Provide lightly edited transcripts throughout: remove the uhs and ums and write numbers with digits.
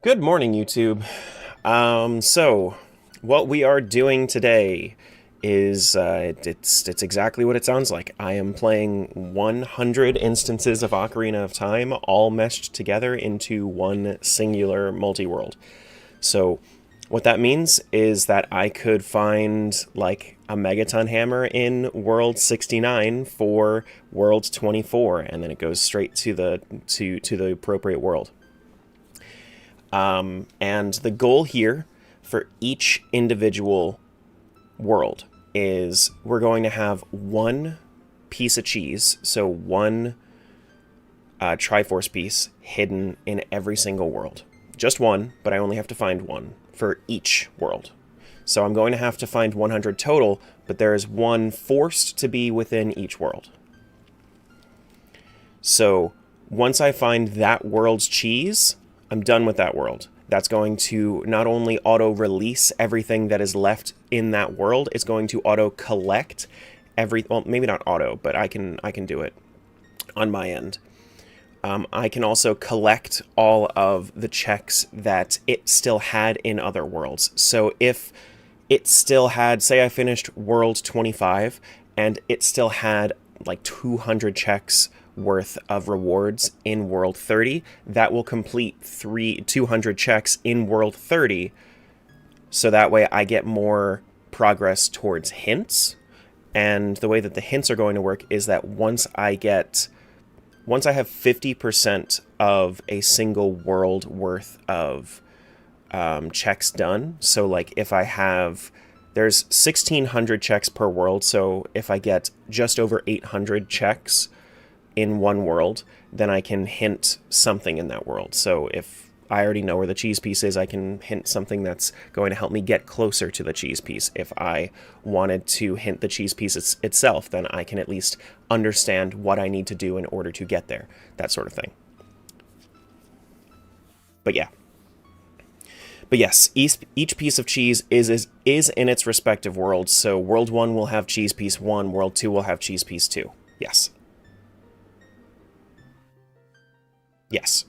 Good morning, YouTube. So what we are doing today is it's exactly what it sounds like. I am playing 100 instances of Ocarina of Time, all meshed together into one singular multi-world. So what that means is that I could find like a megaton hammer in world 69 for world 24, and then it goes straight to the appropriate world. And the goal here for each individual world is we're going to have one piece of cheese, so one Triforce piece hidden in every single world. Just one, but I only have to find one for each world. So I'm going to have to find 100 total, but there is one forced to be within each world. So once I find that world's cheese, I'm done with that world. That's going to not only auto-release everything that is left in that world, it's going to auto-collect well, maybe not auto, but I can do it on my end. I can also collect all of the checks that it still had in other worlds. So if it still had, say I finished World 25, and it still had like 200 checks worth of rewards in World 30, that will complete 200 checks in World 30, so that way I get more progress towards hints. And the way that the hints are going to work is that once I have 50% of a single world worth of checks done, so like if I have, there's 1600 checks per world, so if I get just over 800 checks in one world, then I can hint something in that world. So if I already know where the cheese piece is, I can hint something that's going to help me get closer to the cheese piece. If I wanted to hint the cheese piece itself, then I can at least understand what I need to do in order to get there. That sort of thing. But yeah. But yes, each piece of cheese is in its respective world. So World 1 will have cheese piece 1, World 2 will have cheese piece 2. Yes. Yes.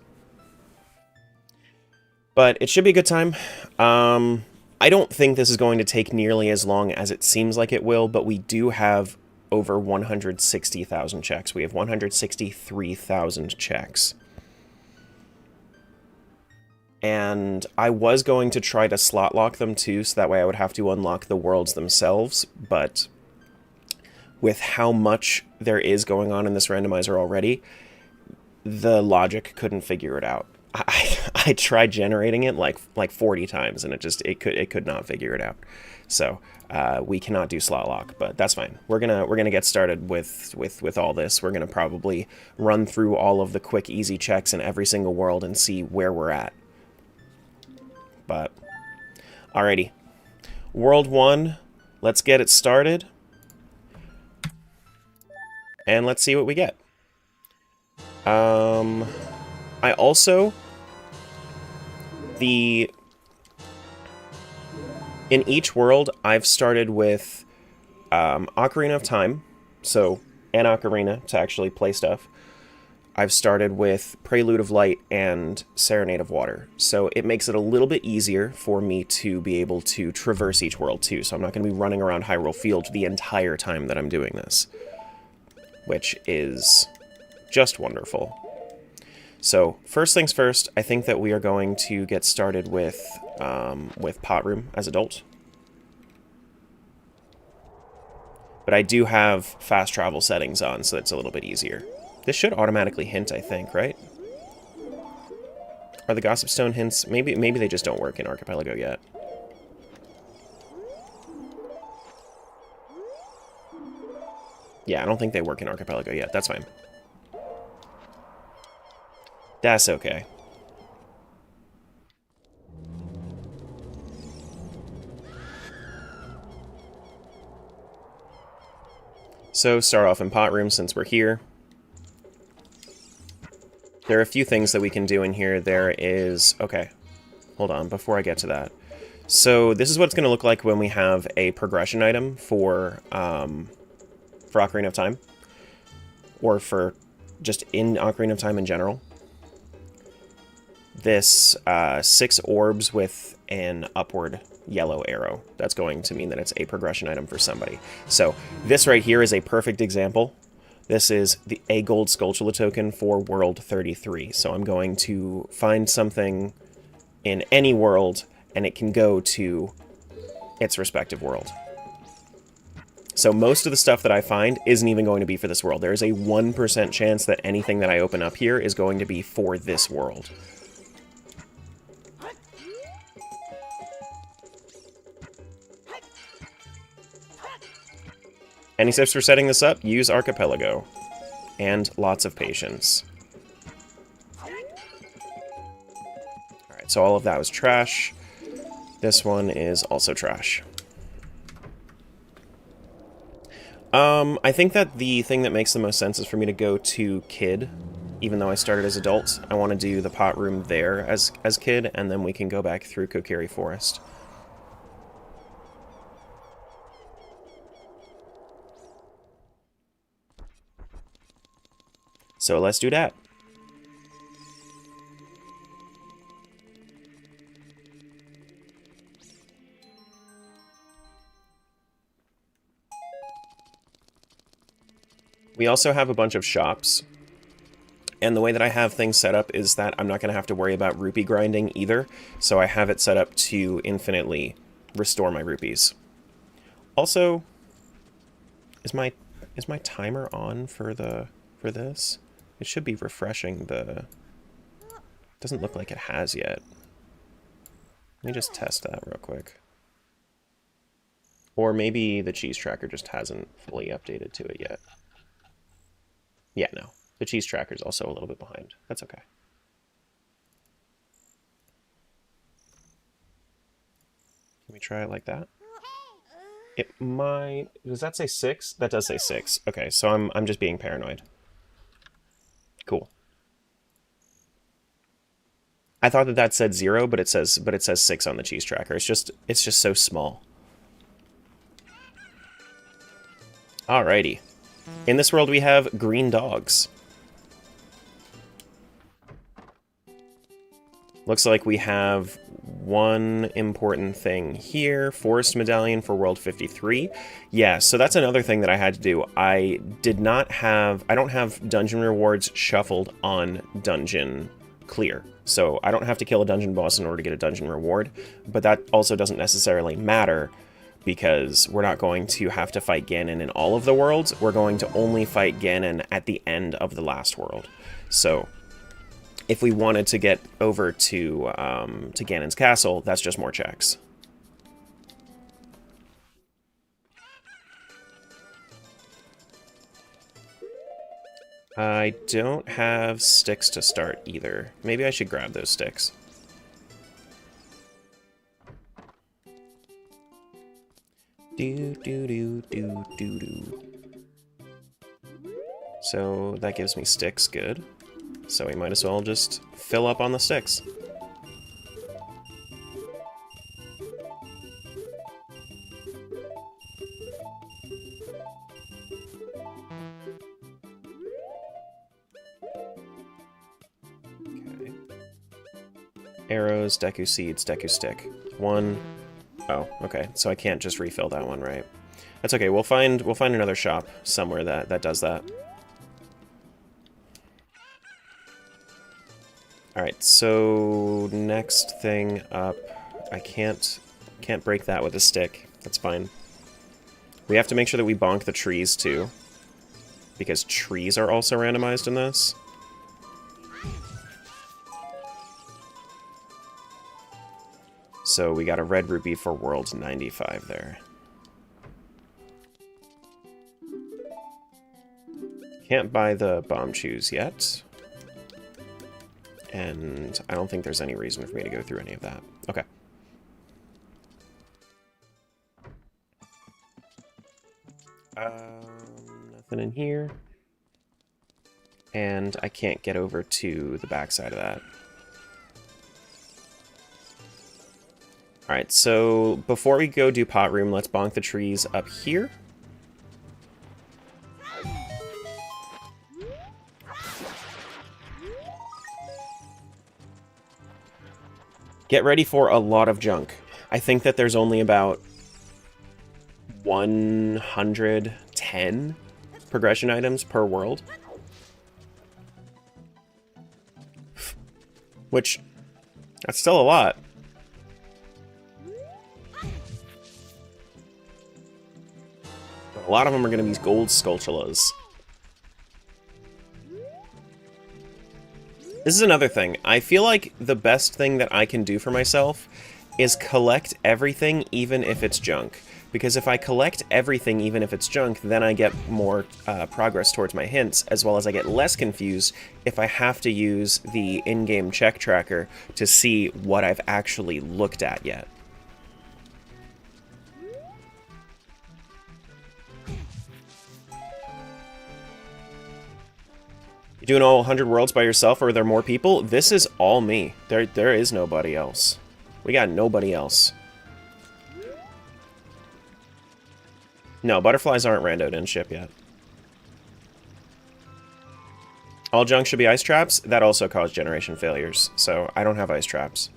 But it should be a good time. I don't think this is going to take nearly as long as it seems like it will, but we do have over 160,000 checks. We have 163,000 checks. And I was going to try to slot lock them too, so that way I would have to unlock the worlds themselves, but with how much there is going on in this randomizer already, the logic couldn't figure it out. I tried generating it like 40 times, and it could not figure it out. So we cannot do slot lock, but that's fine. We're gonna get started with all this. We're gonna probably run through all of the quick easy checks in every single world and see where we're at. But alrighty, World 1, let's get it started, and let's see what we get. I also, in each world, I've started with Ocarina of Time, so an ocarina to actually play stuff. I've started with Prelude of Light and Serenade of Water, so it makes it a little bit easier for me to be able to traverse each world too, so I'm not going to be running around Hyrule Field the entire time that I'm doing this, which is just wonderful. So first things first, I think that we are going to get started with Pot Room as adult. But I do have fast travel settings on, so it's a little bit easier. This should automatically hint, I think, right? Are the Gossip Stone hints? Maybe they just don't work in Archipelago yet. Yeah, I don't think they work in Archipelago yet. That's fine. That's okay. So, start off in Pot Room since we're here. There are a few things that we can do in here. There is... Okay, hold on, before I get to that. So, this is what it's going to look like when we have a progression item for Ocarina of Time. Or for just in Ocarina of Time in general. this 6 orbs with an upward yellow arrow. That's going to mean that it's a progression item for somebody. So this right here is a perfect example. This is a gold Skulltula token for World 33. So I'm going to find something in any world, and it can go to its respective world. So most of the stuff that I find isn't even going to be for this world. There is a 1% chance that anything that I open up here is going to be for this world. Any tips for setting this up? Use Archipelago. And lots of patience. Alright, so all of that was trash. This one is also trash. I think that the thing that makes the most sense is for me to go to Kid, even though I started as adult. I want to do the pot room there as Kid, and then we can go back through Kokiri Forest. So let's do that. We also have a bunch of shops, and the way that I have things set up is that I'm not going to have to worry about rupee grinding either, so I have it set up to infinitely restore my rupees. Also, is my timer on for this? It should be refreshing the... Doesn't look like it has yet. Let me just test that real quick. Or maybe the cheese tracker just hasn't fully updated to it yet. Yeah, no. The cheese tracker is also a little bit behind. That's okay. Can we try it like that? It might... Does that say 6? That does say 6. Okay, so I'm just being paranoid. Cool. I thought that said 0, but it says 6 on the cheese tracker. It's just so small. Alrighty. In this world we have green dogs. Looks like we have one important thing here. Forest Medallion for World 53. Yeah, so that's another thing that I had to do. I don't have dungeon rewards shuffled on Dungeon Clear. So I don't have to kill a dungeon boss in order to get a dungeon reward. But that also doesn't necessarily matter, because we're not going to have to fight Ganon in all of the worlds. We're going to only fight Ganon at the end of the last world. So if we wanted to get over to Ganon's castle, that's just more checks. I don't have sticks to start either. Maybe I should grab those sticks. So that gives me sticks, good. So we might as well just fill up on the sticks. Okay. Arrows, Deku Seeds, Deku Stick. 1. Oh, okay. So I can't just refill that one, right? That's okay. We'll find another shop somewhere that does that. Alright, so next thing up, I can't break that with a stick. That's fine. We have to make sure that we bonk the trees too, because trees are also randomized in this. So we got a red rupee for World 95 there. Can't buy the bomb chews yet. And I don't think there's any reason for me to go through any of that. Okay. Nothing in here. And I can't get over to the backside of that. Alright, so before we go do pot room, let's bonk the trees up here. Get ready for a lot of junk. I think that there's only about 110 progression items per world. Which, that's still a lot. A lot of them are going to be gold sculptulas. This is another thing. I feel like the best thing that I can do for myself is collect everything, even if it's junk. Because if I collect everything, even if it's junk, then I get more progress towards my hints, as well as I get less confused if I have to use the in-game check tracker to see what I've actually looked at yet. You doing all 100 worlds by yourself, or are there more people? This is all me. There is nobody else. We got nobody else. No, butterflies aren't randoed in Ship yet. All junk should be ice traps. That also caused generation failures, so I don't have ice traps.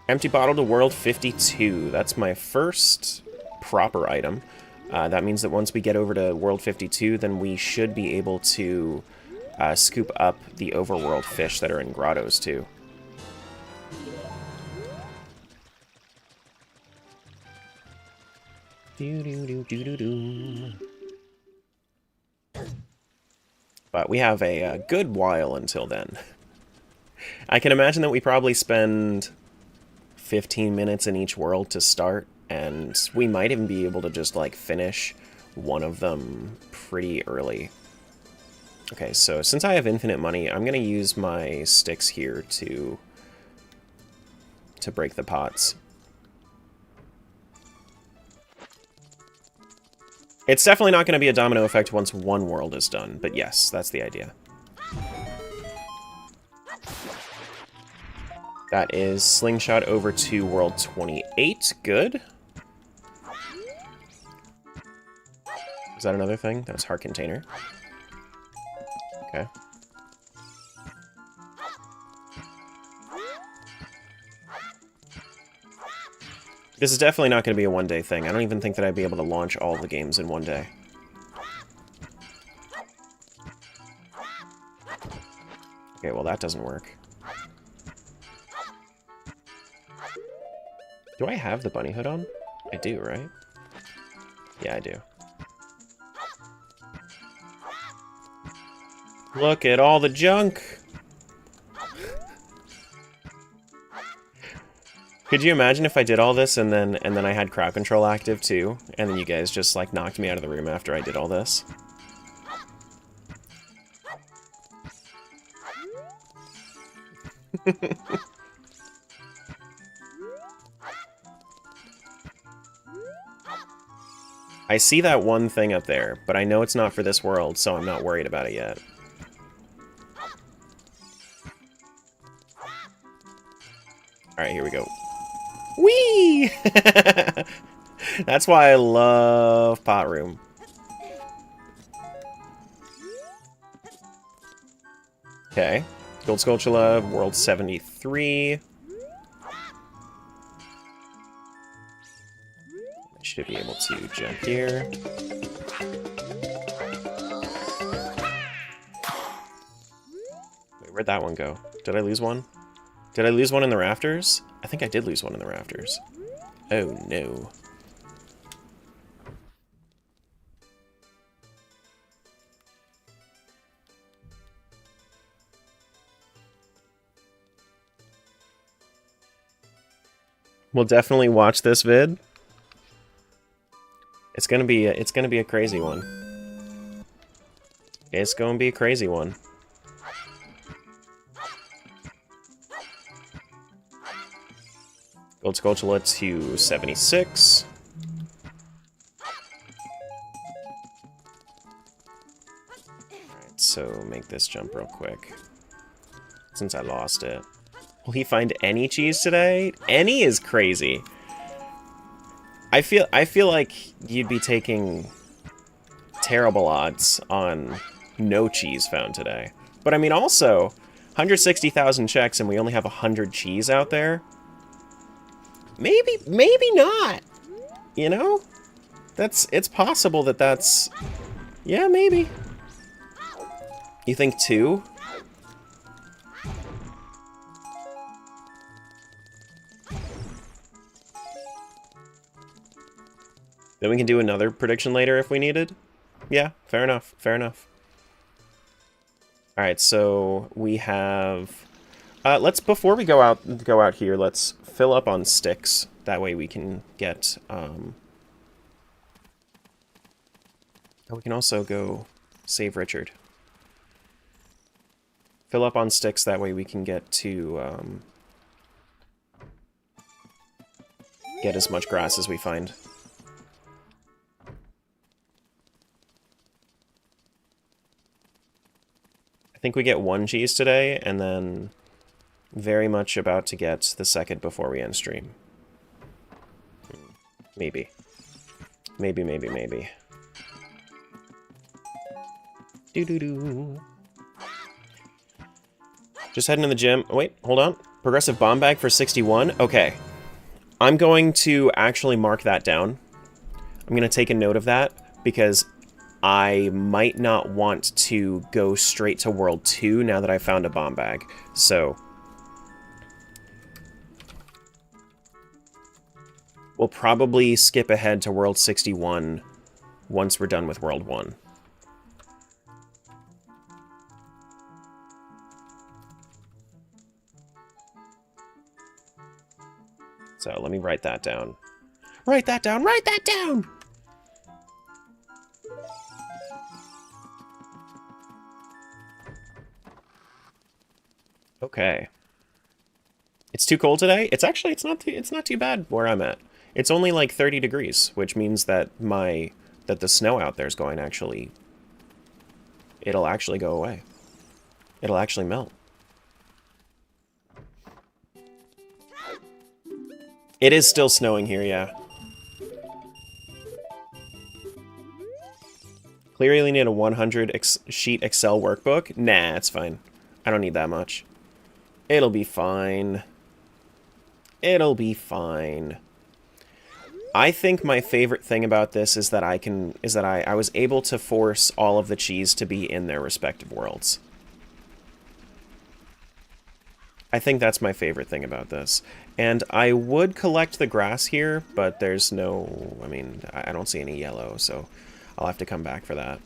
Empty bottle to world 52. That's my first proper item. That means that once we get over to world 52, then we should be able to scoop up the overworld fish that are in grottos too. But we have a good while until then. I can imagine that we probably spend 15 minutes in each world to start, and we might even be able to just, like, finish one of them pretty early. Okay, so since I have infinite money, I'm going to use my sticks here to break the pots. It's definitely not going to be a domino effect once one world is done, but yes, that's the idea. That is slingshot over to world 28. Good. Is that another thing? That was heart container. Okay. This is definitely not going to be a one-day thing. I don't even think that I'd be able to launch all the games in one day. Okay, well that doesn't work. Do I have the bunny hood on? I do, right? Yeah, I do. Look at all the junk! Could you imagine if I did all this and then I had crowd control active too, and then you guys just like knocked me out of the room after I did all this? I see that one thing up there, but I know it's not for this world, so I'm not worried about it yet. Alright, here we go. Whee! That's why I love Pot Room. Okay. Gold Skulltula, World 73. I should be able to jump here. Wait, where'd that one go? Did I lose one? Did I lose one in the rafters? I think I did lose one in the rafters. Oh, no. We'll definitely watch this vid. It's gonna be a crazy one. It's gonna be a crazy one. Gold Skulltula to 76. Alright, so make this jump real quick. Since I lost it. Will he find any cheese today? Any is crazy. I feel like you'd be taking terrible odds on no cheese found today. But I mean also, 160,000 checks and we only have 100 cheese out there? Maybe not. You know? It's possible that that's... Yeah, maybe. You think 2? Then we can do another prediction later if we needed? Yeah, fair enough, fair enough. Alright, so we have... before we go out here, let's fill up on sticks. That way we can get, Oh, we can also go save Richard. Fill up on sticks, that way we can get to, get as much grass as we find. I think we get 1 cheese today, and then very much about to get the second before we end stream. Maybe. Maybe. Doo-doo-doo. Just heading to the gym. Wait, hold on. Progressive bomb bag for 61? Okay. I'm going to actually mark that down. I'm going to take a note of that, because I might not want to go straight to World 2 now that I found a bomb bag. So we'll probably skip ahead to World 61 once we're done with World 1. So let me write that down. Write that down! Write that down! Okay. It's too cold today? It's not too bad where I'm at. It's only like 30 degrees, which means that the snow out there is going it'll actually go away. It'll actually melt. It is still snowing here, yeah. Clearly need a 100 sheet Excel workbook? Nah, it's fine. I don't need that much. It'll be fine. It'll be fine. I think my favorite thing about this is that I was able to force all of the cheese to be in their respective worlds. I think that's my favorite thing about this. And I would collect the grass here, but there's no... I mean, I don't see any yellow, so I'll have to come back for that.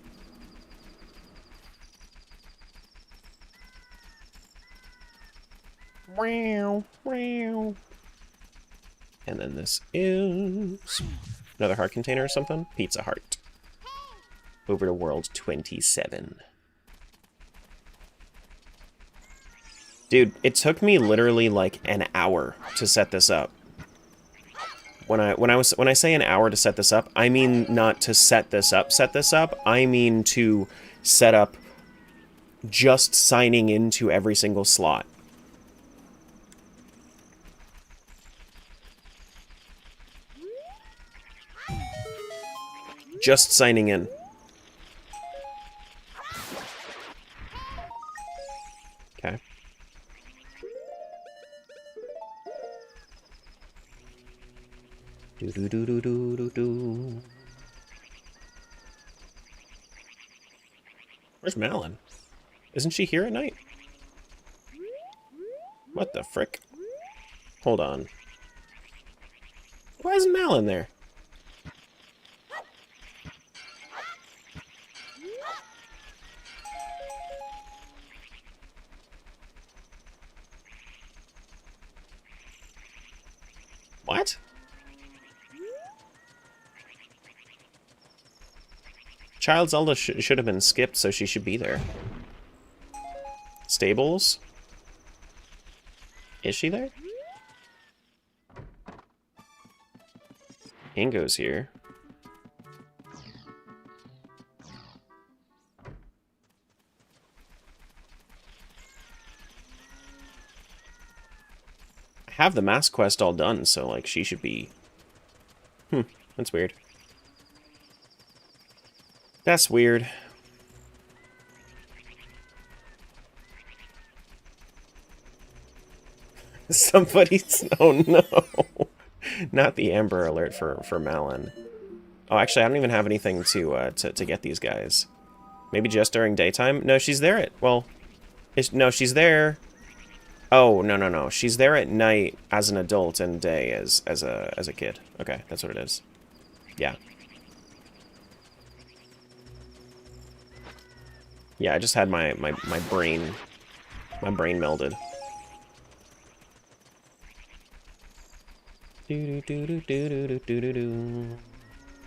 And then this is another heart container or something. Pizza heart. Over to world 27. Dude, it took me literally like an hour to set this up. When I say an hour to set this up, I mean not to set this up. I mean to set up just signing into every single slot. Just signing in. Okay. Do. Where's Malin? Isn't she here at night? What the frick? Hold on. Why isn't Malin there? What? Child Zelda should have been skipped, so she should be there. Stables? Is she there? Ingo's here. I have the mask quest all done, so, like, she should be... that's weird. That's weird. Somebody's... Oh no. Not the Amber Alert for Malin. Oh, actually, I don't even have anything to get these guys. Maybe just during daytime? No, she's there at... Well... No, she's there... Oh, no. She's there at night as an adult and day as a kid. Okay, that's what it is. Yeah. Yeah, I just had my brain melded.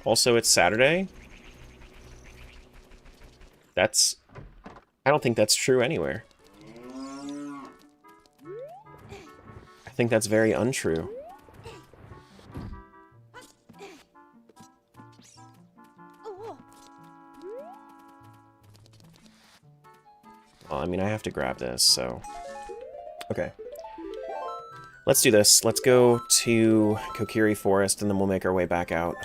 Also, it's Saturday. That's... I don't think that's true anywhere. I think that's very untrue. Well, I mean, I have to grab this, so... Okay. Let's do this. Let's go to Kokiri Forest, and then we'll make our way back out.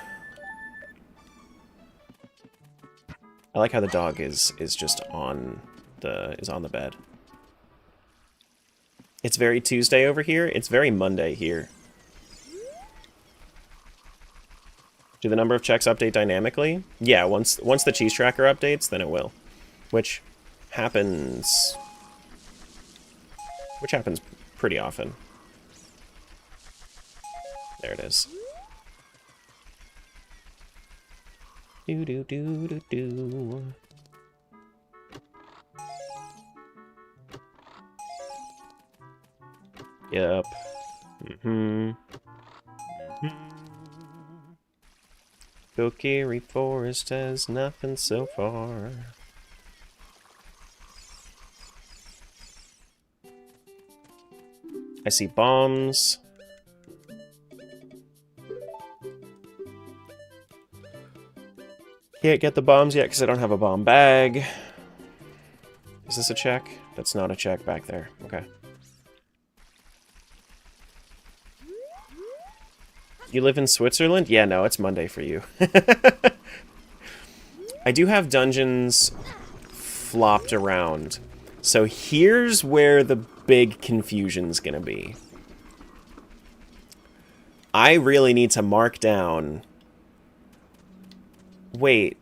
I like how the dog is just on the bed. It's very Tuesday over here. It's very Monday here. Do the number of checks update dynamically? Yeah, once the cheese tracker updates, then it will. Which happens pretty often. There it is. Do. Yep. Kokiri Forest has nothing so far. I see bombs. Can't get the bombs yet because I don't have a bomb bag. Is this a check? That's not a check back there. Okay. You live in Switzerland? Yeah, no, it's Monday for you. I do have dungeons flopped around. So here's where the big confusion's gonna be. I really need to mark down... Wait,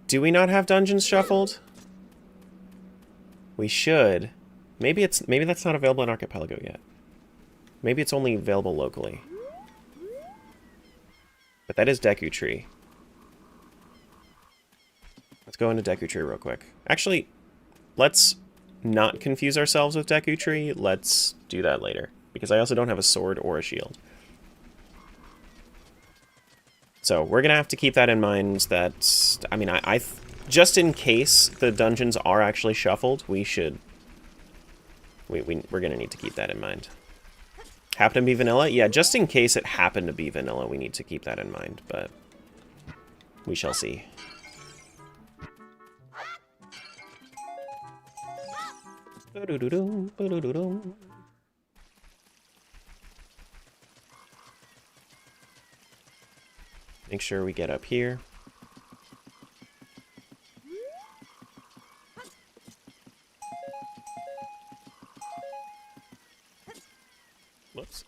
do we not have dungeons shuffled? We should. Maybe that's not available in Archipelago yet. Maybe it's only available locally. But that is Deku Tree. Let's go into Deku Tree real quick. Actually, let's not confuse ourselves with Deku Tree. Let's do that later. Because I also don't have a sword or a shield. So we're going to have to keep that in mind that... I mean, I just in case the dungeons are actually shuffled, we should... We're going to need to keep that in mind. Happen to be vanilla? Yeah, just in case it happened to be vanilla, we need to keep that in mind, but we shall see. Make sure we get up here. Whoops.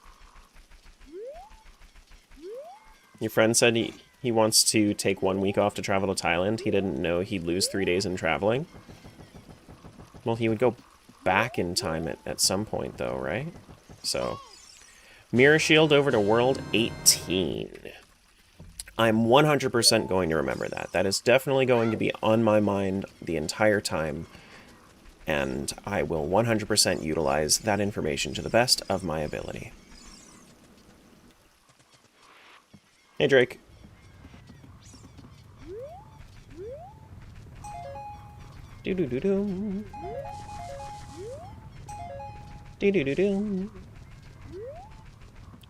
Your friend said he wants to take 1 week off to travel to Thailand. He didn't know he'd lose 3 days in traveling. Well, he would go back in time at some point, though, right? So, Mirror Shield over to World 18. I'm 100% going to remember that. That is definitely going to be on my mind the entire time, and I will 100% utilize that information to the best of my ability. Hey, Drake. Do-do-do-do. Do-do-do-do.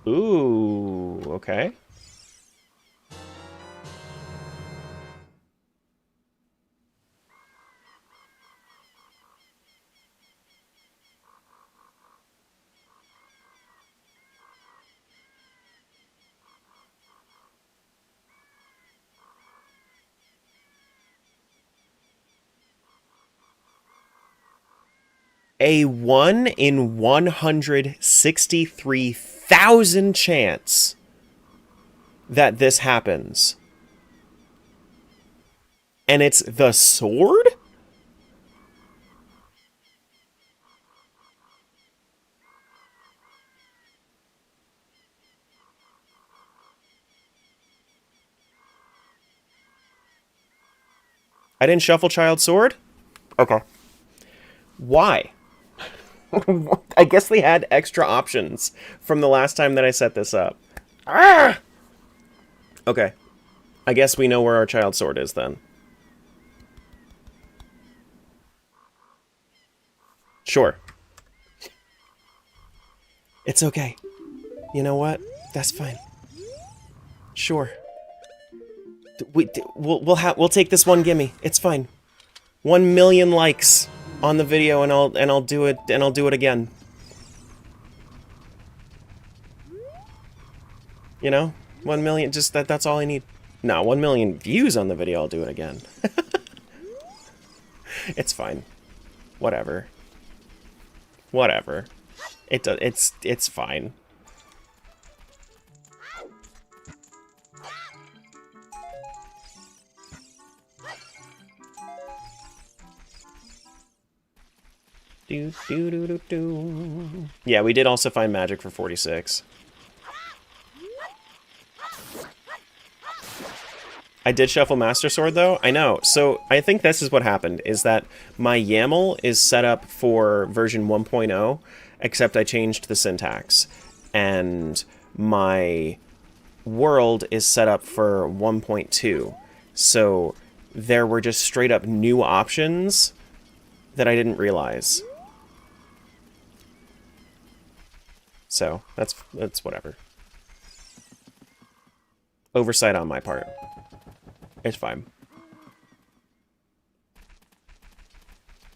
Ooh, okay. a 1 in 163,000 chance that this happens. And it's the sword? I didn't shuffle Child Sword? Okay. Why? I guess they had extra options from the last time that I set this up. Ah! Okay. I guess we know where our Child Sword is then. Sure. It's okay. You know what? That's fine. Sure. We'll take this one gimme. It's fine. 1 million likes on the video, and I'll do it again. You know, 1 million. Just that's all I need. No, 1 million views on the video. I'll do it again. It's fine. Whatever. Whatever. It's fine. Yeah, we did also find magic for 46. I did shuffle Master Sword, though. I know. So I think this is what happened, is that my YAML is set up for version 1.0, except I changed the syntax. And my world is set up for 1.2. So there were just straight up new options that I didn't realize. So that's whatever. Oversight on my part. It's fine.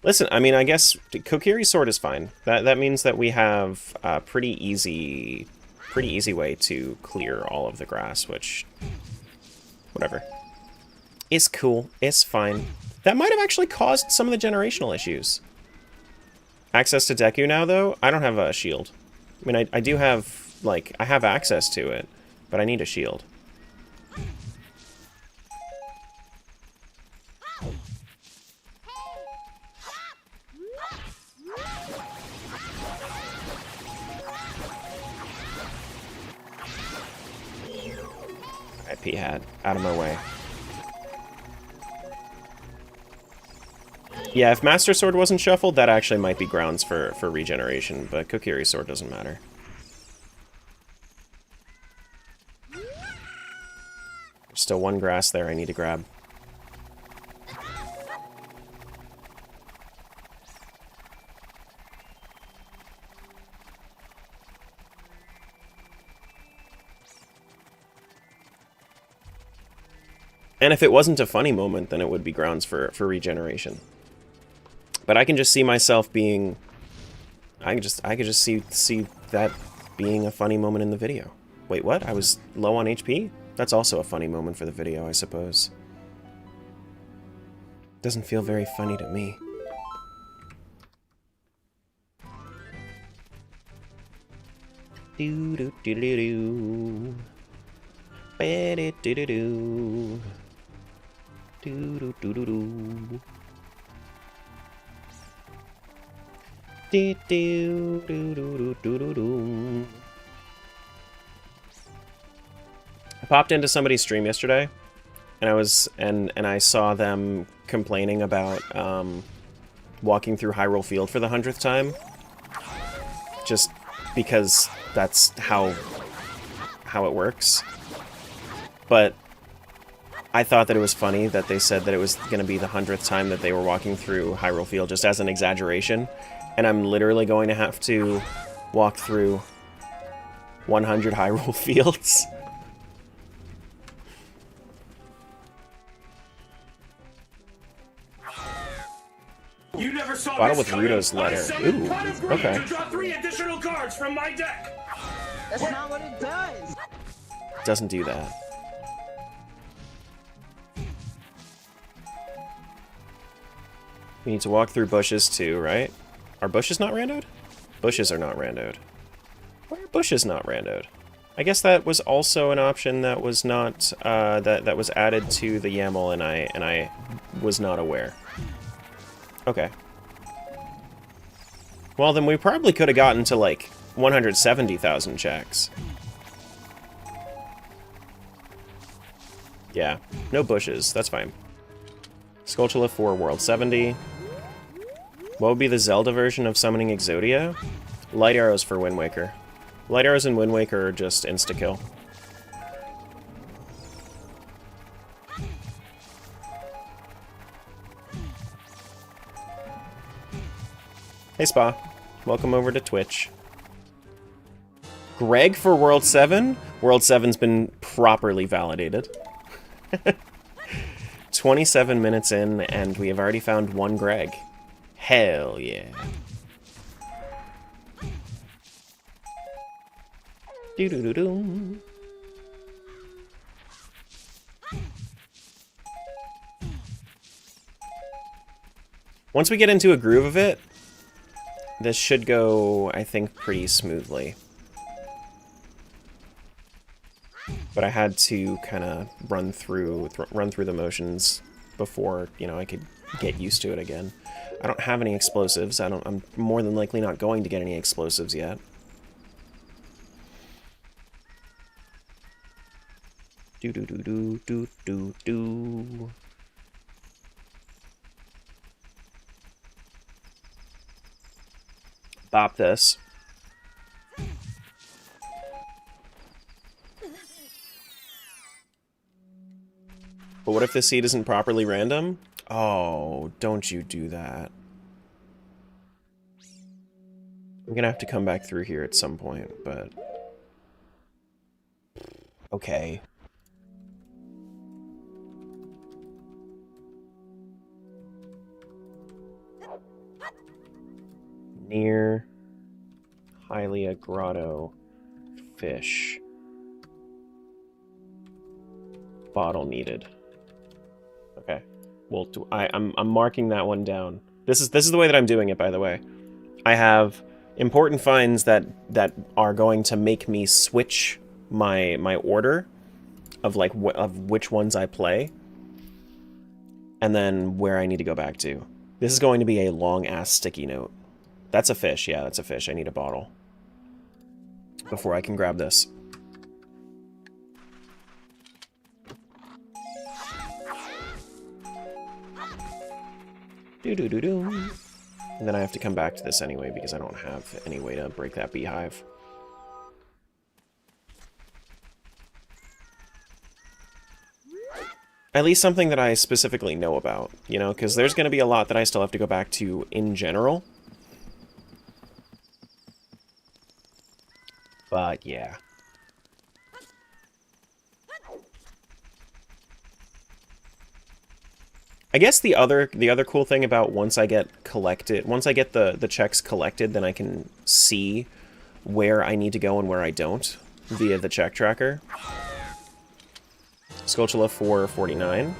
Listen, I mean, I guess Kokiri's sword is fine. That means that we have a pretty easy way to clear all of the grass, which, whatever. It's cool. It's fine. That might have actually caused some of the generational issues. Access to Deku now, though? I don't have a shield. I mean, I do have, like, I have access to it, but I need a shield. Alright, P-Hat. Out of my way. Yeah, if Master Sword wasn't shuffled, that actually might be grounds for regeneration, but Kokiri's sword doesn't matter. There's still one grass there I need to grab. And if it wasn't a funny moment, then it would be grounds for regeneration. But I can just see myself being... I could just see that being a funny moment in the video. Wait, what? I was low on HP? That's also a funny moment for the video, I suppose. Doesn't feel very funny to me. Do do do do do. Do do do do. Do do do do do. Do do do do do do do. I popped into somebody's stream yesterday, and I saw them complaining about walking through Hyrule Field for the 100th time, just because that's how it works. But I thought that it was funny that they said that it was going to be the 100th time that they were walking through Hyrule Field, just as an exaggeration. And I'm literally going to have to walk through 100 Hyrule Fields. You never saw Bottle with Gerudo's letter. Ooh, okay. To draw 3 additional cards from my deck. That's not what it does. Doesn't do that. We need to walk through bushes too, right? Are bushes not randoed? Bushes are not randoed. Why are bushes not randoed? I guess that was also an option that was not, that was added to the YAML, and I was not aware. Okay. Well, then we probably could have gotten to, like, 170,000 checks. Yeah, no bushes. That's fine. Skulltula 4, World 70. What would be the Zelda version of summoning Exodia? Light arrows for Wind Waker. Light arrows in Wind Waker are just insta-kill. Hey Spa, welcome over to Twitch. Greg for World 7? World 7's been properly validated. 27 minutes in, and we have already found one Greg. Hell yeah. Doo-doo-doo-doo. Once we get into a groove of it, this should go, I think, pretty smoothly. But I had to kind of run through the motions before, you know, I could get used to it again. I don't have any explosives. I'm more than likely not going to get any explosives yet. Do do do do do do do. Bop this. But what if the seed isn't properly random? Oh, don't you do that. I'm gonna have to come back through here at some point, but... okay. Near Hylia Grotto fish. Bottle needed. Okay. Well, I'm marking that one down. This is the way that I'm doing it, by the way. I have important finds that are going to make me switch my order of like of which ones I play, and then where I need to go back to. This is going to be a long ass sticky note. That's a fish. Yeah, that's a fish. I need a bottle before I can grab this. Do-do-do-do. And then I have to come back to this anyway because I don't have any way to break that beehive. At least something that I specifically know about, you know, because there's going to be a lot that I still have to go back to in general. But yeah. I guess the other cool thing about once I get the checks collected, then I can see where I need to go and where I don't via the check tracker. Skulltula 449.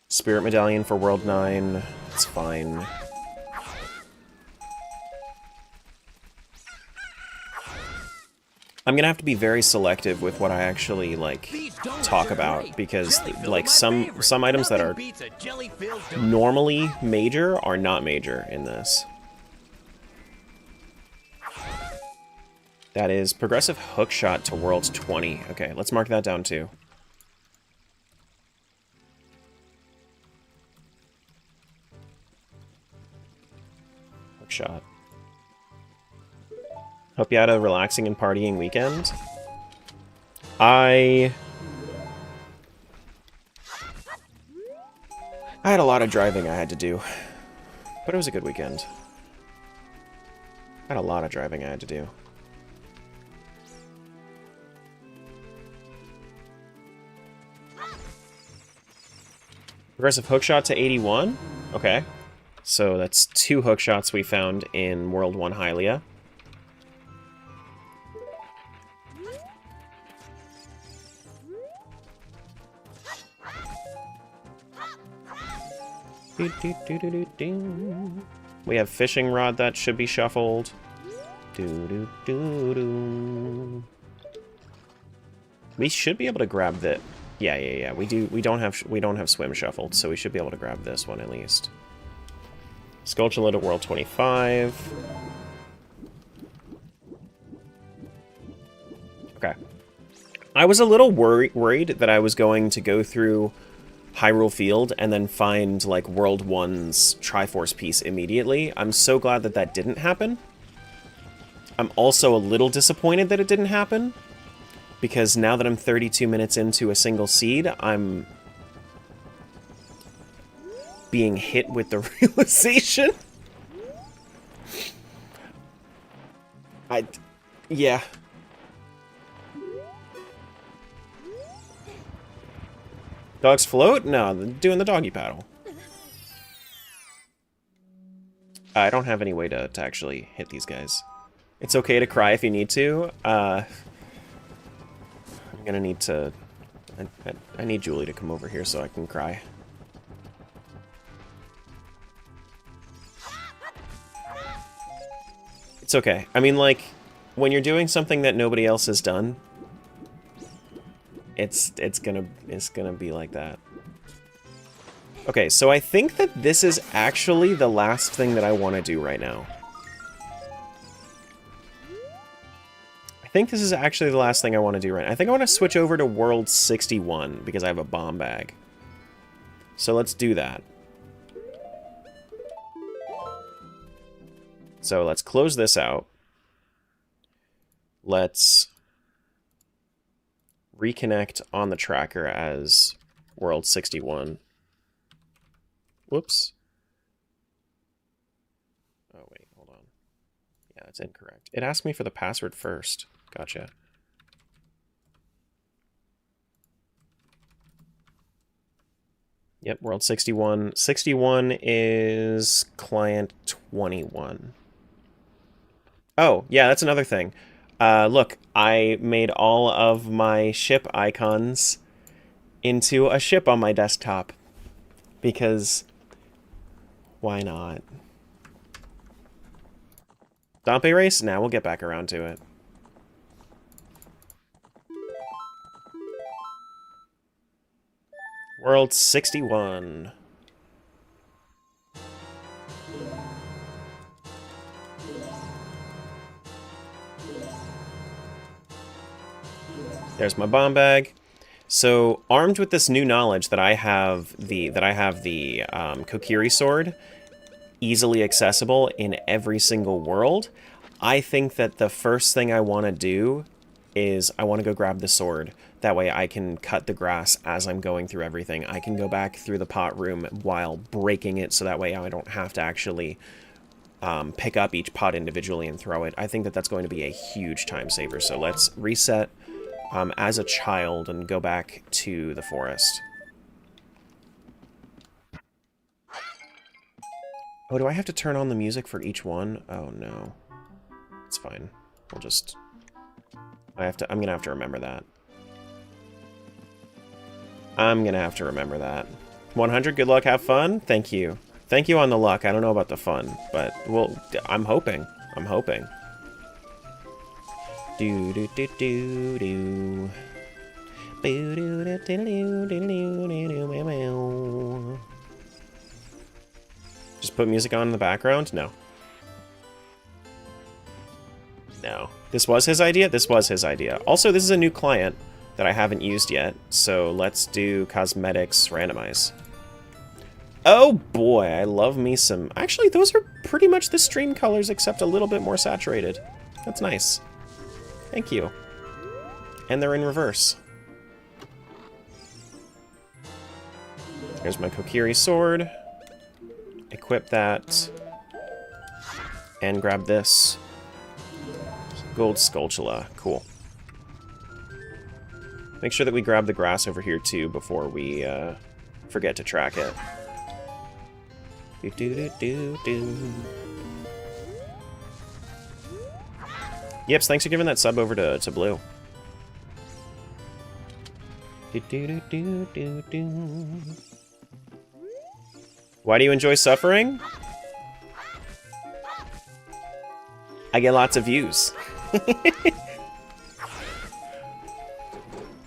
Spirit Medallion for World 9. It's fine. I'm gonna have to be very selective with what I actually, like, talk about, because, like, some items that are normally major are not major in this. That is progressive hookshot to World 20. Okay, let's mark that down, too. Hookshot. Hope you had a relaxing and partying weekend. I had a lot of driving I had to do, but it was a good weekend. I had a lot of driving I had to do. Progressive hookshot to 81? Okay. So that's 2 hookshots we found in World 1 Hylia. Do, do, do, do, do, do. We have fishing rod that should be shuffled. Do, do, do, do. We should be able to grab that. Yeah. We do. We don't have swim shuffled, so we should be able to grab this one at least. Skulltula to World 25. Okay. I was a little worried that I was going to go through Hyrule Field and then find, like, World 1's Triforce piece immediately. I'm so glad that that didn't happen. I'm also a little disappointed that it didn't happen, because now that I'm 32 minutes into a single seed, I'm being hit with the realization. Yeah. Dogs float? No, they're doing the doggy paddle. I don't have any way to actually hit these guys. It's okay to cry if you need to. I'm gonna need to... I need Julie to come over here so I can cry. It's okay. I mean, like, when you're doing something that nobody else has done, it's gonna be like that. Okay, so I think that this is actually the last thing that I want to do right now. I think this is actually the last thing I want to do right now. I think I want to switch over to World 61 because I have a bomb bag. So let's do that. So let's close this out. Let's reconnect on the tracker as World 61. Whoops. Oh, wait, hold on. Yeah, that's incorrect. It asked me for the password first. Gotcha. Yep, World 61. 61 is client 21. Oh, yeah, that's another thing. Look, I made all of my ship icons into a ship on my desktop. Because, why not? Dompe race? Nah, we'll get back around to it. World 61. There's my bomb bag. So, armed with this new knowledge that I have the Kokiri sword easily accessible in every single world, I think that the first thing I want to do is I want to go grab the sword. That way I can cut the grass as I'm going through everything. I can go back through the pot room while breaking it, so that way I don't have to actually pick up each pot individually and throw it. I think that that's going to be a huge time saver. So let's reset as a child and go back to the forest. Oh, do I have to turn on the music for each one? Oh no. It's fine. We'll just... I'm gonna have to remember that. I'm gonna have to remember that. 100, good luck, have fun. Thank you. Thank you on the luck. I don't know about the fun, but well, I'm hoping. I'm hoping. Do do do do do. Just put music on in the background? No. No. This was his idea? This was his idea. Also, this is a new client that I haven't used yet, so let's do cosmetics randomize. Oh boy, I love me some... Actually, those are pretty much the stream colors, except a little bit more saturated. That's nice. Thank you. And they're in reverse. Here's my Kokiri sword. Equip that. And grab this. Gold Skulltula. Cool. Make sure that we grab the grass over here too before we forget to track it. Do do do do do. Yips, thanks for giving that sub over to Blue. Do do do do do do. Why do you enjoy suffering? I get lots of views.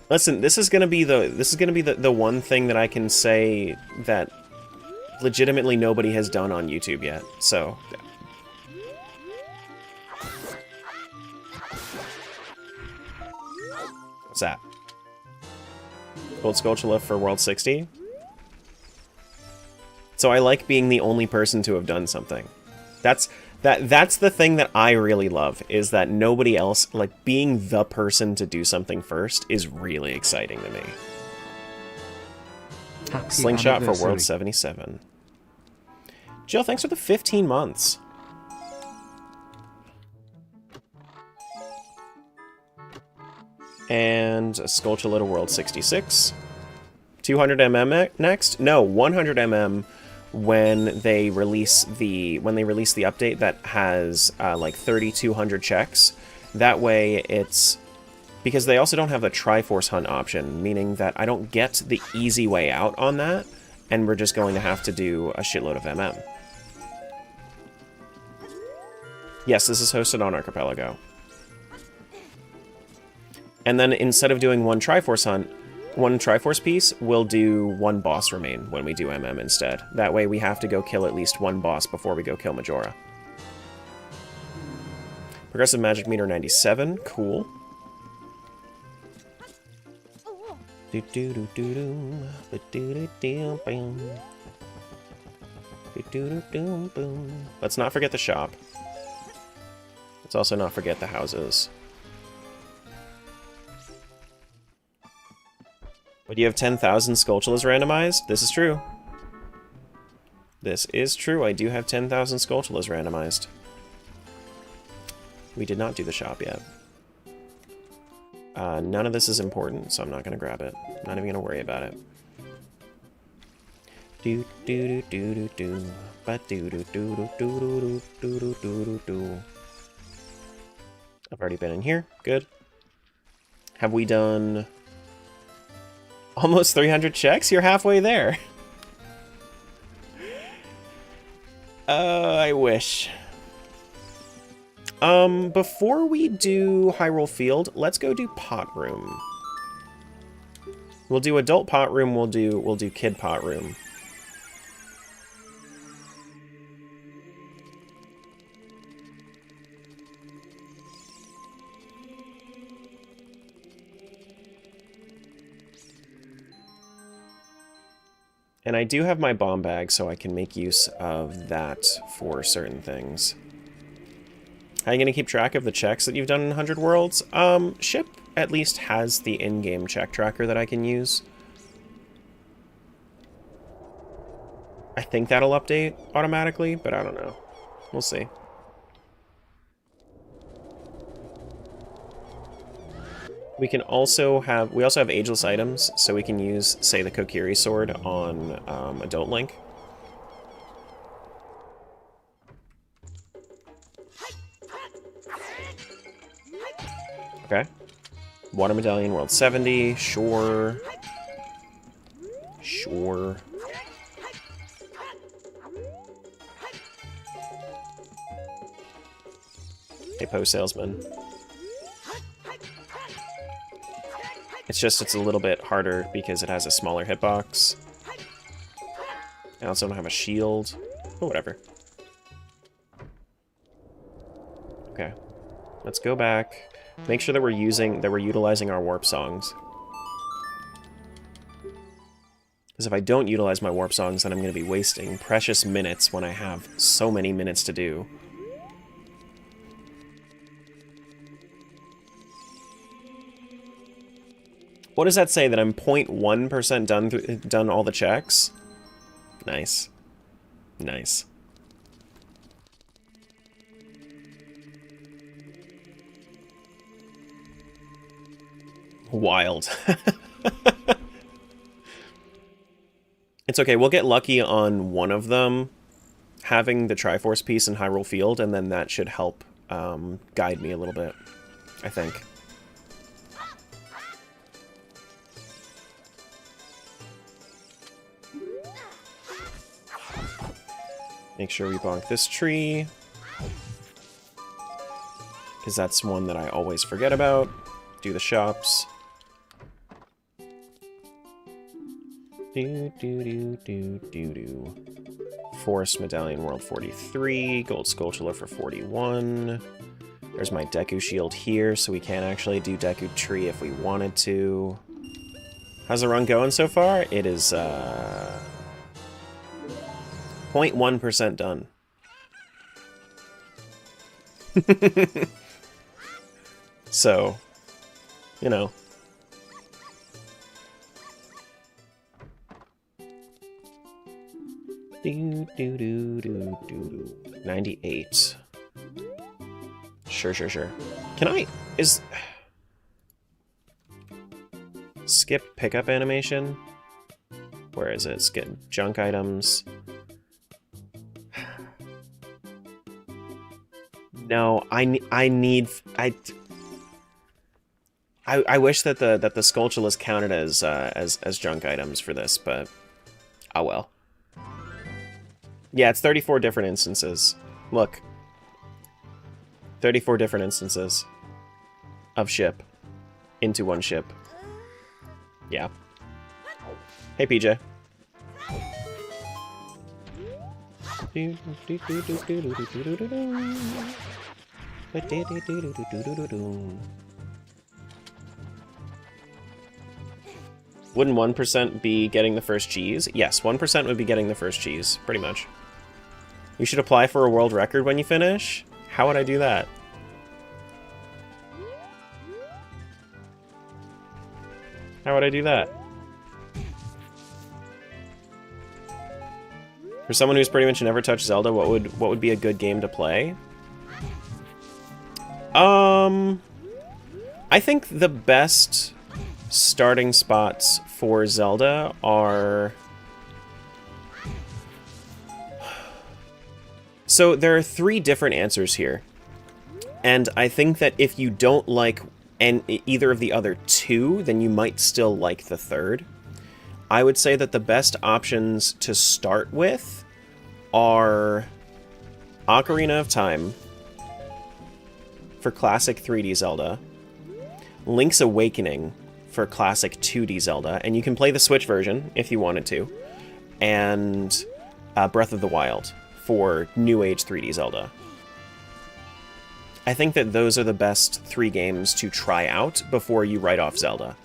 Listen, this is gonna be the one thing that I can say that legitimately nobody has done on YouTube yet. So what's that? Gold Skulltula for World 60. So I like being the only person to have done something. That's the thing that I really love, is that nobody else, like, being the person to do something first is really exciting to me. Happy Slingshot for anniversary. World 77. Jill, thanks for the 15 months. And Skulltula to World 66. 200mm next? No, 100mm when they release the update that has like 3,200 checks. That way it's because they also don't have the Triforce Hunt option, meaning that I don't get the easy way out on that, and we're just going to have to do a shitload of MM. Yes, this is hosted on Archipelago. And then instead of doing one Triforce Hunt, one Triforce piece, we'll do one boss remain when we do MM instead. That way we have to go kill at least one boss before we go kill Majora. Progressive Magic Meter 97, cool. Let's not forget the shop. Let's also not forget the houses. But you have 10,000 Skulltulas randomized? This is true. This is true. I do have 10,000 Skulltulas randomized. We did not do the shop yet. None of this is important, so I'm not going to grab it. Not even going to worry about it. Do do do do do do. Ba do do do do do do do do do. I've already been in here. Good. Have we done almost 300 checks? You're halfway there. I wish. Before we do Hyrule Field, let's go do Pot Room. We'll do Adult Pot Room, we'll do Kid Pot Room. And I do have my bomb bag, so I can make use of that for certain things. How are you going to keep track of the checks that you've done in 100 Worlds? Ship at least has the in-game check tracker that I can use. I think that'll update automatically, but I don't know. We'll see. We also have ageless items, so we can use, say, the Kokiri sword on Adult Link. Okay. Water Medallion, World 70, sure. Sure. Depot Salesman. It's a little bit harder because it has a smaller hitbox. I also don't have a shield, but whatever. Okay. Let's go back. Make sure that we're utilizing our warp songs. Because if I don't utilize my warp songs, then I'm going to be wasting precious minutes when I have so many minutes to do. What does that say? That I'm 0.1% done all the checks? Nice. Nice. Wild. It's okay, we'll get lucky on one of them having the Triforce piece in Hyrule Field, and then that should help guide me a little bit, I think. Make sure we bonk this tree. Because that's one that I always forget about. Do the shops. Forest Medallion World 43. Gold Skulltula for 41. There's my Deku Shield here, so we can actually do Deku Tree if we wanted to. How's the run going so far? It is, 0.1% done. So, you know. Do, do, do, do, do. 98. Sure. Can I... Skip pickup animation? Where is it? Skip junk items. No, I wish that the Skulltulas counted as junk items for this, but oh well. Yeah, it's 34 different instances. Look. 34 different instances of ship into one ship. Yeah. Hey, PJ. Wouldn't 1% be getting the first cheese? Yes, 1% would be getting the first cheese, pretty much. You should apply for a world record when you finish? How would I do that? How would I do that? For someone who's pretty much never touched Zelda, what would be a good game to play? I think the best starting spots for Zelda are... So there are 3 different answers here. And I think that if you don't like either of the other 2, then you might still like the 3rd. I would say that the best options to start with are Ocarina of Time for classic 3D Zelda, Link's Awakening for classic 2D Zelda, and you can play the Switch version if you wanted to, and Breath of the Wild for New Age 3D Zelda. I think that those are the best 3 games to try out before you write off Zelda.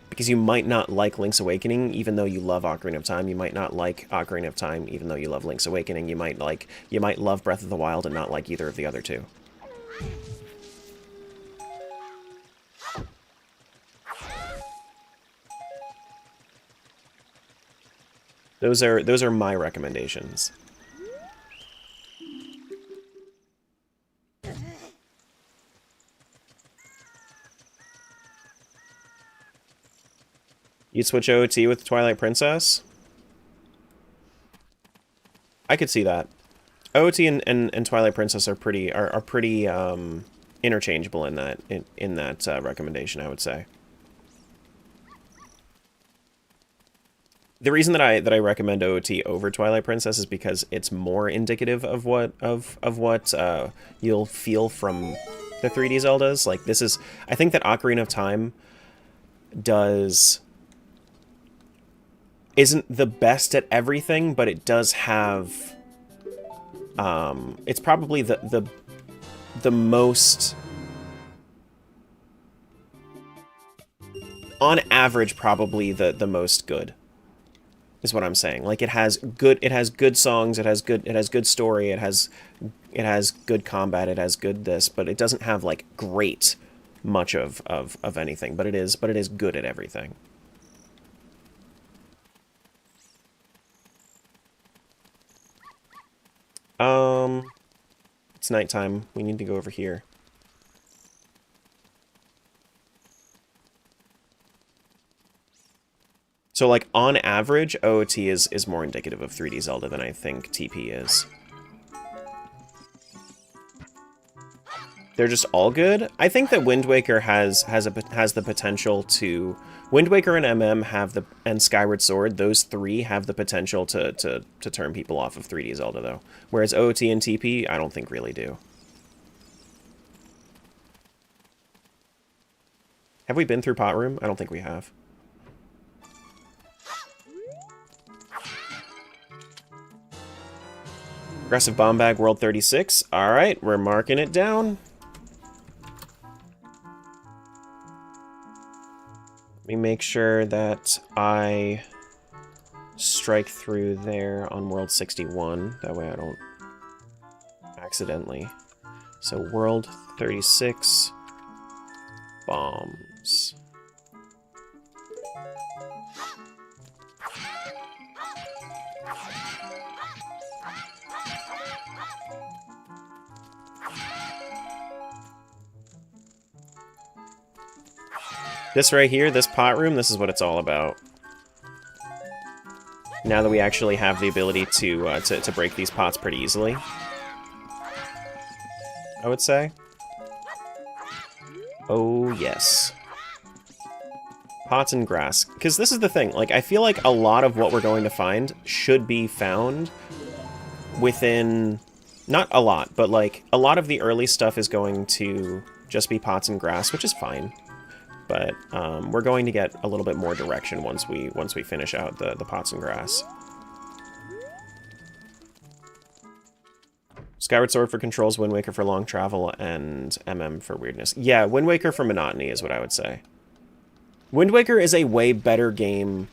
Because you might not like Link's Awakening, even though you love Ocarina of Time. You might not like Ocarina of Time, even though you love Link's Awakening. You might love Breath of the Wild and not like either of the other 2. Those are my recommendations. You'd switch OOT with Twilight Princess? I could see that. OOT and Twilight Princess are pretty interchangeable in that recommendation, I would say. The reason that I recommend OOT over Twilight Princess is because it's more indicative of what you'll feel from the 3D Zeldas. Like I think that Ocarina of Time isn't the best at everything, but it does have it's probably the most, on average, probably the most good, is what I'm saying. Like it has good songs, it has good story, it has good combat, it has good this, but it doesn't have like great much of anything, but it is good at everything. It's nighttime. We need to go over here. So, like, on average, OOT is more indicative of 3D Zelda than I think TP is. They're just all good. I think that Wind Waker has the potential to... Wind Waker and MM have the... and Skyward Sword, those three have the potential to turn people off of 3D Zelda, though. Whereas OOT and TP, I don't think really do. Have we been through Pot Room? I don't think we have. Aggressive Bomb Bag, World 36. Alright, we're marking it down. Let me make sure that I strike through there on World 61. That way I don't accidentally. So World 36 bombs. This right here, this pot room, this is what it's all about. Now that we actually have the ability to break these pots pretty easily, I would say. Oh, yes. Pots and grass. Because this is the thing, like, I feel like a lot of what we're going to find should be found within... Not a lot, but, like, a lot of the early stuff is going to just be pots and grass, which is fine. But we're going to get a little bit more direction once we finish out the pots and grass. Skyward Sword for controls, Wind Waker for long travel, and MM for weirdness. Yeah, Wind Waker for monotony is what I would say. Wind Waker is a way better game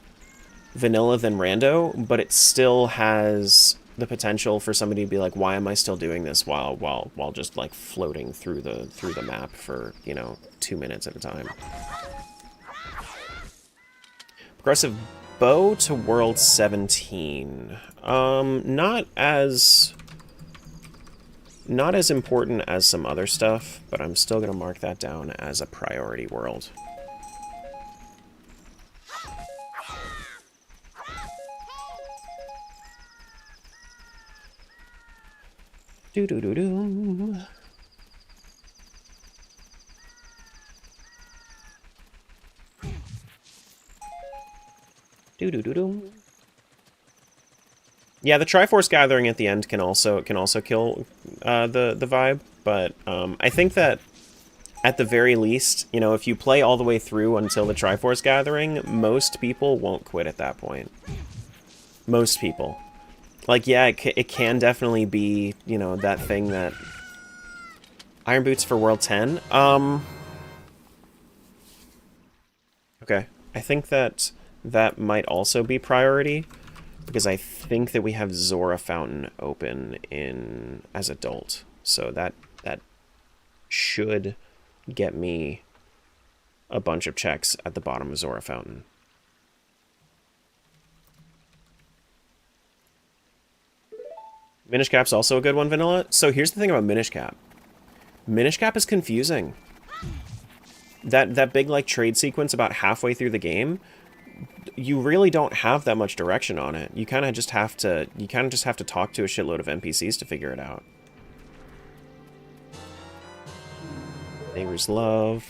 vanilla than Rando, but it still has the potential for somebody to be like, why am I still doing this while just like floating through the map for, you know, 2 minutes at a time. Progressive bow to World 17. Not as important as some other stuff, but I'm still gonna mark that down as a priority world. Do-do-do-do. Do-do-do-do. Yeah, the Triforce Gathering at the end can also kill the vibe, but I think that at the very least, you know, if you play all the way through until the Triforce Gathering, most people won't quit at that point. Most people. Like, yeah, it can definitely be, you know, that thing that... Iron Boots for World 10? Okay. I think that might also be priority, because I think that we have Zora Fountain open in as adult. So that should get me a bunch of checks at the bottom of Zora Fountain. Minish Cap's also a good one, Vanilla. So here's the thing about Minish Cap. Minish Cap is confusing. That big, like, trade sequence about halfway through the game, you really don't have that much direction on it. You kind of just have to talk to a shitload of NPCs to figure it out. Neighbor's Love.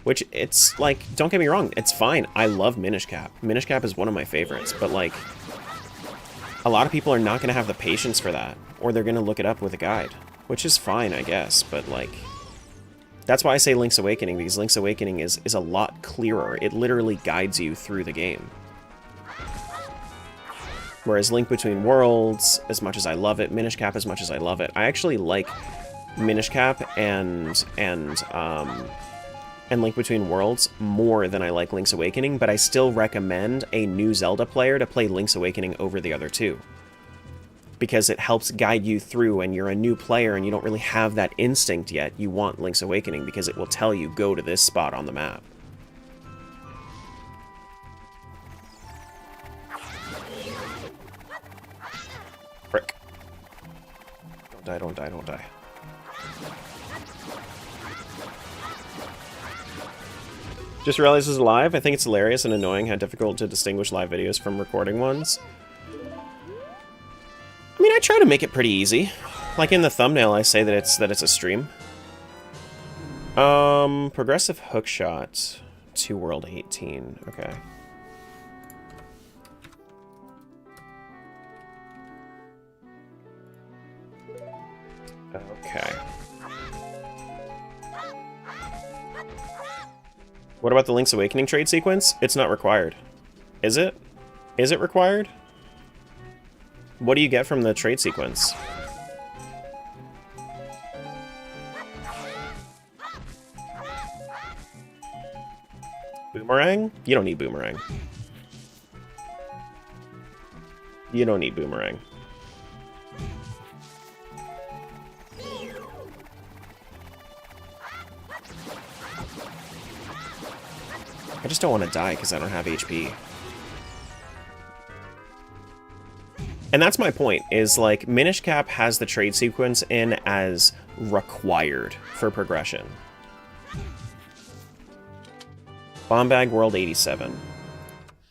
Which, it's, like, don't get me wrong, it's fine. I love Minish Cap. Minish Cap is one of my favorites, but, like, a lot of people are not going to have the patience for that, or they're going to look it up with a guide, which is fine, I guess, but, like, that's why I say Link's Awakening, because Link's Awakening is a lot clearer. It literally guides you through the game. Whereas Link Between Worlds, as much as I love it, Minish Cap as much as I love it, I actually like Minish Cap and Link Between Worlds more than I like Link's Awakening, but I still recommend a new Zelda player to play Link's Awakening over the other two. Because it helps guide you through, and you're a new player and you don't really have that instinct yet. You want Link's Awakening because it will tell you, go to this spot on the map. Frick. Don't die, don't die, don't die. Just realized this is live. I think it's hilarious and annoying how difficult to distinguish live videos from recording ones. I mean, I try to make it pretty easy. Like in the thumbnail, I say that it's a stream. Progressive hookshot to world 18. Okay. Okay. What about the Link's Awakening trade sequence? It's not required. Is it? Is it required? What do you get from the trade sequence? Boomerang? You don't need boomerang. You don't need boomerang. I just don't want to die because I don't have HP. And that's my point, is like, Minish Cap has the trade sequence in as required for progression. Bomb Bag World 87.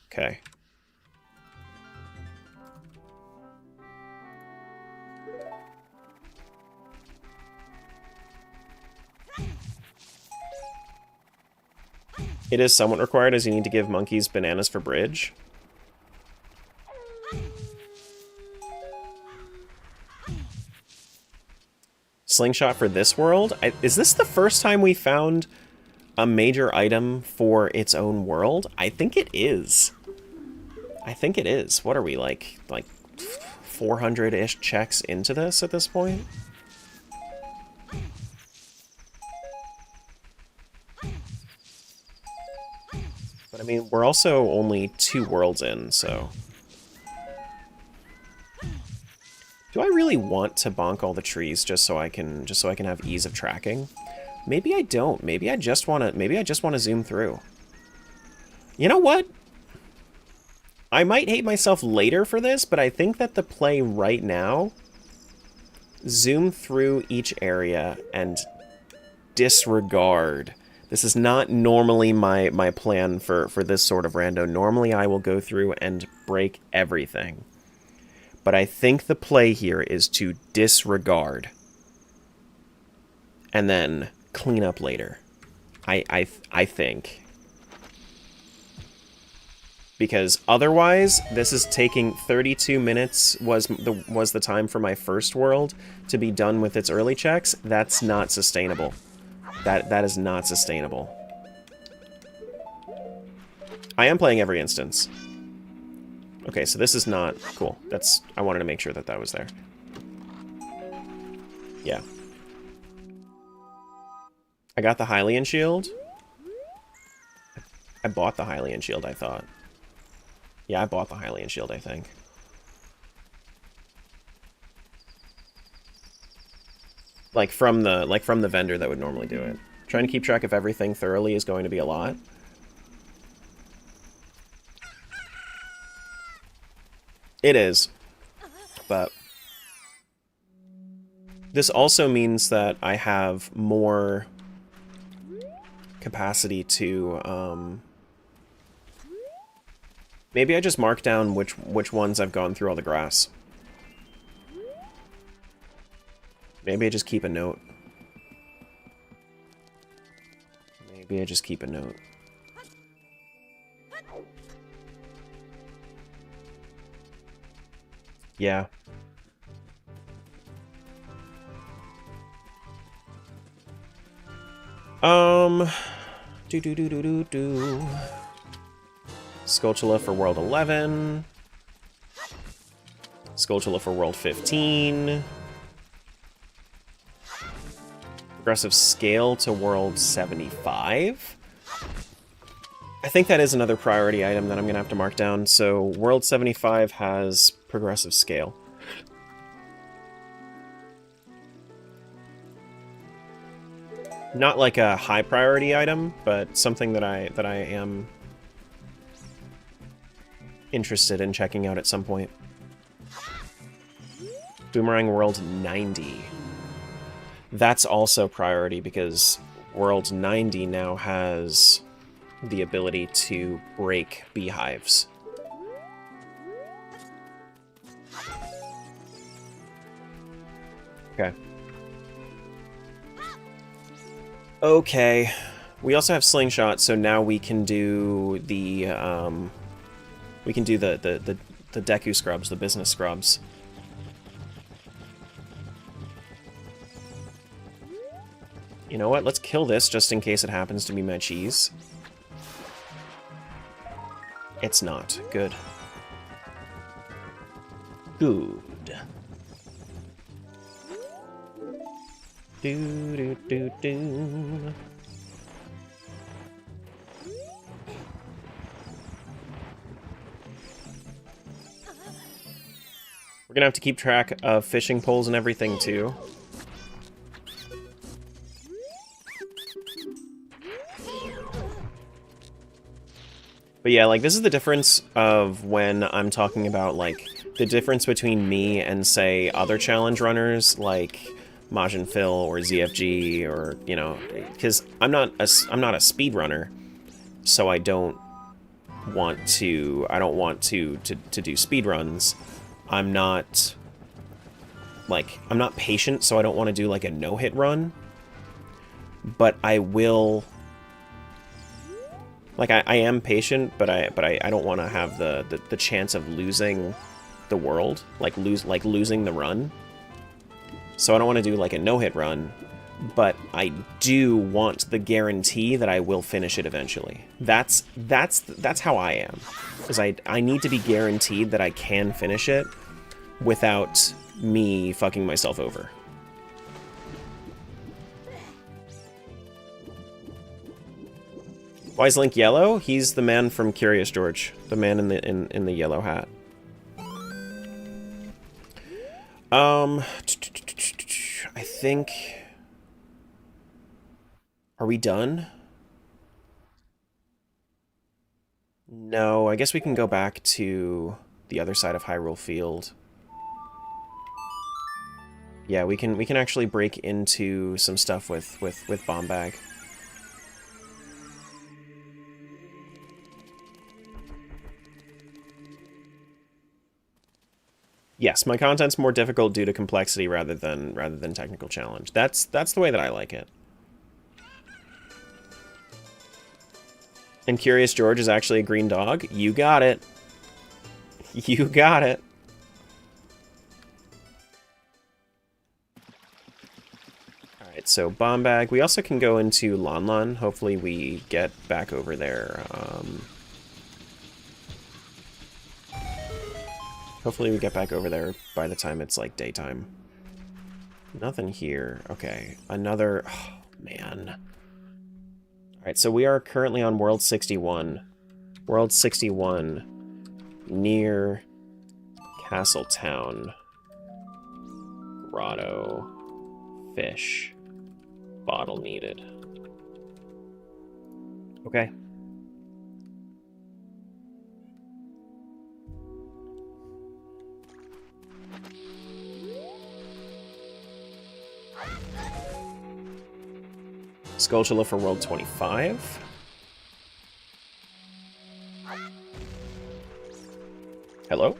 Okay. It is somewhat required, as you need to give monkeys bananas for bridge. Slingshot for this world? Is this the first time we found a major item for its own world? I think it is. I think it is. What are we, like 400-ish checks into this at this point? But I mean, we're also only 2 worlds in, so... Do I really want to bonk all the trees just so I can have ease of tracking? Maybe I don't. Maybe I just want to zoom through. You know what? I might hate myself later for this, but I think that the play right now, zoom through each area and disregard. This is not normally my plan for this sort of rando. Normally I will go through and break everything. But I think the play here is to disregard and then clean up later. I think. Because otherwise, this is taking 32 minutes was the time for my first world to be done with its early checks. That's not sustainable. That is not sustainable. I am playing every instance. Okay, so this is not cool. I wanted to make sure that that was there. Yeah. I got the Hylian shield. I bought the Hylian shield, I thought. Yeah, I bought the Hylian shield, I think. Like from the vendor that would normally do it. Trying to keep track of everything thoroughly is going to be a lot. It is. But this also means that I have more capacity to maybe I just mark down which ones I've gone through all the grass. Maybe I just keep a note. Maybe I just keep a note. Yeah. Do. Skulltula for World 11. Skulltula for World 15. Progressive scale to World 75. I think that is another priority item that I'm going to have to mark down. So World 75 has progressive scale. Not like a high priority item, but something that I am interested in checking out at some point. Boomerang World 90. That's also priority because World 90 now has the ability to break beehives. Okay. Okay. We also have slingshot, so now we can do the the Deku scrubs, the business scrubs. You know what? Let's kill this just in case it happens to be my cheese. It's not. Good. Good. Do do do do. We're gonna have to keep track of fishing poles and everything too. But yeah, like, this is the difference of when I'm talking about, like, the difference between me and, say, other challenge runners, like Majin Phil or ZFG, or, you know, because I'm not a speedrunner, so I don't want to do speedruns. I'm not patient, so I don't want to do, like, a no-hit run, but I will... Like, I am patient, but I don't want to have the chance of losing the world, like losing the run. So I don't want to do like a no-hit run, but I do want the guarantee that I will finish it eventually. That's how I am. Is I need to be guaranteed that I can finish it without me fucking myself over. Why is Link yellow? He's the man from Curious George, the man in the yellow hat. I think... Are we done? No, I guess we can go back to the other side of Hyrule Field. Yeah, we can actually break into some stuff with Bombag. Yes, my content's more difficult due to complexity rather than technical challenge. That's the way that I like it. And Curious George is actually a green dog. You got it. You got it. Alright, so Bombag. We also can go into Lon Lon. Hopefully we get back over there. Hopefully we get back over there by the time it's, like, daytime. Nothing here. Okay, another... Oh, man. Alright, so we are currently on World 61. World 61, near Castle Town. Grotto. Fish. Bottle needed. Okay. Skulltula for World 25. Hello?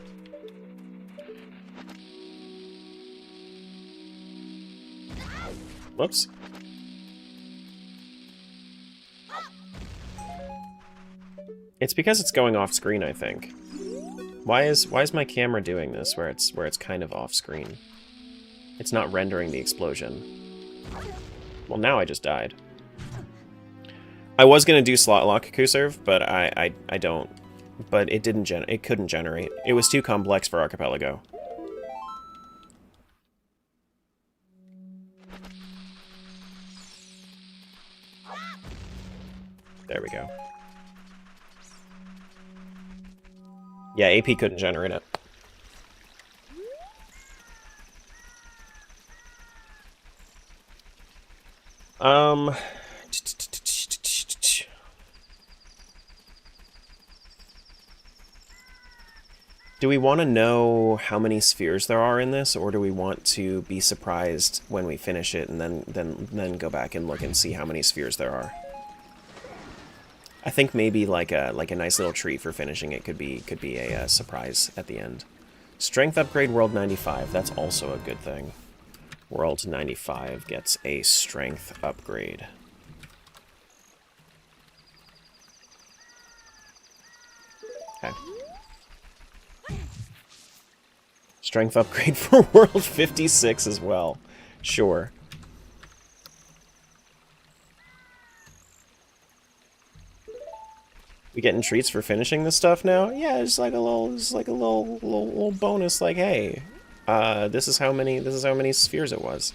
Whoops. It's because it's going off screen, I think. Why is my camera doing this where it's kind of off screen? It's not rendering the explosion. Well, now I just died. I was gonna do slot lock Kuserve, but I don't. But it didn't it couldn't generate. It was too complex for Archipelago. There we go. Yeah, AP couldn't generate it. Do we want to know how many spheres there are in this, or do we want to be surprised when we finish it and then go back and look and see how many spheres there are? I think maybe like a nice little treat for finishing it could be a surprise at the end. Strength upgrade World 95. That's also a good thing. World 95 gets a strength upgrade. Okay. Strength upgrade for World 56 as well. Sure. We getting treats for finishing this stuff now? Yeah, it's like a little bonus. Like, hey, this is how many spheres it was.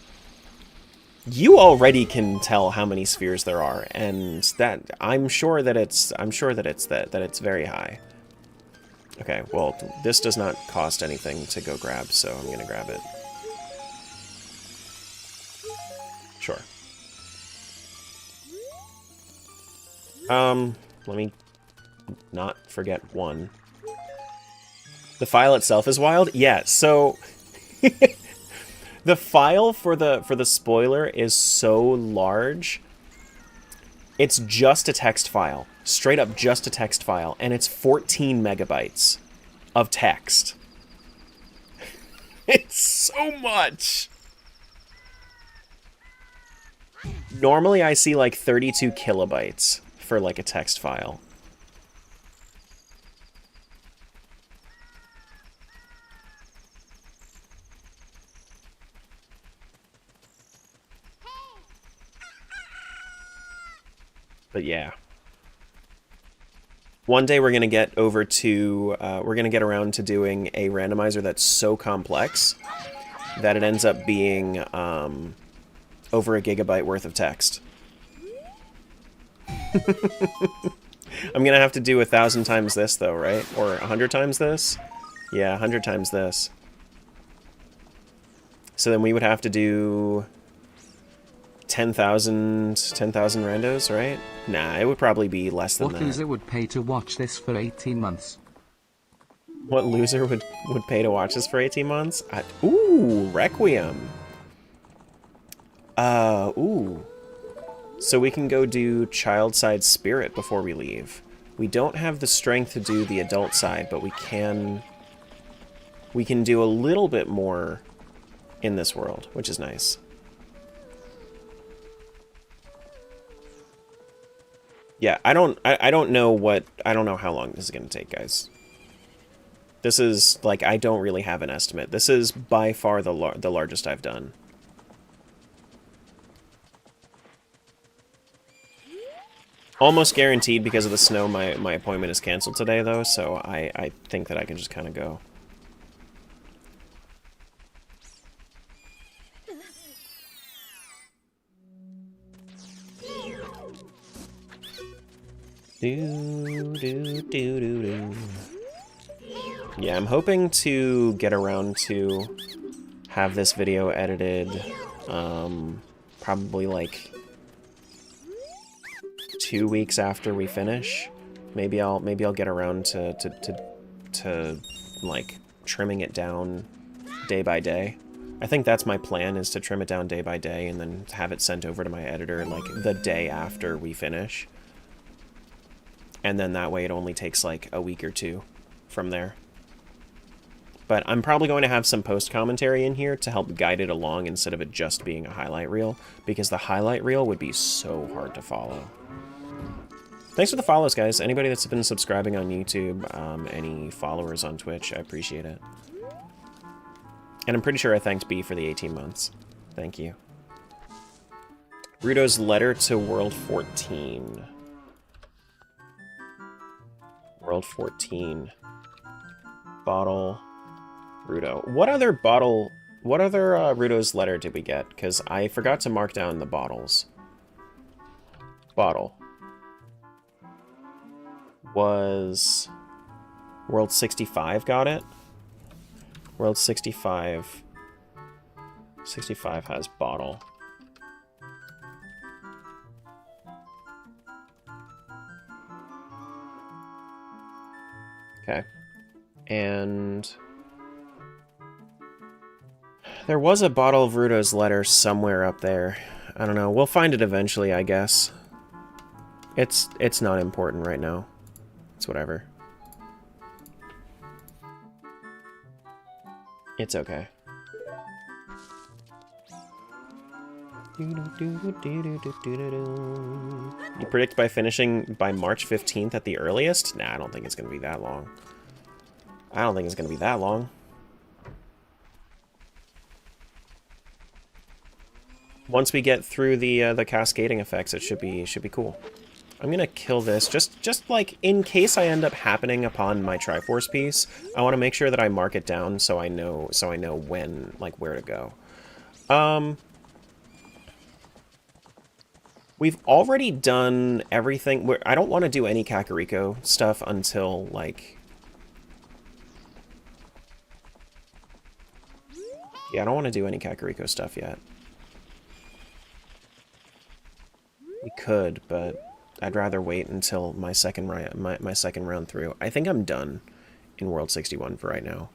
You already can tell how many spheres there are, and that I'm sure that it's very high. Okay, well, this does not cost anything to go grab, so I'm gonna grab it. Sure. Let me not forget one. The file itself is wild? Yeah, so the file for the spoiler is so large. It's just a text file. Straight up just a text file, and it's 14 megabytes of text. It's so much. Normally I see like 32 kilobytes for like a text file. But yeah. One day we're gonna get over to, we're gonna get around to doing a randomizer that's so complex that it ends up being over a gigabyte worth of text. I'm gonna have to do 1,000 times this though, right? Or 100 times this? Yeah, 100 times this. So then we would have to do 10,000 randos, right? Nah, it would probably be less than that. What loser would pay to watch this for 18 months? What loser would pay to watch this for 18 months? Ooh, Requiem. Ooh. So we can go do child side spirit before we leave. We don't have the strength to do the adult side, but we can do a little bit more in this world, which is nice. Yeah, I don't know how long this is going to take, guys. This is, like, I don't really have an estimate. This is by far the largest I've done. Almost guaranteed because of the snow, my appointment is canceled today, though, so I think that I can just kind of go. Yeah, I'm hoping to get around to have this video edited, probably like 2 weeks after we finish. Maybe I'll get around to like trimming it down day by day. I think that's my plan, is to trim it down day by day and then have it sent over to my editor like the day after we finish. And then that way it only takes like a week or two from there. But I'm probably going to have some post-commentary in here to help guide it along instead of it just being a highlight reel, because the highlight reel would be so hard to follow. Thanks for the follows, guys. Anybody that's been subscribing on YouTube, any followers on Twitch, I appreciate it. And I'm pretty sure I thanked B for the 18 months. Thank you. Gerudo's letter to World 14. World 14. Bottle. Gerudo. What other Gerudo's letter did we get? Because I forgot to mark down the bottles. Bottle. Was World 65 got it? World 65. 65 has bottle. Okay. And there was a bottle of Gerudo's letter somewhere up there. I don't know. We'll find it eventually, I guess. It's not important right now. It's whatever. It's okay. You predict by finishing by March 15th at the earliest? Nah, I don't think it's going to be that long. I don't think it's going to be that long. Once we get through the cascading effects, it should be cool. I'm gonna kill this just like in case I end up happening upon my Triforce piece. I want to make sure that I mark it down so I know when, like, where to go. We've already done everything. I don't want to do any Kakariko stuff until, like... Yeah, I don't want to do any Kakariko stuff yet. We could, but I'd rather wait until my second round through. I think I'm done in World 61 for right now.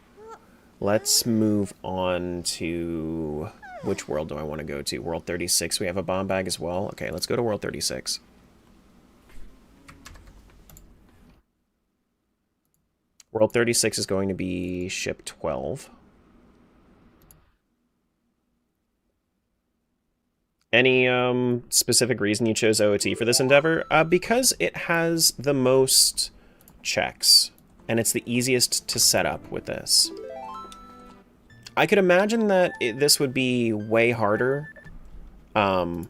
Let's move on to... Which world do I want to go to? World 36, we have a bomb bag as well. Okay, let's go to World 36. World 36 is going to be Ship 12. Any specific reason you chose OOT for this endeavor? Because it has the most checks, and it's the easiest to set up with this. I could imagine that this would be way harder to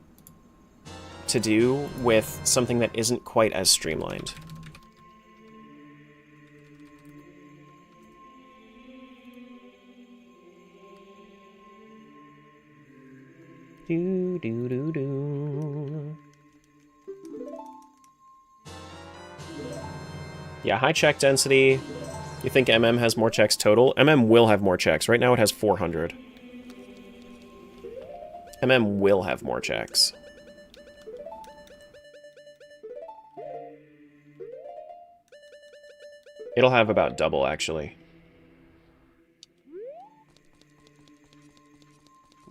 do with something that isn't quite as streamlined. Do do do do. Yeah, high check density. You think MM has more checks total? MM will have more checks. Right now it has 400. MM will have more checks. It'll have about double, actually.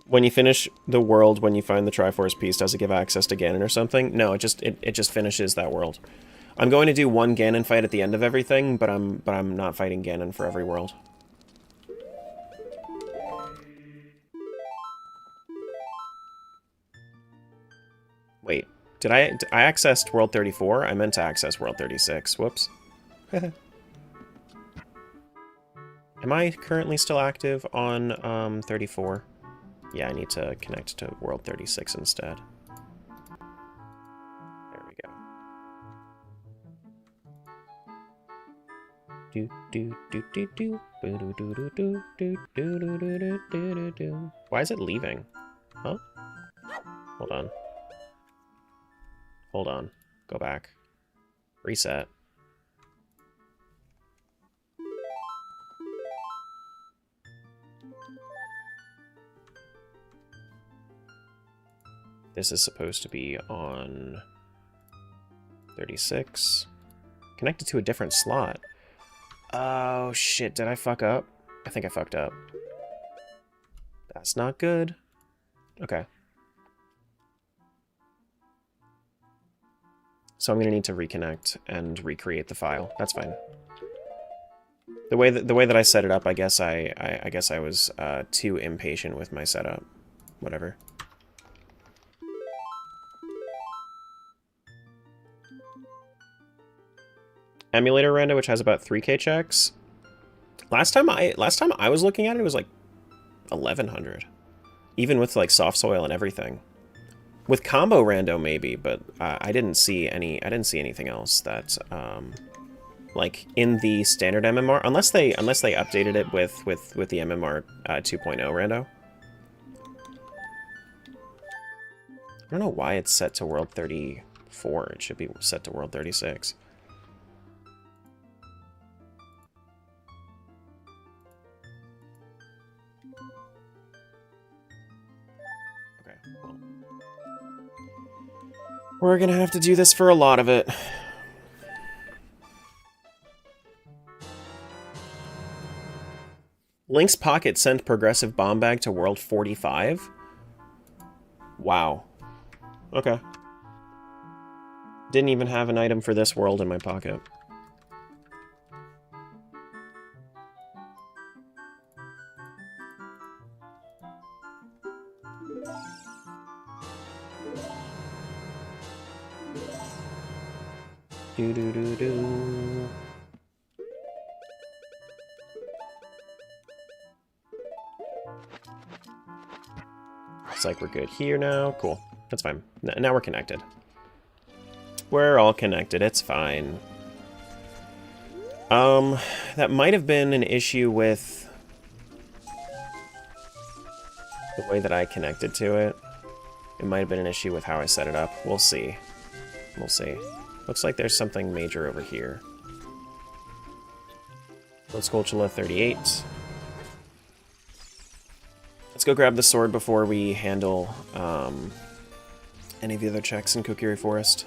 When you finish the world, when you find the Triforce piece, does it give access to Ganon or something? No, it just finishes that world. I'm going to do one Ganon fight at the end of everything, but I'm not fighting Ganon for every world. Wait, I accessed World 34? I meant to access World 36. Whoops. Am I currently still active on 34? Yeah, I need to connect to World 36 instead. There we go. Why is it leaving? Huh? Hold on. Hold on. Go back. Reset. This is supposed to be on 36. Connected to a different slot. Oh, shit. Did I fuck up? I think I fucked up. That's not good. Okay. So I'm going to need to reconnect and recreate the file. That's fine. The way that I set it up, I guess I was too impatient with my setup. Whatever. Emulator rando, which has about 3K checks. Last time I was looking at it, it was like 1100, even with like soft soil and everything. With combo rando maybe, but I didn't see anything else that like in the standard MMR, unless they updated it with the MMR 2.0 rando. I don't know why it's set to World 34. It should be set to World 36. We're gonna have to do this for a lot of it. Link's Pocket sent Progressive Bomb Bag to World 45? Wow. Okay. Didn't even have an item for this world in my pocket. Do do do do. Looks like we're good here now. Cool. That's fine. Now we're connected. We're all connected. It's fine. That might have been an issue with the way that I connected to it. It might have been an issue with how I set it up. We'll see. We'll see. Looks like there's something major over here. Let's go Chula 38. Let's go grab the sword before we handle any of the other checks in Kokiri Forest.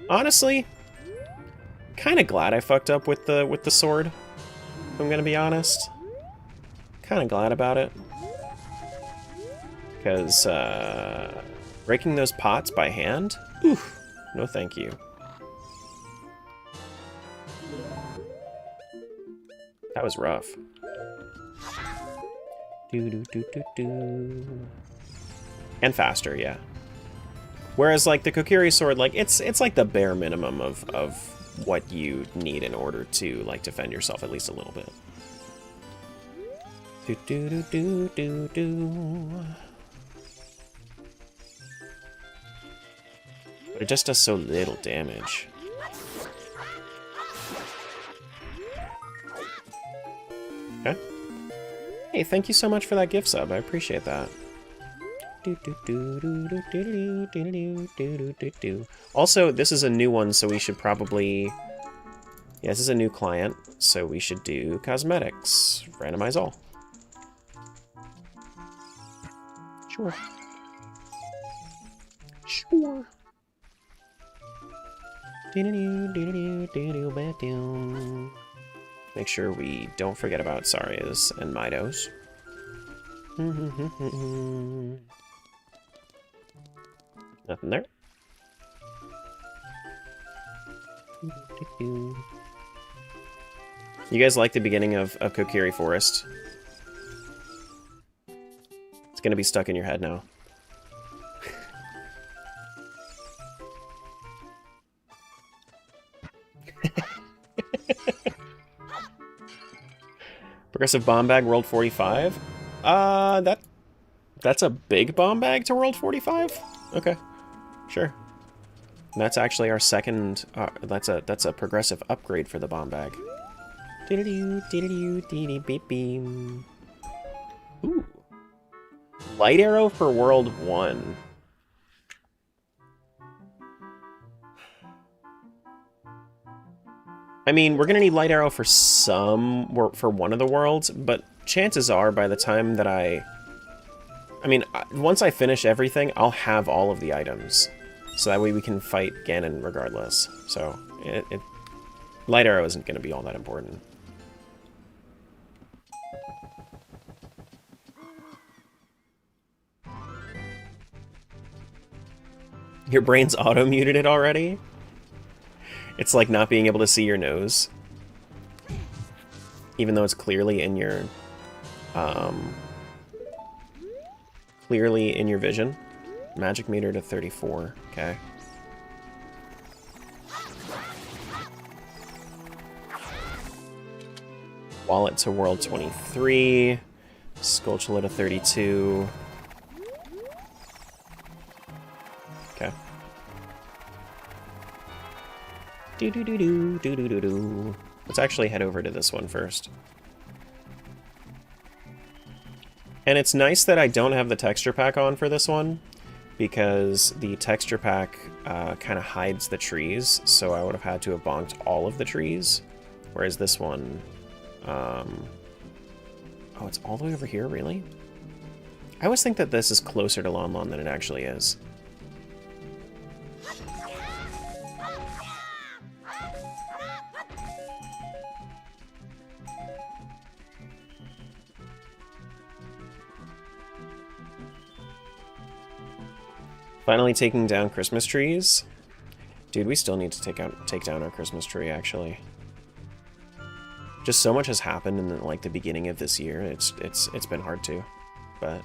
Honestly, kind of glad I fucked up with the sword. If I'm gonna be honest, kind of glad about it, because breaking those pots by hand, oof, no thank you. That was rough. And faster, yeah. Whereas, like, the Kokiri sword, like, it's like the bare minimum of what you need in order to, like, defend yourself at least a little bit. But it just does so little damage. Okay. Hey, thank you so much for that gift sub. I appreciate that. Also, this is a new one, so we should probably... Yeah, this is a new client, so we should do cosmetics. Randomize all. Sure. Sure. Make sure we don't forget about Sarias and Midos. Nothing there. You guys like the beginning of Kokiri Forest? It's gonna be stuck in your head now. Progressive bomb bag, World 45? That's a big bomb bag to World 45? Okay, sure. And that's actually our second, that's a progressive upgrade for the bomb bag. Ooh. Light arrow for World 1. I mean, we're gonna need light arrow for for one of the worlds, but chances are by the time that I mean, once I finish everything, I'll have all of the items. So that way we can fight Ganon regardless. So, light arrow isn't gonna be all that important. Your brain's auto-muted it already? It's like not being able to see your nose. Even though it's clearly in your... clearly in your vision. Magic meter to 34. Okay. Wallet to World 23. Skulltula to 32. Okay. Do-do-do-do-do-do-do. Let's actually head over to this one first. And it's nice that I don't have the texture pack on for this one, because the texture pack kind of hides the trees, so I would have had to have bonked all of the trees, whereas this one... Oh, it's all the way over here, really? I always think that this is closer to Lon Lon than it actually is. Finally taking down Christmas trees. Dude, we still need to take down our Christmas tree, actually. Just so much has happened in like the beginning of this year. It's been hard to, but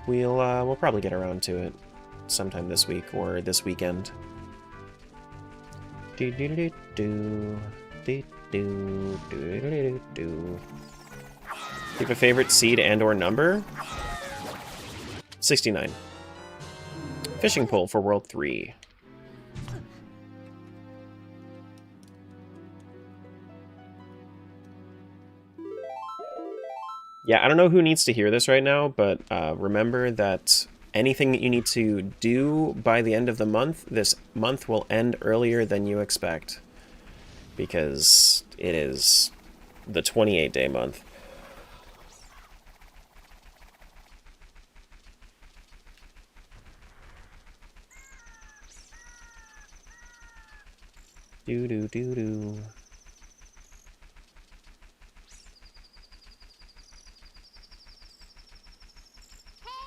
we'll probably get around to it sometime this week or this weekend. Do do do do do do do do do. Do you have a favorite seed and/or number? 69. Fishing pole for World 3. Yeah, I don't know who needs to hear this right now, but remember that anything that you need to do by the end of the month, this month will end earlier than you expect. Because it is the 28-day month. Do do do do. Hey.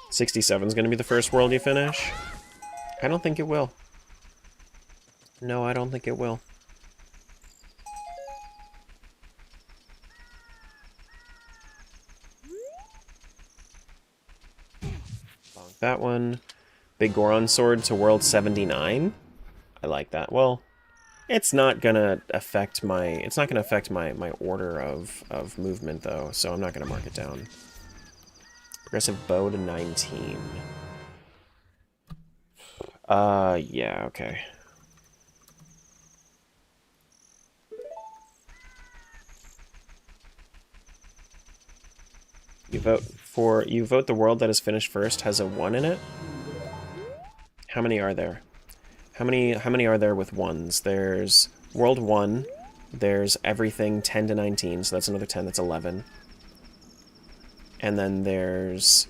67 is going to be the first world you finish? I don't think it will. No, I don't think it will. Bonk that one. Big Goron sword to world 79. I like that. Well, it's not gonna affect my my order of movement though, so I'm not gonna mark it down. Progressive bow to 19. Yeah, okay. You vote the world that is finished first has a 1 in it? How many are there? How many are there with 1s? There's World 1, there's everything 10 to 19, so that's another 10, that's 11. And then there's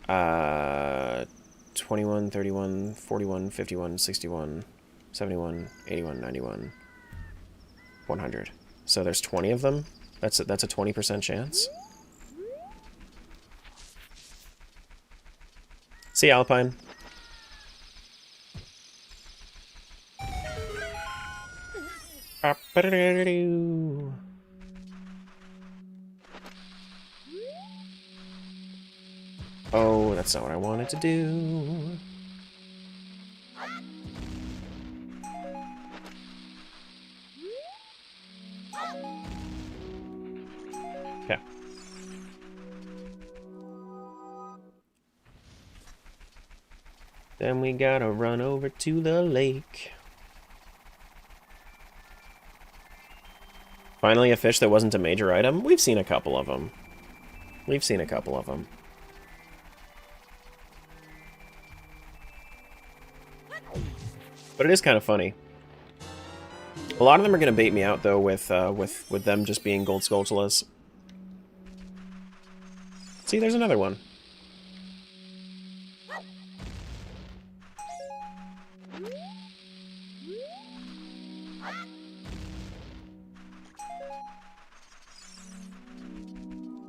21, 31, 41, 51, 61, 71, 81, 91, 100. So there's 20 of them. That's a 20% chance. See you, Alpine. Oh, that's not what I wanted to do. Okay. Then we gotta run over to the lake. Finally a fish that wasn't a major item? We've seen a couple of them. We've seen a couple of them. But it is kind of funny. A lot of them are going to bait me out, though, with them just being gold Skulltulas. See, there's another one.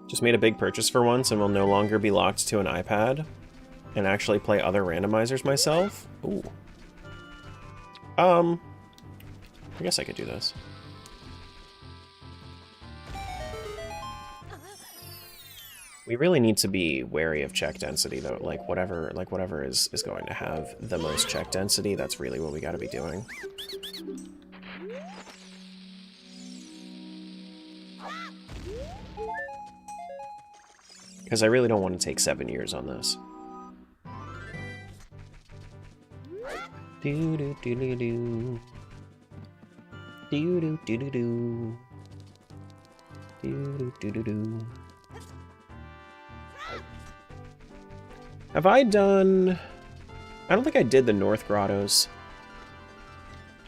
Just made a big purchase for once and will no longer be locked to an iPad and actually play other randomizers myself. Ooh. I guess I could do this. We really need to be wary of check density, though. Like whatever is going to have the most check density, that's really what we got to be doing. Because I really don't want to take 7 years on this. Do do do do do. Do do do do do. Do do do do. Have I done? I don't think I did the North Grottos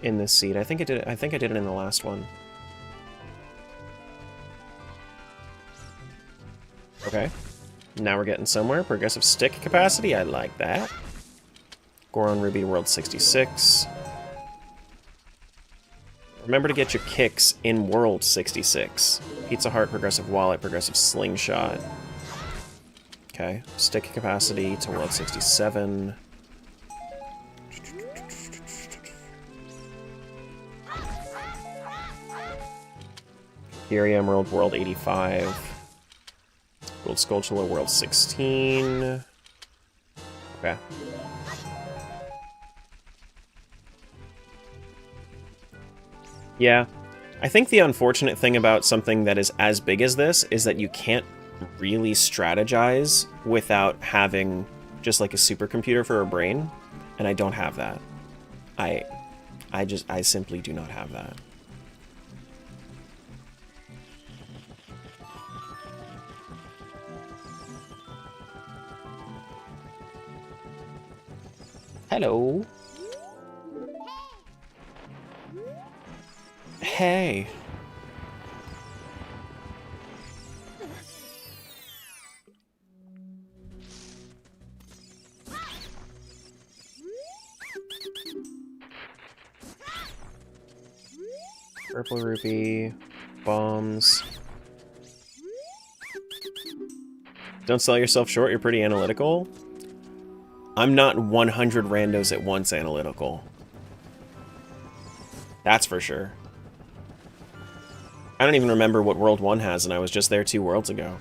in this seed. I think I did it in the last one. Okay. Now we're getting somewhere. Progressive stick capacity. I like that. Goron Ruby World 66. Remember to get your kicks in World 66. Pizza Heart, Progressive Wallet, Progressive Slingshot. Okay. Stick capacity to World 67. Here I am, World 85. Gold Skulltula, World 16. Okay. Yeah. I think the unfortunate thing about something that is as big as this is that you can't really strategize without having just like a supercomputer for a brain, and I don't have that. I simply do not have that. Hello. Hey. Purple rupee, bombs. Don't sell yourself short, you're pretty analytical. I'm not 100 randos at once analytical. That's for sure. I don't even remember what World 1 has, and I was just there 2 worlds ago.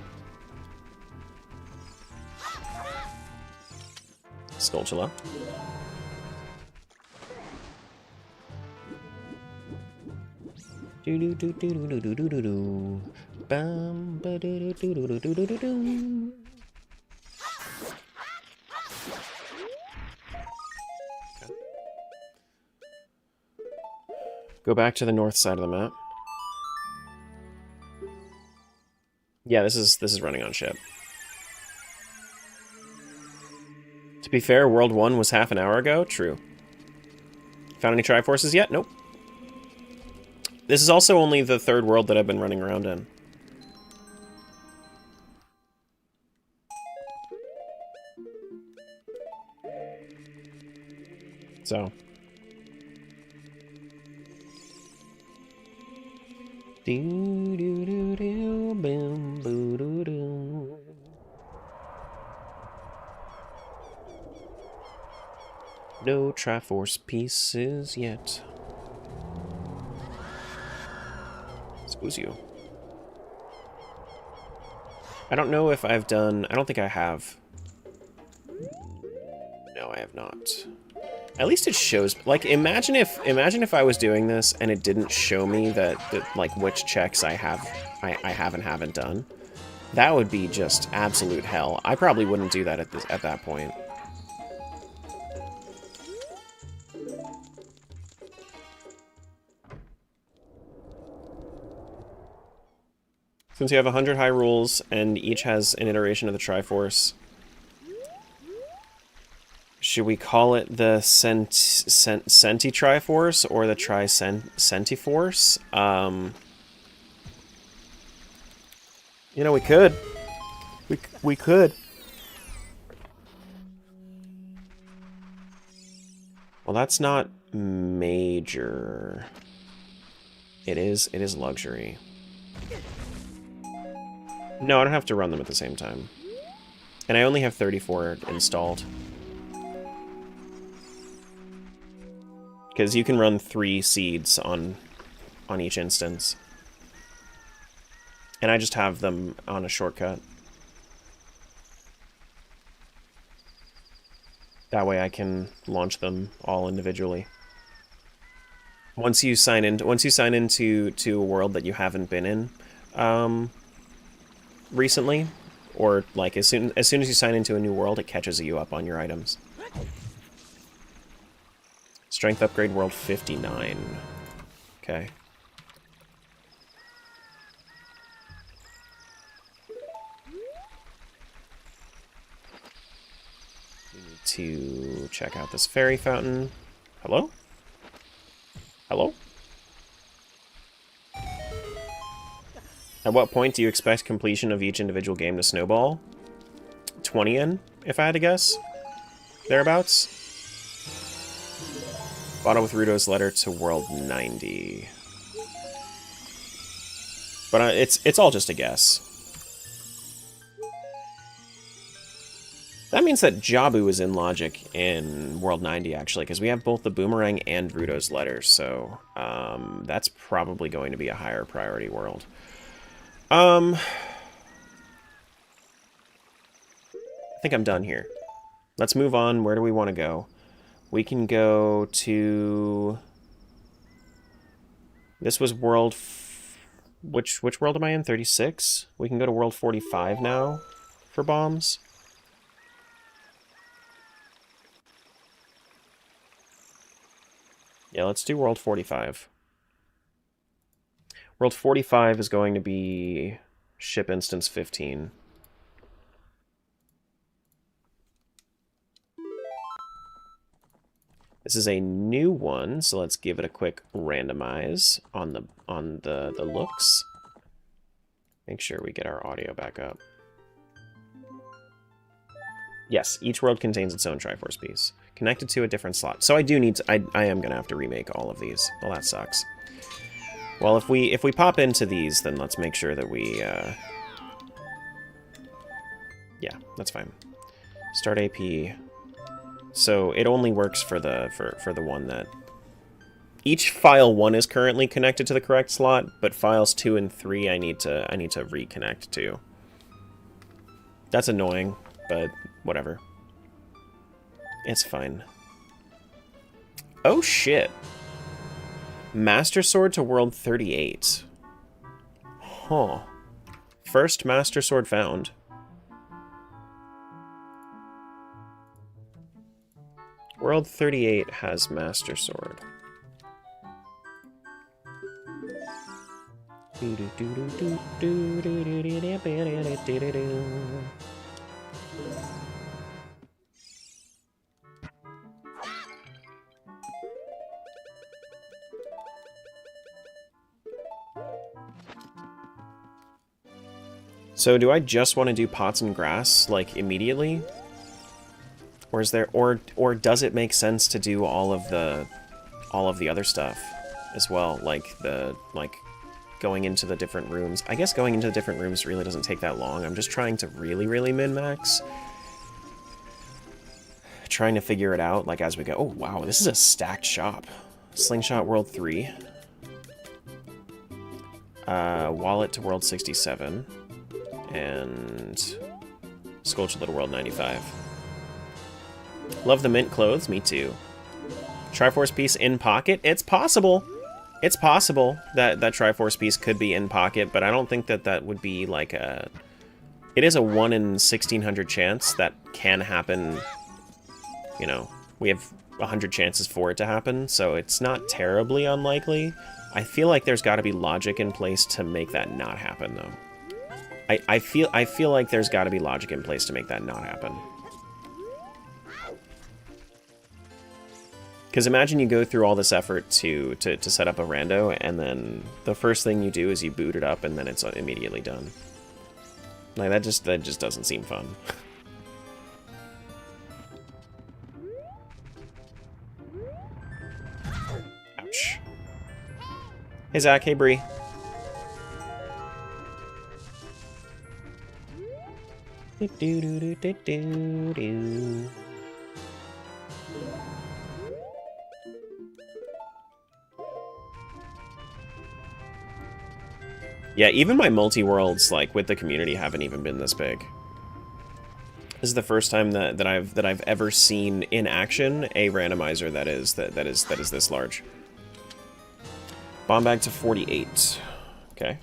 Skulltula. Do do do do do do do do do. Bam ba do do do do do do do do. Go back to the north side of the map. Yeah, this is running on ship. To be fair, World 1 was half an hour ago. True. Found any Triforces yet? Nope. This is also only the 3rd world that I've been running around in. So. Do do do do boom boo doo doo. No Triforce pieces yet. Excuse you. I don't know if I've done... I don't think I have. No, I have not. At least it shows... Like, imagine if I was doing this and it didn't show me that like, which checks I have and haven't done. That would be just absolute hell. I probably wouldn't do that at that point. Since you have 100 high rules and each has an iteration of the Triforce, should we call it the Senti Triforce or the Tri-Sentiforce? You know, we could. We could. Well, that's not major. It is luxury. No, I don't have to run them at the same time. And I only have 34 installed. Because you can run 3 seeds on each instance. And I just have them on a shortcut. That way I can launch them all individually. Once you sign into a world that you haven't been in, recently, or like as soon as you sign into a new world, it catches you up on your items. Strength upgrade world 59. Okay. We need to check out this fairy fountain. Hello? Hello? At what point do you expect completion of each individual game to snowball? 20 in, if I had to guess. Thereabouts. Bottle with Gerudo's letter to World 90. But it's all just a guess. That means that Jabu is in logic in World 90, actually, because we have both the Boomerang and Gerudo's letter, so that's probably going to be a higher priority world. I think I'm done here. Let's move on. Where do we want to go? We can go to... This was world... Which world am I in? 36? We can go to world 45 now for bombs. Yeah, let's do world 45. World 45 is going to be ship instance 15. This is a new one, so let's give it a quick randomize on the looks. Make sure we get our audio back up. Yes, each world contains its own Triforce piece, connected to a different slot. So I do need to, I am gonna have to remake all of these. Well, that sucks. Well, if we pop into these, then let's make sure that we yeah, that's fine. Start AP. So it only works for the one that... Each file 1 is currently connected to the correct slot, but files 2 and 3 I need to reconnect to. That's annoying, but whatever. It's fine. Oh shit. Master Sword to World 38. Huh. First Master Sword found. World 38 has Master Sword. So do I just want to do pots and grass, like, immediately? Or is there, or does it make sense to do all of the other stuff as well, like going into the different rooms? I guess going into the different rooms really doesn't take that long. I'm just trying to really min-max. Trying to figure it out, like, as we go. Oh, wow, this is a stacked shop. Slingshot World 3. Wallet to World 67. And Skulltula to World 95. Love the mint clothes, me too. Triforce piece in pocket? It's possible. It's possible that that Triforce piece could be in pocket, but I don't think that that would be like a... It is a 1 in 1600 chance that can happen. You know, we have 100 chances for it to happen, so it's not terribly unlikely. I feel like there's got to be logic in place to make that not happen, though. I feel like there's got to be logic in place to make that not happen. Because imagine you go through all this effort to set up a rando, and then the first thing you do is you boot it up, and then it's immediately done. Like, that just doesn't seem fun. Ouch. Hey Zach, hey Bree. Yeah, even my multi-worlds, like, with the community haven't even been this big. This is the first time that I've ever seen in action a randomizer that is this large. Bomb bag to 48. Okay.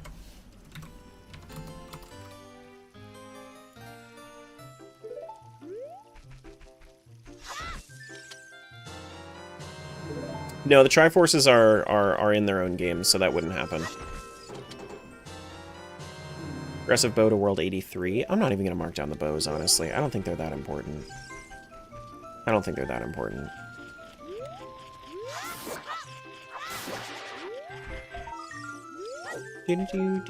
No, the Triforces are in their own games, so that wouldn't happen. Aggressive bow to World 83. I'm not even going to mark down the bows, honestly. I don't think they're that important. I don't think they're that important. $100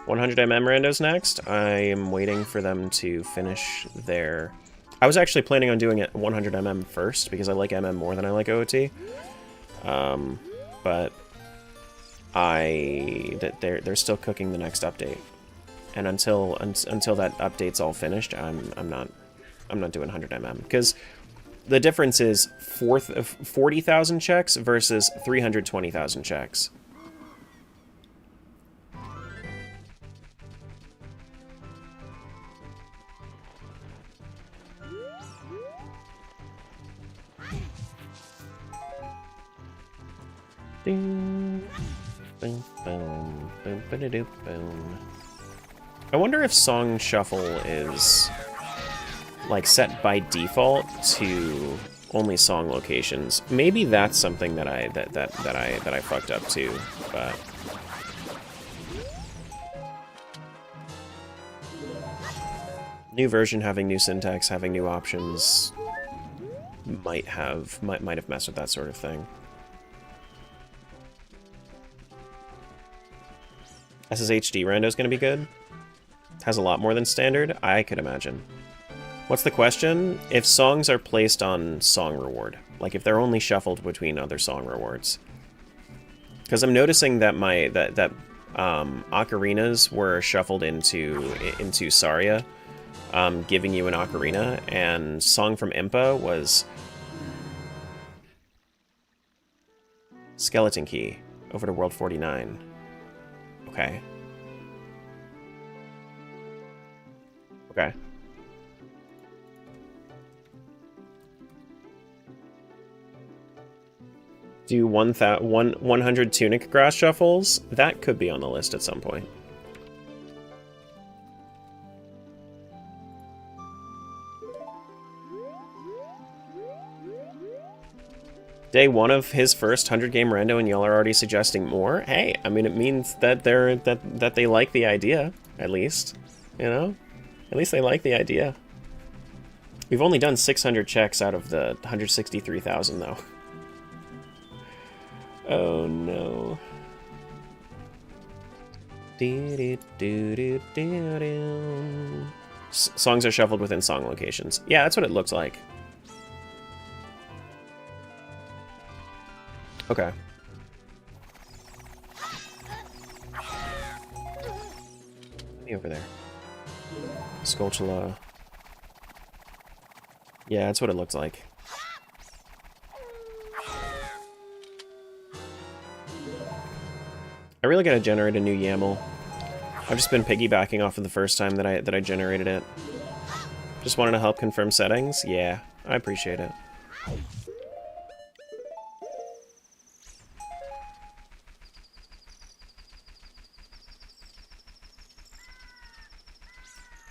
randos next. I am waiting for them to finish their... I was actually planning on doing it 100 first, because I like more than I like OOT. But they're still cooking the next update. And until that update's all finished, I'm not doing 100 because The difference is 40,000 checks versus 320,000 checks. Ding, boom, boom, boom, ba-da-doop, boom. I wonder if Song Shuffle is like set by default to only song locations. Maybe that's something that I fucked up too, but new version having new syntax, having new options might have messed with that sort of thing. SSHD rando is going to be good. Has a lot more than standard, I could imagine. What's the question? If songs are placed on song reward, like if they're only shuffled between other song rewards. Because I'm noticing that ocarinas were shuffled into Saria, giving you an ocarina, and Song from Impa was Skeleton Key over to World 49. Okay. Okay. Do 100 Tunic Grass Shuffles? That could be on the list at some point. Day one of his first 100-game rando and y'all are already suggesting more? Hey, I mean, it means that they like the idea, at least. You know? At least they like the idea. We've only done 600 checks out of the 163,000, though. Oh, no. Songs are shuffled within song locations. Yeah, that's what it looks like. Okay. Me over there. Sculptula. Yeah, that's what it looks like. I really gotta generate a new YAML. I've just been piggybacking off of the first time that I generated it. Just wanted to help confirm settings? Yeah, I appreciate it.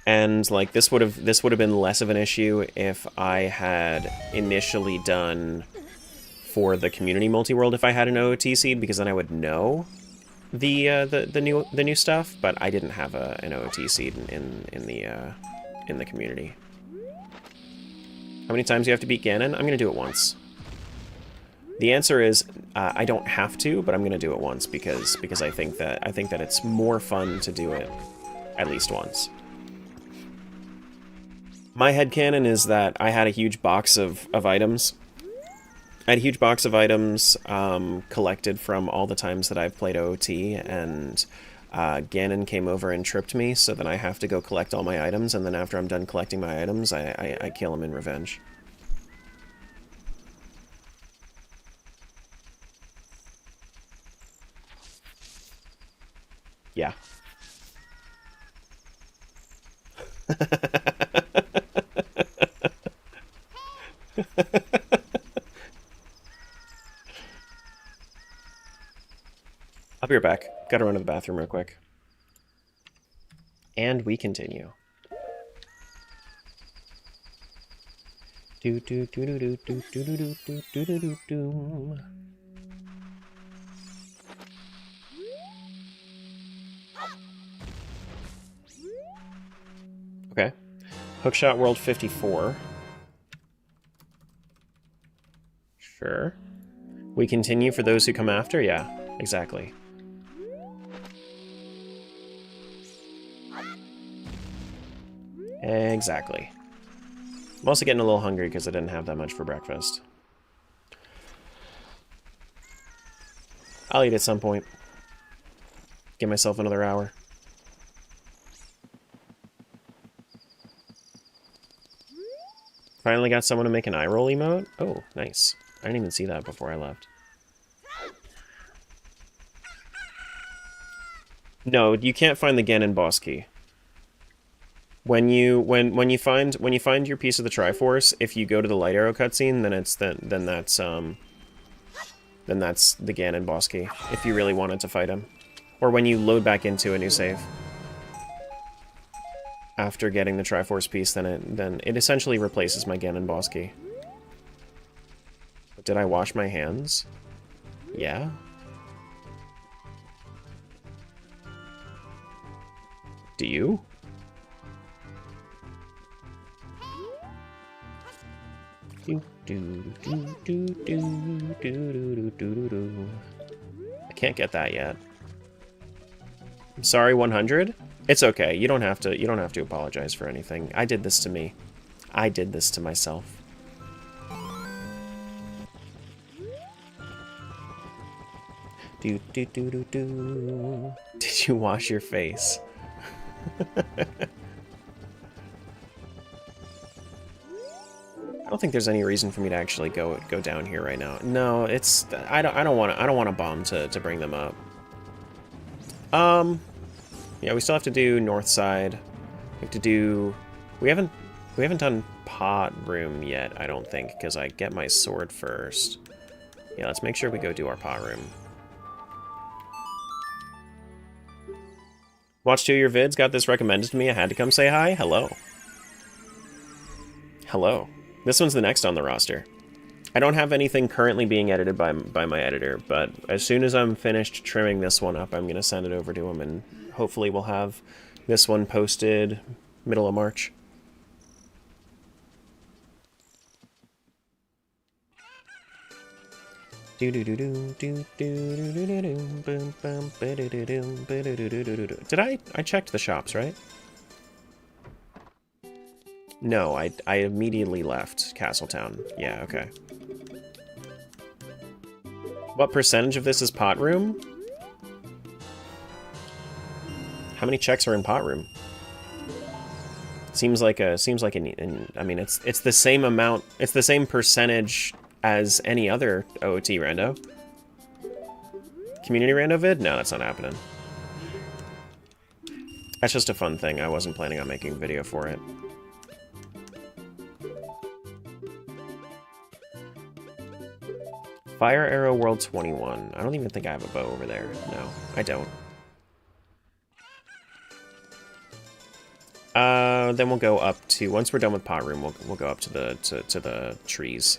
And like this would have been less of an issue if I had initially done for the community multi-world if I had an OOT seed, because then I would know the new stuff, but I didn't have an OOT seed in the community. How many times do you have to beat Ganon? I'm gonna do it once. The answer is I don't have to, but I'm gonna do it once because I think that it's more fun to do it at least once. My headcanon is that I had a huge box of items. I had a huge box of items collected from all the times that I've played OOT, and Ganon came over and tripped me, so then I have to go collect all my items, and then after I'm done collecting my items, I kill him in revenge. Yeah. I'll be right back. Gotta run to the bathroom real quick. And we continue. Do do do do do do do do do do do do do. Okay. Hookshot World 54. Sure. We continue for those who come after? Yeah, exactly. Exactly. I'm also getting a little hungry because I didn't have that much for breakfast. I'll eat at some point. Give myself another hour. Finally got someone to make an eye roll emote. Oh, nice. I didn't even see that before I left. No, you can't find the Ganon boss key. When you find your piece of the Triforce, if you go to the Light Arrow cutscene, then that's the Ganon boss key. If you really wanted to fight him, or when you load back into a new save after getting the Triforce piece, then it essentially replaces my Ganon boss key. Did I wash my hands? Yeah. Do you? I can't get that yet. I'm sorry, 100? It's okay. You don't have to apologize for anything. I did this to me. I did this to myself. Did you wash your face? I don't think there's any reason for me to actually go down here right now. No, it's I don't want a bomb to bring them up. Yeah, we still have to do north side. We have to do we haven't done pot room yet, I don't think, because I get my sword first. Yeah, let's make sure we go do our pot room. Watched 2 of your vids, got this recommended to me, I had to come say hi. Hello. Hello. This one's the next on the roster. I don't have anything currently being edited by my editor, but as soon as I'm finished trimming this one up, I'm going to send it over to him, and hopefully we'll have this one posted middle of March. Did I checked the shops, right? No, I immediately left Castletown. Yeah, okay. What percentage of this is pot room? How many checks are in pot room? Seems like an I mean it's the same amount, it's the same percentage as any other OOT rando. Community rando vid? No, that's not happening. That's just a fun thing. I wasn't planning on making a video for it. Fire Arrow World 21. I don't even think I have a bow over there. No, I don't. Then we'll go up to, once we're done with pot room, we'll go up to the trees.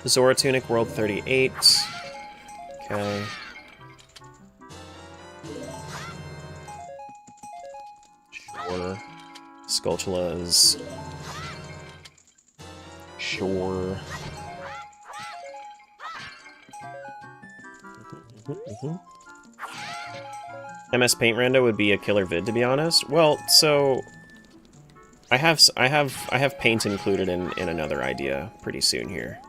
Zora Tunic World 38. Okay. Sure. Skulltulas. Sure. MS Paint Rando would be a killer vid, to be honest. Well, so I have paint included in another idea pretty soon here.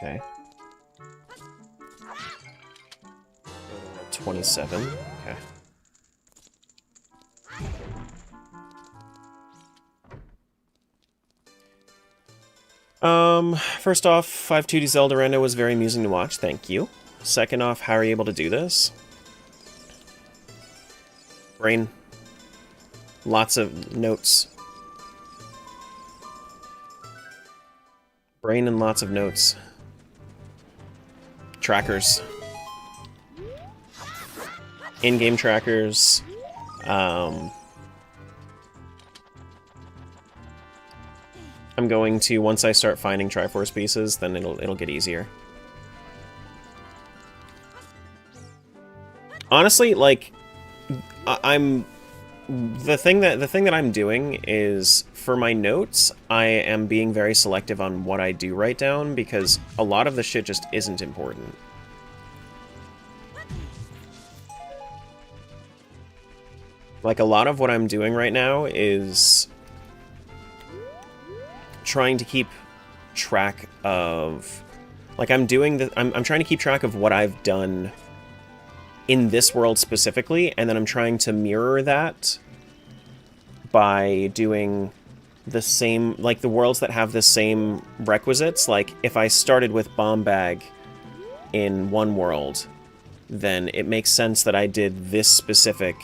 Okay. 27. Okay. First off, 5-2D Zelda Rando was very amusing to watch, thank you. Second off, how are you able to do this? Brain. Lots of notes. Brain and lots of notes. Trackers. In-game trackers. I'm going to, once I start finding Triforce pieces, then it'll get easier. Honestly, like, I'm the thing that I'm doing is, for my notes, I am being very selective on what I do write down, because a lot of the shit just isn't important. Like, a lot of what I'm doing right now is trying to keep track of... Like, I'm trying to keep track of what I've done in this world specifically, and then I'm trying to mirror that by doing the same, like, the worlds that have the same requisites. Like, if I started with Bomb Bag in one world, then it makes sense that I did this specific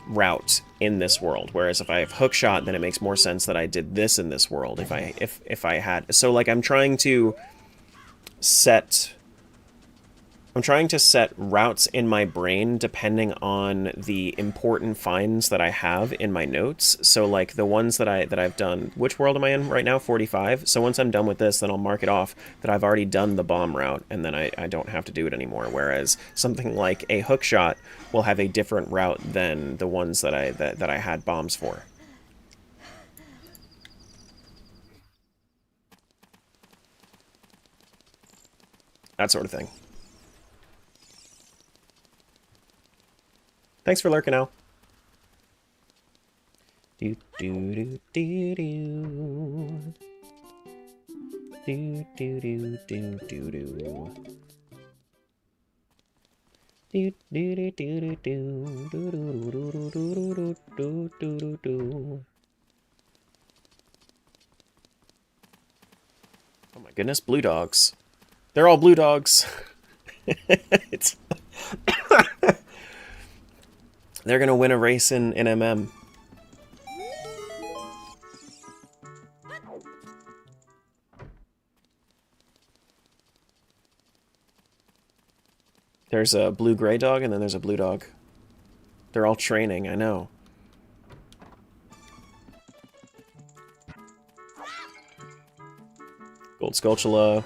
route in this world. Whereas if I have Hookshot, then it makes more sense that I did this in this world. If I had... So, like, I'm trying to set routes in my brain depending on the important finds that I have in my notes. So, like, the ones that I've done... Which world am I in right now? 45? So once I'm done with this, then I'll mark it off that I've already done the bomb route, and then I don't have to do it anymore. Whereas something like a Hookshot will have a different route than the ones that I had bombs for. That sort of thing. Thanks for lurking, Al. Do do do do do. Do do do do do do. Do do do do do do do do do do do. Oh my goodness, blue dogs. They're all blue dogs. It's they're gonna win a race in MM. There's a blue-gray dog, and then there's a blue dog. They're all training, I know. Gold Skulltula.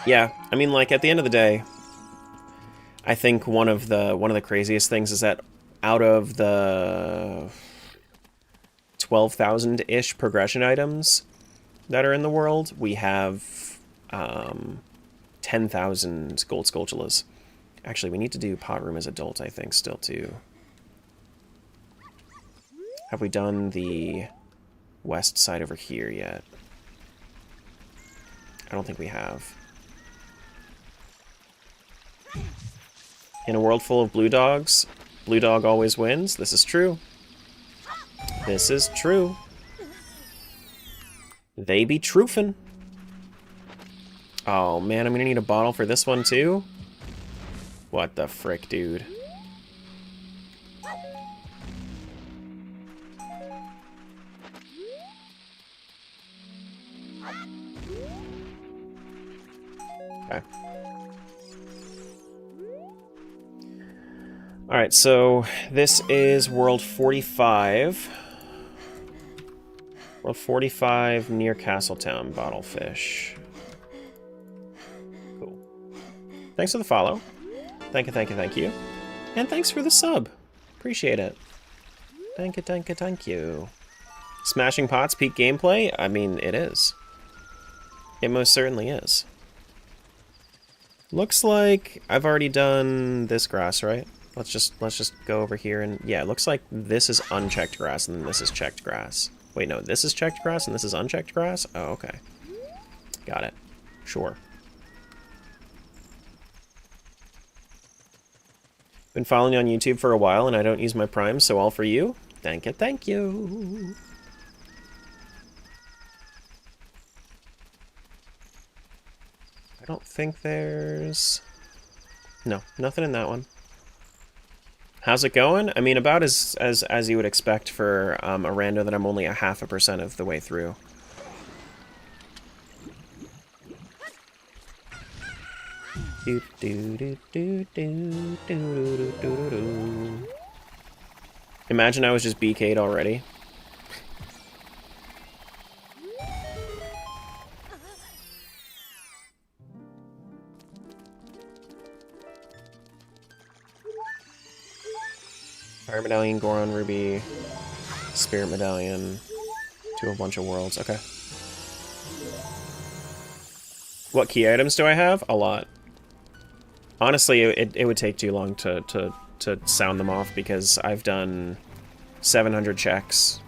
Yeah, I mean, like, at the end of the day, I think one of the craziest things is that out of the 12,000-ish progression items that are in the world, we have 10,000 gold Skulltulas. Actually, we need to do Pot Room as adult, I think, still, too. Have we done the west side over here yet? I don't think we have. In a world full of blue dogs, blue dog always wins. This is true. This is true. They be truefin'. Oh man, I'm gonna need a bottle for this one too? What the frick, dude? Okay. Alright, so this is World 45. World 45 near Castletown, Bottlefish. Cool. Thanks for the follow. Thank you, thank you, thank you. And thanks for the sub. Appreciate it. Thank you, thank you, thank you. Smashing Pots peak gameplay? I mean, it is. It most certainly is. Looks like I've already done this grass, right? Let's just go over here and... Yeah, it looks like this is unchecked grass and then this is checked grass. Wait, no, this is checked grass and this is unchecked grass? Oh, okay. Got it. Sure. Been following you on YouTube for a while and I don't use my Prime, so all for you. Thank you, thank you. I don't think there's... No, nothing in that one. How's it going? I mean, about as you would expect for a rando that I'm only 0.5% of the way through. Do do do do do do do do. Imagine I was just BK'd already. Fire Medallion, Goron Ruby, Spirit Medallion, to a bunch of worlds. Okay. What key items do I have? A lot. Honestly, it would take too long to sound them off because I've done 700 checks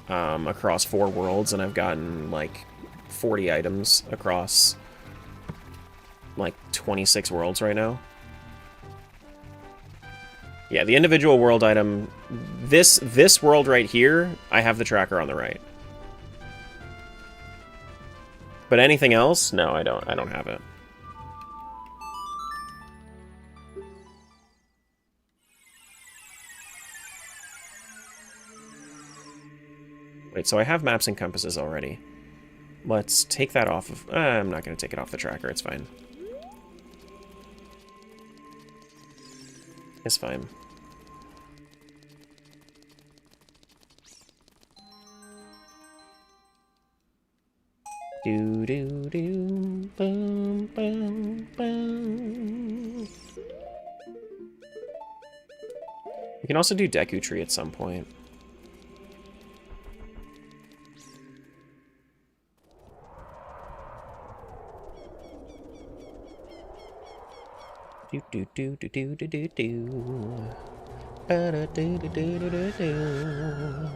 across 4 worlds, and I've gotten like 40 items across like 26 worlds right now. Yeah, the individual world item, this world right here, I have the tracker on the right. But anything else? No, I don't have it. Wait, so I have maps and compasses already. Let's take that off of... I'm not going to take it off the tracker, it's fine. It's fine. Do do do boom boom boom. We can also do Deku Tree at some point. Do do do do do do do do. Ba da do do do do do do.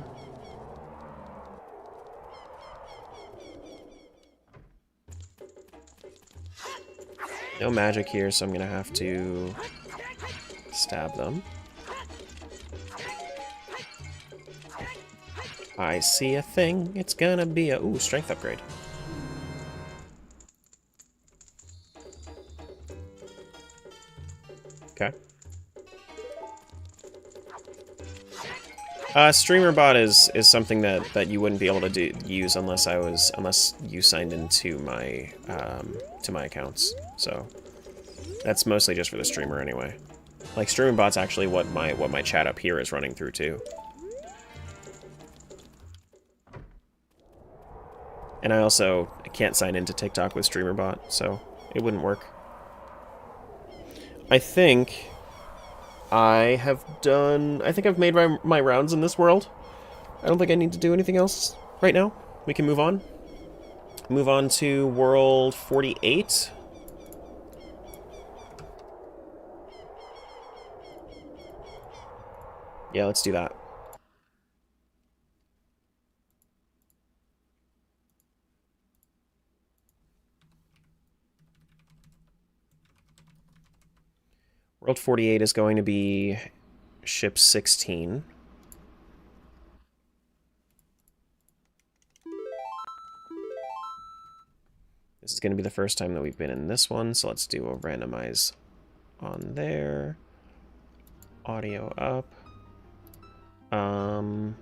No magic here, so I'm gonna have to stab them. I see a thing. It's gonna be a strength upgrade. Okay. Streamer bot is something that you wouldn't be able to use unless you signed into my accounts. So that's mostly just for the streamer anyway. Like streamer bot's actually what my chat up here is running through too. And I also can't sign into TikTok with streamer bot, so it wouldn't work. I think I've made my rounds in this world. I don't think I need to do anything else right now. We can move on. Move on to world 48. Yeah, let's do that. World 48 is going to be ship 16. This is going to be the first time that we've been in this one, so let's do a randomize on there. Audio up. And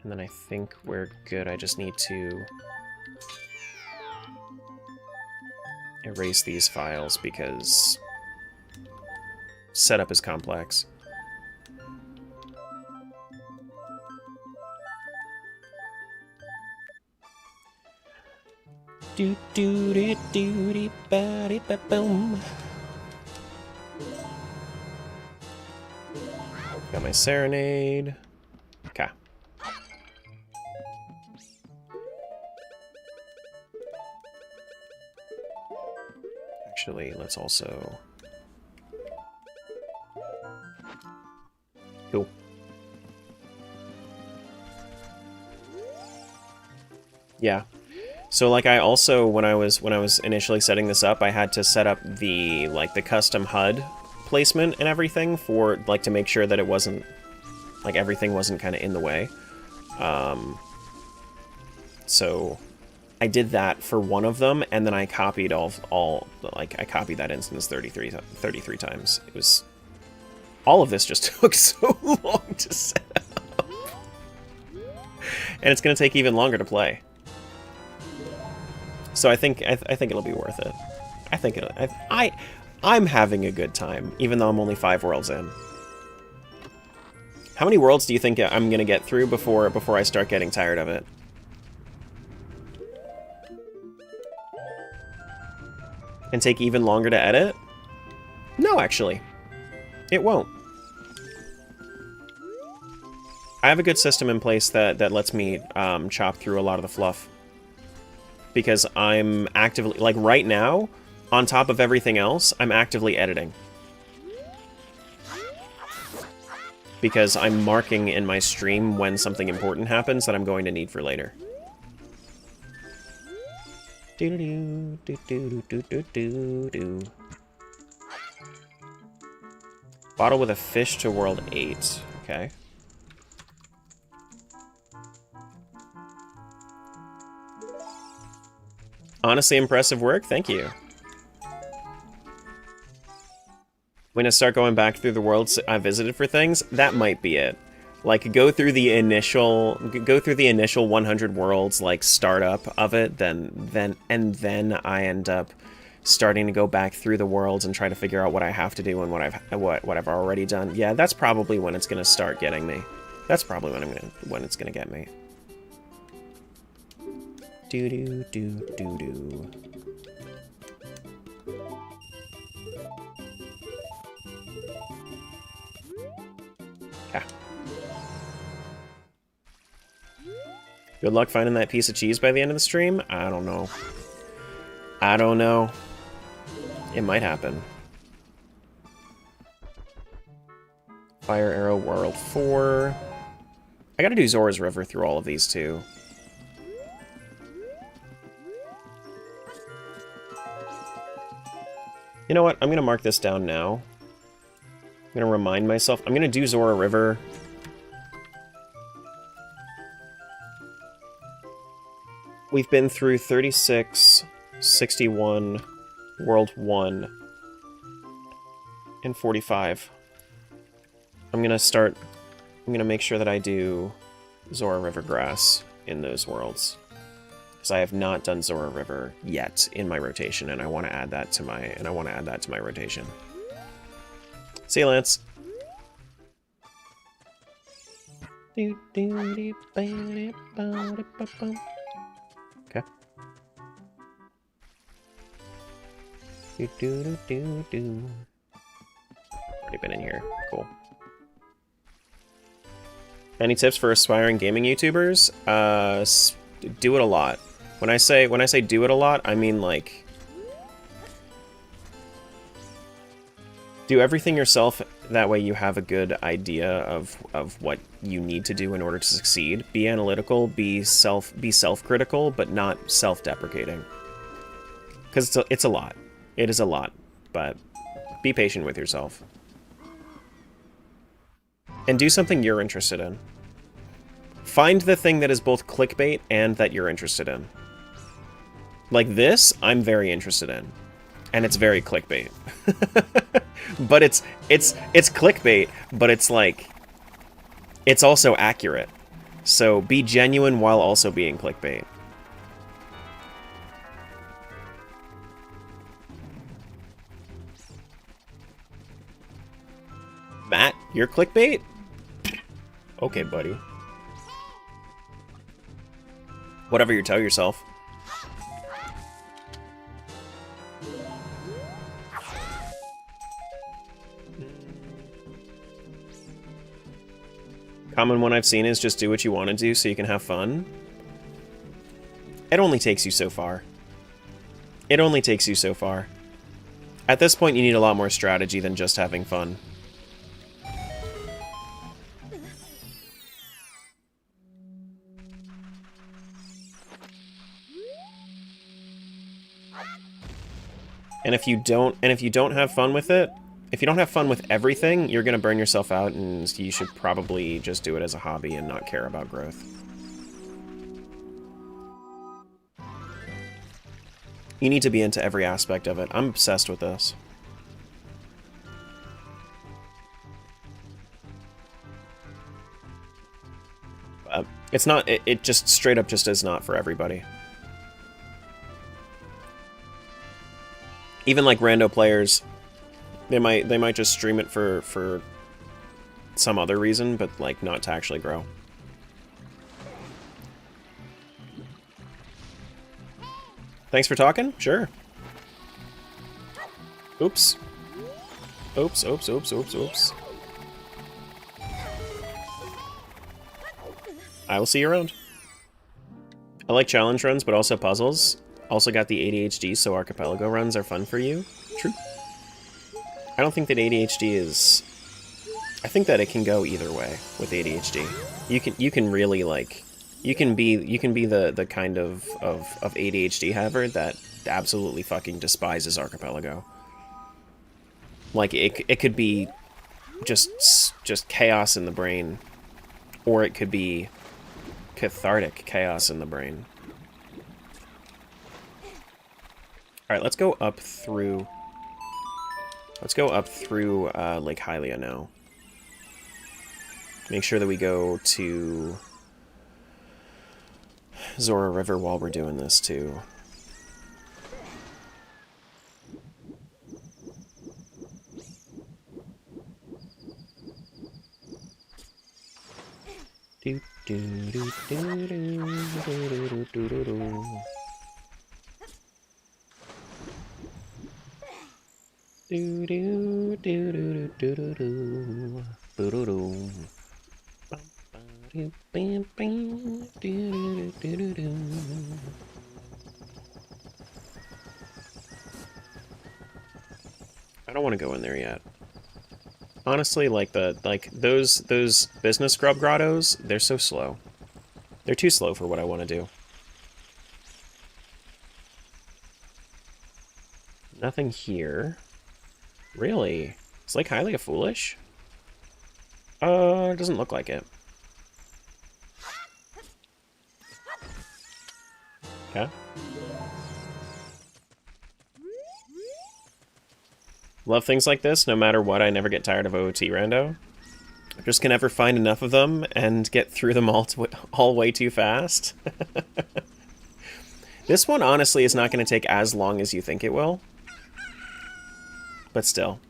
then I think we're good. I just need to erase these files because setup is complex. Do do do do do ba di ba boom. Got my serenade. Okay. Actually, let's also... Cool. Yeah. So like I also when I was initially setting this up, I had to set up the custom HUD placement and everything for to make sure that it wasn't everything wasn't kind of in the way. So I did that for one of them, and then I copied I copied that instance 33 times. It was all of this just took so long to set up. And it's going to take even longer to play. So I think it'll be worth it. I'm having a good time, even though I'm only 5 worlds in. How many worlds do you think I'm gonna get through before I start getting tired of it? And take even longer to edit? No, actually. It won't. I have a good system in place that lets me chop through a lot of the fluff. Because I'm actively, like right now, on top of everything else, I'm actively editing. Because I'm marking in my stream when something important happens that I'm going to need for later. Do do do do do do do. Bottle with a fish to world 8. Okay. Honestly, impressive work. Thank you. When I start going back through the worlds I visited for things, that might be it. Like, go through the initial 100 worlds, like, startup of it, then I end up starting to go back through the worlds and try to figure out what I have to do and what I've already done. Yeah, that's probably when it's gonna start getting me. That's probably when it's gonna get me. Do do do do do. Yeah. Good luck finding that piece of cheese by the end of the stream? I don't know. I don't know. It might happen. Fire Arrow World 4. I gotta do Zora's River through all of these too. You know what? I'm gonna mark this down now. I'm gonna remind myself. I'm gonna do Zora River. We've been through 36, 61, World 1, and 45. I'm gonna make sure that I do Zora River Grass in those worlds. Because I have not done Zora River yet in my rotation, and I want to add that to my rotation. See you, Lance. Okay. Already been in here. Cool. Any tips for aspiring gaming YouTubers? Do it a lot. When I say do it a lot, I mean like do everything yourself. That way you have a good idea of what you need to do in order to succeed. Be analytical, be self-critical, but not self-deprecating. Because it's a lot. It is a lot, but be patient with yourself. And do something you're interested in. Find the thing that is both clickbait and that you're interested in. Like this, I'm very interested in. And it's very clickbait. But it's clickbait, but it's like it's also accurate. So be genuine while also being clickbait. Matt, you're clickbait? Okay, buddy. Whatever you tell yourself. Common one I've seen is just do what you want to do so you can have fun. It only takes you so far. It only takes you so far. At this point, you need a lot more strategy than just having fun. And if you don't have fun with it, if you don't have fun with everything, you're gonna burn yourself out, and you should probably just do it as a hobby and not care about growth. You need to be into every aspect of it. I'm obsessed with this. It's not, it just straight up just is not for everybody. Even like rando players, they might just stream it for some other reason, but like not to actually grow. Thanks for talking? Sure. Oops. Oops, oops, oops, oops, oops. I will see you around. I like challenge runs, but also puzzles. Also got the ADHD, so Archipelago runs are fun for you. True. I don't think that ADHD is... I think that it can go either way with ADHD. You can really, like... You can be the kind of ADHD haver that absolutely fucking despises Archipelago. Like, it could be just chaos in the brain. Or it could be cathartic chaos in the brain. Alright, let's go up through... Let's go up through Lake Hylia now. Make sure that we go to Zora River while we're doing this, too. Do do do do do do do do do. Do do do do do do do do do do. Bam bam do do do do. I don't want to go in there yet. Honestly, like those business scrub grottos, they're so slow. They're too slow for what I want to do. Nothing here. Really? Is Lake Hylia foolish? It doesn't look like it. Okay. Love things like this. No matter what, I never get tired of OOT rando. I just can never find enough of them and get through them all way too fast. This one, honestly, is not going to take as long as you think it will. But still.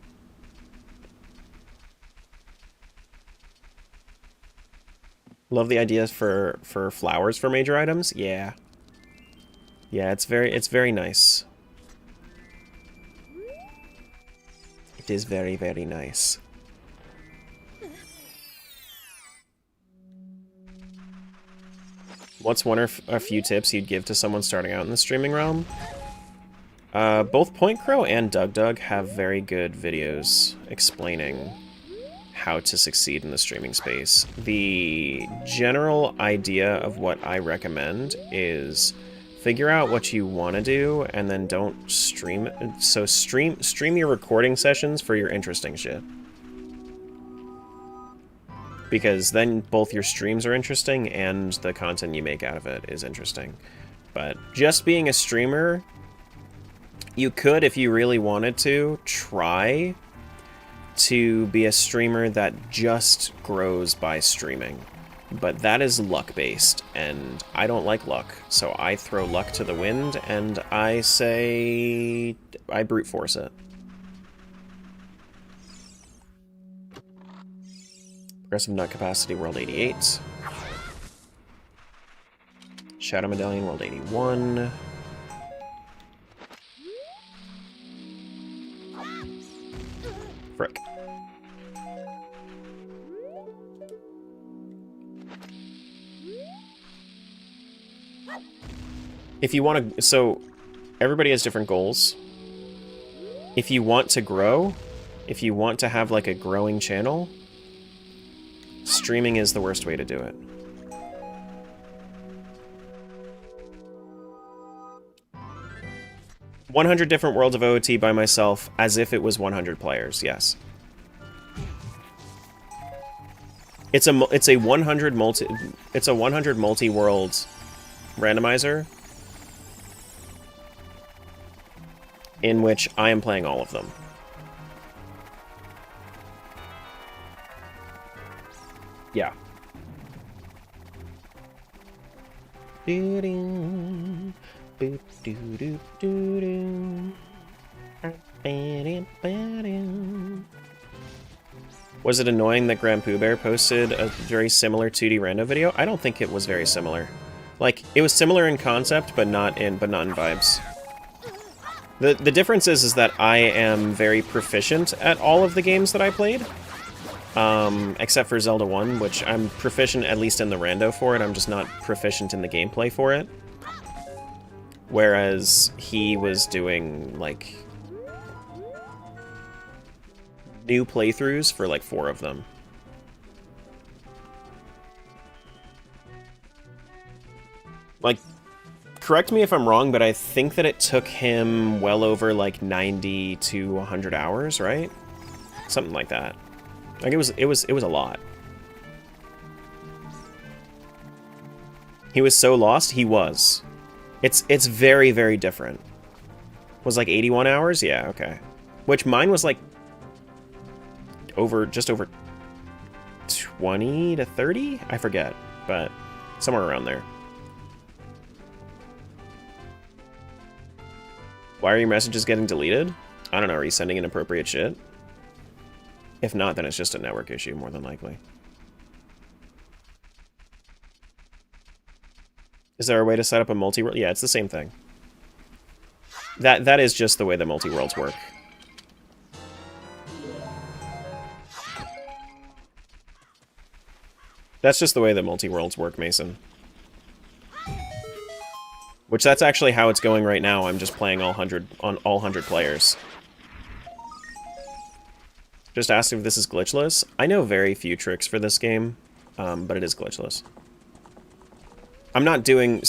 Love the ideas for flowers for major items. Yeah. Yeah, it's very nice. It is very, very nice. What's one or a few tips you'd give to someone starting out in the streaming realm? Both Point Crow and Doug have very good videos explaining how to succeed in the streaming space. The general idea of what I recommend is figure out what you want to do and then don't stream it. So stream your recording sessions for your interesting shit. Because then both your streams are interesting and the content you make out of it is interesting. But just being a streamer, you could, if you really wanted to, try to be a streamer that just grows by streaming. But that is luck-based, and I don't like luck, so I throw luck to the wind, and I say I brute force it. Progressive Nut Capacity, World 88. Shadow Medallion, World 81. Frick. If you want to... So, everybody has different goals. If you want to grow, if you want to have, like, a growing channel, streaming is the worst way to do it. "100 different worlds of OOT by myself, as if it was 100 players, yes. It's a 100 multi-world randomizer in which I am playing all of them. Yeah. Was it annoying that Grand Pooh Bear posted a very similar 2D rando video? I don't think it was very similar. Like, it was similar in concept, but not in vibes. The difference is that I am very proficient at all of the games that I played. except for Zelda 1, which I'm proficient at least in the rando for it. I'm just not proficient in the gameplay for it. Whereas he was doing, like, new playthroughs for, like, 4 of them. Like, correct me if I'm wrong, but I think that it took him well over, like, 90 to 100 hours, right? Something like that. Like, it was a lot. He was so lost? He was. It's very, very different. Was like 81 hours? Yeah, okay. Which mine was like just over 20 to 30? I forget, but somewhere around there. Why are your messages getting deleted? I don't know, are you sending inappropriate shit? If not, then it's just a network issue, more than likely. Is there a way to set up a multi-world? Yeah, it's the same thing. That is just the way the multi-worlds work. That's just the way the multi-worlds work, Mason. Which that's actually how it's going right now. I'm just playing all 100 players. Just asked if this is glitchless. I know very few tricks for this game, but it is glitchless. I'm not doing...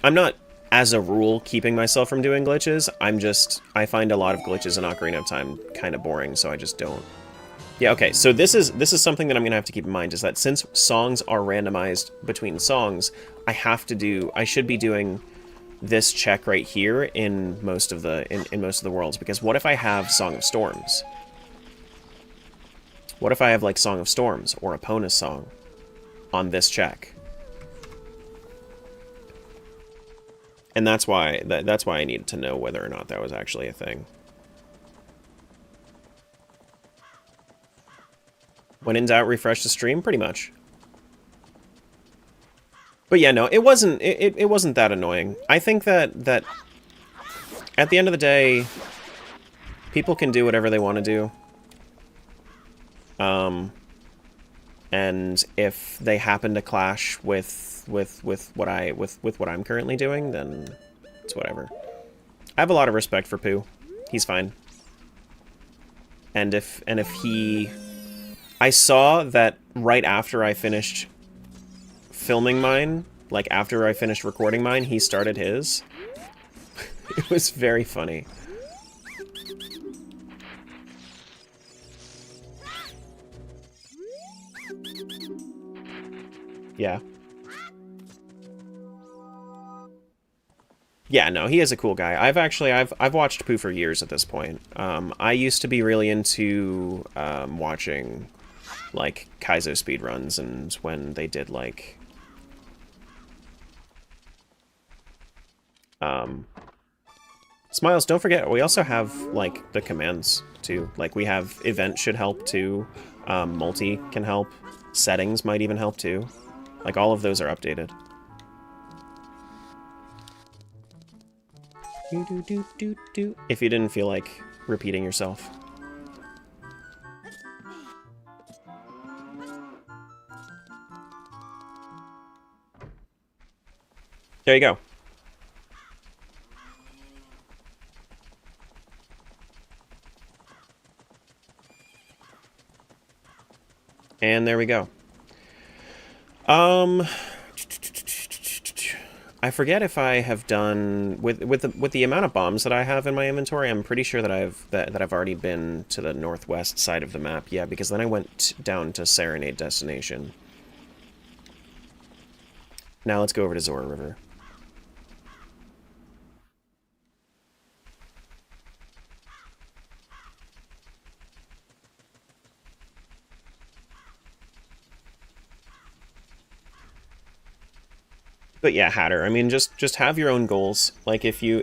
I'm not, as a rule, keeping myself from doing glitches. I find a lot of glitches in Ocarina of Time kind of boring, so I just don't. Yeah, okay, so this is something that I'm going to have to keep in mind, is that since songs are randomized between songs, I should be doing this check right here in most of the worlds, because what if I have Song of Storms? What if I have, like, Song of Storms or Epona's song on this check? And that's why I needed to know whether or not that was actually a thing. When in doubt, refresh the stream, pretty much. But yeah, no, it wasn't that annoying. I think that at the end of the day, people can do whatever they want to do. And if they happen to clash with what I'm currently doing, then it's whatever. I have a lot of respect for Pooh. He's fine. And if he... I saw that right after I finished filming mine, like after I finished recording mine, he started his. It was very funny. Yeah. Yeah, no, he is a cool guy. I've watched Pooh for years at this point. I used to be really into watching like Kaizo speedruns, and when they did like Smiles, don't forget, we also have like the commands too. Like we have event should help too, multi can help, settings might even help too. Like all of those are updated. If you didn't feel like repeating yourself. There you go. And there we go. I forget if I have done with the amount of bombs that I have in my inventory. I'm pretty sure that I've already been to the northwest side of the map. Yeah, because then I went down to Serenade Destination. Now let's go over to Zora River. But yeah, Hatter, I mean, just have your own goals. Like, if you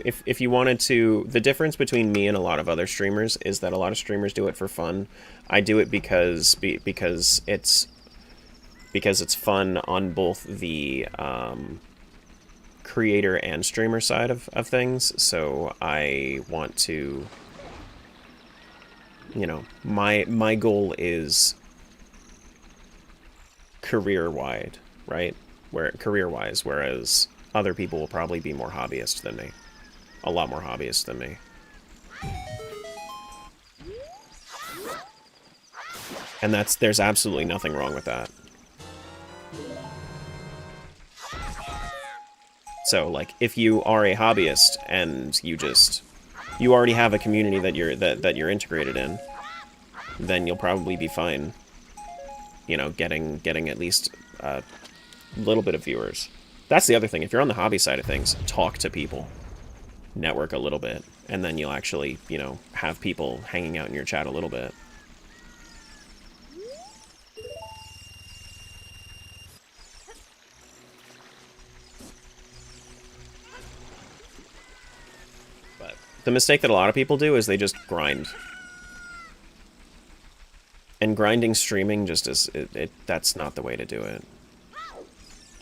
wanted to... The difference between me and a lot of other streamers is that a lot of streamers do it for fun. I do it because it's fun on both the creator and streamer side of things. So I want to... You know, my goal is career-wide, right? Career-wise, whereas other people will probably be more hobbyist than me. A lot more hobbyist than me. And there's absolutely nothing wrong with that. So, like, if you are a hobbyist and you already have a community that you're integrated in, then you'll probably be fine, you know, getting at least a little bit of viewers. That's the other thing. If you're on the hobby side of things, talk to people, network a little bit, and then you'll actually, you know, have people hanging out in your chat a little bit. But the mistake that a lot of people do is they just grind. And grinding streaming just is, that's not the way to do it.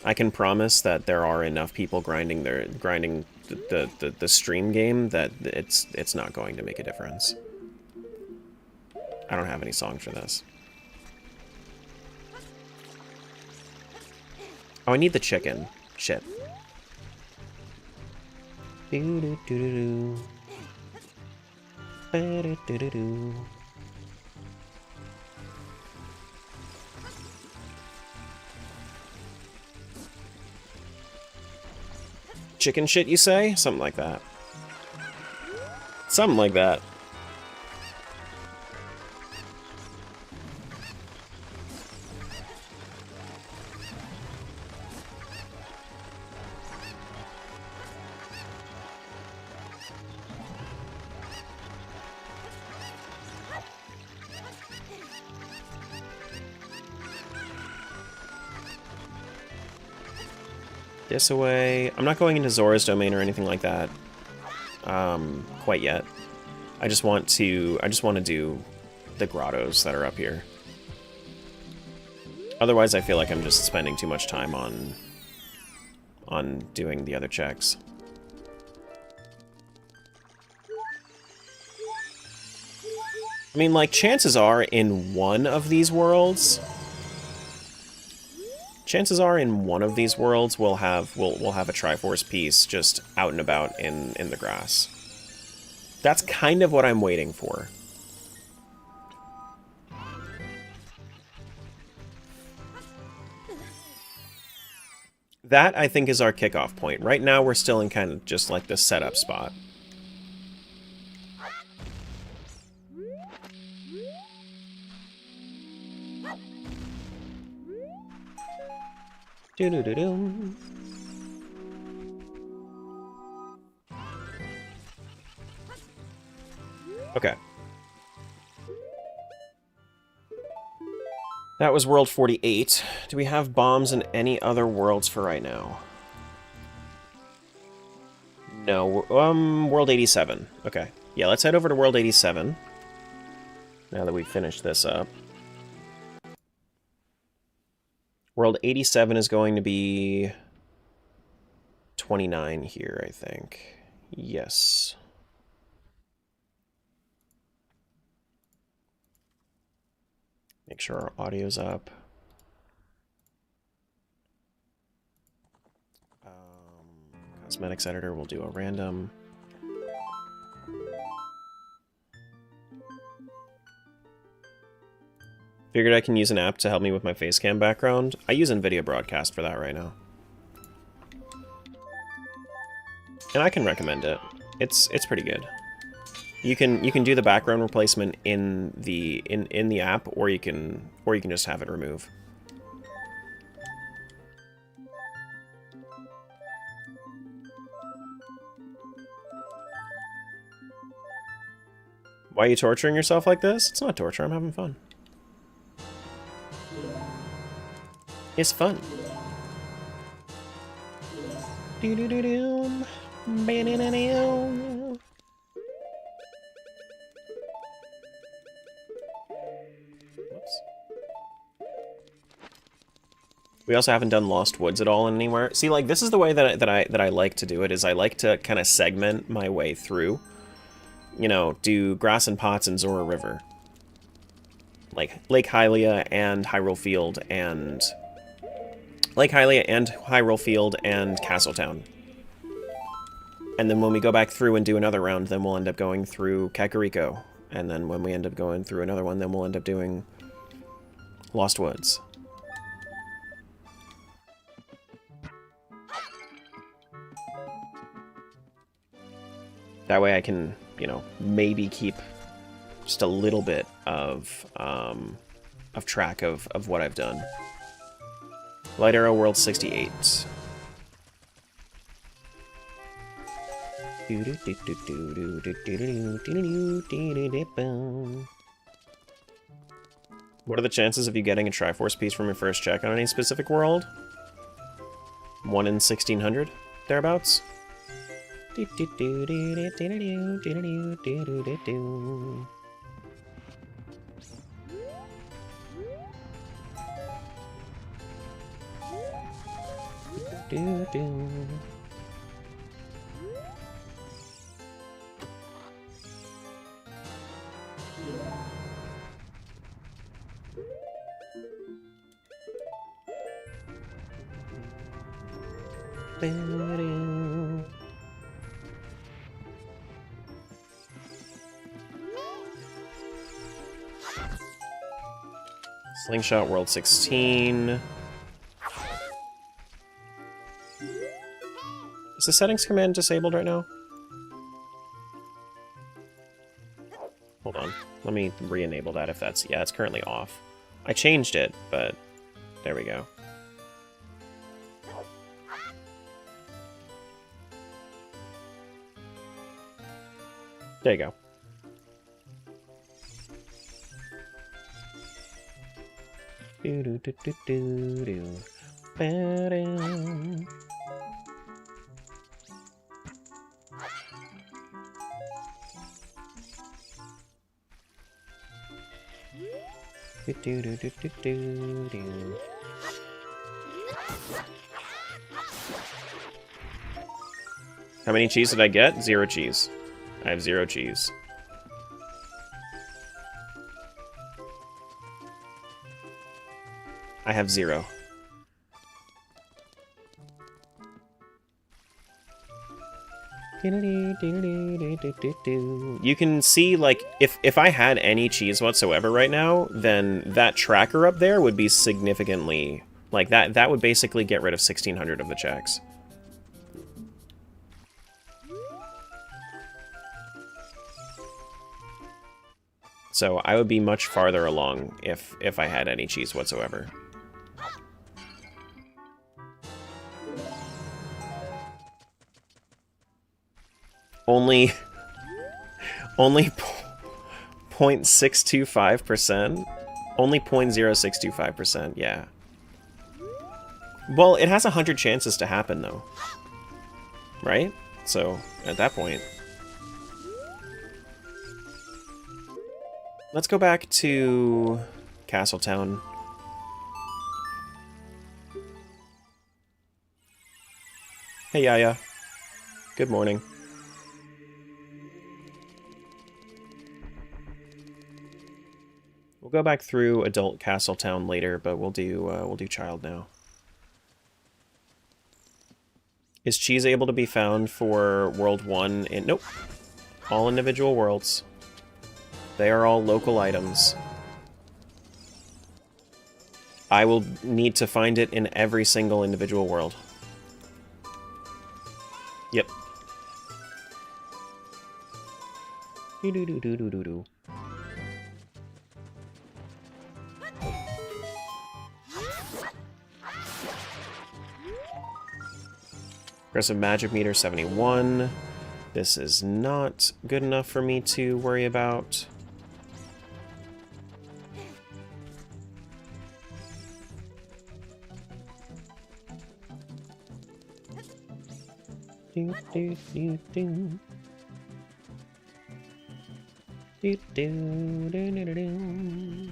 I can promise that there are enough people grinding the stream game that it's not going to make a difference. I don't have any song for this. Oh, I need the chicken. Shit. Chicken shit, you say? Something like that. Something like that. This away. I'm not going into Zora's domain or anything like that quite yet. I just want to do the grottos that are up here. Otherwise, I feel like I'm just spending too much time on doing the other checks. I mean, like, chances are in one of these worlds we'll have a Triforce piece just out and about in the grass. That's kind of what I'm waiting for. That, I think, is our kickoff point. Right now, we're still in kind of just like the setup spot. Do-do-do-do. Okay. That was World 48. Do we have bombs in any other worlds for right now? No. World 87. Okay. Yeah, let's head over to World 87. Now that we've finished this up. World 87 is going to be 29 here, I think. Yes. Make sure our audio's up. Cosmetics editor, we'll do a random. Figured I can use an app to help me with my facecam background. I use NVIDIA Broadcast for that right now. And I can recommend it. It's pretty good. You can do the background replacement in the app, or you can just have it remove. Why are you torturing yourself like this? It's not torture, I'm having fun. It's fun. Do-do-do-do. Ba-da-da-da. Whoops. We also haven't done Lost Woods at all anywhere. See, like, this is the way that I like to do it, is I like to kind of segment my way through. You know, do Grass and Pots and Zora River. Like, Lake Hylia and Hyrule Field and Lake Hylia and Hyrule Field and Castletown. And then when we go back through and do another round, then we'll end up going through Kakariko. And then when we end up going through another one, then we'll end up doing Lost Woods. That way I can, you know, maybe keep just a little bit of track of what I've done. Light Arrow World 68. What are the chances of you getting a Triforce piece from your first check on any specific world? 1 in 1600, thereabouts? Slingshot World 16. Is the settings command disabled right now? Hold on. Let me re-enable that if that's... Yeah, it's currently off. I changed it, but there we go. There you go. Do do do do do do. Ba-dum. Do do do do do do do. How many cheese did I get? 0 cheese. I have 0 cheese. I have 0. You can see, like, if I had any cheese whatsoever right now, then that tracker up there would be significantly... Like, that would basically get rid of 1,600 of the checks. So I would be much farther along if I had any cheese whatsoever. Only 0.625%? Only 0.0625%, yeah. Well, it has 100 chances to happen, though. Right? So, at that point... Let's go back to Castletown. Hey, Yaya. Good morning. We'll go back through adult Castletown later, but we'll do child now. Is cheese able to be found for World 1 in... Nope. All individual worlds. They are all local items. I will need to find it in every single individual world. Yep. Do-do-do-do-do-do-do. Aggressive magic meter 71. This is not good enough for me to worry about. Do, do, do, do. Do, do, do, do, do.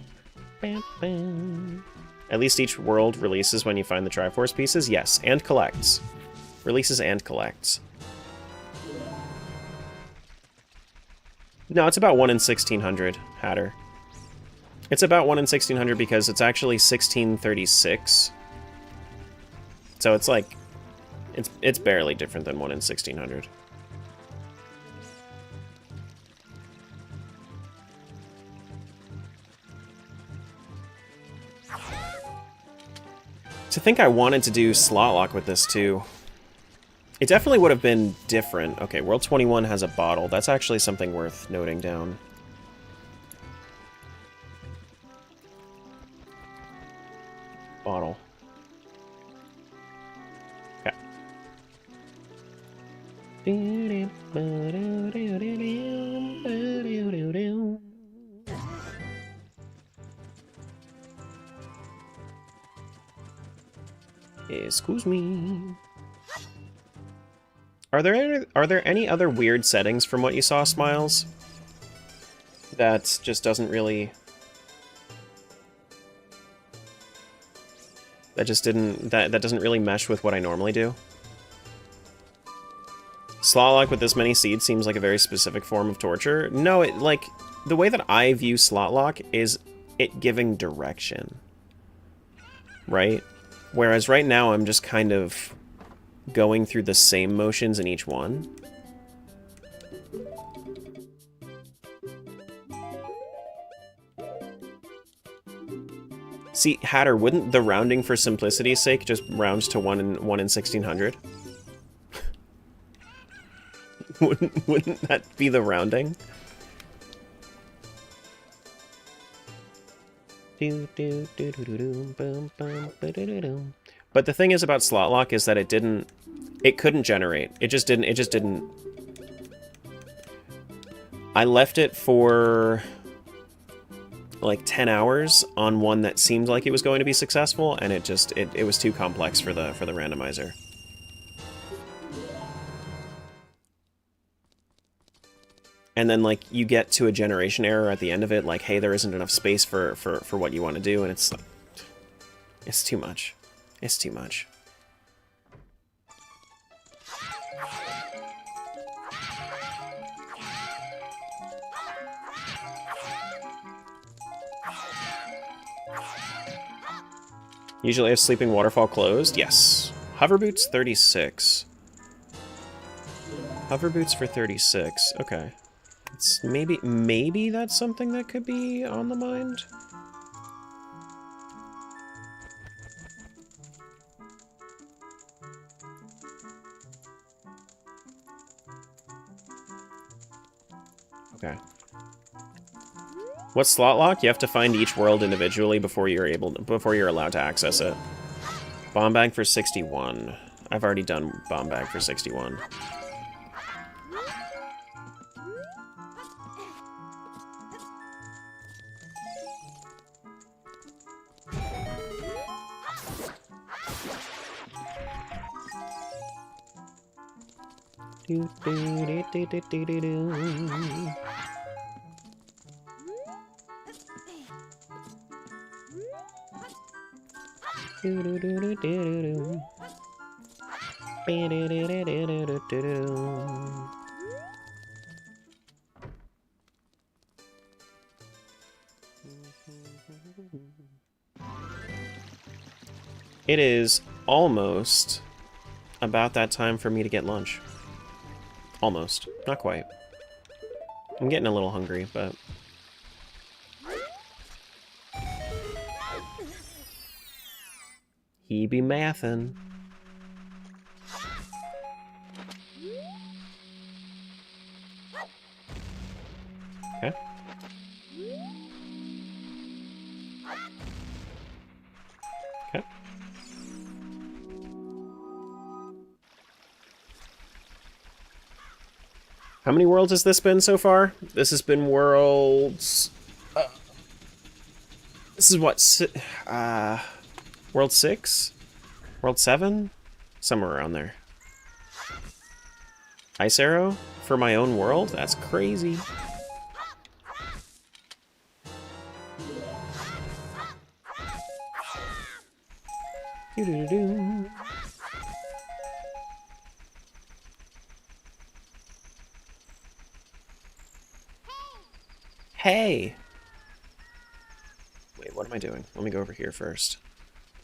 Bam, bam. At least each world releases when you find the Triforce pieces? Yes, and collects. Releases and collects. No, it's about 1 in 1,600, Hatter. It's about 1 in 1,600 because it's actually 1636. So it's like, it's barely different than 1 in 1600. To think I wanted to do slot lock with this too. It definitely would have been different. Okay, World 21 has a bottle. That's actually something worth noting down. Bottle. Okay. Excuse me. Are there any other weird settings from what you saw, Smiles? That just doesn't really... That just didn't... That doesn't really mesh with what I normally do? Slot lock with this many seeds seems like a very specific form of torture. No, it, like, the way that I view slot lock is it giving direction. Right? Whereas right now I'm just kind of going through the same motions in each one. See, Hatter, wouldn't the rounding for simplicity's sake just round to 1 in 1600? wouldn't that be the rounding? But the thing is about slot lock is that it couldn't generate. It just didn't. I left it for like 10 hours on one that seemed like it was going to be successful, and it was too complex for the randomizer. And then, like, you get to a generation error at the end of it, like, hey, there isn't enough space for what you want to do, and it's like, it's too much. It's too much. Usually have Sleeping Waterfall closed? Yes. Hover Boots 36. Hover Boots for 36. Okay. It's maybe that's something that could be on the mind. Okay. What's slot lock? You have to find each world individually before you're allowed to access it. Bomb bag for 61. I've already done bomb bag for 61. It is almost about that time for me to get lunch. Almost. Not quite. I'm getting a little hungry, but... He be mathin'. Okay. Okay. How many worlds has this been so far? This has been worlds... this is what... World 6? World 7? Somewhere around there. Ice Arrow? For my own world? That's crazy. Doo-doo-doo-doo. Hey! Wait, what am I doing? Let me go over here first.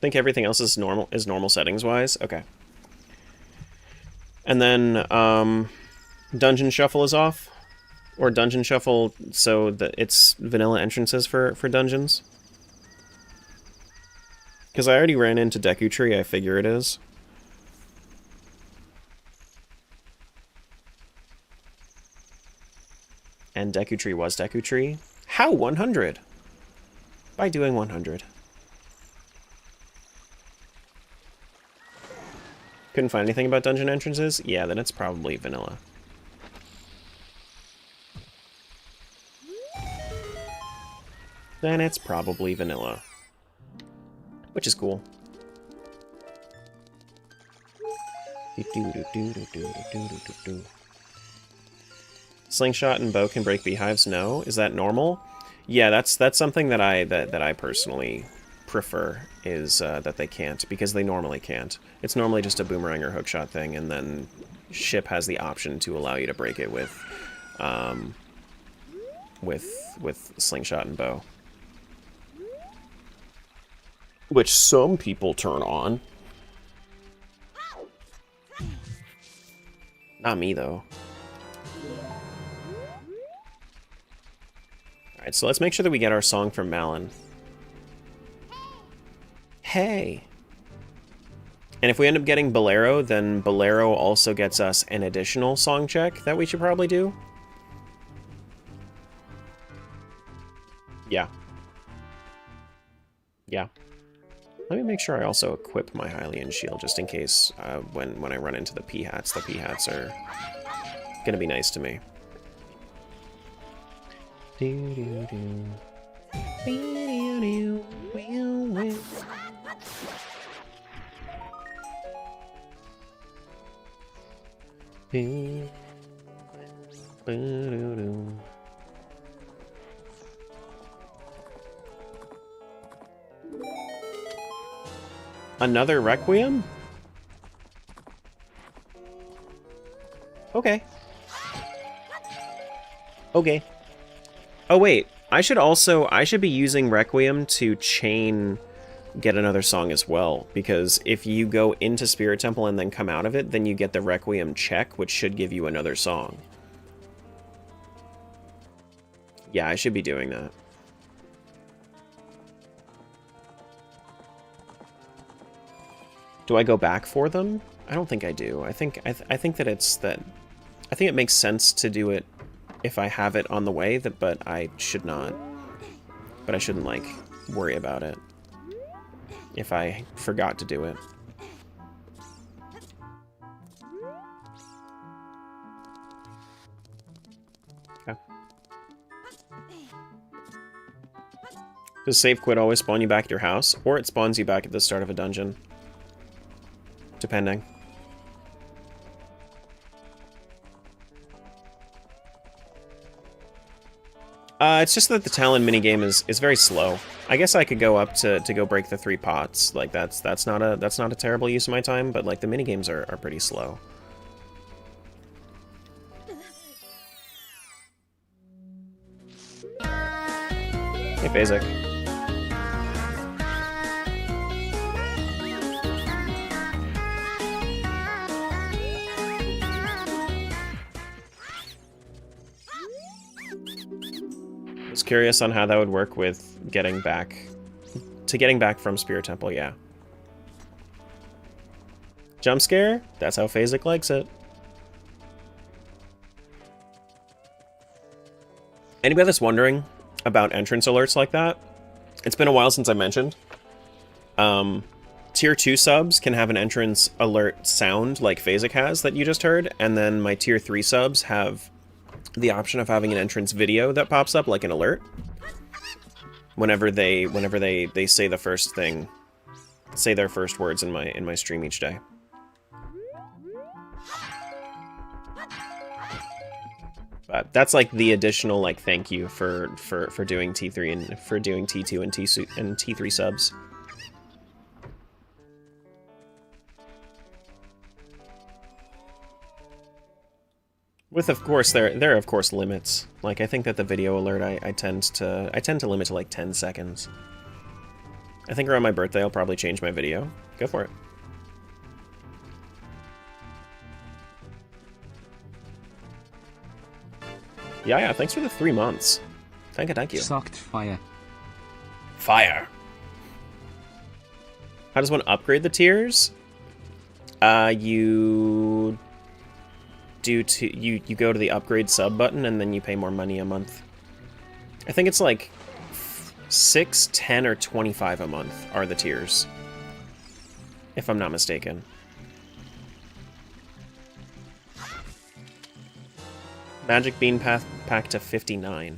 think everything else is normal settings wise. Okay. And then dungeon shuffle is off, or dungeon shuffle so that it's vanilla entrances for dungeons. Because I already ran into Deku Tree, I figure it is. And Deku Tree was Deku Tree. How 100? By doing 100. Couldn't find anything about dungeon entrances? Yeah, then it's probably vanilla. Then it's probably vanilla. Which is cool. Slingshot and bow can break beehives? No. Is that normal? Yeah, that's something that I personally prefer, is that they can't, because they normally can't. It's normally just a boomerang or hookshot thing, and then Ship has the option to allow you to break it with slingshot and bow. Which some people turn on. Not me, though. Alright, so let's make sure that we get our song from Malin. Hey! And if we end up getting Bolero, then Bolero also gets us an additional song check that we should probably do. Yeah. Yeah. Let me make sure I also equip my Hylian shield, just in case when I run into the P-hats are gonna be nice to me. Another Requiem? Okay. Okay. Oh wait, I should be using Requiem to get another song as well, because if you go into Spirit Temple and then come out of it, then you get the Requiem check, which should give you another song. Yeah, I should be doing that. Do I go back for them? I don't think I do. I think that I think it makes sense to do it if I have it on the way, but I should not. But I shouldn't, like, worry about it if I forgot to do it. Okay. Does save quit always spawn you back at your house? Or it spawns you back at the start of a dungeon? Depending. It's just that the Talon minigame is very slow. I guess I could go up to go break the 3 pots. Like that's not a terrible use of my time, but like the minigames are pretty slow. Hey, Phasic. Curious on how that would work with getting back from Spirit Temple. Yeah, jump scare, that's how Phasic likes it. Anybody that's wondering about entrance alerts like that, it's been a while since I mentioned, tier 2 subs can have an entrance alert sound like Phasic has that you just heard, and then my tier 3 subs have the option of having an entrance video that pops up like an alert whenever they say the first thing, say their first words in my stream each day. But that's like the additional like thank you for doing T3 and for doing T2 and T3 subs. With, of course, there are of course limits. Like, I think that the video alert I tend to limit to like 10 seconds. I think around my birthday I'll probably change my video. Go for it. Yeah, thanks for the 3 months. Thank you. Sucked fire. Fire. How does one upgrade the tiers? You go to the upgrade sub button and then you pay more money a month. I think it's like 6, 10, or 25 a month are the tiers, if I'm not mistaken. Magic Bean pack to 59.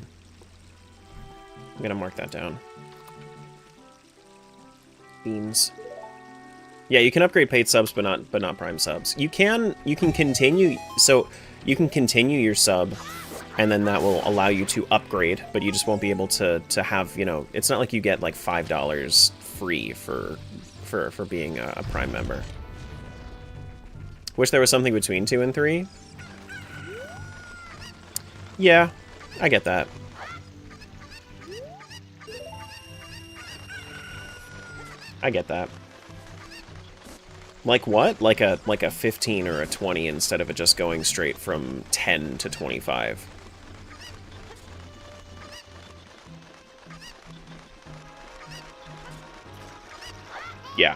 I'm gonna mark that down. Beans. Yeah, you can upgrade paid subs, but not prime subs. You can continue, so you can continue your sub, and then that will allow you to upgrade, but you just won't be able to have, you know, it's not like you get like $5 free for being a prime member. Wish there was something between 2 and 3. Yeah, I get that. I get that. Like what? Like a 15 or a 20 instead of it just going straight from 10 to 25. Yeah.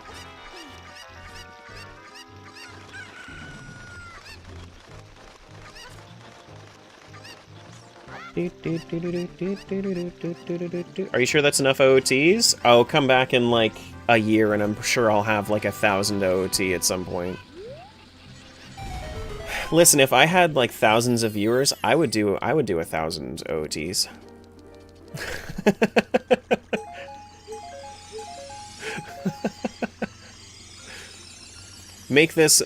Are you sure that's enough OOTs? I'll come back in like a year and I'm sure I'll have like 1,000 OOT at some point. Listen, if I had like thousands of viewers, I would do 1,000 OOTs. Make this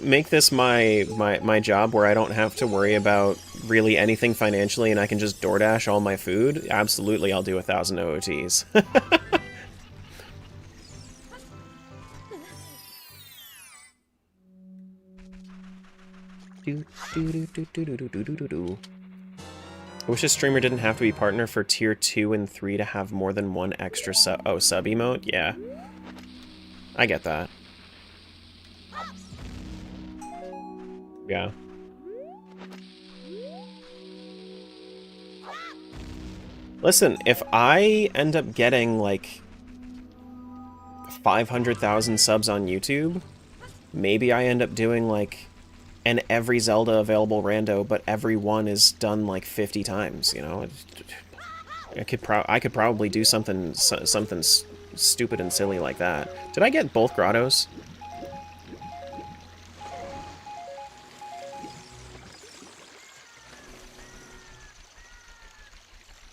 my job where I don't have to worry about really anything financially and I can just DoorDash all my food. Absolutely, I'll do 1,000 OOTs. I wish a streamer didn't have to be partner for tier 2 and 3 to have more than one extra sub. Oh, sub emote? Yeah. I get that. Yeah. Listen, if I end up getting like 500,000 subs on YouTube, maybe I end up doing like an every Zelda available rando, but every one is done like 50 times, you know? I could probably do something stupid and silly like that. Did I get both grottos?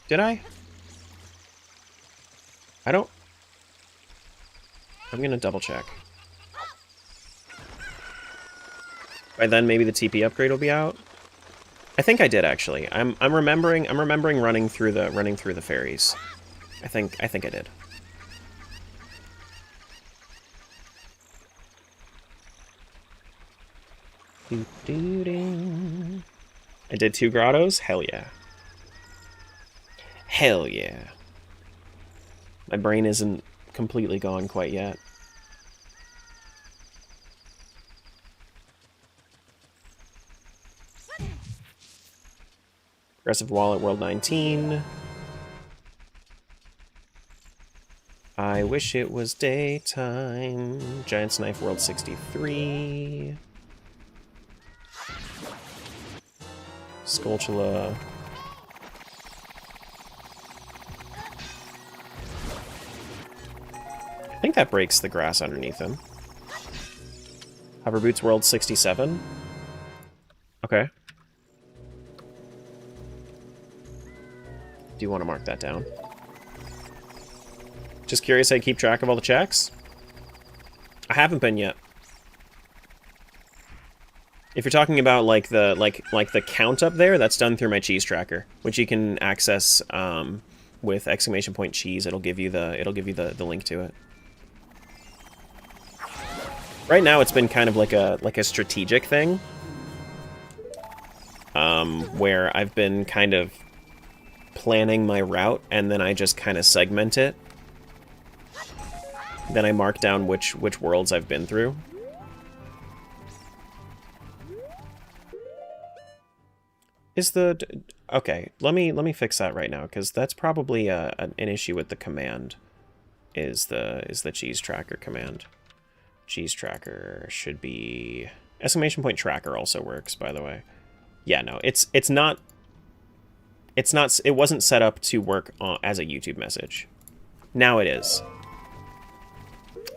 Did I? I don't... I'm gonna double check. By then, maybe the TP upgrade will be out. I think I did actually. I'm remembering running through the fairies. I think I did. I did 2 grottos? Hell yeah. Hell yeah. My brain isn't completely gone quite yet. Aggressive Wallet World 19. I wish it was daytime. Giant's Knife World 63. Skulltula. I think that breaks the grass underneath him. Hover Boots World 67. Okay. Do you want to mark that down? Just curious how you keep track of all the checks? I haven't been yet. If you're talking about like the count up there, that's done through my cheese tracker, which you can access with !cheese. It'll give you the link to it. Right now, it's been kind of like a strategic thing, where I've been kind of planning my route and then I just kind of segment it. Then I mark down which worlds I've been through. Is the... Okay, let me fix that right now, because that's probably an issue with the command. Is the cheese tracker command. Cheese tracker should be... Exclamation point tracker also works, by the way. Yeah, no, it's not... It wasn't set up to work as a YouTube message. Now it is.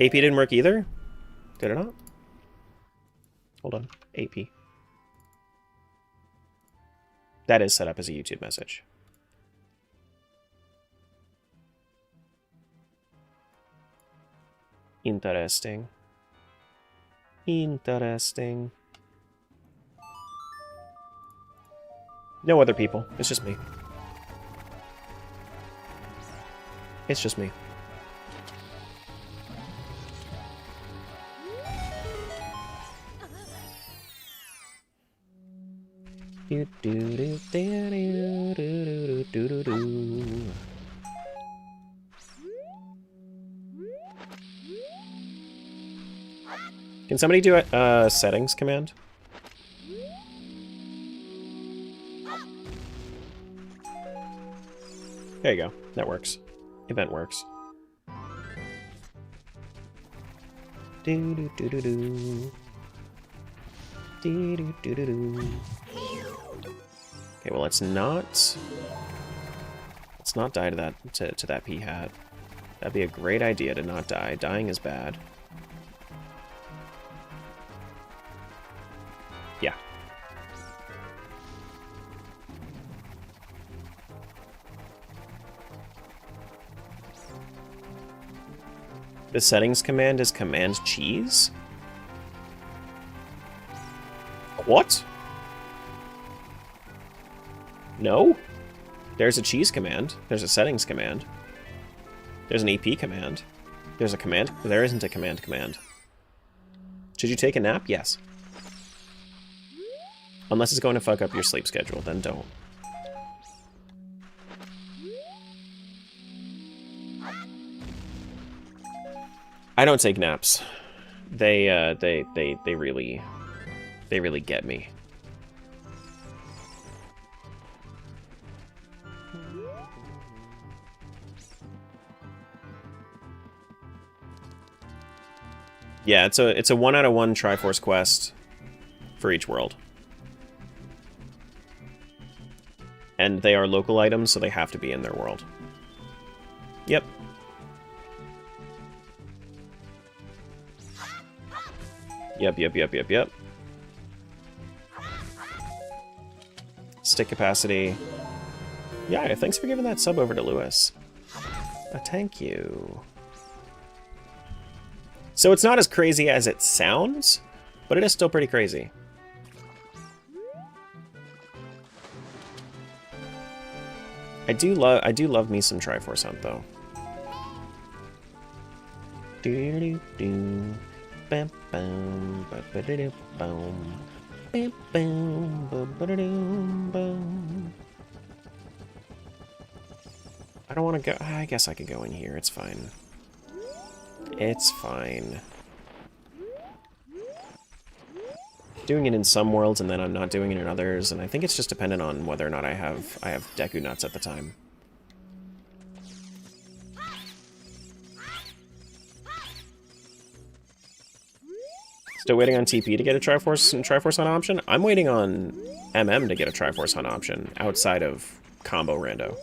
AP didn't work either? Did it not? Hold on. AP. That is set up as a YouTube message. Interesting. Interesting. No other people. It's just me. It's just me. Do do do do do do do do do. Can somebody do a settings command? There you go. That works. Event works. Do do do do do. Do do do do do. Okay, well let's not die to that pea hat. That'd be a great idea to not die. Dying is bad. Yeah. The settings command is command cheese? What? No? There's a cheese command. There's a settings command. There's an EP command. There's a command. There isn't a command. Should you take a nap? Yes. Unless it's going to fuck up your sleep schedule, then don't. I don't take naps. They really get me. Yeah, it's a 1 out of 1 Triforce quest for each world. And they are local items, so they have to be in their world. Yep. Yep. Stick capacity. Yeah, thanks for giving that sub over to Lewis. Thank you. So it's not as crazy as it sounds, but it is still pretty crazy. I do love me some Triforce Hunt though. Bam bam ba ba da boom. Bam bam ba ba da boom. I don't want to go. I guess I could go in here. It's fine. It's fine. Doing it in some worlds and then I'm not doing it in others, and I think it's just dependent on whether or not I have Deku nuts at the time. Still waiting on TP to get a Triforce Hunt option? I'm waiting on MM to get a Triforce Hunt option outside of combo rando.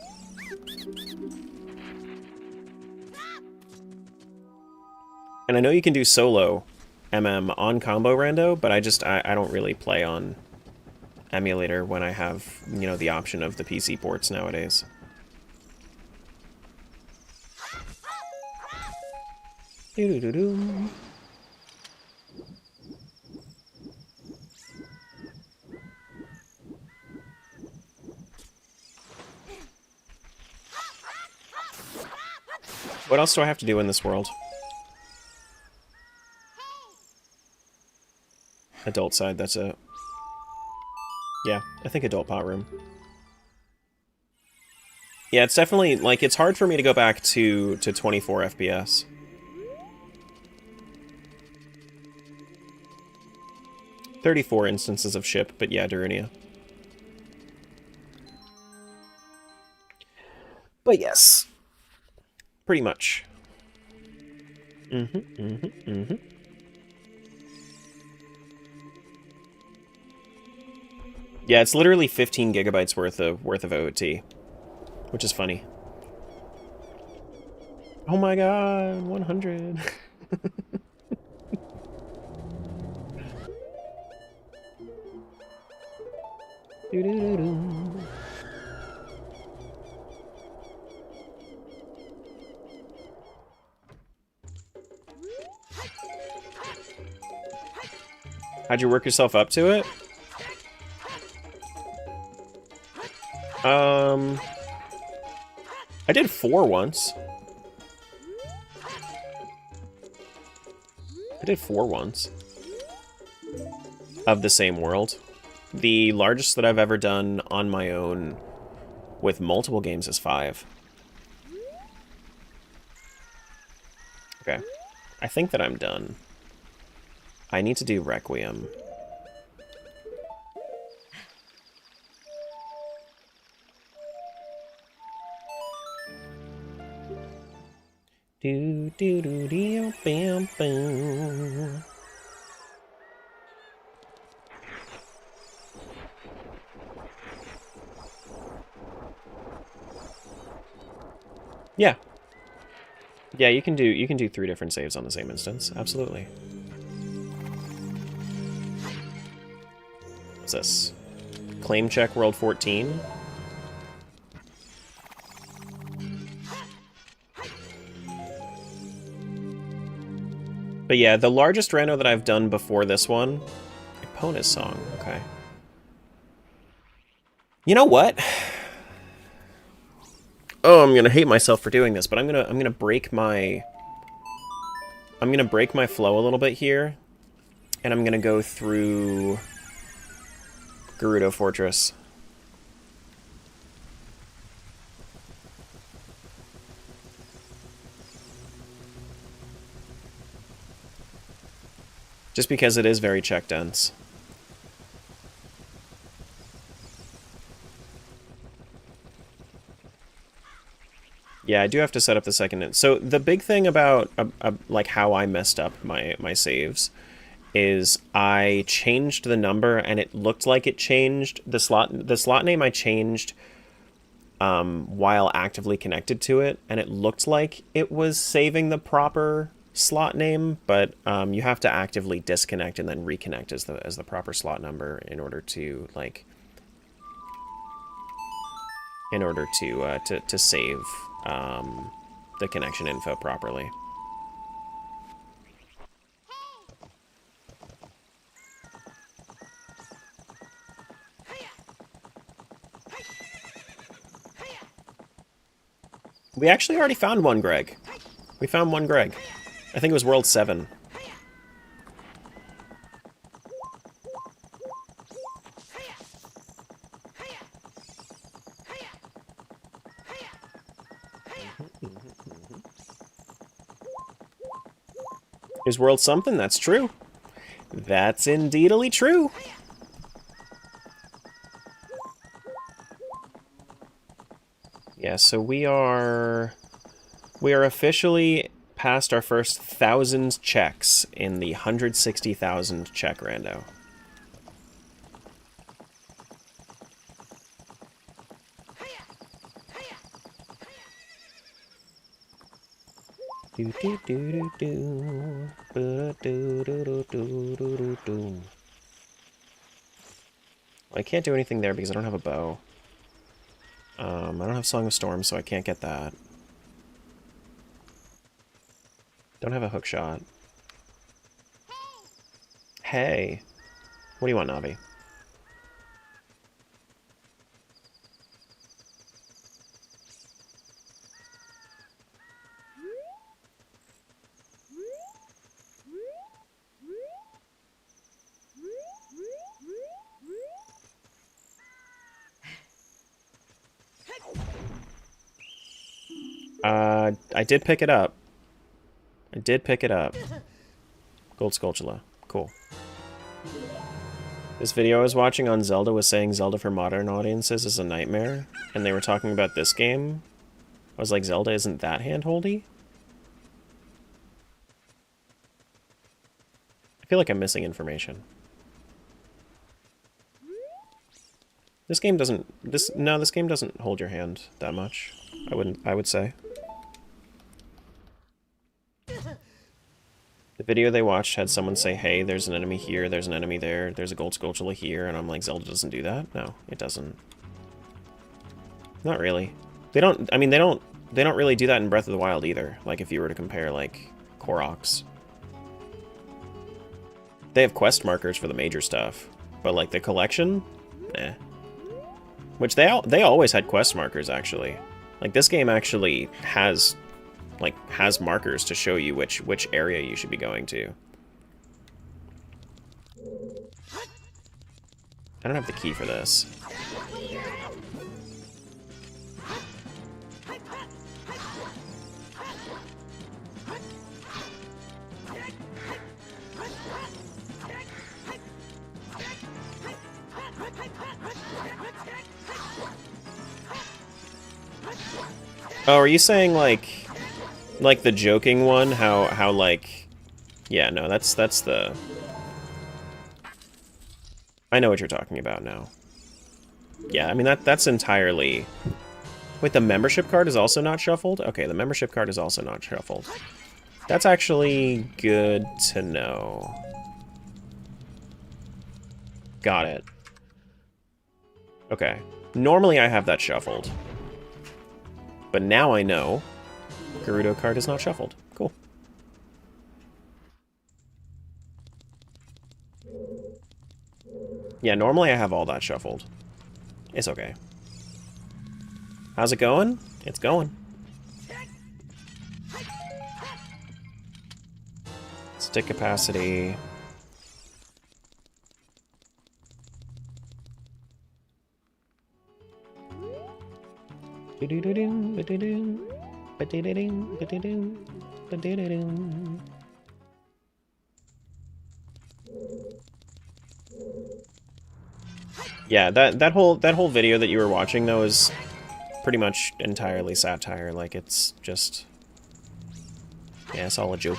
And I know you can do solo MM on combo rando, but I don't really play on emulator when I have, you know, the option of the PC ports nowadays. Doo-doo-doo-doo. What else do I have to do in this world? Adult side, that's it. Yeah, I think adult pot room. Yeah, it's definitely, like, it's hard for me to go back to 24 FPS. 34 instances of ship, but yeah, Darunia. But yes, pretty much. Yeah, it's literally 15 gigabytes worth of OOT, which is funny. Oh my god, 100. Doo-doo-doo-doo. How'd you work yourself up to it? I did 4 once. I did 4 once. Of the same world. The largest that I've ever done on my own with multiple games is 5. Okay. I think that I'm done. I need to do Requiem. Do do do do bam bam. Yeah. Yeah, you can do 3 different saves on the same instance. Absolutely. What's this? Claim check world 14. But yeah, the largest rando that I've done before this one, Epona's song. Okay. You know what? Oh, I'm gonna hate myself for doing this, but I'm gonna break my flow a little bit here, and I'm gonna go through Gerudo Fortress. Just because it is very check dense. Yeah, I do have to set up the second. So the big thing about like how I messed up my saves is I changed the number and it looked like it changed the slot name I changed while actively connected to it, and it looked like it was saving the proper slot name, but you have to actively disconnect and then reconnect as the proper slot number in order to like to save the connection info properly. We actually already found one Greg. We found one Greg. I think it was World 7. Is World something? That's true. That's indeedly true. Yeah, so we are officially past our first 1,000 checks in the 160,000 check rando. Do do do do do do do do do do. I can't do anything there because I don't have a bow. I don't have Song of Storm, so I can't get that. Don't have a hook shot. Hey! What do you want, Navi? I did pick it up. I did pick it up. Gold Skulltula. Cool. This video I was watching on Zelda was saying Zelda for modern audiences is a nightmare, and they were talking about this game. I was like, Zelda isn't that handholdy? I feel like I'm missing information. This game doesn't this game doesn't hold your hand that much. I would say. The video they watched had someone say, hey, there's an enemy here, there's an enemy there, there's a gold Skulltula here, and I'm like, Zelda doesn't do that? No, it doesn't. Not really. They don't really do that in Breath of the Wild either, like if you were to compare, like, Koroks. They have quest markers for the major stuff, but, like, the collection? Nah. Which they always had quest markers, actually. Like, this game actually has markers to show you which area you should be going to. I don't have the key for this. Oh, are you saying like the joking one, how like, yeah, no, that's the, I know what you're talking about now. Yeah, I mean, that's entirely, wait, the membership card is also not shuffled? Okay, the membership card is also not shuffled. That's actually good to know. Got it. Okay, normally I have that shuffled. But now I know Gerudo card is not shuffled. Cool. Yeah, normally I have all that shuffled. It's okay. How's it going? It's going. Stick capacity. Yeah, that whole video that you were watching though is pretty much entirely satire. Like, it's just, yeah, it's all a joke.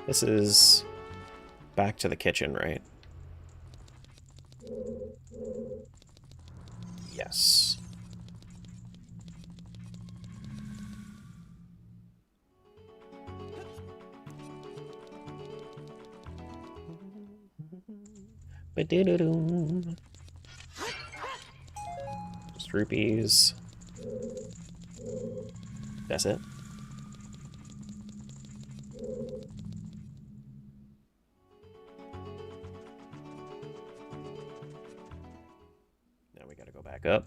This is back to the kitchen, right? Yes. Just rupees. That's it. Now we gotta go back up.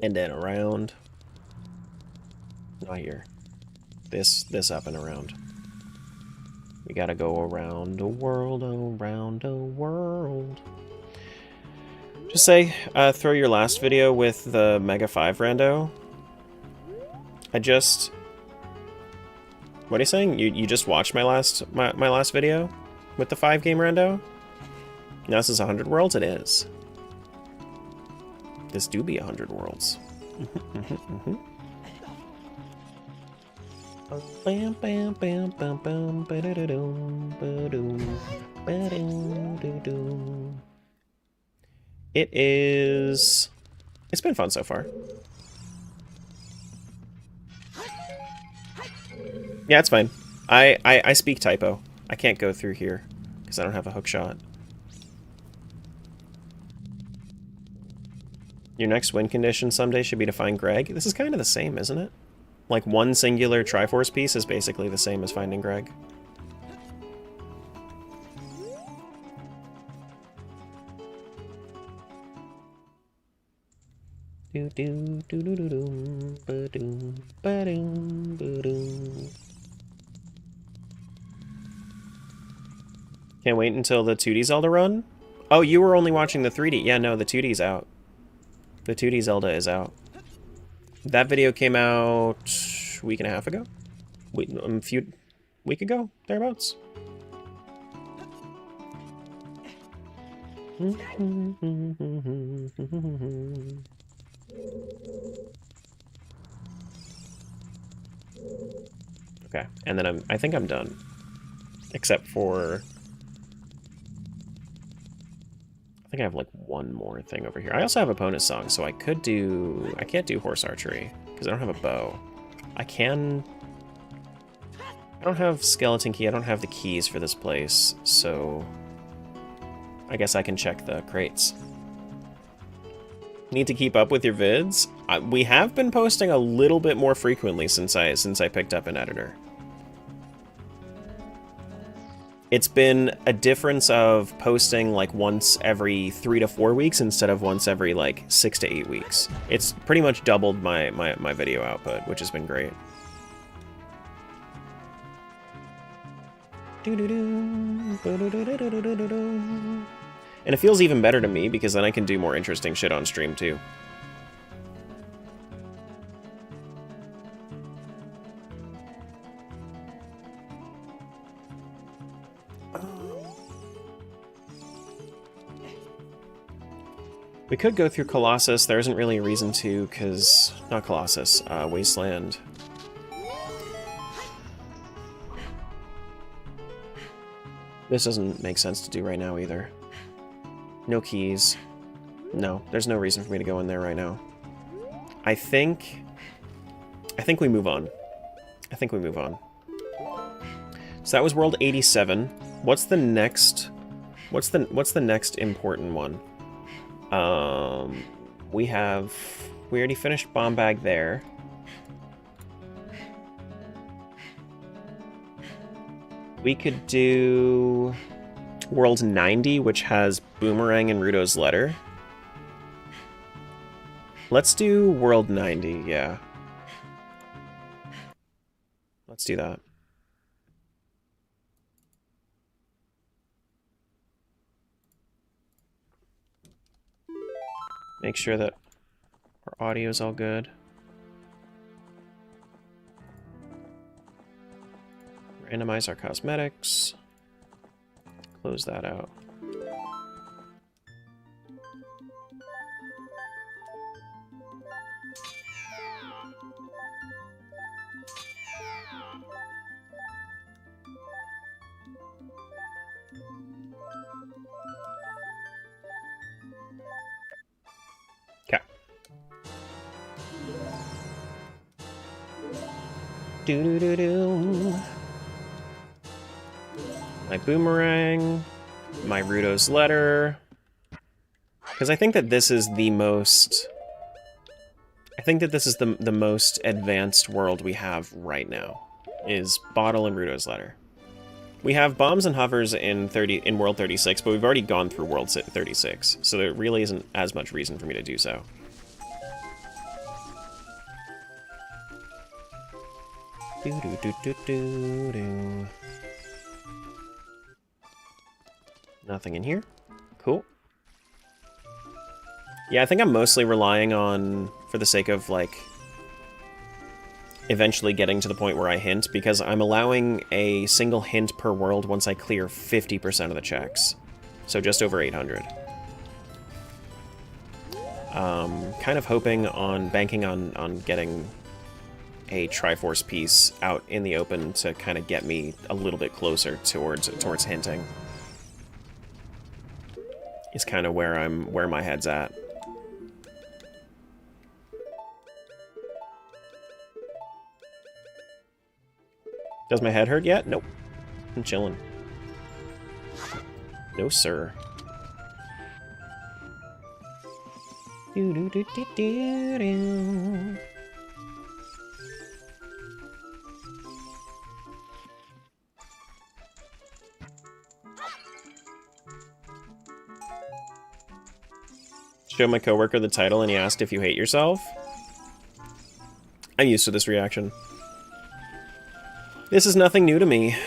And then around. Not here. This up and around. We gotta go around the world, around the world. Just say, throw your last video with the Mega 5 rando. What are you saying? You just watched my last video with the 5 game rando? Now this is 100 worlds? It is. This do be 100 worlds. It is... It's been fun so far. Yeah, it's fine. I speak typo. I can't go through here because I don't have a hook shot. Your next win condition someday should be to find Greg. This is kind of the same, isn't it? Like, one singular Triforce piece is basically the same as finding Greg. Can't wait until the 2D Zelda run? Oh, you were only watching the 3D. Yeah, no, the 2D's out. The 2D Zelda is out. That video came out a week and a half ago? Week ago? Thereabouts? Okay, and then I think I'm done. Except for... I think I have like one more thing over here. I also have a bonus song, so I could do... I can't do horse archery, because I don't have a bow. I can... I don't have skeleton key, I don't have the keys for this place, so... I guess I can check the crates. Need to keep up with your vids? We have been posting a little bit more frequently since I picked up an editor. It's been a difference of posting like once every 3 to 4 weeks instead of once every like 6 to 8 weeks. It's pretty much doubled my video output, which has been great. And it feels even better to me because then I can do more interesting shit on stream too. We could go through Colossus. There isn't really a reason to, because... Not Colossus, Wasteland. This doesn't make sense to do right now either. No keys. No, there's no reason for me to go in there right now. I think we move on. I think we move on. So that was World 87. What's the next... What's the next important one? We already finished Bomb Bag there. We could do World 90, which has Boomerang and Rudo's Letter. Let's do World 90, yeah. Let's do that. Make sure that our audio is all good. Randomize our cosmetics. Close that out. Do-do-do-do. My Boomerang, my Rudo's Letter. Because I think that this is the most... I think that this is the most advanced world we have right now, is Bottle and Rudo's Letter. We have bombs and hovers in World 36, but we've already gone through World 36, so there really isn't as much reason for me to do so. Do-do-do-do-do-do. Nothing in here. Cool. Yeah, I think I'm mostly relying on, for the sake of, like, eventually getting to the point where I hint, because I'm allowing a single hint per world once I clear 50% of the checks. So just over 800. Kind of hoping on, banking on getting a Triforce piece out in the open to kind of get me a little bit closer towards hinting. Is kind of where my head's at. Does my head hurt yet? Nope. I'm chilling. No, sir. Do-do-do-do-do-do. Showed my coworker the title and he asked if you hate yourself. I'm used to this reaction. This is nothing new to me.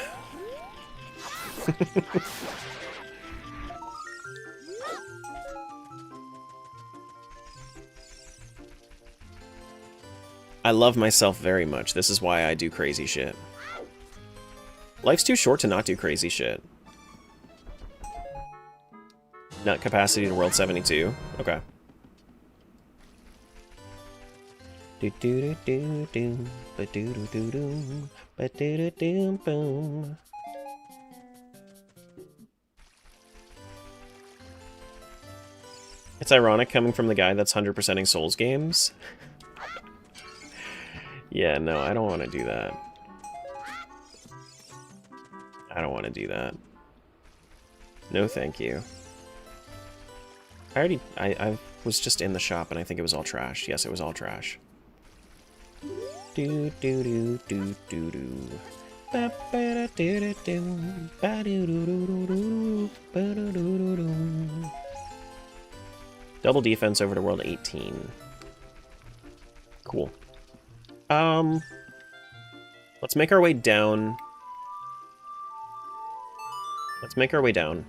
I love myself very much. This is why I do crazy shit. Life's too short to not do crazy shit. Nut capacity to world 72. Okay. Do do do do do, ba do do do do, ba do do do boom. It's ironic coming from the guy that's 100%ing Souls games. Yeah, no, I don't want to do that. I don't want to do that. No, thank you. I was just in the shop and I think it was all trash. Yes, it was all trash. Do do do do do do. Ba ba do do do. Ba do do do do do. Ba do do do do. Double defense over to world 18. Cool. Let's make our way down. Let's make our way down.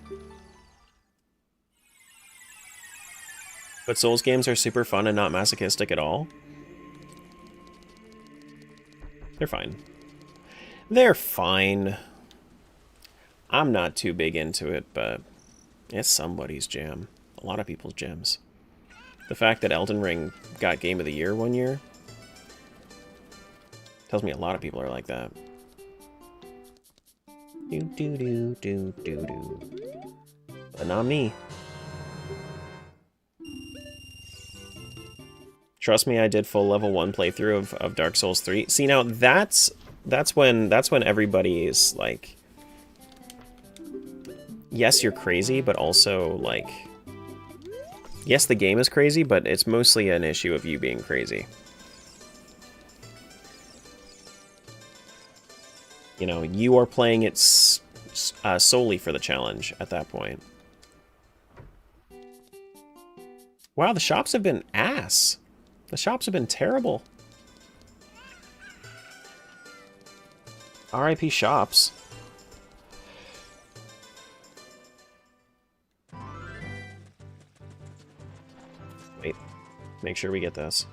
But Souls games are super fun and not masochistic at all. They're fine. They're fine. I'm not too big into it, but it's somebody's jam. A lot of people's gems. The fact that Elden Ring got Game of the Year one year tells me a lot of people are like that. Do do do do do do. But not me. Trust me, I did full level 1 playthrough of Dark Souls 3. See, now that's when everybody is like, yes, you're crazy, but also like, yes, the game is crazy, but it's mostly an issue of you being crazy. You know, you are playing it solely for the challenge at that point. Wow, the shops have been ass. The shops have been terrible. RIP shops. Wait, make sure we get this.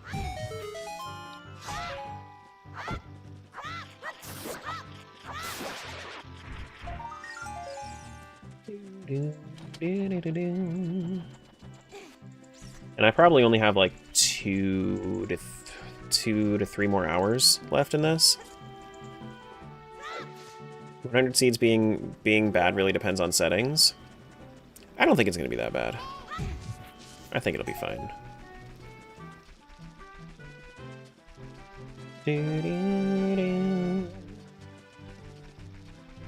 And I probably only have like 2 to 3 more hours left in this. 100 seeds being bad really depends on settings. I don't think it's going to be that bad. I think it'll be fine.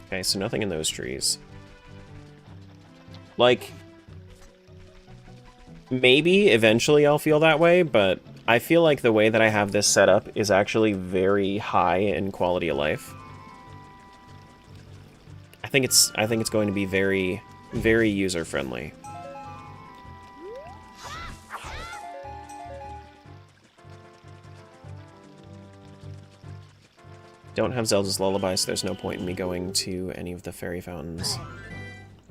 Okay, so nothing in those trees. Like, maybe eventually I'll feel that way, but I feel like the way that I have this set up is actually very high in quality of life. I think it's going to be very, very user-friendly. Don't have Zelda's Lullaby, so there's no point in me going to any of the fairy fountains.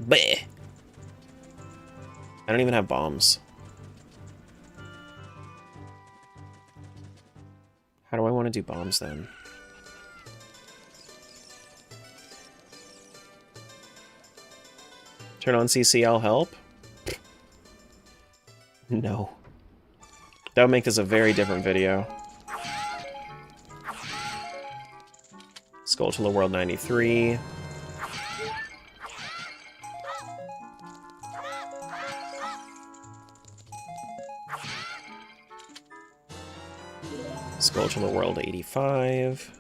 Bleh! I don't even have bombs. How do I want to do bombs then? Turn on CC, I'll help? No. That would make this a very different video. Skulltula World 93. Skulltula World 85.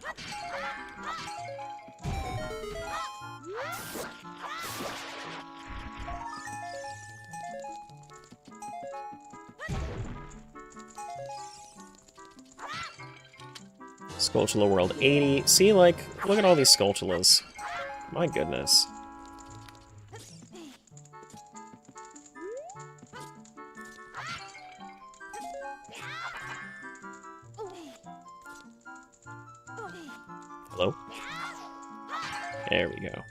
Skulltula World 80. See, like, look at all these Skulltulas. My goodness. Hello? There we go.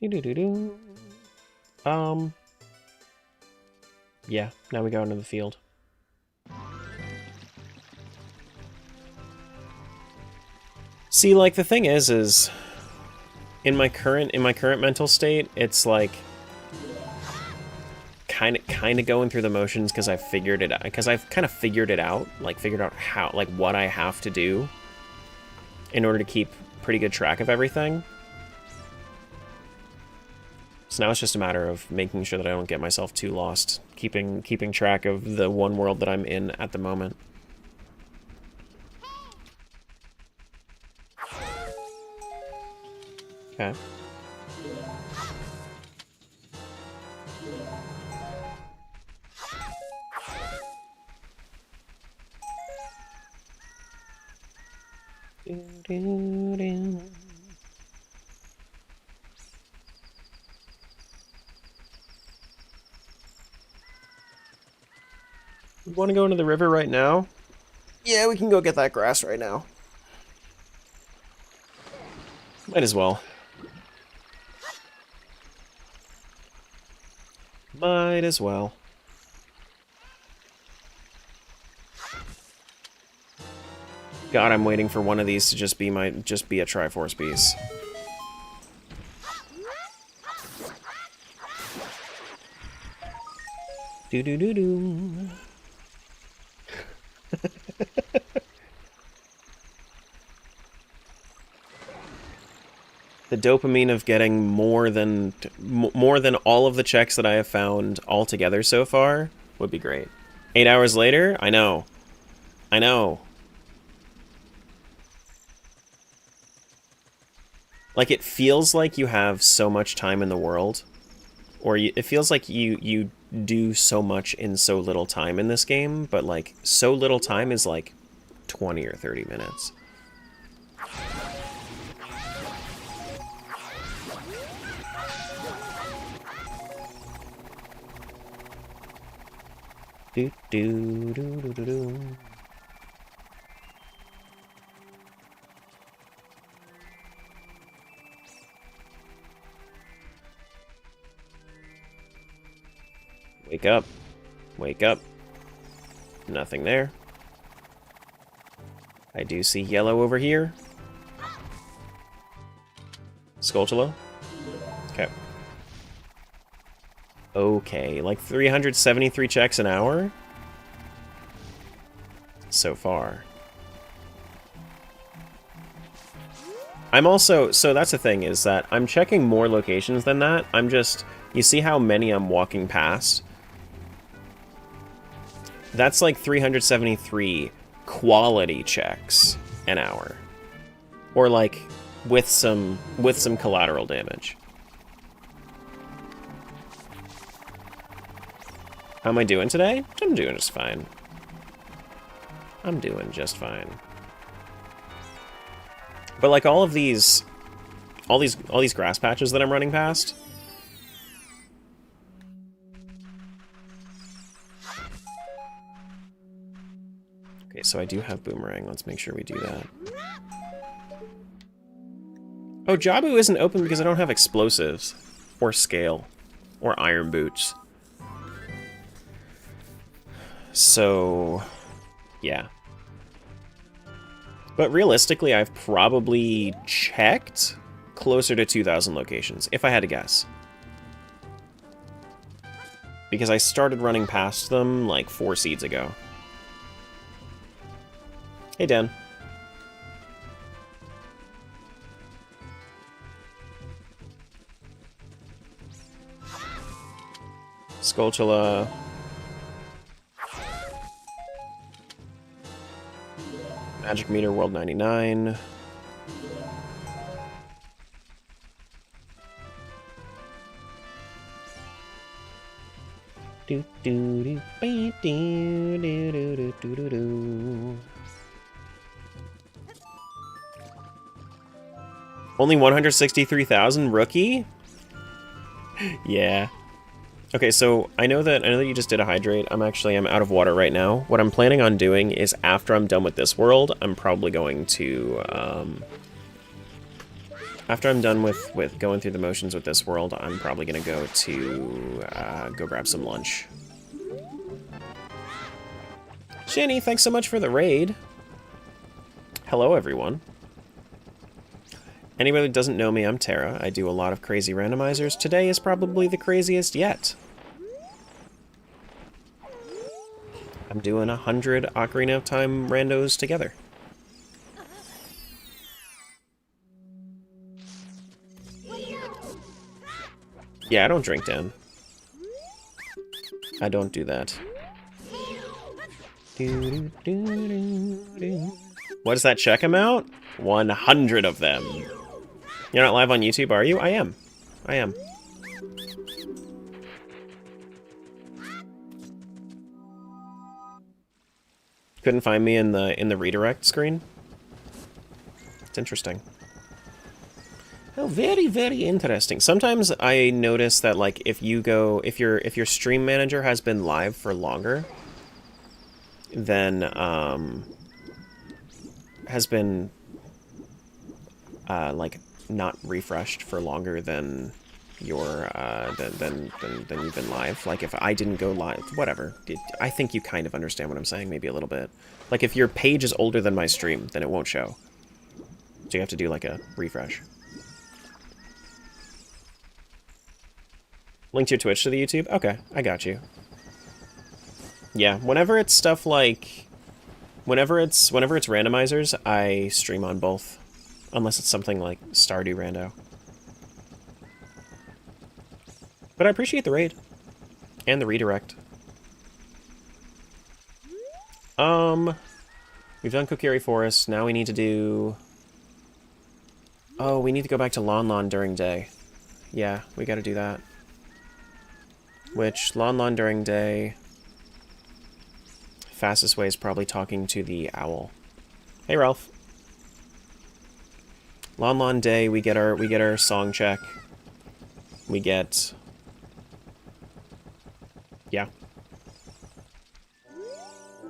Doo-doo-doo-doo. Yeah, now we go into the field. See, like, the thing is in my current mental state, it's like kind of going through the motions because I've figured it out. Because I've kind of figured it out, like figured out how, like, what I have to do in order to keep pretty good track of everything. So now it's just a matter of making sure that I don't get myself too lost, keeping track of the one world that I'm in at the moment. Okay. You want to go into the river right now? Yeah, we can go get that grass right now. Might as well. Might as well. God, I'm waiting for one of these to just be a Triforce piece. Do do do do. The dopamine of getting more than all of the checks that I have found altogether so far would be great. 8 hours later, I know. I know. Like, it feels like you have so much time in the world, or it feels like you do so much in so little time in this game, but, like, so little time is, like, 20 or 30 minutes. Do do do do do do. Wake up. Wake up. Nothing there. I do see yellow over here. Skulltula. Okay. Okay, like 373 checks an hour? So far. I'm also, so that's the thing, is that I'm checking more locations than that. I'm just, you see how many I'm walking past? That's like 373 quality checks an hour. Or like with some collateral damage. How am I doing today? I'm doing just fine. I'm doing just fine. But like all these grass patches that I'm running past. Okay, so I do have Boomerang. Let's make sure we do that. Oh, Jabu isn't open because I don't have explosives. Or scale. Or iron boots. So, yeah. But realistically, I've probably checked closer to 2,000 locations, if I had to guess. Because I started running past them like 4 seeds ago. Hey, Dan. Skulltula. Magic Meter World 99. Do do do do do do do do do. Only 163,000 rookie? Yeah. Okay, so I know that you just did a hydrate. I'm out of water right now. What I'm planning on doing is after I'm done with this world, I'm probably going to After I'm done with going through the motions with this world, I'm probably gonna go to go grab some lunch. Shinny, thanks so much for the raid. Hello, everyone. Anybody that doesn't know me, I'm Tara. I do a lot of crazy randomizers. Today is probably the craziest yet. I'm doing 100 Ocarina of Time randos together. Yeah, I don't drink, Dan. I don't do that. What is that check amount? 100 of them. You're not live on YouTube, are you? I am. I am. Couldn't find me in the redirect screen? It's interesting. Oh, very, very interesting. Sometimes I notice that, like, if your stream manager has been live for longer, then has been like not refreshed for longer than your than you've been live. Like, if I didn't go live, whatever. I think you kind of understand what I'm saying, maybe a little bit. Like, if your page is older than my stream, then it won't show. So you have to do like a refresh. Link to your Twitch to the YouTube? Okay, I got you. Yeah, whenever it's stuff like... Whenever it's randomizers, I stream on both. Unless it's something like Stardew Rando. But I appreciate the raid. And the redirect. We've done Kokiri Forest. Now we need to do... Oh, we need to go back to Lon Lon during day. Yeah, we gotta do that. Which, Lon Lon during day... Fastest way is probably talking to the owl. Hey, Ralph. Lon Lon day, we get our song check. We get... Yeah.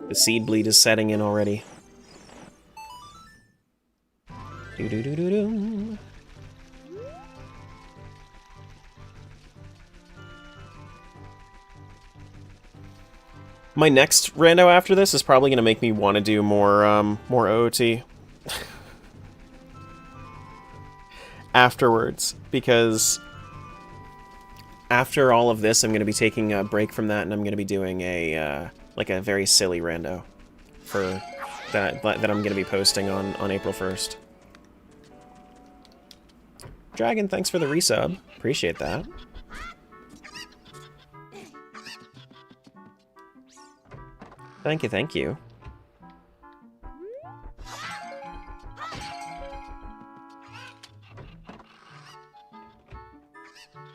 The seed bleed is setting in already. Do-do-do-do-do. My next rando after this is probably going to make me want to do more OOT. Afterwards, because after all of this, I'm going to be taking a break from that, and I'm going to be doing a like a very silly rando for that I'm going to be posting on April 1st. Dragon, thanks for the resub. Appreciate that. Thank you, thank you.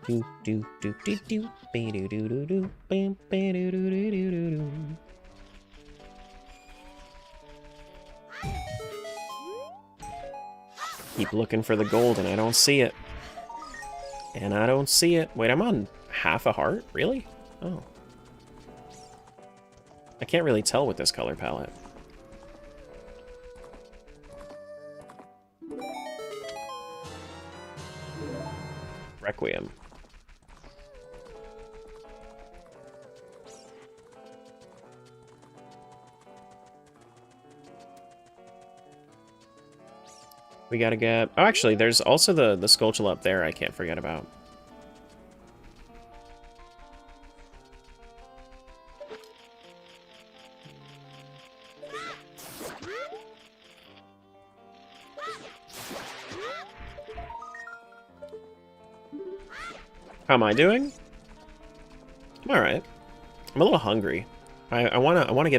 Do do do do do be do do do do bam be do do do do do do. Keep looking for the gold and I don't see it. And I don't see it. Wait, I'm on half a heart? Really? Oh. I can't really tell with this color palette. Requiem. We gotta get... Oh, actually, there's also the Skulltula up there I can't forget about. How am I doing? I'm alright. I'm a little hungry. I wanna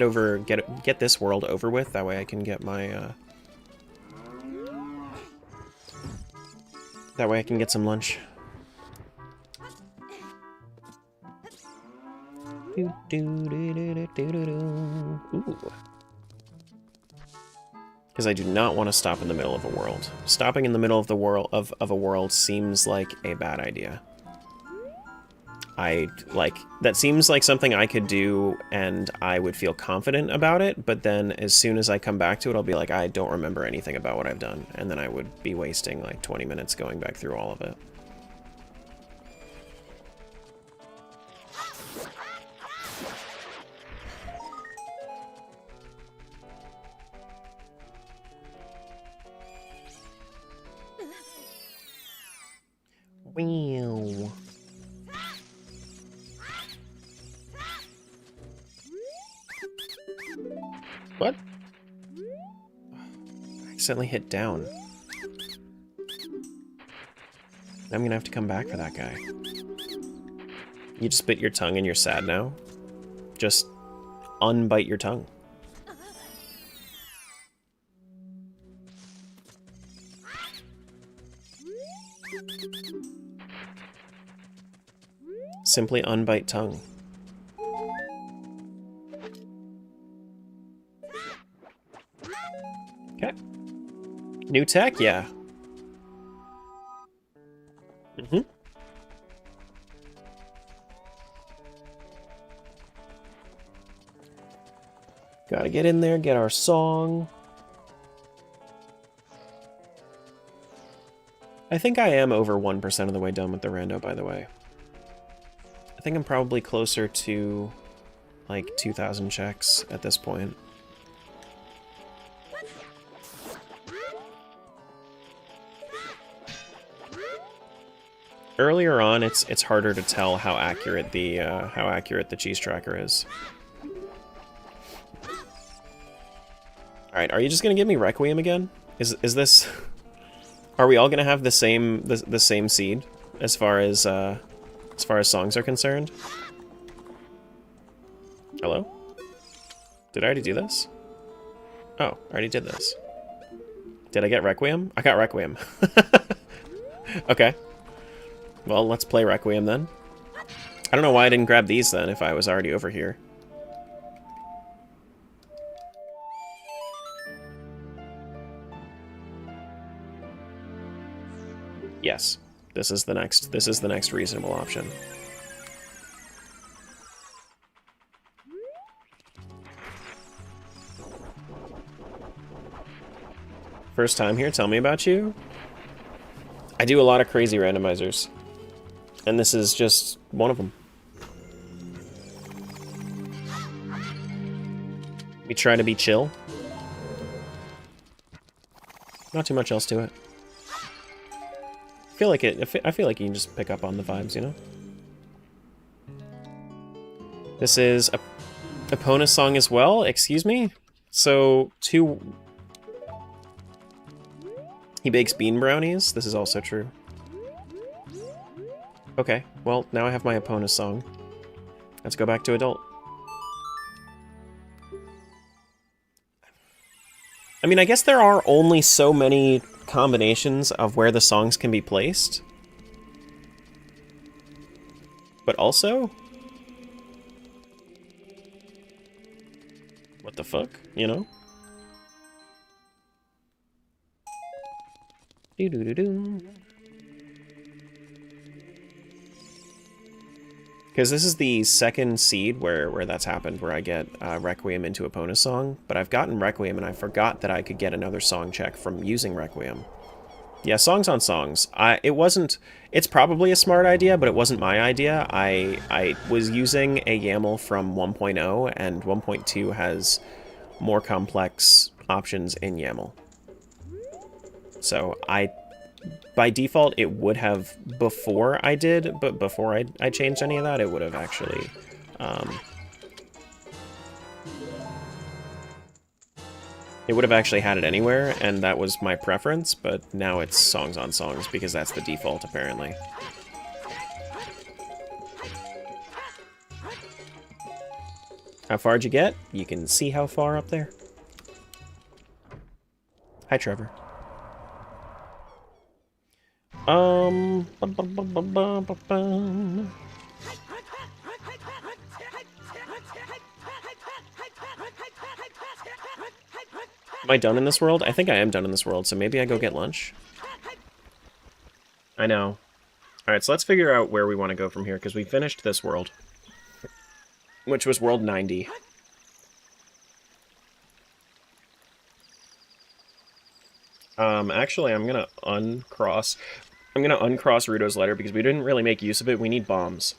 get this world over with. That way I can get my that way I can get some lunch. Ooh. Because I do not want to stop in the middle of a world. Stopping in the middle of the world of a world seems like a bad idea. that seems like something I could do and I would feel confident about it, but then as soon as I come back to it, I'll be like, I don't remember anything about what I've done, and then I would be wasting like 20 minutes going back through all of it. Wow. What? I accidentally hit down. I'm gonna have to come back for that guy. You just bit your tongue and you're sad now? Just unbite your tongue. Simply unbite tongue. Okay. New tech? Yeah. Mm-hmm. Gotta get in there, get our song. I think I am over 1% of the way done with the rando, by the way. I think I'm probably closer to like 2,000 checks at this point. Earlier on, it's harder to tell how accurate the cheese tracker is. All right, are you just gonna give me Requiem again? Is this? Are we all gonna have the same seed as far as songs are concerned? Hello? Did I already do this? Oh, I already did this. Did I get Requiem? I got Requiem. Okay. Well, let's play Requiem then. I don't know why I didn't grab these then if I was already over here. Yes. This is the next reasonable option. First time here, tell me about you. I do a lot of crazy randomizers. And this is just one of them. We try to be chill. Not too much else to it. I feel like you can just pick up on the vibes, you know? This is a Epona song as well, excuse me? So, he bakes bean brownies? This is also true. Okay, well, now I have my Epona song. Let's go back to adult. I mean, I guess there are only so many combinations of where the songs can be placed. But also... what the fuck, you know? Doo-doo-doo-doo. Because this is the second seed where that's happened, where I get Requiem into Epona's song, but I've gotten Requiem and I forgot that I could get another song check from using Requiem. Yeah, songs on songs. It's probably a smart idea, but it wasn't my idea. I was using a YAML from 1.0, and 1.2 has more complex options in YAML. So by default, it would have before I did, but before I changed any of that, it would have actually... it would have actually had it anywhere, and that was my preference, but now it's songs on songs, because that's the default, apparently. How far did you get? You can see how far up there. Hi, Trevor. Am I done in this world? I think I am done in this world, so maybe I go get lunch. I know. Alright, so let's figure out where we want to go from here, because we finished this world. Which was world 90. Actually, I'm gonna uncross Rudo's letter, because we didn't really make use of it. We need bombs.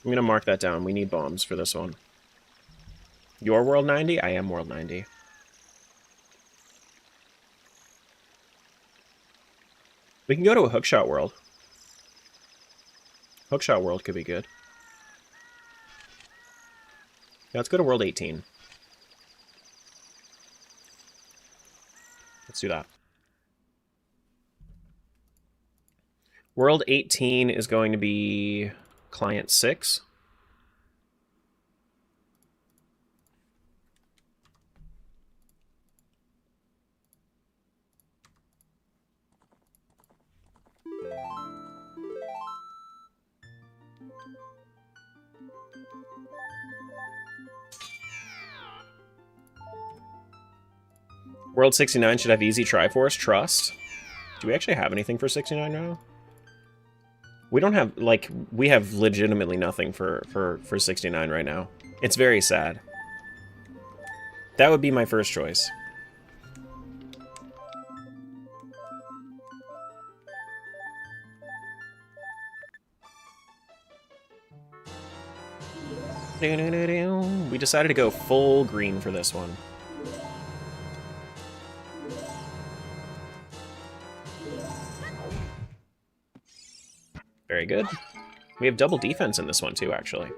I'm gonna mark that down. We need bombs for this one. Your world 90? I am world 90. We can go to a hookshot world. Hookshot world could be good. Yeah, let's go to world 18. Let's do that. World 18 is going to be client 6. World 69 should have easy Triforce, Trust. Do we actually have anything for 69 now? We don't have, like, we have legitimately nothing for 69 right now. It's very sad. That would be my first choice. We decided to go full green for this one. Very good. We have double defense in this one too, actually.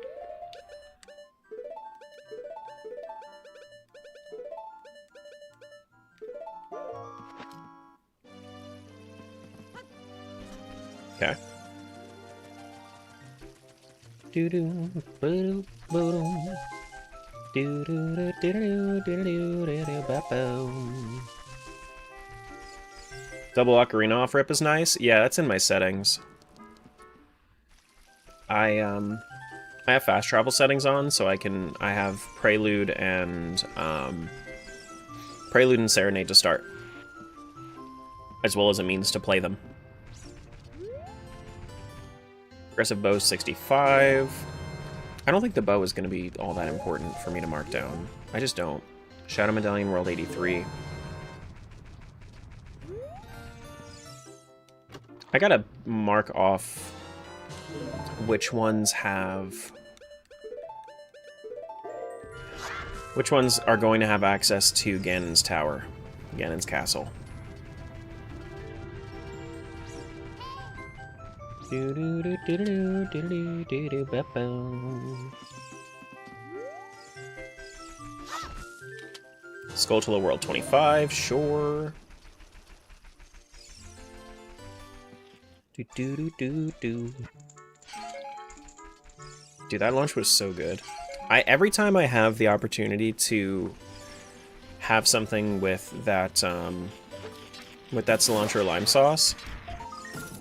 Okay. Double Ocarina off rip is nice. Yeah, that's in my settings. I have fast travel settings on, so I have Prelude and Serenade to start, as well as a means to play them. Aggressive bow 65. I don't think the bow is going to be all that important for me to mark down. I just don't. Shadow Medallion World 83. I gotta mark off which ones are going to have access to Ganon's tower, Ganon's castle. Skulltula World 25, sure. Dude, that launch was so good. Every time I have the opportunity to have something with that cilantro lime sauce,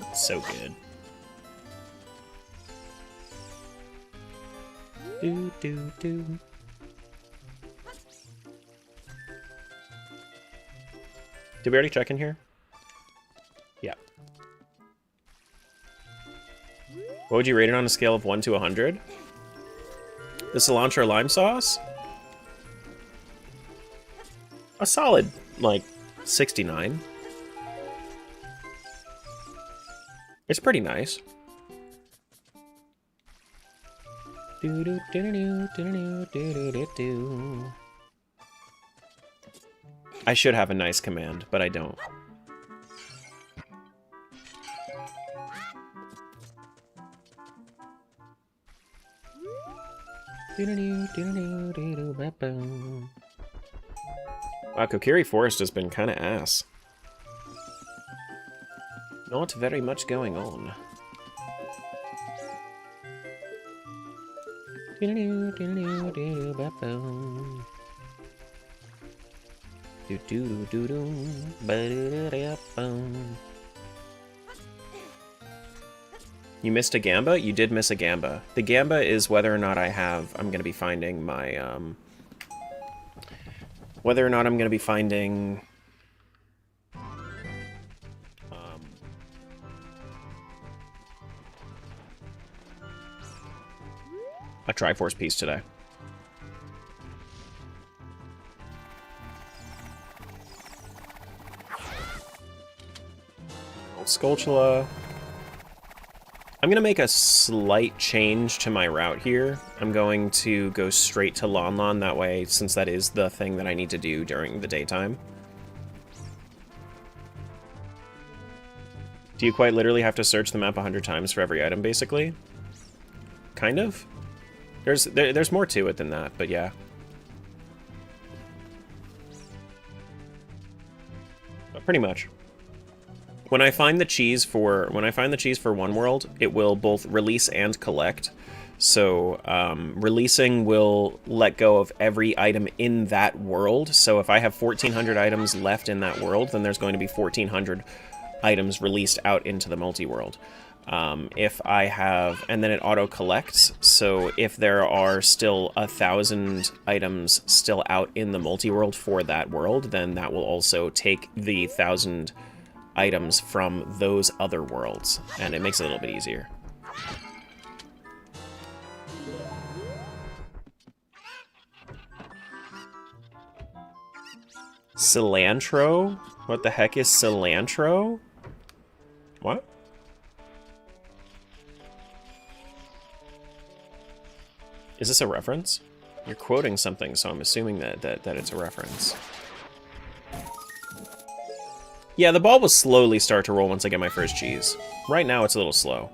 it's so good. Did we already check in here? Yeah. What would you rate it on a scale of 1 to 100? The cilantro lime sauce? A solid, like, 69. It's pretty nice. I should have a nice command, but I don't. Wow, Kokiri Forest has been kind of ass. Not very much going on. You missed a Gamba? You did miss a Gamba. The Gamba is whether or not I'm going to be finding my, whether or not I'm going to be finding, a Triforce piece today. Old Skulltula. I'm going to make a slight change to my route here. I'm going to go straight to Lon Lon that way, since that is the thing that I need to do during the daytime. Do you quite literally have to search the map 100 times for every item, basically? Kind of. There's more to it than that, but yeah. But pretty much. When I find the cheese for one world, it will both release and collect. So releasing will let go of every item in that world. So if I have 1,400 items left in that world, then there's going to be 1,400 items released out into the multi-world. If I have, and then it auto collects. So if there are still 1,000 items still out in the multi-world for that world, then that will also take the 1,000 items from those other worlds, and it makes it a little bit easier. Cilantro? What the heck is cilantro? What? Is this a reference? You're quoting something, so I'm assuming that it's a reference. Yeah, the ball will slowly start to roll once I get my first cheese. Right now, it's a little slow.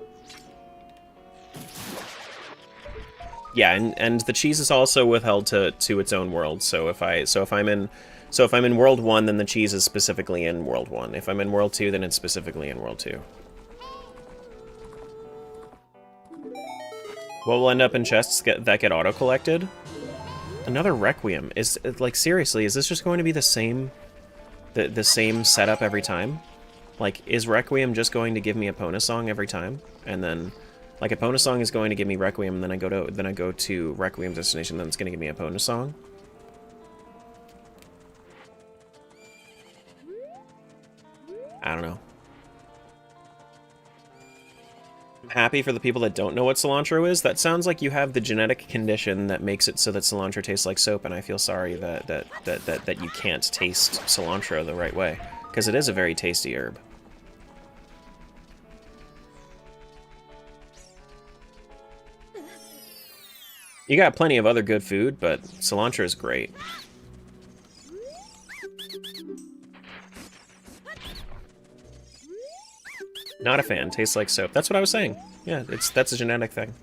Yeah, and the cheese is also withheld to its own world. So if I'm in World 1, then the cheese is specifically in World 1. If I'm in World 2, then it's specifically in World 2. What will end up in chests that get auto-collected? Another Requiem. Is, like, seriously, is this just going to be the same setup every time? Like, is Requiem just going to give me Epona Song every time? And then, like, Epona Song is going to give me Requiem, and then I go to Requiem destination, then it's going to give me Epona Song? I don't know. I'm happy for the people that don't know what cilantro is. That sounds like you have the genetic condition that makes it so that cilantro tastes like soap, and I feel sorry that you can't taste cilantro the right way, because it is a very tasty herb. You got plenty of other good food, but cilantro is great. Not a fan. Tastes like soap. That's what I was saying. Yeah, that's a genetic thing.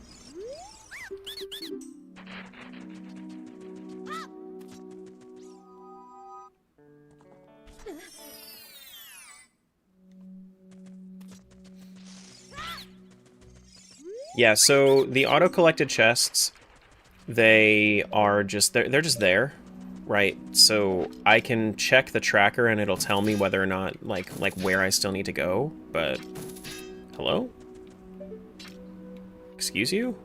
Yeah, so the auto-collected chests, they're just there, right? So I can check the tracker and it'll tell me whether or not, like where I still need to go, but... Hello? Excuse you?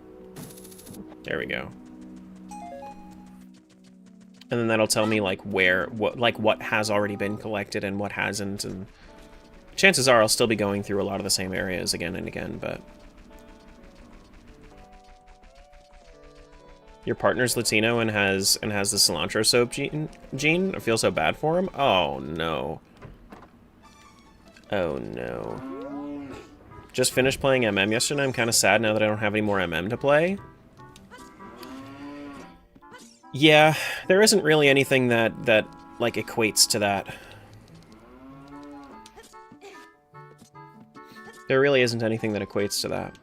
There we go. And then that'll tell me, like, what has already been collected and what hasn't, and... Chances are I'll still be going through a lot of the same areas again and again, but... Your partner's Latino and has the cilantro soap gene? I feel so bad for him. Oh no. Oh no. Just finished playing MM yesterday. I'm kind of sad now that I don't have any more MM to play. Yeah, there isn't really anything that like equates to that. There really isn't anything that equates to that.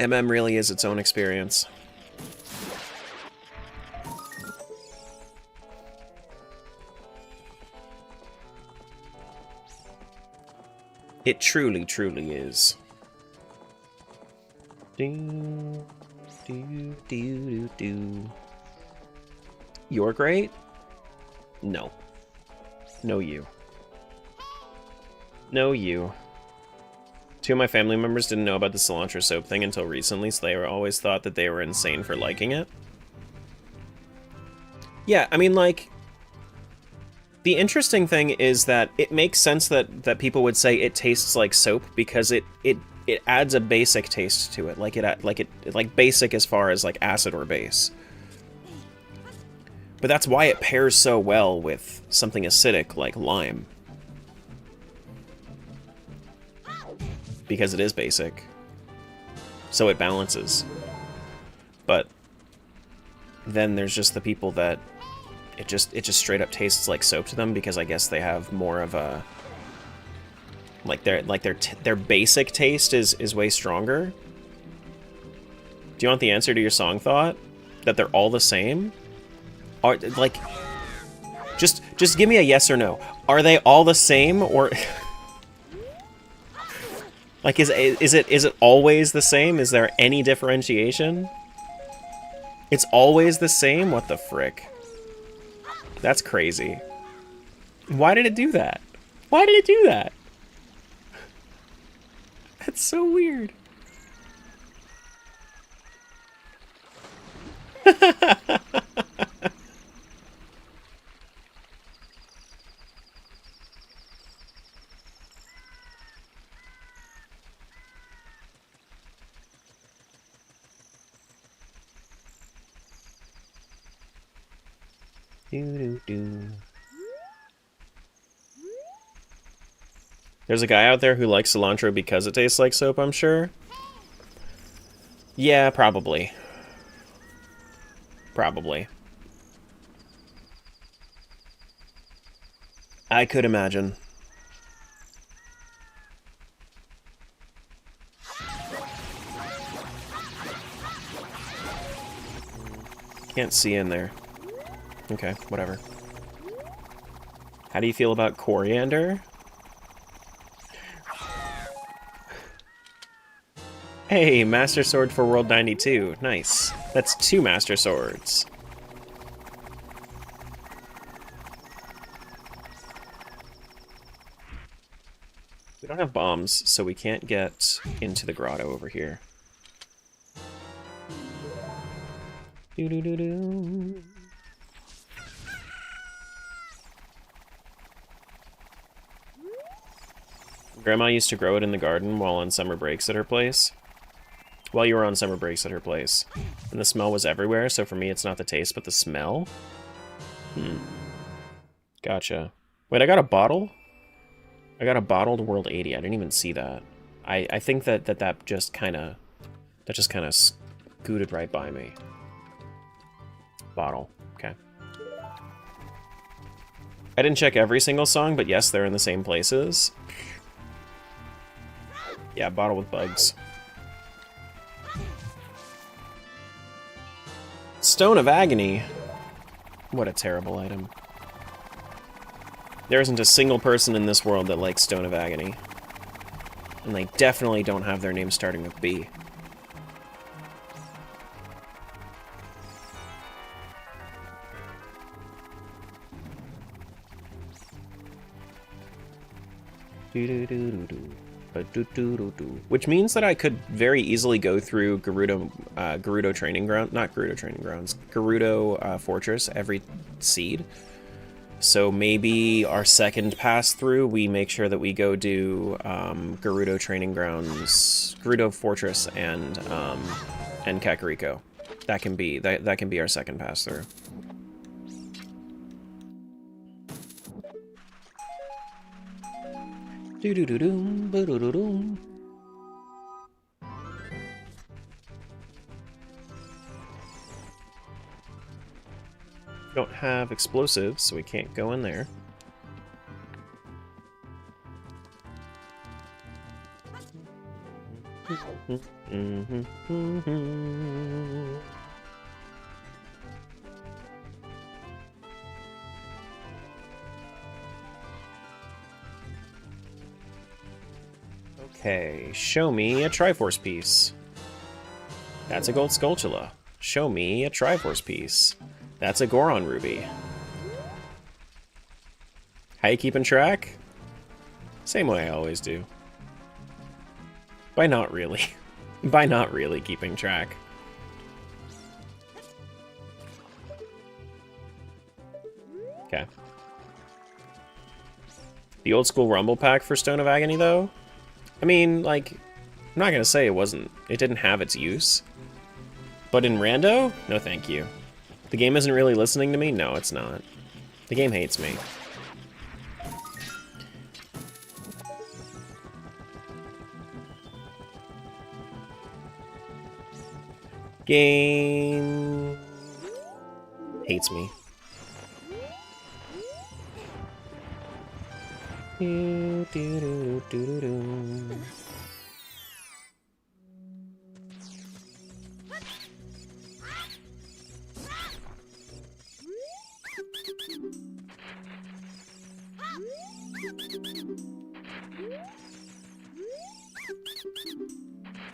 MM really is its own experience. It truly, truly is. Do, do, do, do, do. You're great? No. No you. No you. Two of my family members didn't know about the cilantro soap thing until recently, so they always thought that they were insane for liking it. Yeah, I mean, like... The interesting thing is that it makes sense that people would say it tastes like soap because it adds a basic taste to it, like basic as far as like acid or base. But that's why it pairs so well with something acidic like lime. Because it is basic. So it balances. But then there's just the people that it just straight up tastes like soap to them because I guess they have more of a their basic taste is way stronger. Do you want the answer to your song thought? That they're all the same? Are like just give me a yes or no. Are they all the same or like is it always the same? Is there any differentiation? It's always the same? What the frick? That's crazy. Why did it do that? Why did it do that? That's so weird. There's a guy out there who likes cilantro because it tastes like soap, I'm sure. Yeah, probably. Probably. I could imagine. Can't see in there. Okay, whatever. How do you feel about coriander? Hey, Master Sword for World 92. Nice. That's 2 Master Swords. We don't have bombs, so we can't get into the grotto over here. Doo-doo-doo-doo. Grandma used to grow it in the garden while on summer breaks at her place. While you were on summer breaks at her place. And the smell was everywhere, so for me it's not the taste, but the smell? Gotcha. Wait, I got a bottle? I got a bottled World 80. I didn't even see that. I think that just kind of scooted right by me. Bottle. Okay. I didn't check every single song, but yes, they're in the same places. Yeah, bottle with bugs. Stone of Agony. What a terrible item. There isn't a single person in this world that likes Stone of Agony. And they definitely don't have their name starting with B. Which means that I could very easily go through Gerudo Training Ground, not Gerudo Training Grounds, Gerudo Fortress every seed. So maybe our second pass through, we make sure that we go do Gerudo Training Grounds, Gerudo Fortress, and Kakariko. That can be our second pass through. Don't have explosives, so we can't go in there. Okay, show me a Triforce piece. That's a gold Skulltula. Show me a Triforce piece. That's a Goron Ruby. How you keeping track? Same way I always do. By not really. By not really keeping track. Okay. The old school Rumble Pack for Stone of Agony, though? I mean, like, I'm not gonna say it didn't have its use. But in Rando? No thank you. The game isn't really listening to me? No, it's not. The game hates me. Game hates me. Do, do, do, do, do, do.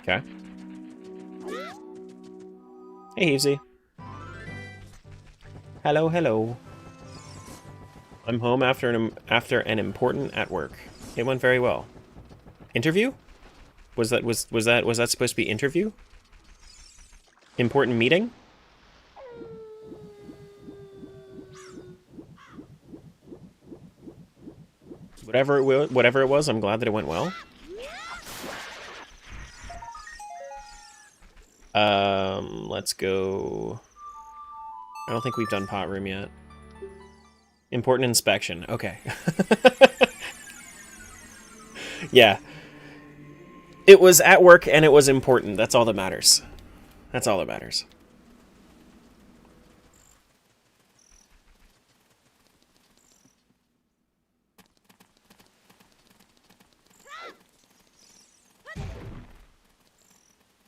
Okay. Hey, Heavesy. Hello, hello. I'm home after an important at work. It went very well. Interview? Was that supposed to be interview? Important meeting? Whatever it was, I'm glad that it went well. Let's go. I don't think we've done pot room yet. Important inspection. Okay. Yeah. It was at work and it was important. That's all that matters. That's all that matters.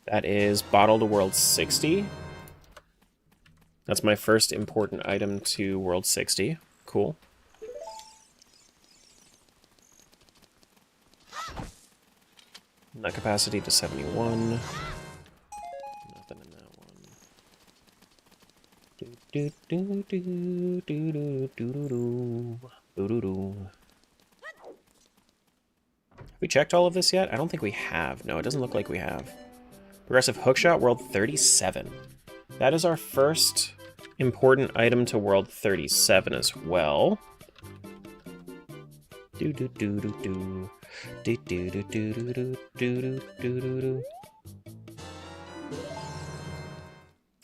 That is Bottle to World 60. That's my first important item to World 60. Cool. Nut capacity to 71. Nothing in that one. Do do do do do do do do do do. Have we checked all of this yet? I don't think we have. No, it doesn't look like we have. Progressive Hookshot, World 37. That is our first important item to World 37 as well. Do do do do do. Do do do do do do do do do do.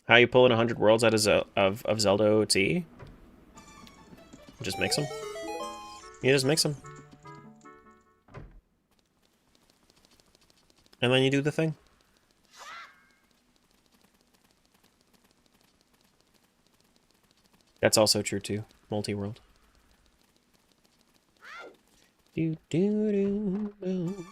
How you pulling 100 worlds out of Zelda OOT? Just mix them. You just mix them. And then you do the thing. That's also true too. Multi-world. Do do do do.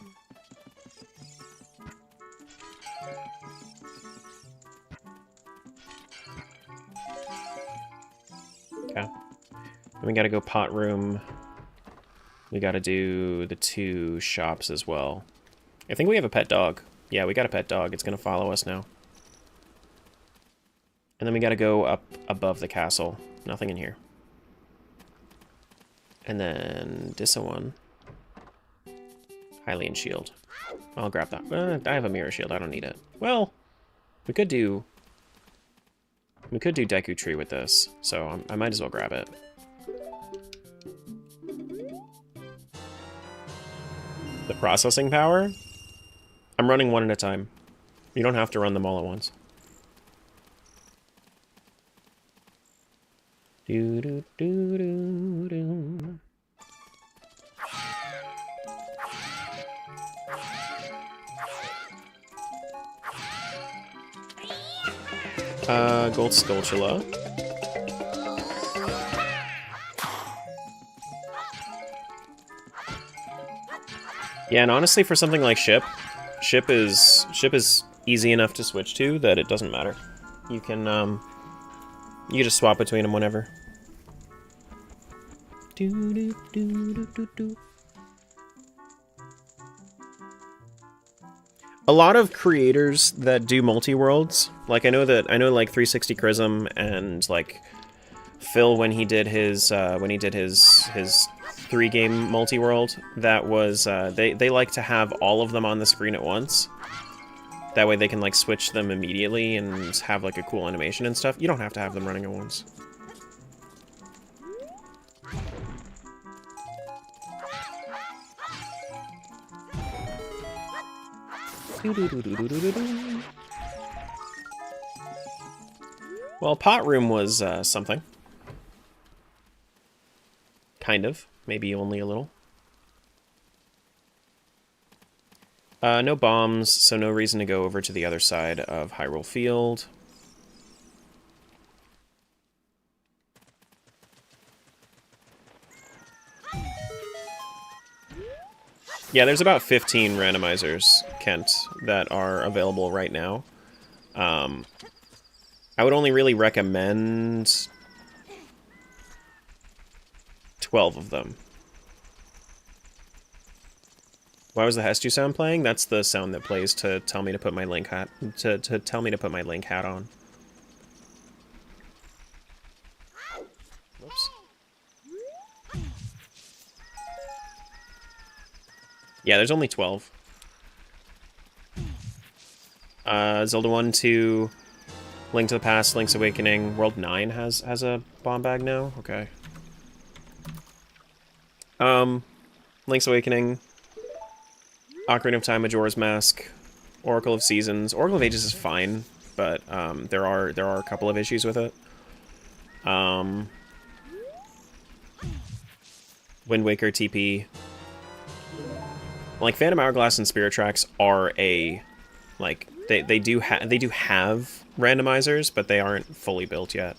Okay. Then we gotta go pot room. We gotta do the 2 shops as well. I think we have a pet dog. Yeah, we got a pet dog. It's gonna follow us now. And then we gotta go up above the castle. Nothing in here. And then Dissa one. Hylian shield. I'll grab that. I have a mirror shield. I don't need it. Well, we could do Deku Tree with this, so I might as well grab it. The processing power? I'm running one at a time. You don't have to run them all at once. Do do do do do. Gold Skulltula. Yeah, and honestly, for something like Ship is easy enough to switch to that it doesn't matter. You can you just swap between them whenever. Do do do do do do. A lot of creators that do multi-worlds, like I know like 360 Chrism and like Phil when he did his 3-game multi-world, that was they like to have all of them on the screen at once. That way they can like switch them immediately and have like a cool animation and stuff. You don't have to have them running at once. Well, pot room was something. Kind of. Maybe only a little. No bombs, so no reason to go over to the other side of Hyrule Field. Yeah, there's about 15 randomizers, Kent, that are available right now. I would only really recommend 12 of them. Why was the Hestu sound playing? That's the sound that plays to tell me to put my Link hat to tell me to put my Link hat on. Whoops. Yeah, there's only 12. Zelda 1, 2, Link to the Past, Link's Awakening, World 9 has a bomb bag now? Okay. Link's Awakening, Ocarina of Time, Majora's Mask, Oracle of Seasons. Oracle of Ages is fine, but there are a couple of issues with it. Wind Waker TP. Like Phantom Hourglass and Spirit Tracks are like they do have randomizers, but they aren't fully built yet.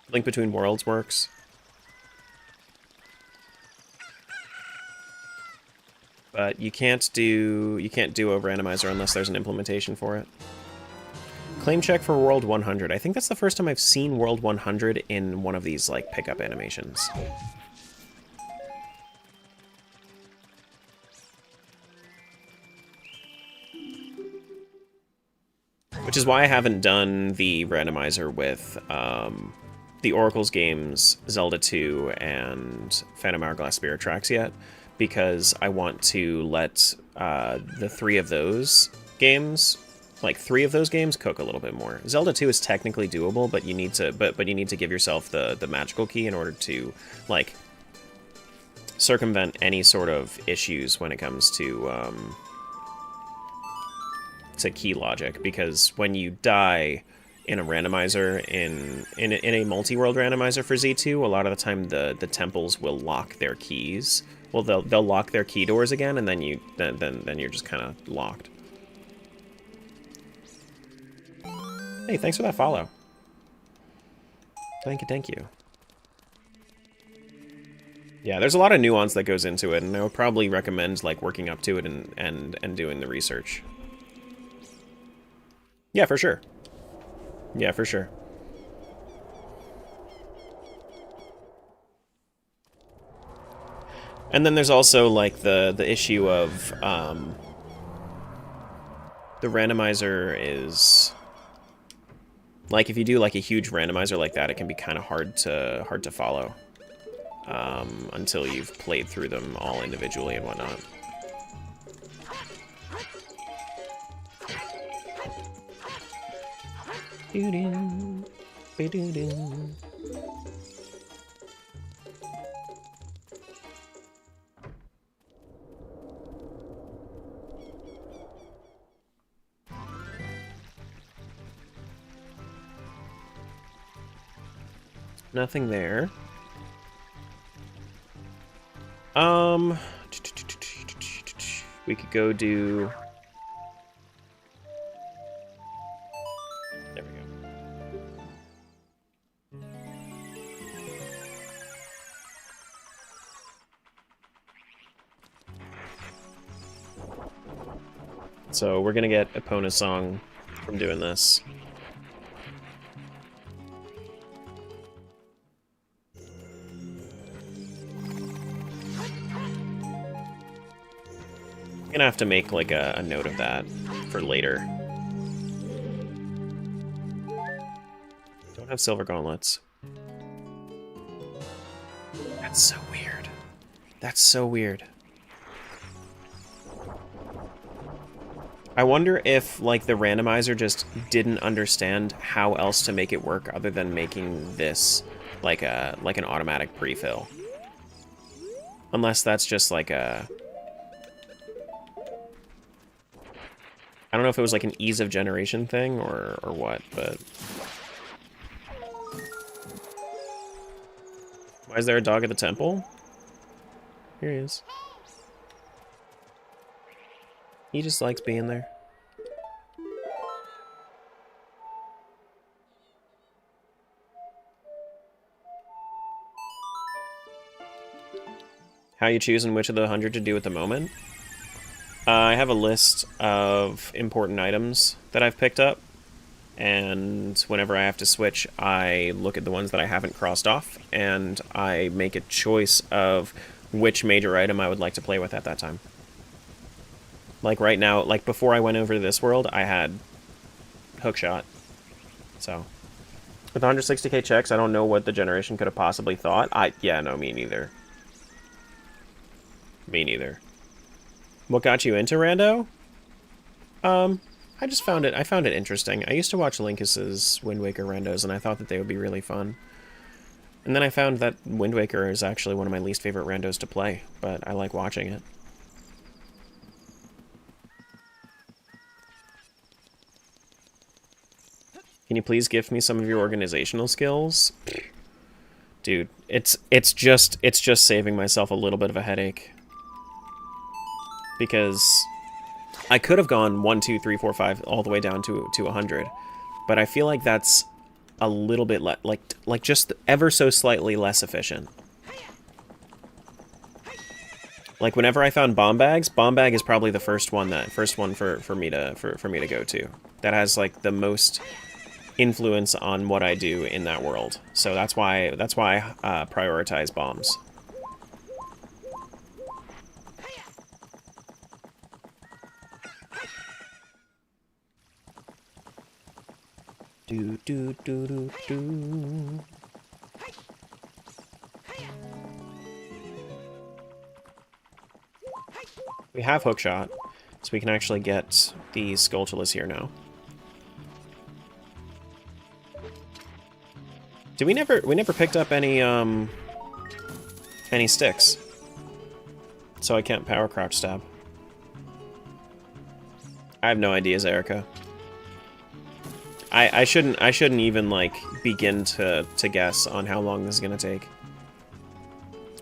Link Between Worlds works. But you can't do a randomizer unless there's an implementation for it. Claim check for World 100. I think that's the first time I've seen World 100 in one of these like pickup animations. Which is why I haven't done the randomizer with the Oracle's games, Zelda 2 and Phantom Hourglass Spirit Tracks yet, because I want to let the three of those games cook a little bit more. Zelda 2 is technically doable, but you need to give yourself the magical key in order to like circumvent any sort of issues when it comes to key logic, because when you die in a randomizer in a multi-world randomizer for Z2, a lot of the time the temples will lock their keys. Well, they'll lock their key doors again, and then you're just kind of locked. Hey, thanks for that follow. Thank you. Yeah, there's a lot of nuance that goes into it, and I would probably recommend like working up to it and doing the research. Yeah, for sure. Yeah, for sure. And then there's also like the issue of the randomizer is like, if you do like a huge randomizer like that, it can be kind of hard to follow until you've played through them all individually and whatnot. Nothing there. We could go do... There we go. So we're gonna get Epona's song from doing this. I'm gonna have to make like a note of that for later. Don't have silver gauntlets. That's so weird. That's so weird. I wonder if like the randomizer just didn't understand how else to make it work other than making this like an automatic pre-fill. Unless that's just like a I don't know if it was like an ease of generation thing or what, but... Why is there a dog at the temple? Here he is. He just likes being there. How you choosing which of the 100 to do at the moment? I have a list of important items that I've picked up, and whenever I have to switch, I look at the ones that I haven't crossed off, and I make a choice of which major item I would like to play with at that time. Like right now, like before I went over to this world, I had hookshot. So, with 160k checks, I don't know what the generation could have possibly thought. Yeah, no, me neither. Me neither. What got you into Rando? I just found it interesting. I used to watch Linkus's Wind Waker randos, and I thought that they would be really fun. And then I found that Wind Waker is actually one of my least favorite randos to play, but I like watching it. Can you please gift me some of your organizational skills? Dude, it's just saving myself a little bit of a headache. Because I could have gone 1, 2, 3, 4, 5 all the way down to 100, but I feel like that's a little bit like just ever so slightly less efficient. Like whenever I found bomb bag is probably the first one for me to go to. That has like the most influence on what I do in that world. So that's why I prioritize bombs. Do do do do do. We have hookshot, so we can actually get the Skulltulas here now. We never picked up any sticks, so I can't power crouch stab. I have no ideas, Erica. I shouldn't even like begin to guess on how long this is gonna take.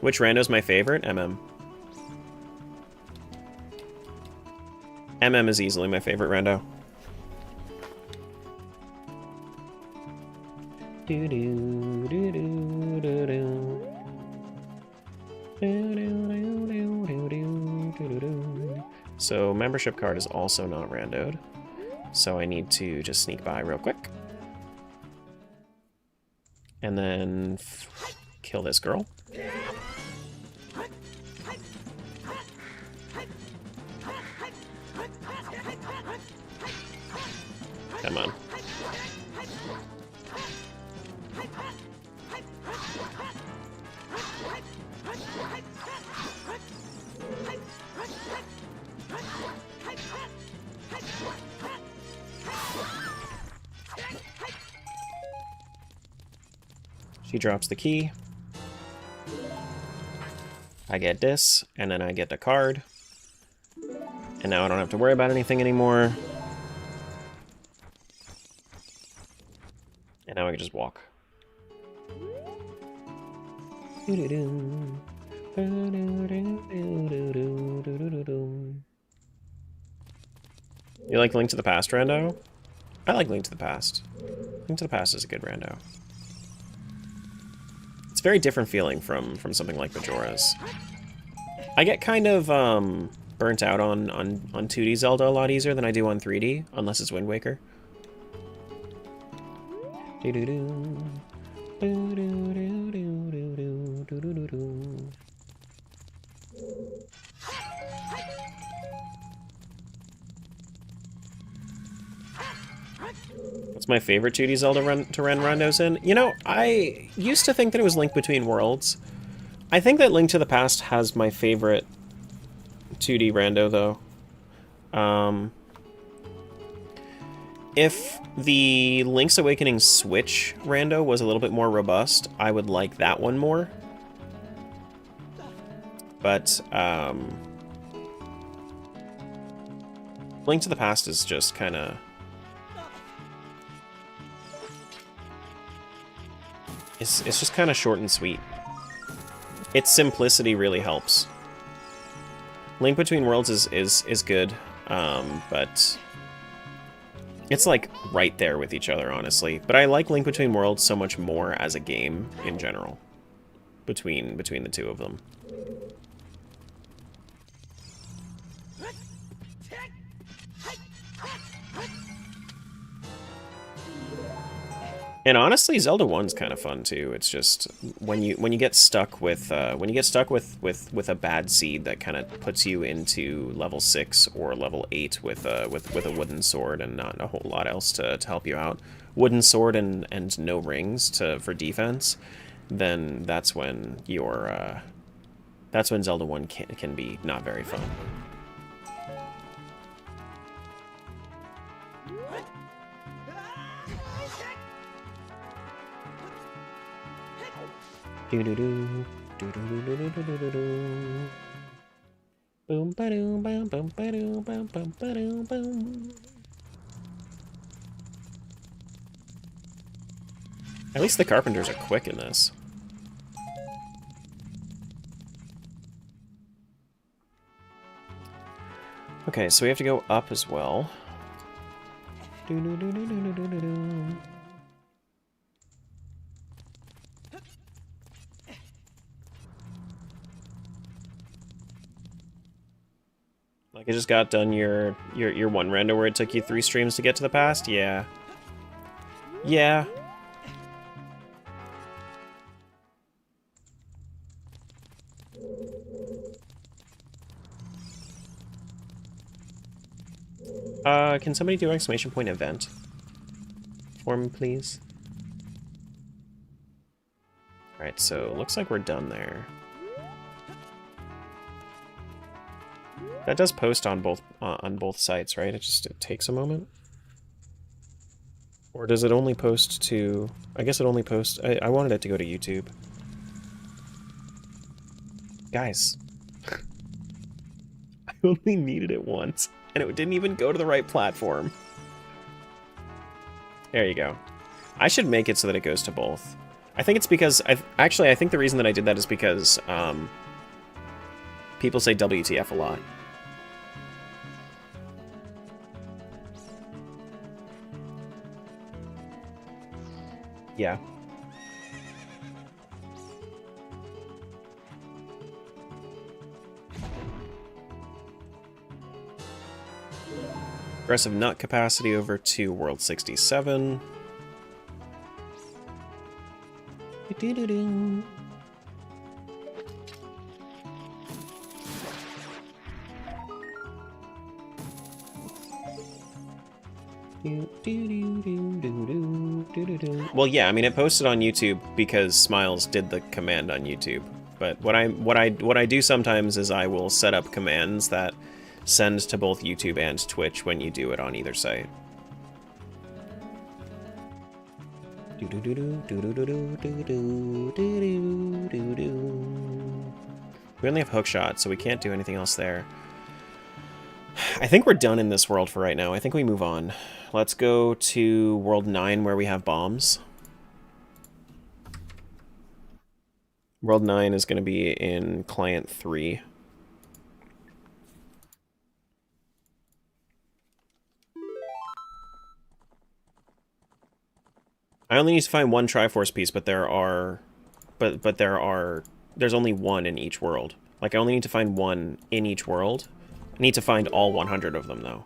Which rando's my favorite? MM. MM is easily my favorite rando. Do do do do do do. So membership card is also not randoed. So I need to just sneak by real quick. And then kill this girl. Come on. She drops the key. I get this, and then I get the card. And now I don't have to worry about anything anymore. And now I can just walk. You like Link to the Past, rando? I like Link to the Past. Link to the Past is a good rando. It's a very different feeling from something like Majora's. I get kind of burnt out on 2D Zelda a lot easier than I do on 3D, unless it's Wind Waker. What's my favorite 2D Zelda to run randos in? You know, I used to think that it was Link Between Worlds. I think that Link to the Past has my favorite 2D rando, though. If the Link's Awakening Switch rando was a little bit more robust, I would like that one more. But, Link to the Past is just kind of... It's just kind of short and sweet. Its simplicity really helps. Link Between Worlds is good, but it's like right there with each other, honestly. But I like Link Between Worlds so much more as a game in general, between the two of them. And honestly, Zelda 1's kind of fun too. It's just when you get stuck with with a bad seed that kind of puts you into level 6 or level 8 with a wooden sword and not a whole lot else to help you out. Wooden sword and no rings for defense, then that's when Zelda 1 can be not very fun. Boom ba-doom bam bum ba-doom bam bum ba-doom boom. At least the carpenters are quick in this. Okay, so we have to go up as well. Like, I just got done your one rando where it took you 3 streams to get to the past? Yeah. Yeah. Can somebody do exclamation point event for me, please? Alright, so looks like we're done there. That does post on both sites, right? It takes a moment. Or does it only post to... I guess it only posts... I wanted it to go to YouTube. Guys. I only needed it once, and it didn't even go to the right platform. There you go. I should make it so that it goes to both. I think it's because... I think the reason that I did that is because people say WTF a lot. Yeah. Aggressive nut capacity over to World 67. Do-do-do. Well, yeah, I mean, it posted on YouTube because Smiles did the command on YouTube. But what I do sometimes is I will set up commands that send to both YouTube and Twitch when you do it on either site. We only have hookshot, so we can't do anything else there. I think we're done in this world for right now. I think we move on. Let's go to World 9 where we have bombs. World 9 is going to be in Client 3. I only need to find one Triforce piece, but there's only one in each world. Like, I only need to find one in each world. I need to find all 100 of them, though.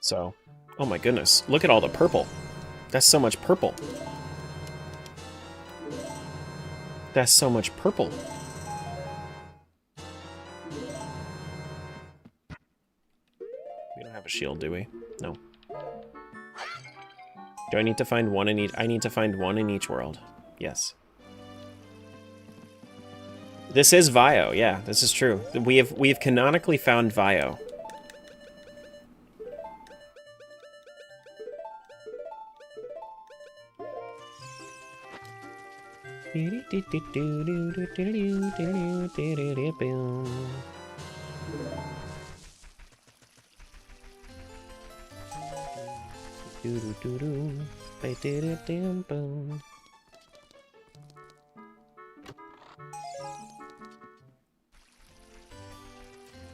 So, oh my goodness, look at all the purple. That's so much purple. That's so much purple. We don't have a shield, do we? No. Do I need to find one in each? I need to find one in each world. Yes. This is Vio. Yeah, this is true. We have canonically found Vio.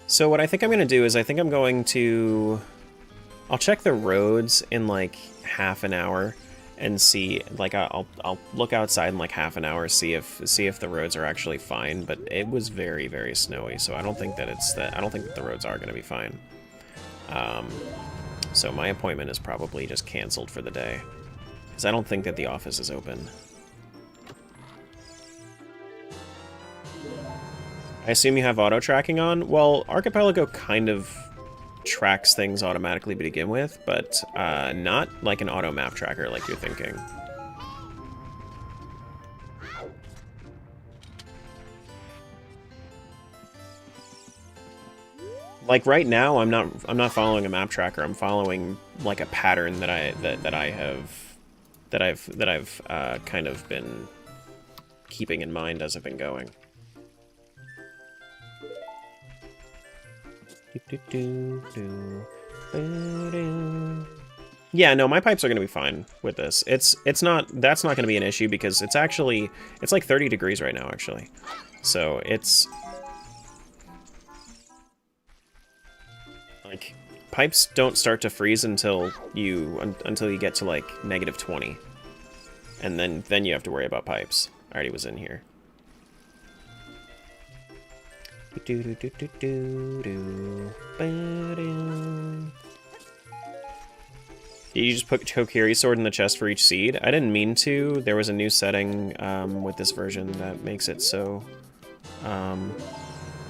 So what I think I'm going to do is I think I'm going to... I'll check the roads in like half an hour and see, like I'll look outside in like half an hour, see if the roads are actually fine, but it was very, very snowy, so I don't think that I don't think that the roads are going to be fine. So my appointment is probably just canceled for the day, because I don't think that the office is open. I assume you have auto tracking on? Well, Archipelago kind of tracks things automatically to begin with, but not like an auto map tracker like you're thinking. Like right now, I'm not following a map tracker. I'm following like a pattern that I've kind of been keeping in mind as I've been going. Yeah, no, my pipes are gonna be fine with this. That's not gonna be an issue because it's like 30 degrees right now actually. So it's like pipes don't start to freeze until you get to like -20. And then you have to worry about pipes. I already was in here. Did you just put Kokiri's sword in the chest for each seed? I didn't mean to. There was a new setting with this version that makes it so...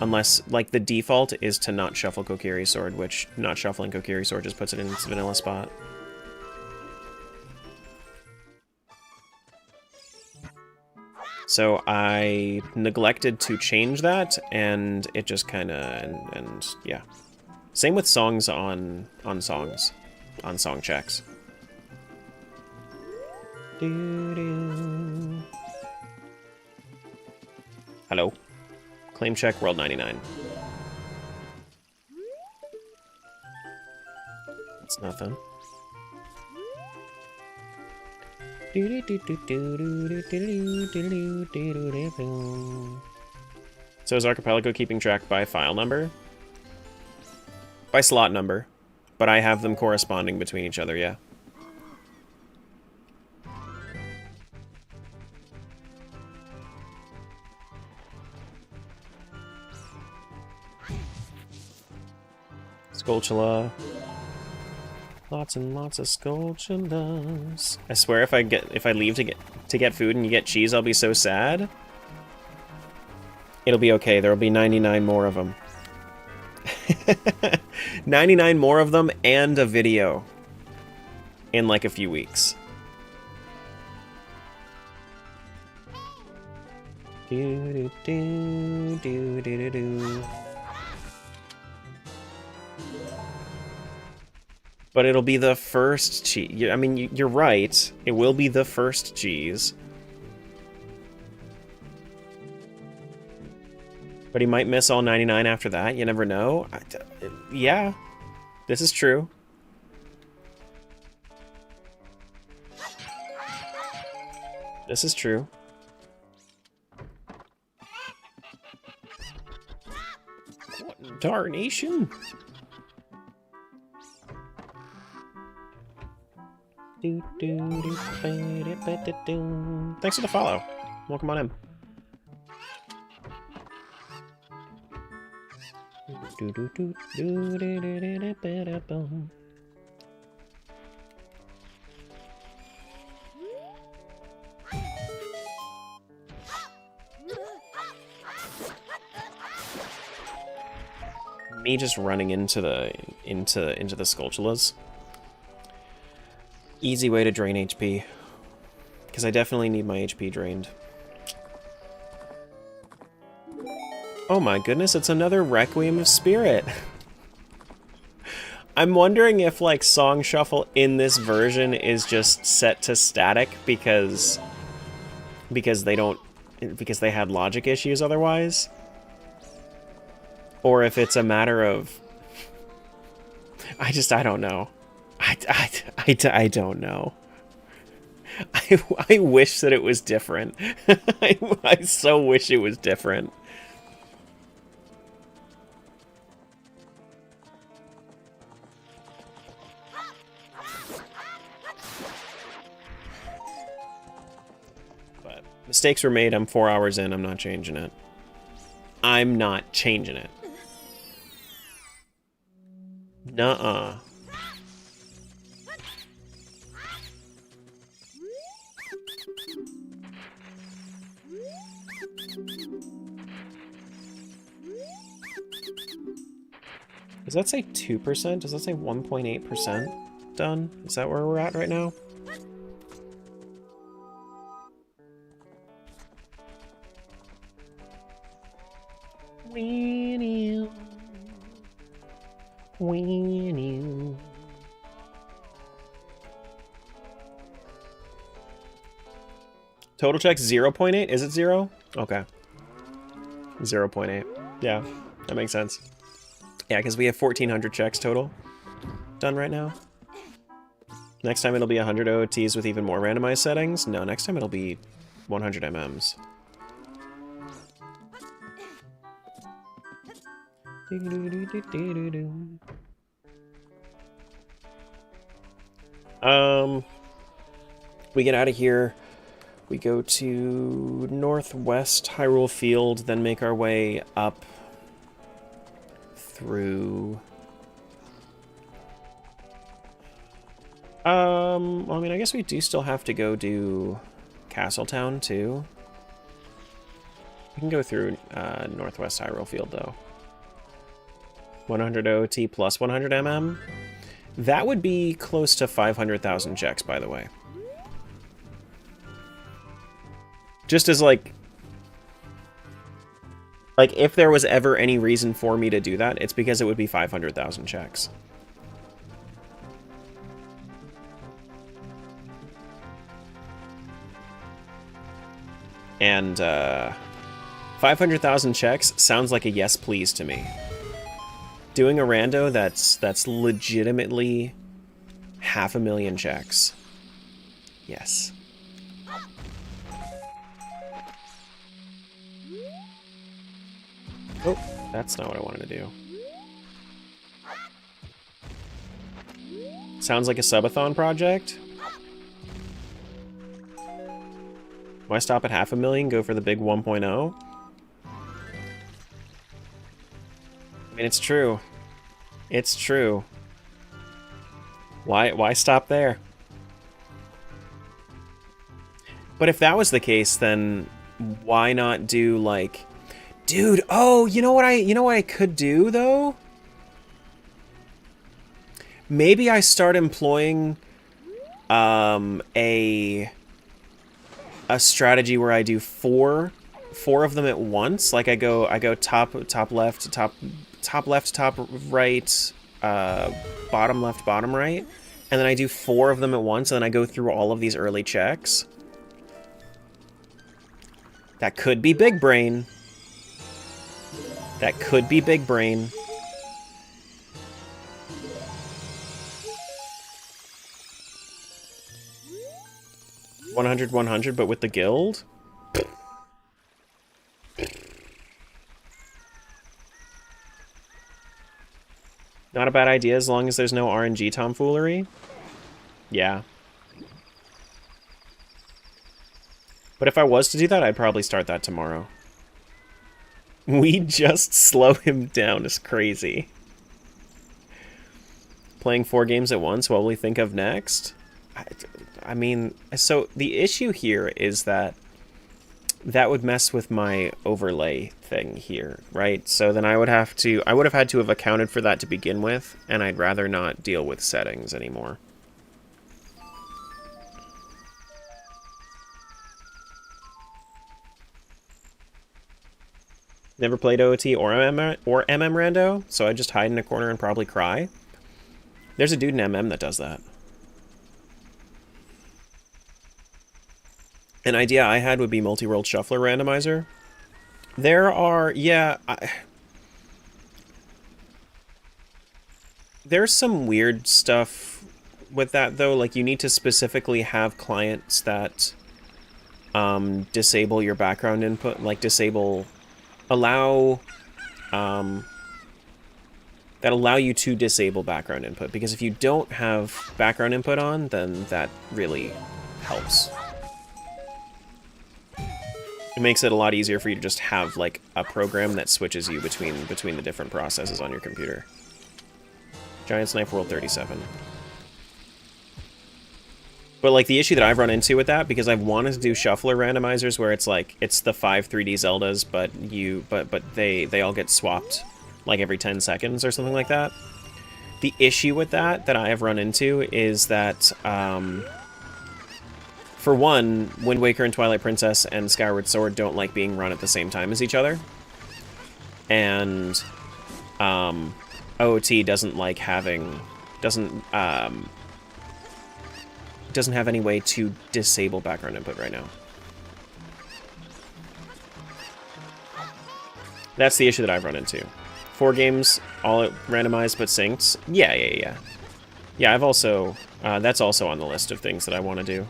unless, like, the default is to not shuffle Kokiri's sword, which not shuffling Kokiri's sword just puts it in its vanilla spot. So I neglected to change that, and it just kind of, and yeah. Same with songs on song checks. Hello. Claim check, world 99. It's nothing. So is Archipelago keeping track by file number? By slot number. But I have them corresponding between each other, yeah. Skulltula. Lots and lots of Skulltulas. I swear if I leave to get food and you get cheese, I'll be so sad. It'll be okay, there'll be 99 more of them. 99 more of them and a video in like a few weeks. But it'll be the first cheese. I mean, you're right. It will be the first cheese. But he might miss all 99 after that. You never know. Yeah, this is true. This is true. What in darnation? Thanks for the follow. Welcome on in. Me just running into the Skulltulas. Easy way to drain HP. Because I definitely need my HP drained. Oh my goodness, it's another Requiem of Spirit. I'm wondering if, like, Song Shuffle in this version is just set to static, because because they don't, because they had logic issues otherwise, or if it's a matter of, I don't know. I don't know. I wish that it was different. I so wish it was different. But mistakes were made. I'm 4 hours in. I'm not changing it. I'm not changing it. Nuh-uh. Does that say 2%? Does that say 1.8% done? Is that where we're at right now? When you. Total checks 0.8? Is it 0? Okay. 0.8. Yeah, that makes sense. Yeah, because we have 1,400 checks total done right now. Next time it'll be 100 OOTs with even more randomized settings. No, next time it'll be 100 MMs. We get out of here. We go to northwest Hyrule Field, then make our way up through... well, I mean, I guess we do still have to go do Castletown, too. We can go through northwest Hyrule Field, though. 100 OOT plus 100 MM. That would be close to 500,000 checks, by the way. Just as, like, if there was ever any reason for me to do that, it's because it would be 500,000 checks. And, 500,000 checks sounds like a yes please to me. Doing a rando that's legitimately 500,000 checks. Yes. Oh, that's not what I wanted to do. Sounds like a subathon project. Why stop at 500,000? Go for the big 1.0? I mean, it's true. It's true. Why stop there? But if that was the case, then why not do, like... Dude, oh, you know what I could do, though? Maybe I start employing a strategy where I do four of them at once. Like I go top left, top left, top right, bottom left, bottom right, and then I do 4 of them at once, and then I go through all of these early checks. That could be big brain. That could be big brain. $100, but with the guild? Not a bad idea as long as there's no RNG tomfoolery. Yeah. But if I was to do that, I'd probably start that tomorrow. We just slow him down is crazy. Playing 4 games at once, what will we think of next? I mean, so the issue here is that would mess with my overlay thing here, right? So then I would have had to have accounted for that to begin with, and I'd rather not deal with settings anymore. Never played OOT or MM Rando, so I just hide in a corner and probably cry. There's a dude in MM that does that. An idea I had would be multi-world shuffler randomizer. There are, yeah, there's some weird stuff with that, though. Like, you need to specifically have clients that disable your background input, like allow you to disable background input, because if you don't have background input on, then that really helps. It makes it a lot easier for you to just have, like, a program that switches you between the different processes on your computer. Giant Sniper World 37. But, like, the issue that I've run into with that, because I've wanted to do shuffler randomizers where it's like, it's the 5 3D Zeldas, but they all get swapped, like, every 10 seconds or something like that. The issue with that I have run into is that, for one, Wind Waker and Twilight Princess and Skyward Sword don't like being run at the same time as each other. And, OOT doesn't like having... doesn't have any way to disable background input right now. That's the issue that I've run into. 4 games, all randomized but synced. Yeah. Yeah, I've also... that's also on the list of things that I want to do.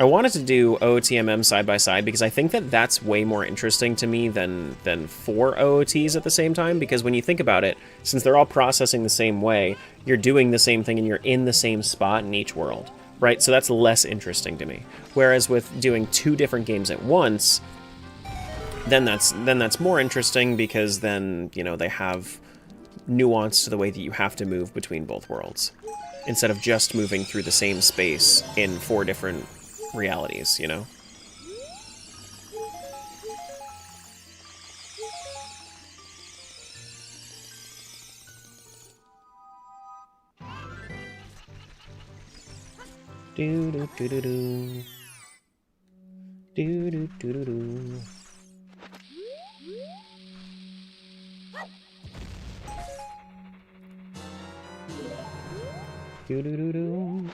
I wanted to do OOTMM side by side because I think that that's way more interesting to me than 4 OOTs at the same time, because when you think about it, since they're all processing the same way, you're doing the same thing and you're in the same spot in each world, right? So that's less interesting to me. Whereas with doing 2 different games at once, then that's more interesting, because then, you know, they have nuance to the way that you have to move between both worlds, instead of just moving through the same space in 4 different realities, you know? Do do do do do. Do do do do do. Do do do do.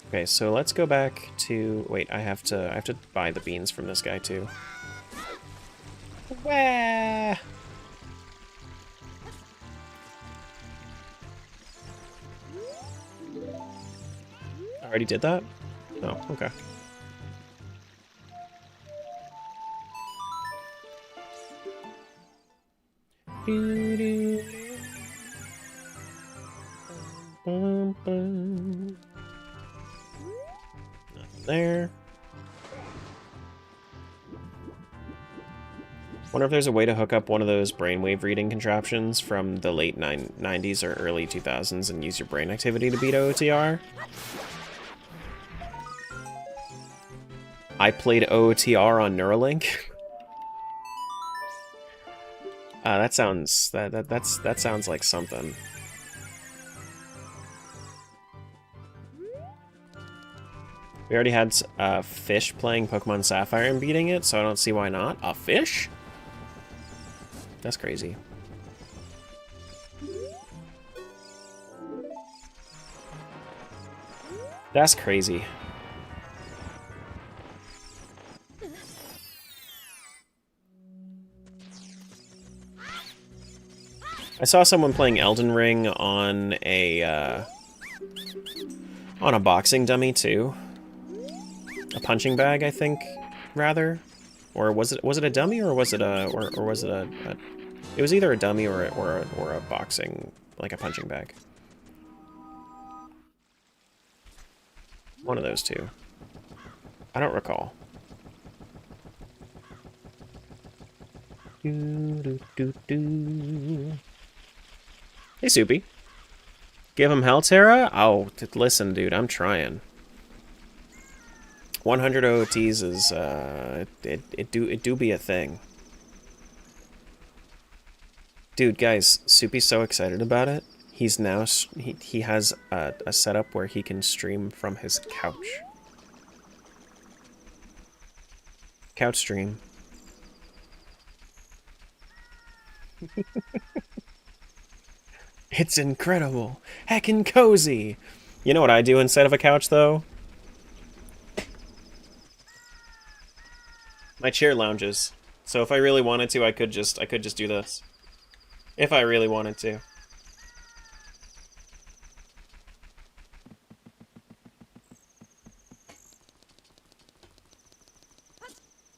Okay, so let's go back to... Wait, I have to buy the beans from this guy, too. Wah! I already did that? Oh, okay. Doo-doo. Bum, bum. Nothing there. Wonder if there's a way to hook up one of those brainwave reading contraptions from the late 90s or early 2000s and use your brain activity to beat OOTR. I played OOTR on Neuralink. That sounds like something. We already had a fish playing Pokemon Sapphire and beating it, so I don't see why not. A fish? That's crazy. That's crazy. I saw someone playing Elden Ring on a boxing dummy too. A punching bag, I think, rather. Or was it a dummy, or was it a it was either a dummy or a boxing, like a punching bag. One of those two. I don't recall. Do, do, do, do. Hey, Soupy. Give him hell, Tara? Oh, listen, dude, I'm trying. 100 OOTs is, it do be a thing. Dude, guys, Soupy's so excited about it. He's now, he has a setup where he can stream from his couch. Couch stream. It's incredible. Heckin' cozy. You know what I do instead of a couch, though? My chair lounges. So if I really wanted to, I could just do this. If I really wanted to.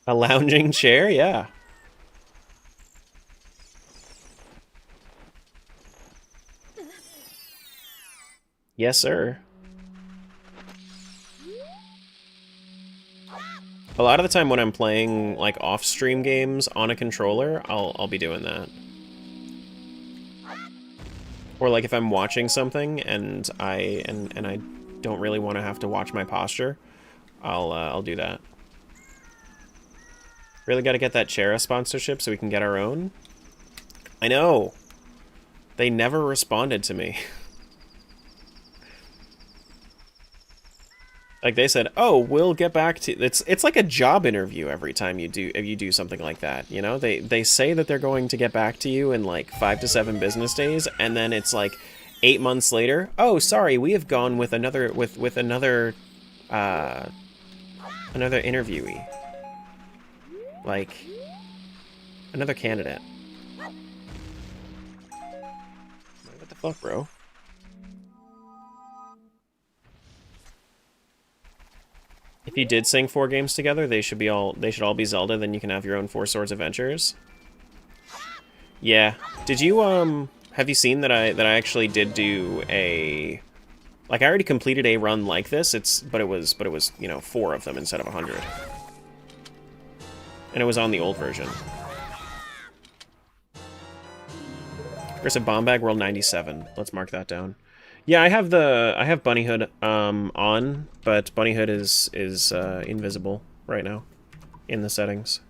A lounging chair? Yeah. Yes, sir. A lot of the time when I'm playing like off-stream games on a controller, I'll be doing that. Or like if I'm watching something and I don't really want to have to watch my posture, I'll do that. Really got to get that Chera sponsorship so we can get our own. I know. They never responded to me. Like they said, "Oh, we'll get back to." It's like a job interview every time you do something like that. You know, they say that they're going to get back to you in like 5 to 7 business days, and then it's like 8 months later. Oh, sorry, we have gone with another another interviewee, like another candidate. What the fuck, bro? If you did sing 4 games together, they should all be Zelda, then you can have your own 4 Swords Adventures. Yeah. Did you have you seen that I actually did do a, like, I already completed a run like this. But it was, you know, 4 of them instead of 100. And it was on the old version. Aggressive Bomb Bag, World 97. Let's mark that down. Yeah, I have Bunnyhood on, but Bunnyhood is invisible right now in the settings.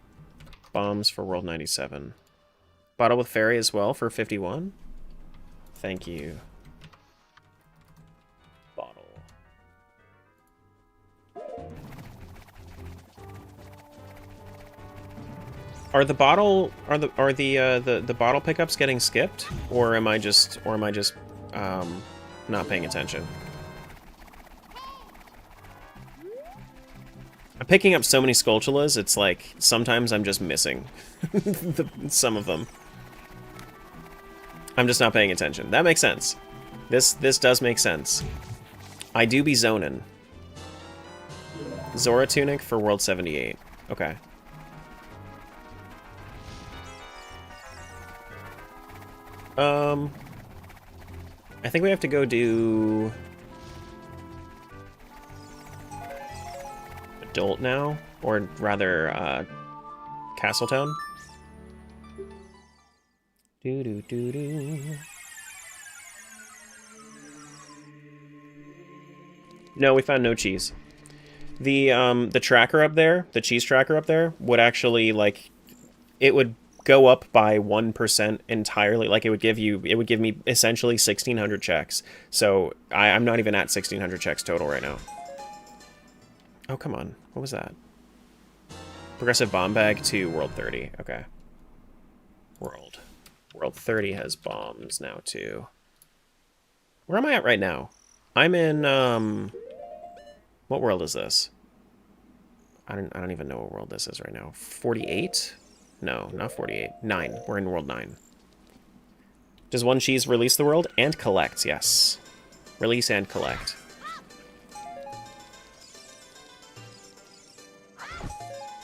Bombs for World 97. Bottle with Fairy as well for 51. Thank you. Bottle. Are the bottle the bottle pickups getting skipped, or am I just not paying attention? I'm picking up so many Skulltulas, it's like sometimes I'm just missing some of them. I'm just not paying attention. That makes sense. This does make sense. I do be zoning. Zora tunic for World 78. Okay. I think we have to go do Adult now, or rather, Castletown. No, we found no cheese. The tracker up there, the cheese tracker up there, would actually, like, it would go up by 1% entirely. Like, it would give me essentially 1,600 checks. So I'm not even at 1,600 checks total right now. Oh, come on. What was that? Progressive Bomb Bag to World 30. Okay. World 30 has bombs now, too. Where am I at right now? I'm in, what world is this? I don't even know what world this is right now. 48? No, not 48. 9. We're in World 9. Does one cheese release the world? And collect, yes. Release and collect.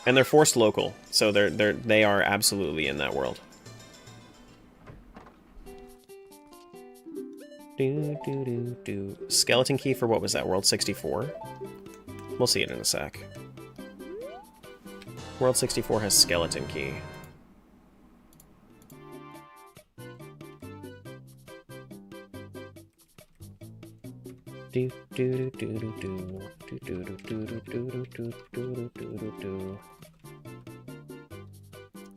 And they're forced local, so they are absolutely in that world. Skeleton key for what was that? World 64? We'll see it in a sec. World 64 has skeleton key.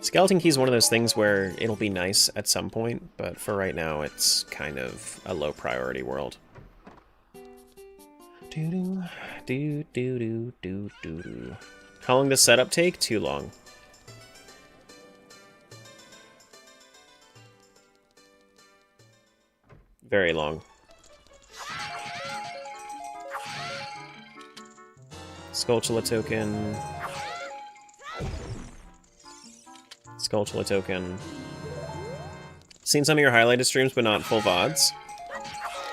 Skeleton key is one of those things where it'll be nice at some point, but for right now it's kind of a low priority world. How long does setup take? Too long. Very long. Skulltula token. Skulltula token. Seen some of your highlighted streams, but not full VODs.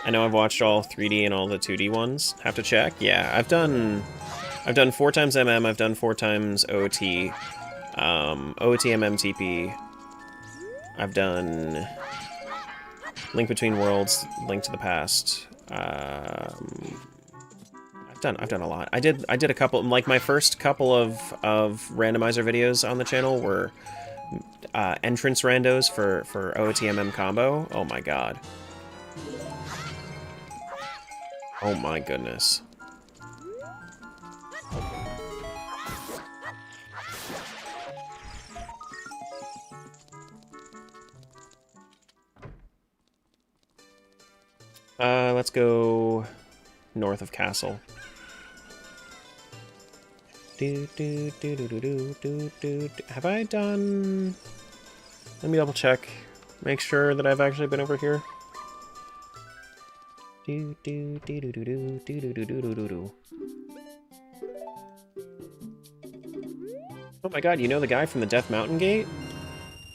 I know I've watched all 3D and all the 2D ones. Have to check. Yeah, I've done 4 times MM. I've done 4 times OOT. OOT MMTP. I've done Link Between Worlds, Link to the Past. I've done a lot. I did a couple, like my first couple of randomizer videos on the channel were entrance randos for OOTMM combo. Oh my god. Oh my goodness. Let's go north of Castle. Have I done... Let me double check. Make sure that I've actually been over here. Oh my god, you know the guy from the Death Mountain Gate?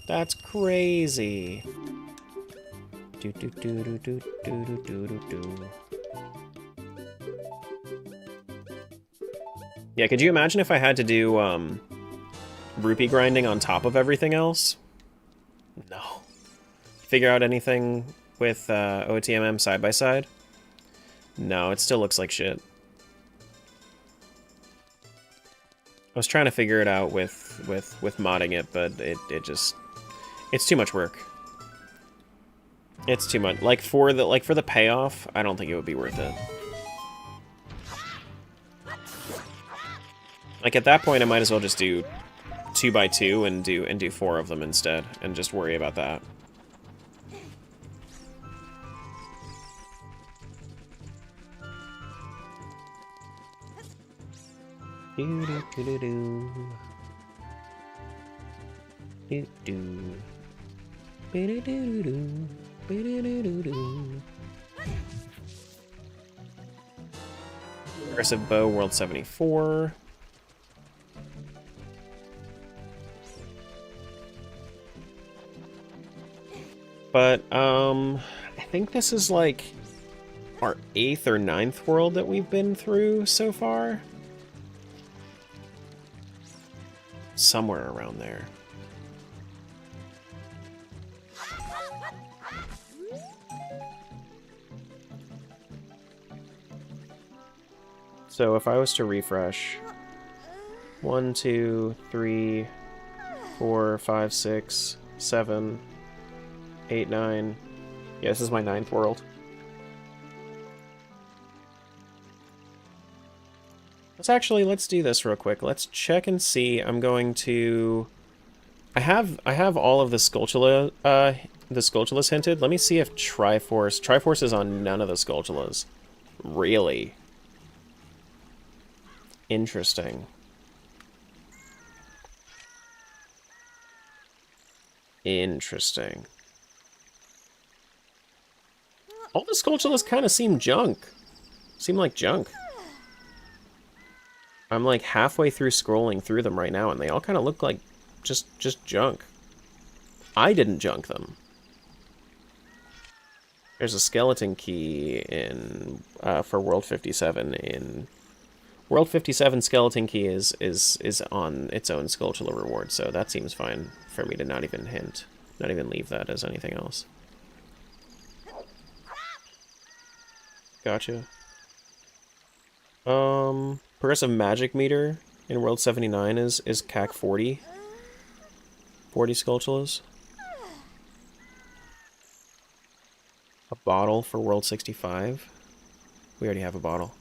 That's crazy. Yeah, could you imagine if I had to do rupee grinding on top of everything else? No. Figure out anything with OTMM side by side? No, it still looks like shit. I was trying to figure it out with modding it, but it just... It's too much work. It's too much. Like for the payoff, I don't think it would be worth it. Like at that point, I might as well just do 2x2 and do 4 of them instead, and just worry about that. Aggressive bow, world 74. But, I think this is like our 8th or 9th world that we've been through so far. Somewhere around there. So if I was to refresh, 1, 2, 3, 4, 5, 6, 7, 8, 9. Yeah, this is my 9th world. Let's do this real quick. Let's check and see. I'm going to... I have all of the Skulltulas hinted. Let me see if Triforce is on none of the Skulltulas. Really? Interesting. Interesting. All the Skulltulas kind of seem junk. Seem like junk. I'm like halfway through scrolling through them right now, and they all kind of look like just junk. I didn't junk them. There's a skeleton key in for World 57 in World 57. Skeleton key is on its own Skulltula reward, so that seems fine for me to not even leave that as anything else. Gotcha. Progressive magic meter in World 79 is CAC 40. 40 Skulltulas. A bottle for World 65. We already have a bottle.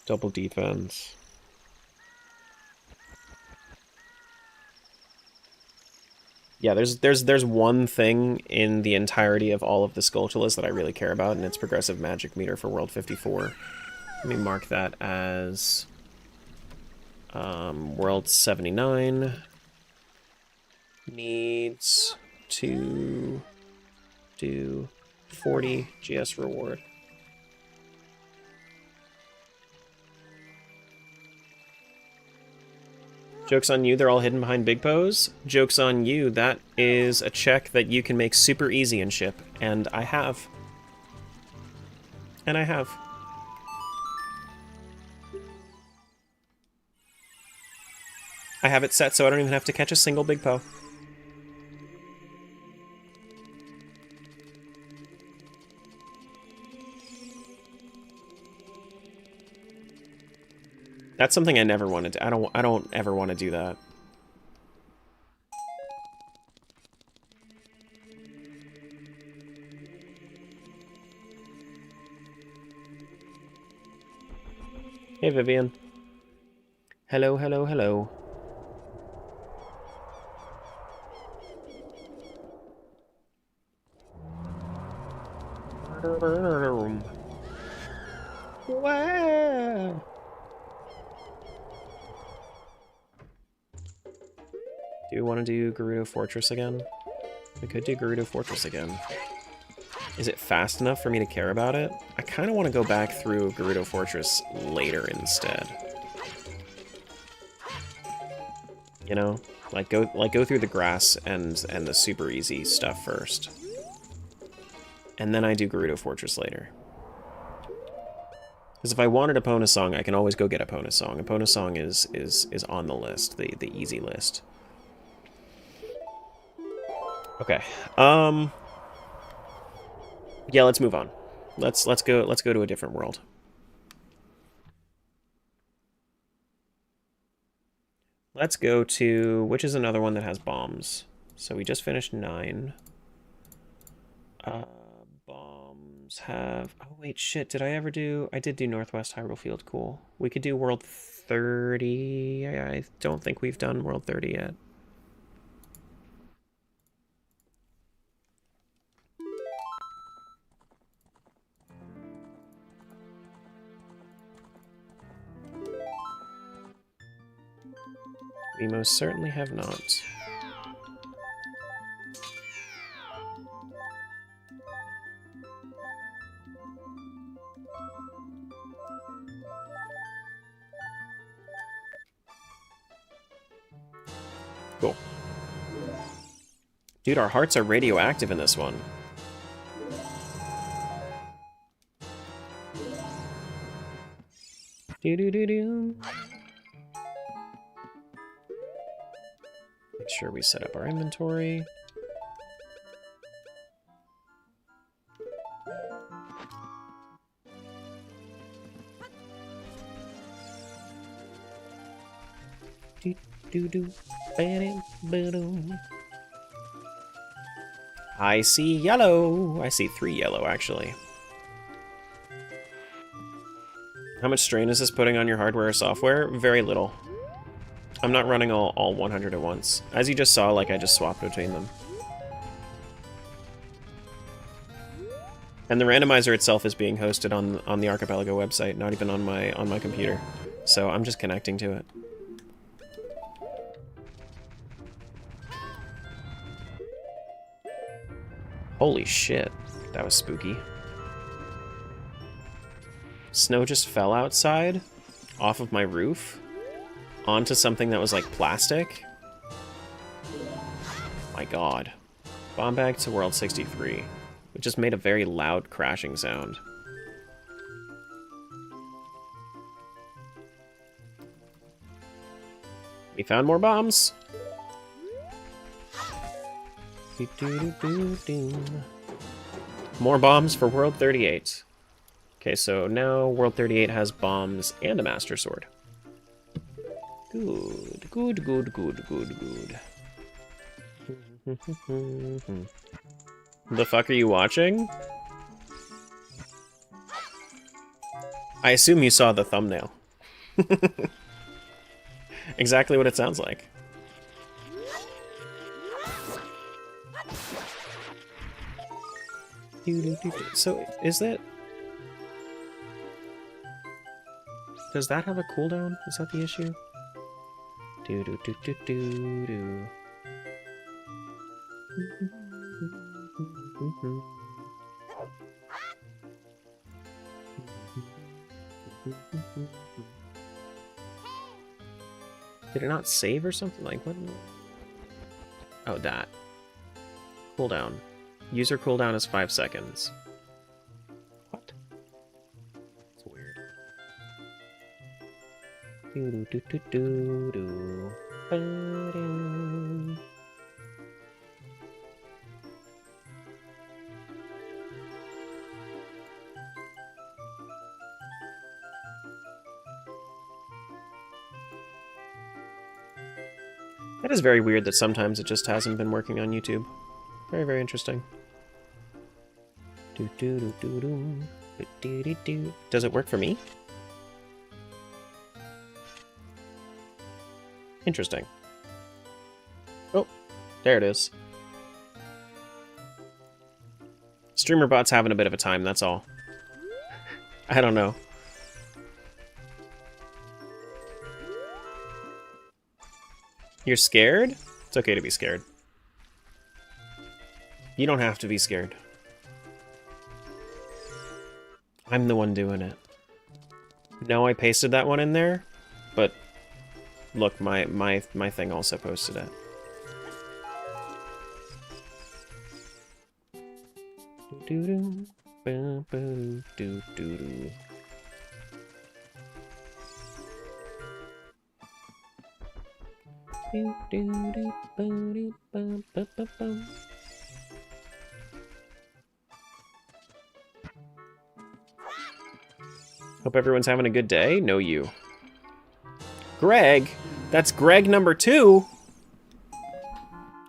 Double defense. Yeah, there's one thing in the entirety of all of the Skulltulas that I really care about, and it's progressive magic meter for World 54. Let me mark that as World 79. needs to do 40 GS reward. Joke's on you, they're all hidden behind big pose. Joke's on you, that is a check that you can make super easy in Ship, and I have. And I have. I have it set so I don't even have to catch a single big po. That's something I never wanted to. I don't ever want to do that. Hey Vivian. Hello, hello, hello. Wow. Do you want to do Gerudo Fortress again? We could do Gerudo Fortress again. Is it fast enough for me to care about it? I kind of want to go back through Gerudo Fortress later instead. You know, go through the grass and the super easy stuff first, and then I do Gerudo Fortress later. Because if I wanted Epona Song, I can always go get Epona Song. Epona Song is on the list, the easy list. Okay. Yeah, let's move on. Let's go to a different world. Let's go to, which is another one that has bombs. So we just finished 9. Bombs have, oh wait, shit, did I ever do, I did do Northwest Hyrule Field, cool. We could do World 30, I don't think we've done World 30 yet. We most certainly have not. Cool. Dude, our hearts are radioactive in this one. Do-do-do-do. Make sure we set up our inventory. I see yellow. I see 3 yellow, actually. How much strain is this putting on your hardware or software? Very little. I'm not running all 100 at once. As you just saw, like, I just swapped between them. And the randomizer itself is being hosted on the Archipelago website, not even on my computer. So I'm just connecting to it. Holy shit, that was spooky. Snow just fell outside, off of my roof, onto something that was like plastic. My god. Bomb bag to World 63. It just made a very loud crashing sound. We found more bombs! More bombs for World 38. Okay, so now World 38 has bombs and a Master Sword. Good, good, good, good, good, good. The fuck are you watching? I assume you saw the thumbnail. Exactly what it sounds like. So, is that... Does that have a cooldown? Is that the issue? Do do do do do do. Did it not save or something? Like, what? Oh, that. Cooldown. User cooldown is 5 seconds. What? It's weird. Do do do do do. Ba-dum. That is very weird that sometimes it just hasn't been working on YouTube. Very, very interesting. Does it work for me? Interesting. Oh, there it is. StreamerBot's having a bit of a time, that's all. I don't know. You're scared? It's okay to be scared. You don't have to be scared. I'm the one doing it. No, I pasted that one in there, but look, my thing also posted it. Hope everyone's having a good day. No, you. Greg? That's Greg number 2?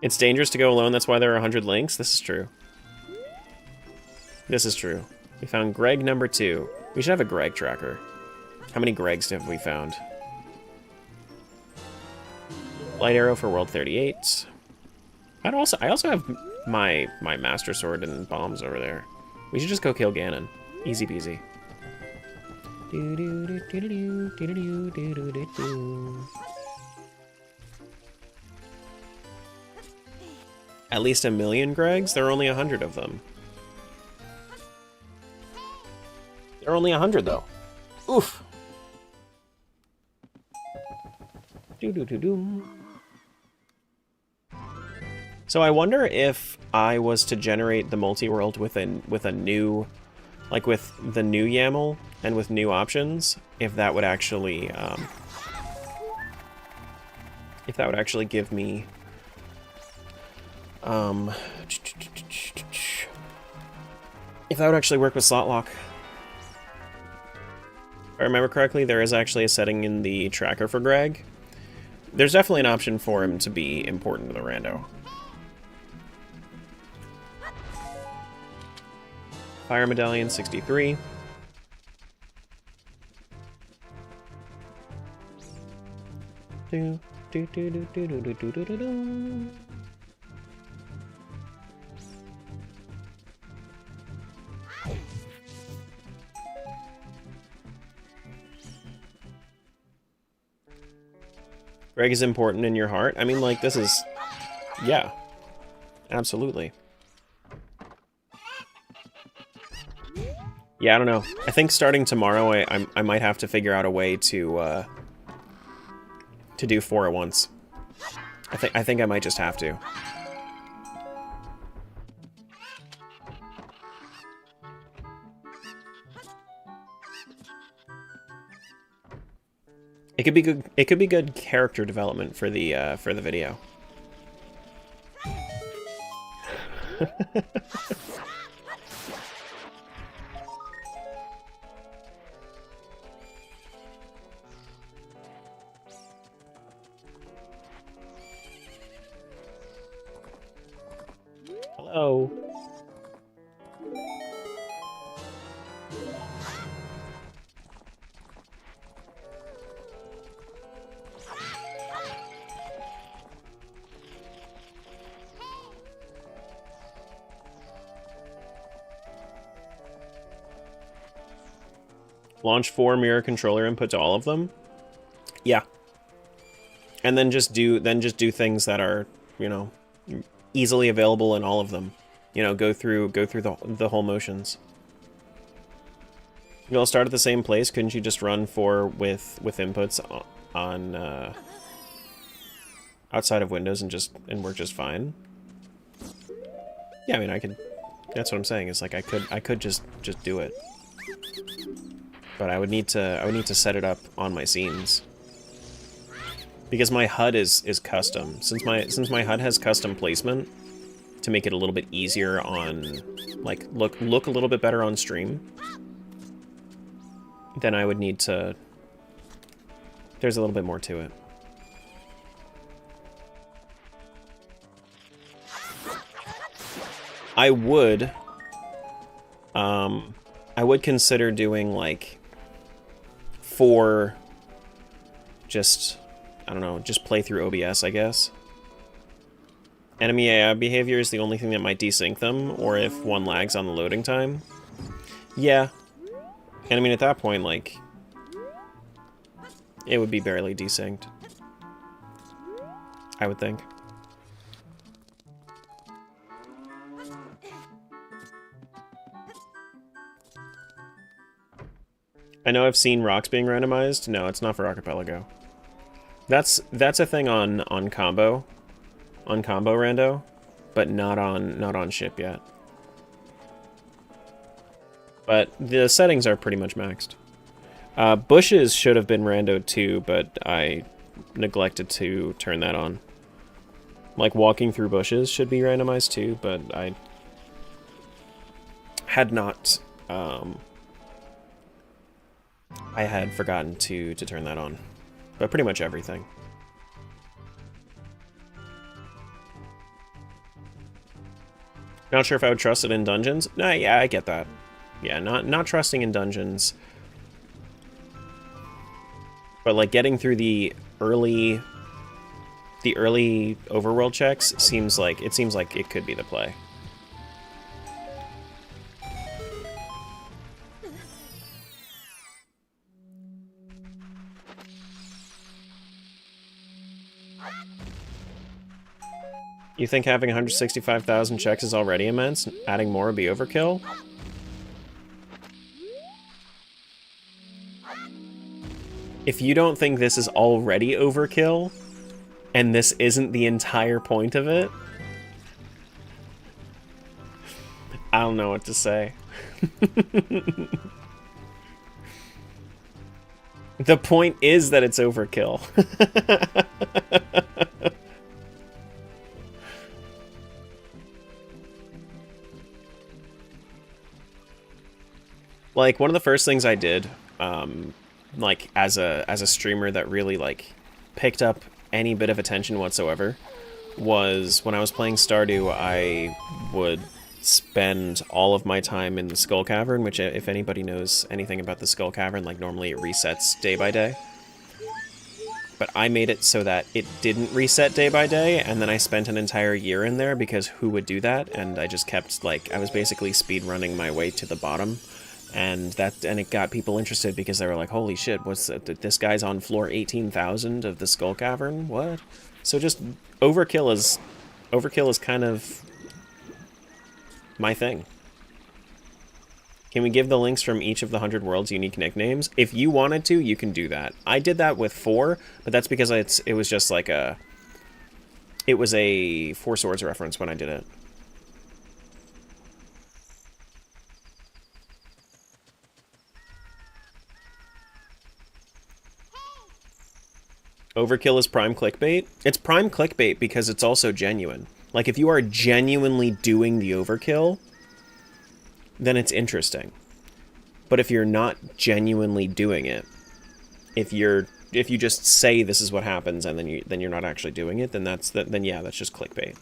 It's dangerous to go alone, that's why there are 100 links? This is true. This is true. We found Greg number 2. We should have a Greg tracker. How many Gregs have we found? Light arrow for world 38. I also have my master sword and bombs over there. We should just go kill Ganon. Easy peasy. At least 1 million Gregs? There are only 100 of them. There are only 100 though. Oof. So I wonder if I was to generate the multi-world with a new, like with the new YAML and with new options, if that would actually give me if that would actually work with slot lock. If I remember correctly, there is actually a setting in the tracker for Greg. There's definitely an option for him to be important to the rando. Fire Medallion 63. Greg is important in your heart. I mean, like, this is... Yeah. Absolutely. Yeah, I don't know. I think starting tomorrow, I might have to figure out a way to do 4 at once. I think I might just have to. It could be good. It could be good character development for the video. Hello. Launch 4 mirror controller input to all of them? Yeah. And then just do things that are, you know, easily available in all of them. You know, go through the whole motions. You all start at the same place. Couldn't you just run 4 with inputs on outside of Windows and work just fine? Yeah, I mean, I could. That's what I'm saying. It's like I could just do it, but I would need to set it up on my scenes because my HUD is custom. Since my HUD has custom placement to make it a little bit easier on, like, look a little bit better on stream, then I would need to. There's a little bit more to it. I would consider doing, like, 4, just, I don't know, just play through OBS, I guess. Enemy AI behavior is the only thing that might desync them, or if one lags on the loading time. Yeah. And I mean, at that point, like, it would be barely desynced, I would think. I know I've seen rocks being randomized. No, it's not for Archipelago. That's a thing on combo rando, but not on ship yet. But the settings are pretty much maxed. Bushes should have been randoed too, but I neglected to turn that on. Like, walking through bushes should be randomized too, but I had not. I had forgotten to turn that on. But pretty much everything. Not sure if I would trust it in dungeons. No, yeah, I get that. Yeah, not trusting in dungeons. But, like, getting through the early overworld checks seems like it could be the play. You think having 165,000 checks is already immense? Adding more would be overkill? If you don't think this is already overkill, and this isn't the entire point of it, I don't know what to say. The point is that it's overkill. Like, one of the first things I did, like, as a streamer that really, like, picked up any bit of attention whatsoever, was when I was playing Stardew, I would spend all of my time in the Skull Cavern, which, if anybody knows anything about the Skull Cavern, like, normally it resets day by day. But I made it so that it didn't reset day by day, and then I spent an entire year in there, because who would do that? And I just kept, like, I was basically speedrunning my way to the bottom. And it got people interested because they were like, holy shit, what's that? This guy's on floor 18,000 of the Skull Cavern? What? So just overkill is kind of my thing. Can we give the links from each of the 100 worlds unique nicknames? If you wanted to, you can do that. I did that with 4, but that's because it was just like it was a Four Swords reference when I did it. Overkill is prime clickbait? It's prime clickbait because it's also genuine. Like, if you are genuinely doing the overkill, then it's interesting. But if you're not genuinely doing it, if you just say this is what happens and then you're not actually doing it, then yeah, that's just clickbait.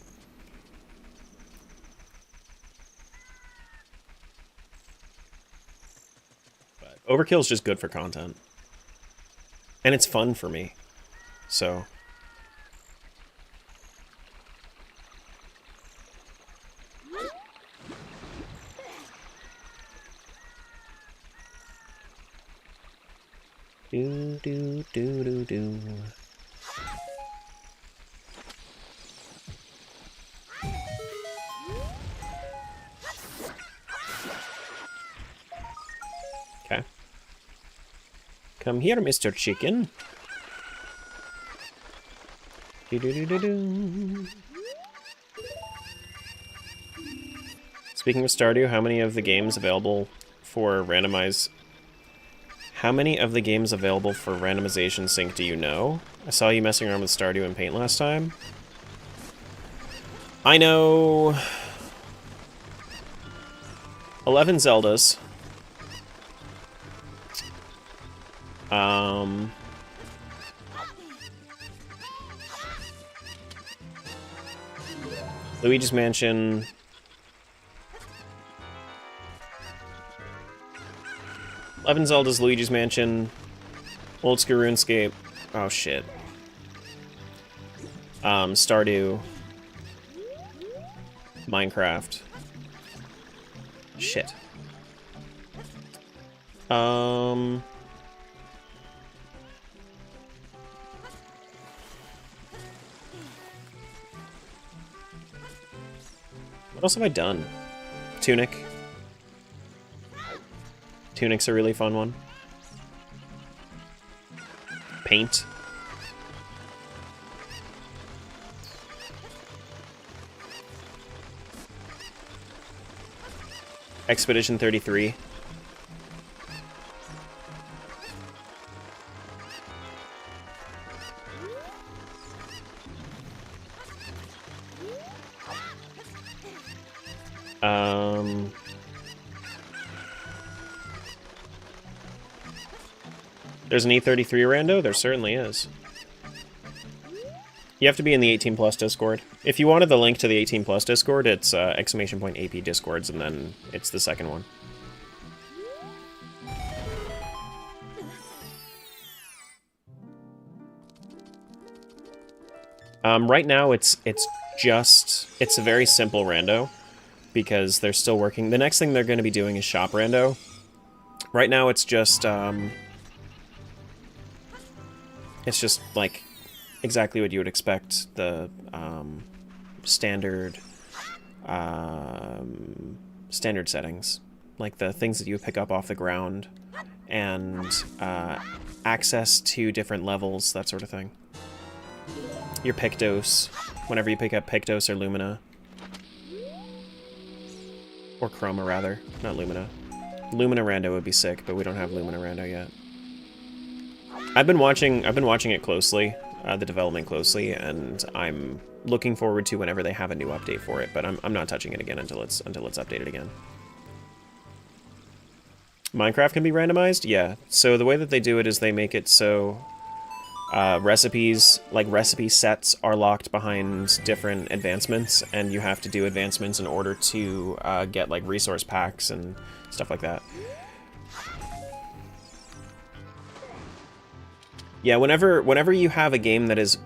But overkill is just good for content. And it's fun for me. So do. Come here, Mr. Chicken. Do-do-do-do-do. Speaking of Stardew, how many of the games available for randomization sync do you know? I saw you messing around with Stardew and Paint last time. I know 11 Zeldas. Luigi's Mansion. Eleven Zelda's Luigi's Mansion. Old School RuneScape. Oh shit. Stardew. Minecraft. Shit. What else have I done? Tunic. Tunic's a really fun one. Paint. Expedition 33. There's an E33 rando? There certainly is. You have to be in the 18 plus Discord. If you wanted the link to the 18 plus Discord, it's !AP Discords, and then it's the second one. Right now, it's a very simple rando, because they're still working. The next thing they're going to be doing is shop rando. Right now, it's just like exactly what you would expect. The standard settings, like the things that you pick up off the ground, and access to different levels, that sort of thing. Your Pictos, whenever you pick up Pictos or Lumina. Or Chroma, rather. Not Lumina. Lumina Rando would be sick, but we don't have Lumina Rando yet. I've been watching it closely, the development closely, and I'm looking forward to whenever they have a new update for it, but I'm not touching it again until it's updated again. Minecraft can be randomized? Yeah. So the way that they do it is they make it so recipes, like recipe sets, are locked behind different advancements, and you have to do advancements in order to get like resource packs and stuff like that. Yeah, whenever you have a game that is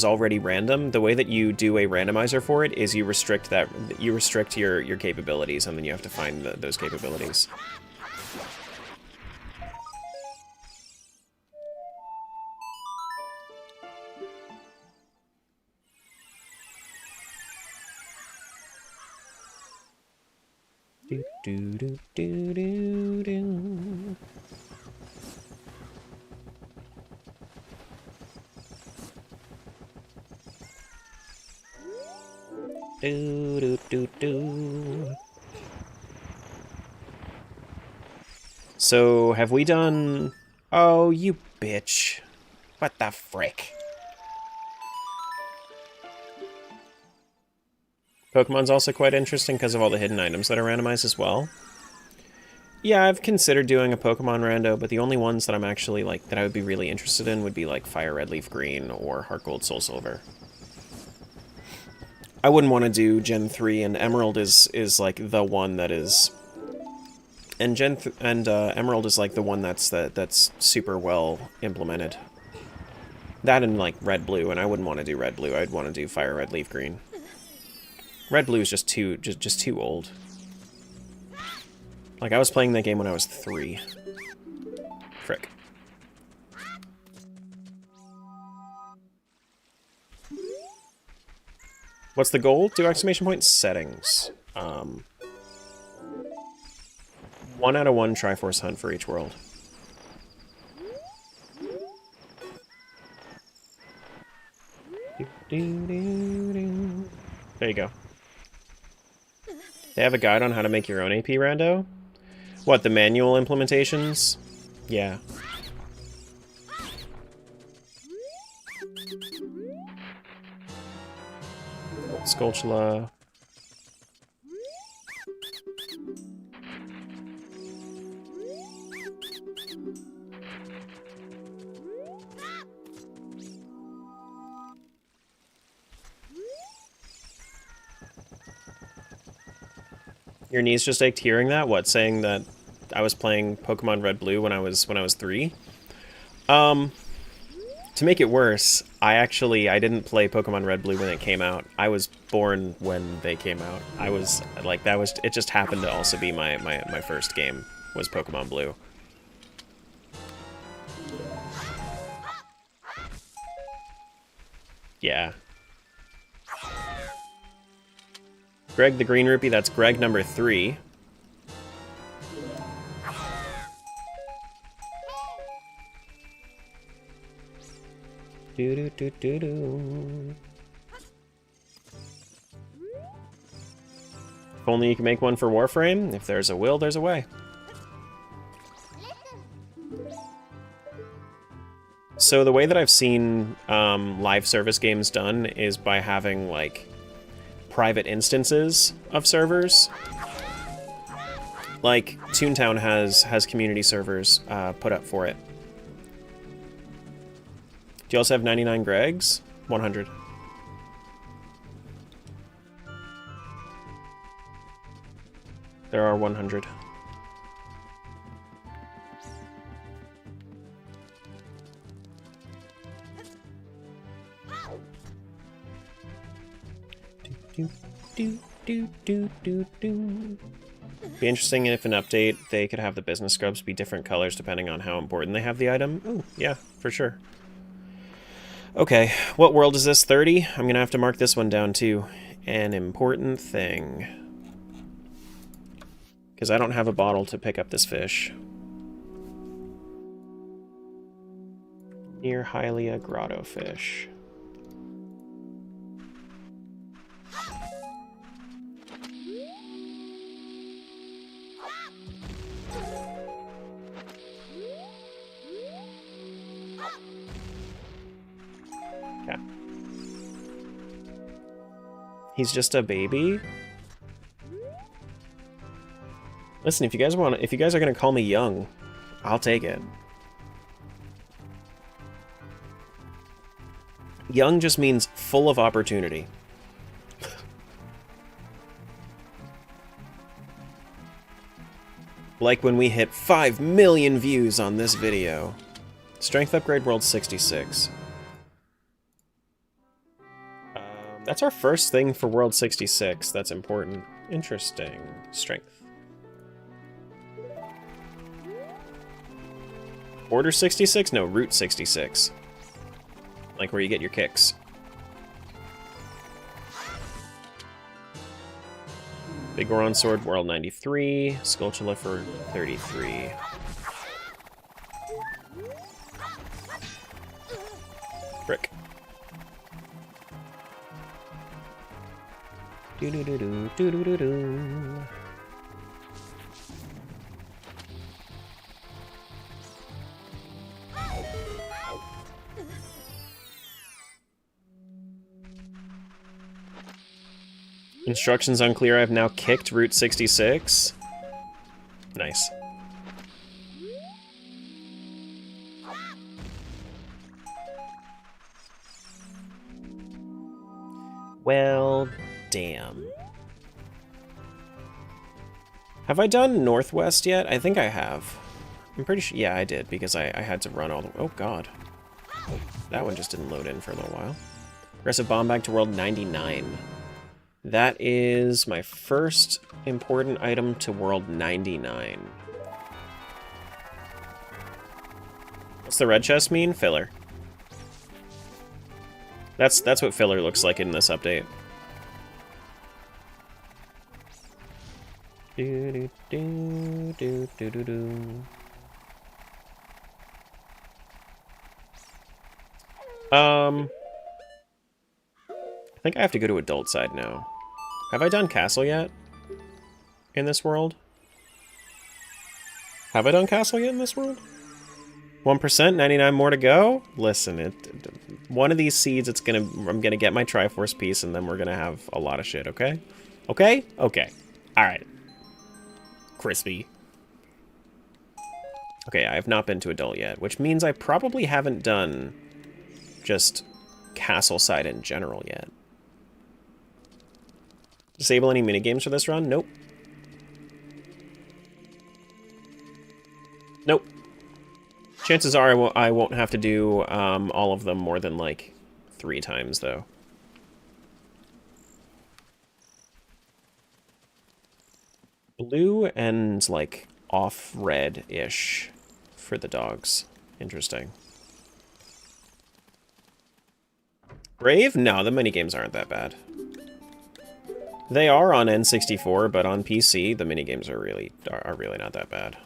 already random, the way that you do a randomizer for it is you restrict your capabilities, and then you have to find those capabilities. Do do do do do do. Do do do do. So have we done? Oh, you bitch! What the frick? Pokemon's also quite interesting because of all the hidden items that are randomized as well. Yeah, I've considered doing a Pokemon rando, but the only ones that I'm actually like that I would be really interested in would be like Fire Red, Leaf Green, or Heart Gold, Soul Silver. I wouldn't want to do Gen 3, and Emerald is like the one that is, and Emerald is like the one that's super well implemented. That and like Red Blue, and I wouldn't want to do Red Blue. I'd want to do Fire Red, Leaf Green. Red Blue is just too old. Like I was playing that game when I was 3. Frick. What's the goal? Do exclamation point settings. 1 out of 1 Triforce Hunt for each world. There you go. They have a guide on how to make your own AP rando? What, the manual implementations? Yeah. Skulltula. Your knees just ached hearing that? What, saying that I was playing Pokemon Red Blue when I was 3? To make it worse, I didn't play Pokemon Red Blue when it came out. I was born when they came out. I was like, it just happened to also be my first game was Pokemon Blue. Yeah. Greg the Green Rupee, that's Greg number 3. Do-do-do-do-do. If only you can make one for Warframe. If there's a will, there's a way. So the way that I've seen live service games done is by having, like, private instances of servers. Like, Toontown has community servers put up for it. Do you also have 99 Gregs? 100. There are 100. Be interesting if an update they could have the business scrubs be different colors depending on how important they have the item. Oh, yeah, for sure. Okay, what world is this? 30? I'm gonna have to mark this one down too. An important thing. Because I don't have a bottle to pick up this fish. Near Hylia Grotto fish. Yeah. He's just a baby? Listen, if you guys are gonna call me young, I'll take it. Young just means full of opportunity. Like when we hit 5 million views on this video. Strength upgrade world 66. That's our first thing for world 66. That's important. Interesting. Strength. Order 66? No, Route 66. Like where you get your kicks. Big Goron Sword, World 93. Skulltula for 33. Frick. Do-do-do-do, do-do-do-do. Instructions unclear. I've now kicked Route 66. Nice. Well, damn. Have I done Northwest yet? I think I have. I'm pretty sure. Yeah, I did, because I had to run all the... Oh, God. That one just didn't load in for a little while. Aggressive bomb bag to world 99. That is my first important item to world 99. What's the red chest mean? Filler. That's what filler looks like in this update. Do do do do do do. think I have to go to adult side now. Have I done castle yet? In this world? Have I done castle yet in this world? 1%, 99 more to go? Listen, one of these seeds, I'm gonna get my Triforce piece, and then we're gonna have a lot of shit, okay? Okay? Okay. Alright. Crispy. Okay, I have not been to adult yet, which means I probably haven't done just castle side in general yet. Disable any minigames for this run? Nope. Nope. Chances are I won't have to do all of them more than, like, 3 times, though. Blue and, like, off-red-ish for the dogs. Interesting. Brave? No, the minigames aren't that bad. They are on N64, but on PC, the minigames are really not that bad.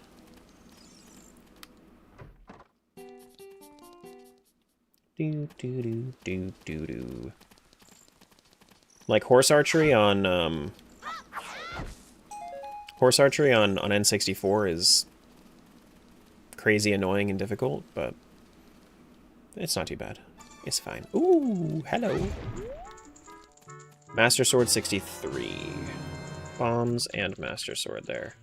Do do do do do do. Like horse archery on N64 is crazy annoying and difficult, but it's not too bad. It's fine. Ooh, hello. Master Sword 63. Bombs and Master Sword there.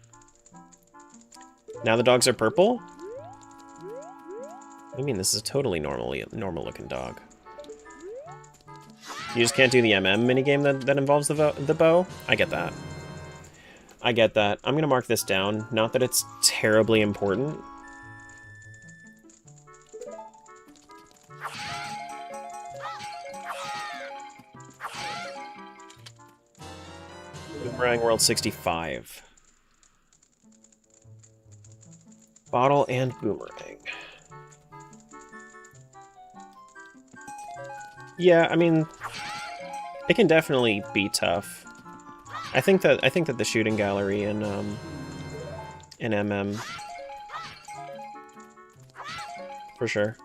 Now the dogs are purple? I mean, this is a totally normal looking dog. You just can't do the MM minigame that involves the bow? I get that. I get that. I'm gonna mark this down. Not that it's terribly important. Boomerang World 65. Bottle and boomerang. Yeah, I mean, it can definitely be tough. I think that the shooting gallery in MM for sure.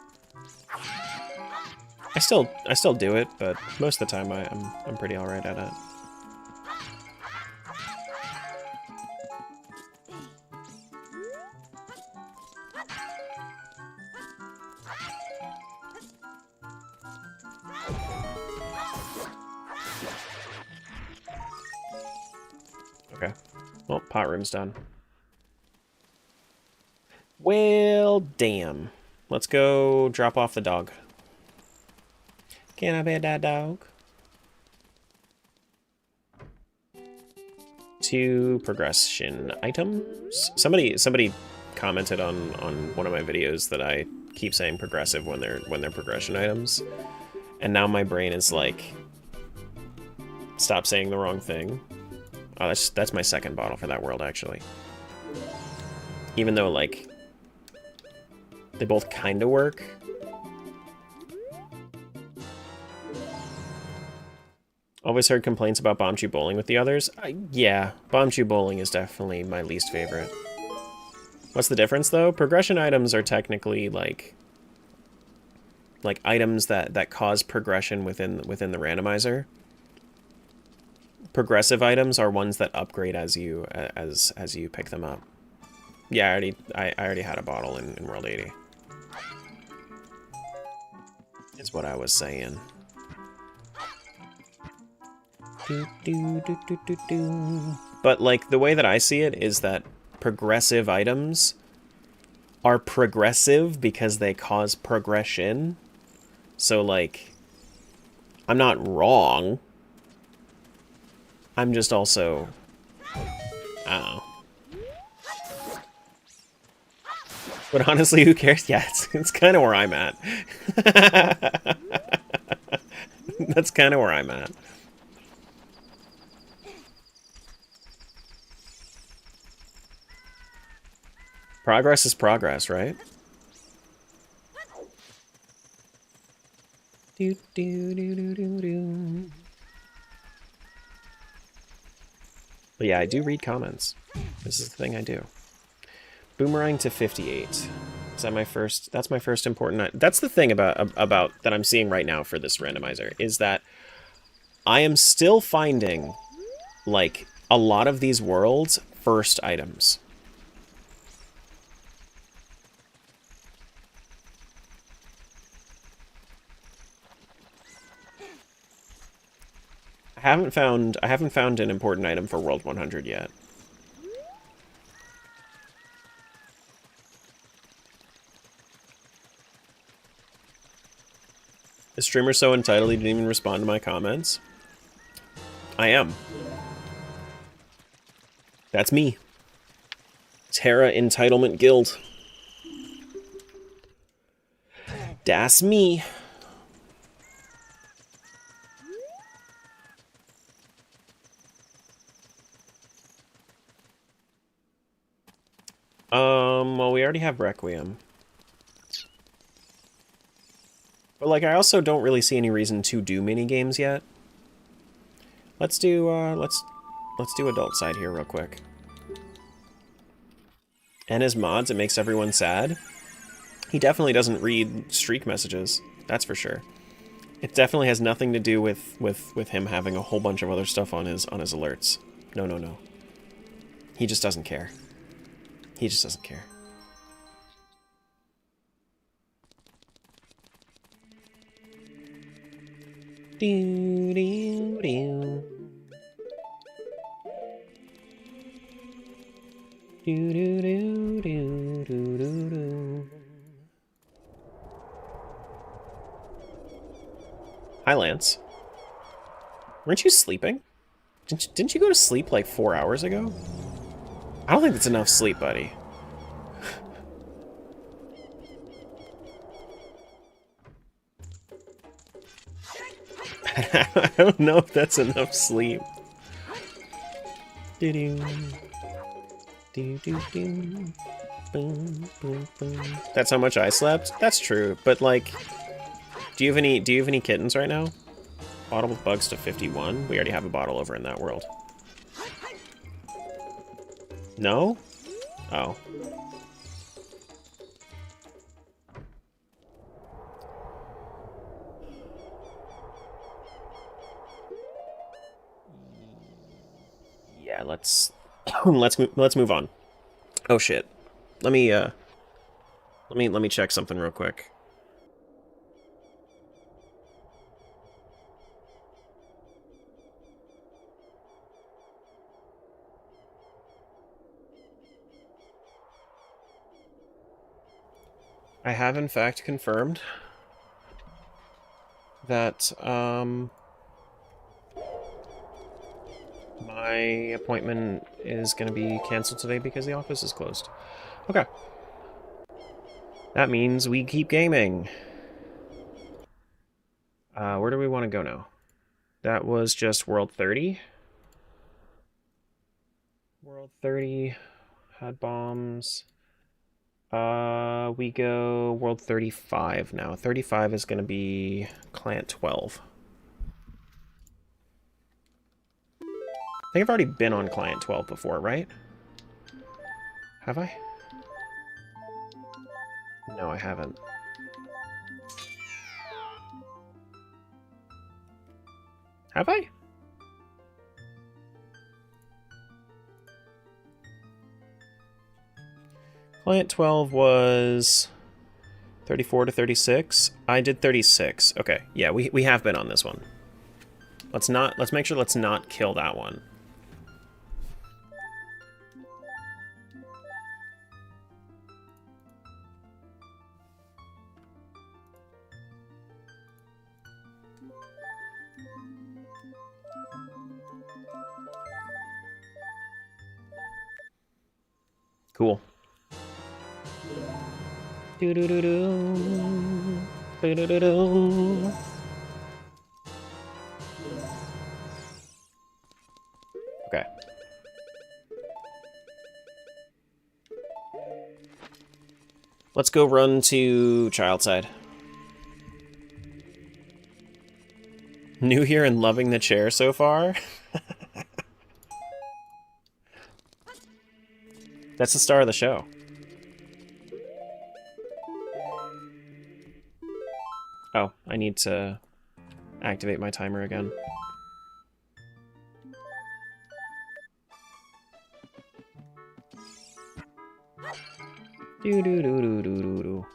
I still do it, but most of the time I'm pretty alright at it. Okay. Well, pot room's done. Well, damn. Let's go drop off the dog. Can I be that dog? 2 progression items. Somebody commented on one of my videos that I keep saying progressive when they're progression items, and now my brain is like, stop saying the wrong thing. Oh, that's my second bottle for that world, actually. Even though, like, they both kind of work. Always heard complaints about Bomb Chew Bowling with the others. Yeah, Bomb Chew Bowling is definitely my least favorite. What's the difference, though? Progression items are technically, like items that cause progression within the randomizer. Progressive items are ones that upgrade as you pick them up. Yeah, I already had a bottle in World 80. Is what I was saying. But like the way that I see it is that progressive items are progressive because they cause progression. So like, I'm not wrong. I'm just also, I don't know. But honestly, who cares? Yeah, it's kind of where I'm at. That's kind of where I'm at. Progress is progress, right? Do do do do do do. But yeah, I do read comments. This is the thing I do. Boomerang to 58. Is that my first? That's my first important. That's the thing about that I'm seeing right now for this randomizer is that I am still finding, like, a lot of these worlds first items. I haven't found an important item for World 100 yet. The streamer so entitled he didn't even respond to my comments. I am. That's me. Terra Entitlement Guild. Das me. Well, we already have Requiem. But, like, I also don't really see any reason to do mini-games yet. Let's do adult side here real quick. And his mods, it makes everyone sad. He definitely doesn't read streak messages, that's for sure. It definitely has nothing to do with him having a whole bunch of other stuff on his alerts. No, no, no. He just doesn't care. He just doesn't care. Do, do, do. Do, do, do, do, do, do, do. Hi, Lance. Weren't you sleeping? Didn't you go to sleep like 4 hours ago? I don't think that's enough sleep, buddy. I don't know if that's enough sleep. Do-do. Do-do-do. Boom, boom, boom. That's how much I slept? That's true, but like, do you have any kittens right now? Bottle with bugs to 51. We already have a bottle over in that world. No? Oh. Yeah, let's move on. Oh shit. Let me check something real quick. I have in fact confirmed that my appointment is going to be canceled today because the office is closed. Okay. That means we keep gaming. Where do we want to go now? That was just World 30. World 30 had bombs. We go World 35 now. 35 is going to be Client 12. I think I've already been on Client 12 before, right? Have I? No, I haven't. Have I? Client 12 was 34 to 36. I did 36. Okay, yeah, we have been on this one. Let's make sure let's not kill that one. Cool. Do do do do. Do do do do. Okay. Let's go run to child side. New here and loving the chair so far? That's the star of the show. Oh, I need to activate my timer again. Do do do do do do do.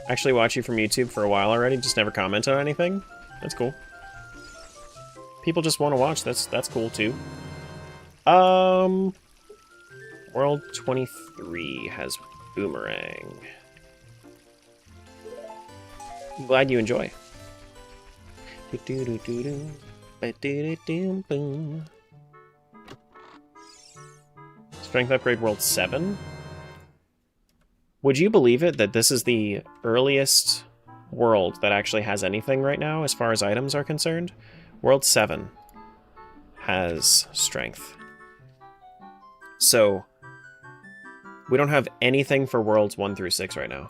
Actually watch you from YouTube for a while already, just never comment on anything. That's cool. People just want to watch, that's cool too. World 23 has Boomerang. I'm glad you enjoy. Strength upgrade world 7? Would you believe it that this is the earliest world that actually has anything right now as far as items are concerned? World 7 has strength. So, we don't have anything for worlds 1 through 6 right now.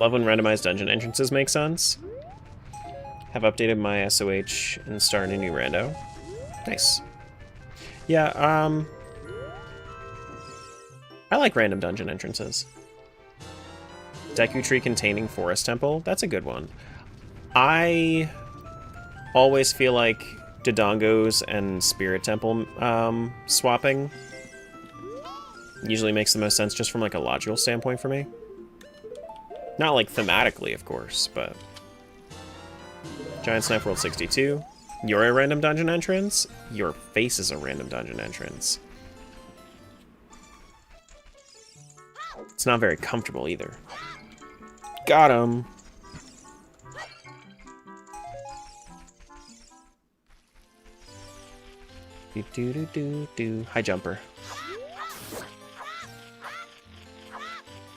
Love when randomized dungeon entrances make sense. Have updated my SOH and started a new rando. Nice. Yeah, I like random dungeon entrances. Deku Tree containing Forest Temple, that's a good one. I always feel like Dodongos and Spirit Temple swapping usually makes the most sense just from like a logical standpoint for me. Not like thematically, of course, but... Giant Snipe World 62. You're a random dungeon entrance? Your face is a random dungeon entrance. It's not very comfortable either. Got him! Do-do-do-do-do. High jumper.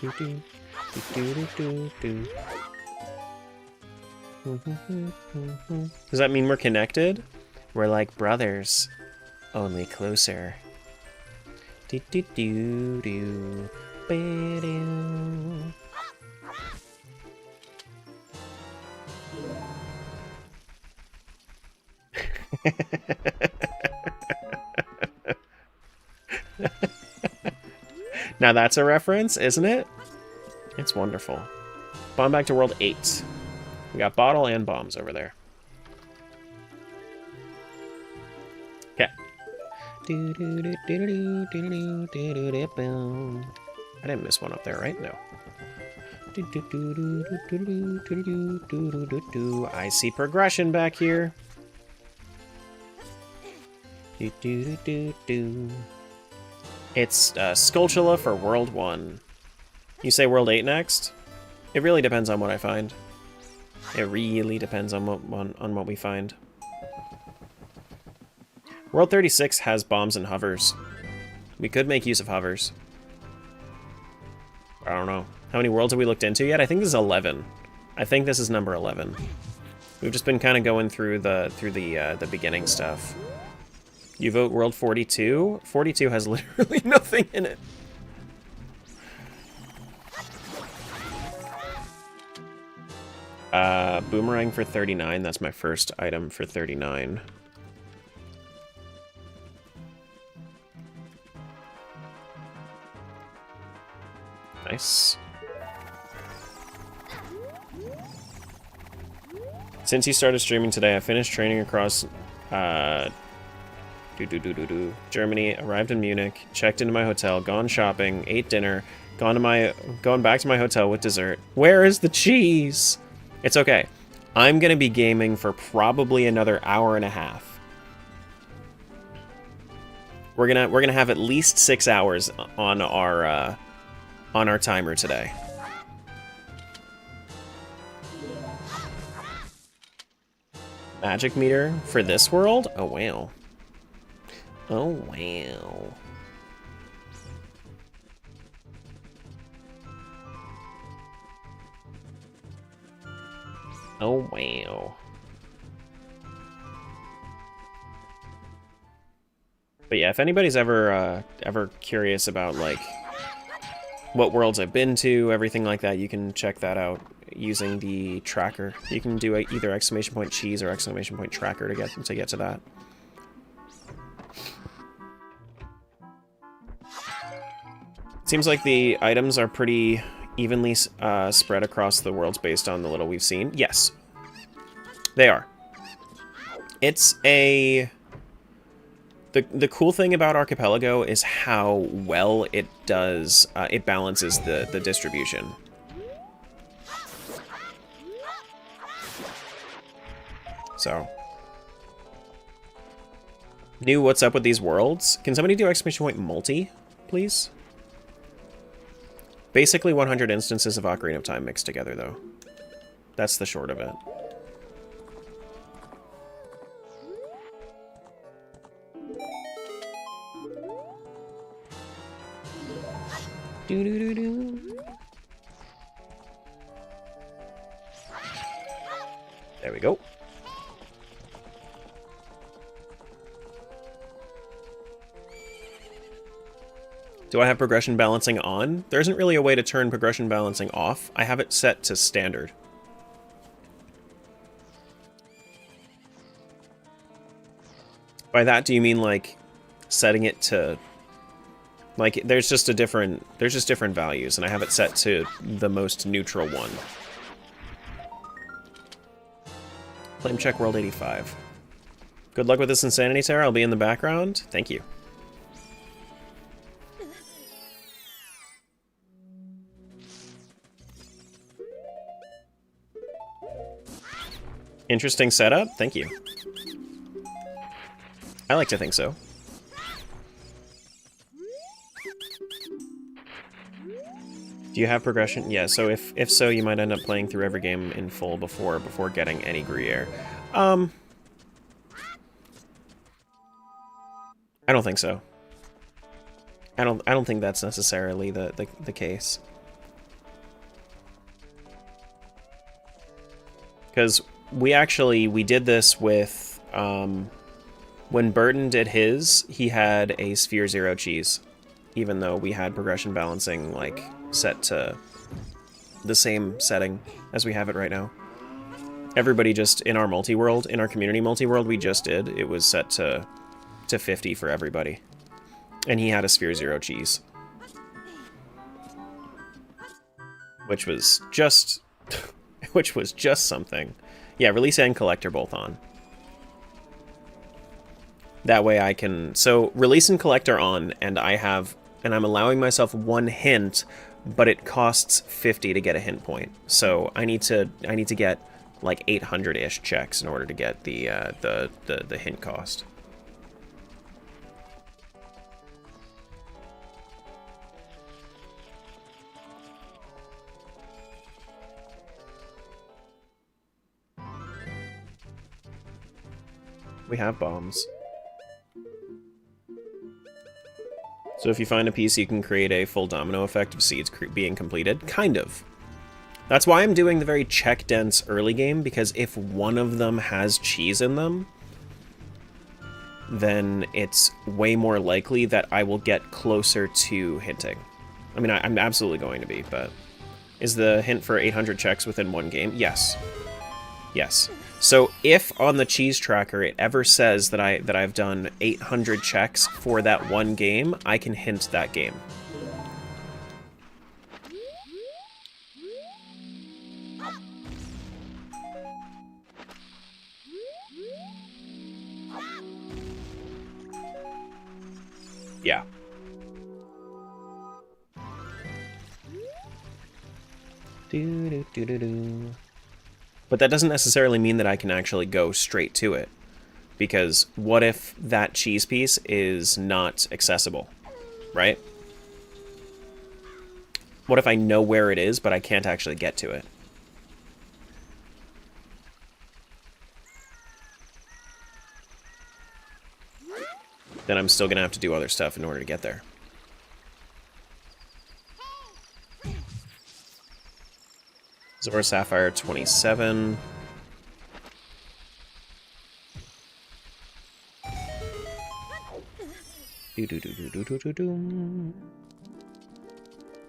Do-do. Do-do-do-do-do. Does that mean we're connected? We're like brothers, only closer. Do-do-do-do. Ba-do. Now that's a reference, isn't it? It's wonderful. Bomb back to World 8. We got bottle and bombs over there. Okay. I didn't miss one up there, right? No. I see progression back here. It's Skulltula for World 1. You say World 8 next? It really depends on what I find. It really depends on what we find. World 36 has bombs and hovers. We could make use of hovers. I don't know. How many worlds have we looked into yet? I think this is 11. I think this is number 11. We've just been kind of going through the beginning stuff. You vote World 42? 42 has literally nothing in it. Boomerang for 39. That's my first item for 39. Nice. Since you started streaming today, I finished training across Germany, arrived in Munich, checked into my hotel, gone shopping, ate dinner, gone back to my hotel with dessert. Where is the cheese? It's okay. I'm gonna be gaming for probably another hour and a half. We're gonna have at least 6 hours on our timer today. Magic meter for this world? Oh wow. Oh wow. Oh wow. But yeah, if anybody's ever curious about like what worlds I've been to, everything like that, you can check that out using the tracker. You can do either exclamation point cheese or exclamation point tracker to get to that. Seems like the items are pretty evenly spread across the worlds based on the little we've seen. Yes, they are. It's a... The cool thing about Archipelago is how well it does, it balances the distribution. So. New, what's up with these worlds? Can somebody do exclamation point multi, please? Basically 100 instances of Ocarina of Time mixed together, though. That's the short of it. Doo-doo-doo-doo. There we go. Do I have progression balancing on? There isn't really a way to turn progression balancing off. I have it set to standard. By that, do you mean like setting it to... Like, there's just different values, and I have it set to the most neutral one. Flame check world 85. Good luck with this insanity, Sarah. I'll be in the background. Thank you. Interesting setup. Thank you. I like to think so. Do you have progression? Yeah, so if so, you might end up playing through every game in full before getting any Gruyere. I don't think so. I don't think that's necessarily the case. Because we did this with when Burton did his, he had a Sphere Zero cheese, even though we had progression balancing like set to the same setting as we have it right now. Everybody just in our multi-world, in our community multi-world we just did, it was set to 50 for everybody. And he had a Sphere Zero cheese. Which was just something. Yeah, release and collect are both on. That way I can... So, release and collect are on, and I'm allowing myself one hint, but it costs 50 to get a hint point. So, I need to get like 800-ish checks in order to get the hint cost. We have bombs. So if you find a piece, you can create a full domino effect of seeds being completed. Kind of. That's why I'm doing the very check-dense early game, because if one of them has cheese in them, then it's way more likely that I will get closer to hinting. I mean, I'm absolutely going to be, but... Is the hint for 800 checks within one game? Yes. Yes. So if on the cheese tracker it ever says that I've done 800 checks for that one game, I can hint that game. Yeah. Do-do-do-do-do. But that doesn't necessarily mean that I can actually go straight to it. Because what if that cheese piece is not accessible, right? What if I know where it is, but I can't actually get to it? Then I'm still gonna have to do other stuff in order to get there. Zora Sapphire 27.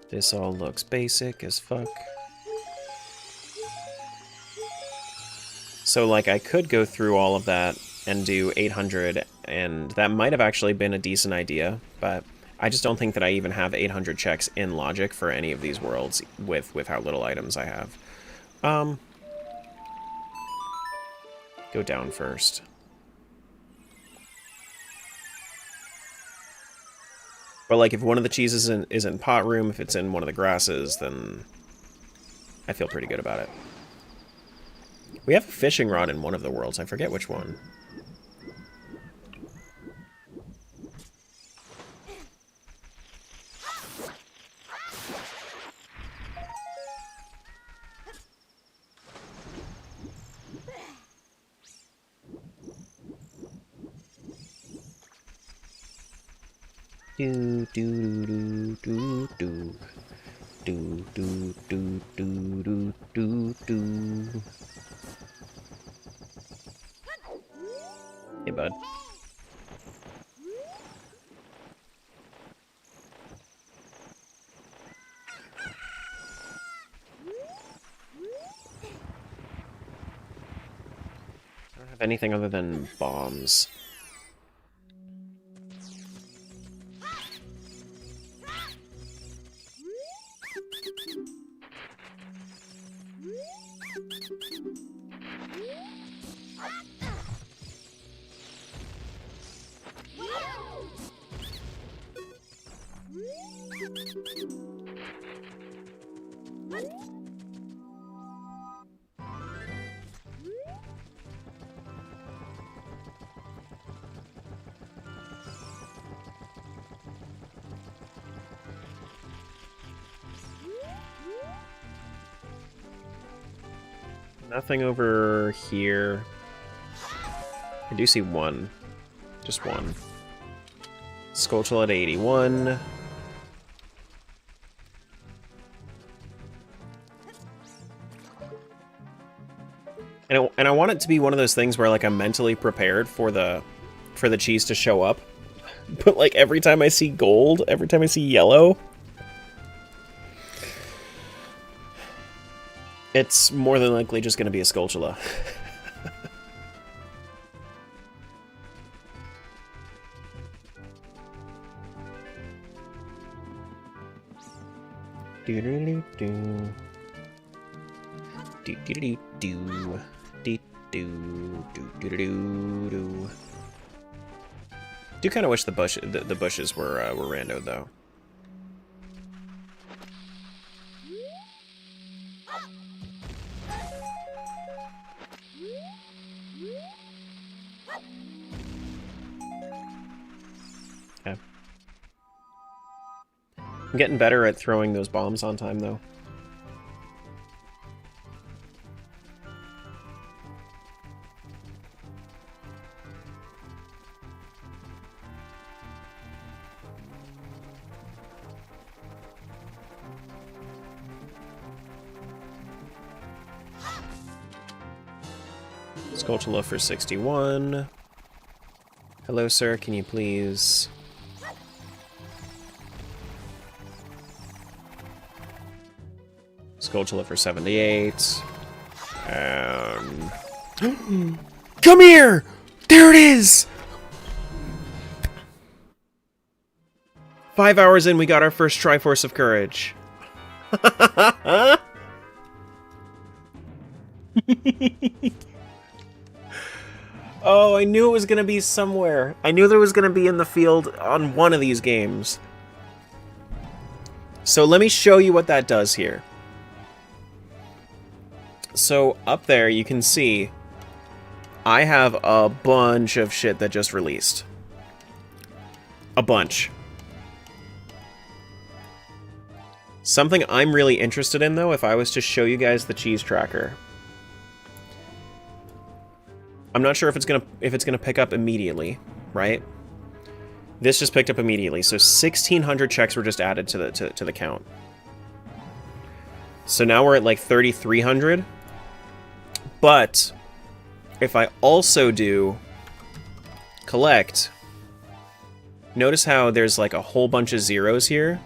This all looks basic as fuck. So, like, I could go through all of that and do 800, and that might have actually been a decent idea, but I just don't think that I even have 800 checks in logic for any of these worlds with how little items I have. Go down first. But, like, if one of the cheeses is in pot room, if it's in one of the grasses, then I feel pretty good about it. We have a fishing rod in one of the worlds. I forget which one. Do do do do do do do do do do do do. Hey, bud. I don't have anything other than bombs. Nothing over here. I do see one. Just one. Skulltula at 81. And I want it to be one of those things where, like, I'm mentally prepared for the cheese to show up. But, like, every time I see gold, every time I see yellow, it's more than likely just going to be a Skulltula. Do-do-do-do. Do-do-do-do. Do-do-do-do-do-do. Do kind of wish the bushes were randoed, though. Okay. I'm getting better at throwing those bombs on time, though. Skulltula for 61. Hello, sir. Can you please... Skulltula for 78. Come here! There it is! 5 hours in, we got our first Triforce of Courage. Oh, I knew it was going to be somewhere. I knew there was going to be in the field on one of these games. So let me show you what that does here. So up there you can see I have a bunch of shit that just released. A bunch. Something I'm really interested in, though, if I was to show you guys the cheese tracker. I'm not sure if it's gonna pick up immediately, right? This just picked up immediately, so 1,600 checks were just added to the count. So now we're at like 3,300. But if I also do collect, notice how there's like a whole bunch of zeros here.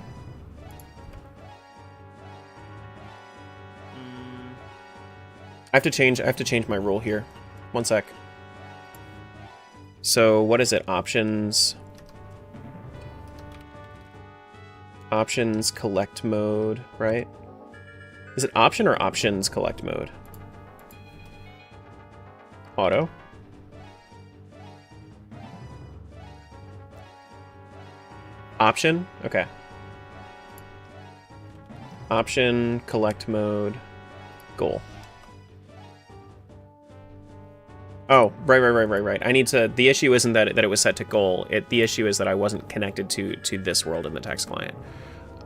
I have to change my rule here. One sec. So what is it? Options. Options collect mode, right? Is it option or options collect mode? Auto. Option? Okay. Option, collect mode, goal. Oh, right. I need to... The issue isn't that it was set to goal. The issue is that I wasn't connected to this world in the text client.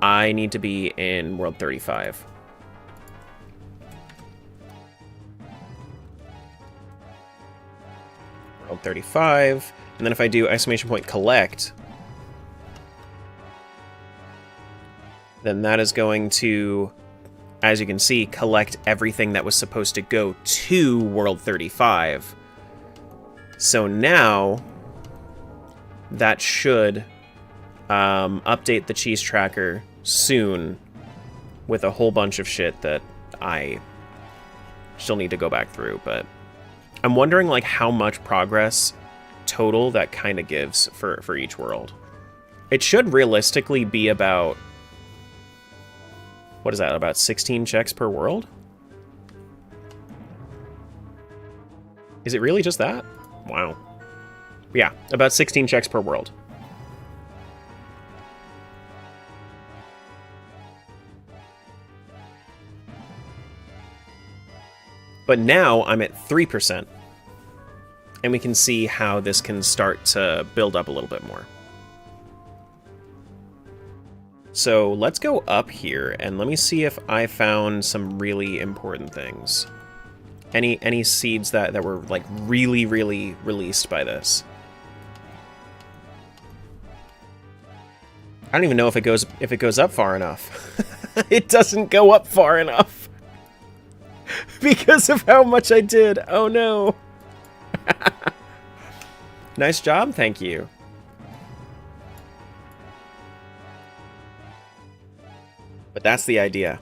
I need to be in world 35. World 35. And then if I do exclamation point collect... then that is going to, as you can see, collect everything that was supposed to go to World 35. So now, that should update the cheese tracker soon with a whole bunch of shit that I still need to go back through. But I'm wondering, like, how much progress total that kind of gives for each world. It should realistically be about... What is that, about 16 checks per world? Is it really just that? Wow. Yeah, about 16 checks per world. But now I'm at 3%. And we can see how this can start to build up a little bit more. So let's go up here and let me see if I found some really important things. Any seeds that were like really released by this. I don't even know if it goes up far enough. It doesn't go up far enough. Because of how much I did. Oh no. Nice job, thank you. But that's the idea.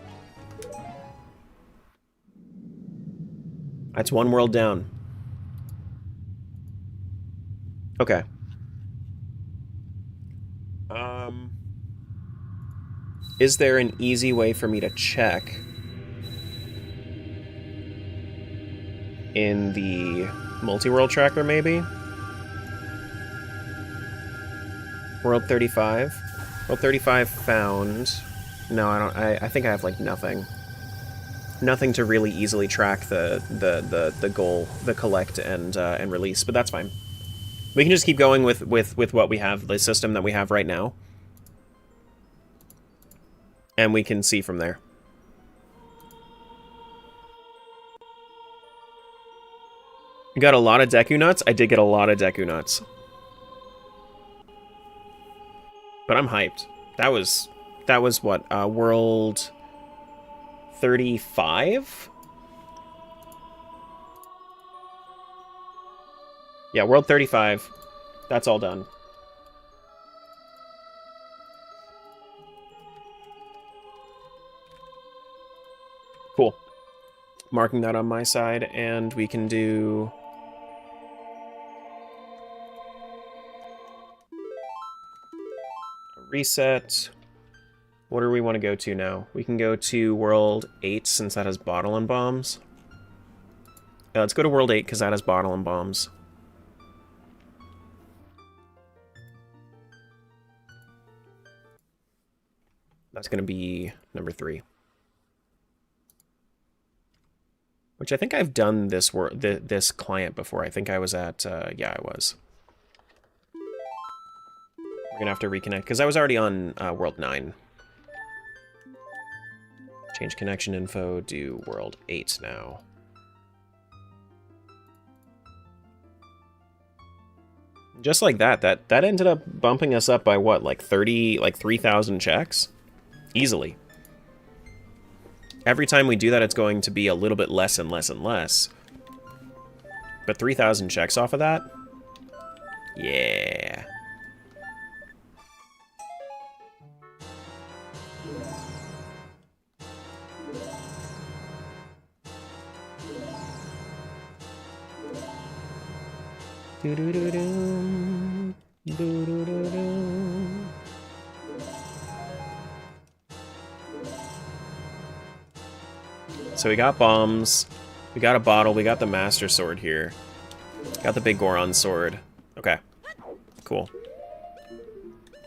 That's one world down. Okay. Is there an easy way for me to check in the multi-world tracker, maybe? World 35. World 35 found... No, I don't. I think I have like nothing. Nothing to really easily track the goal, the collect and release, but that's fine. We can just keep going with what we have, the system that we have right now, and we can see from there. You got a lot of Deku Nuts? I did get a lot of Deku Nuts. But I'm hyped. That was what, World 35? Yeah, World 35. That's all done. Cool. Marking that on my side, and we can do... a reset. What do we want to go to now? We can go to World 8, since that has bottle and bombs. Yeah, let's go to World 8, because that has bottle and bombs. That's going to be number 3. Which I think I've done this this client before. I think I was at... yeah, I was. We're going to have to reconnect, because I was already on World 9. Change connection info, do World 8 now. Just like that ended up bumping us up by what, like 3,000 checks? Easily. Every time we do that, it's going to be a little bit less and less and less. But 3,000 checks off of that? Yeah. Do-do-do-do. Do-do-do-do. So we got bombs, we got a bottle, we got the Master Sword here. Got the big Goron sword. Okay, cool.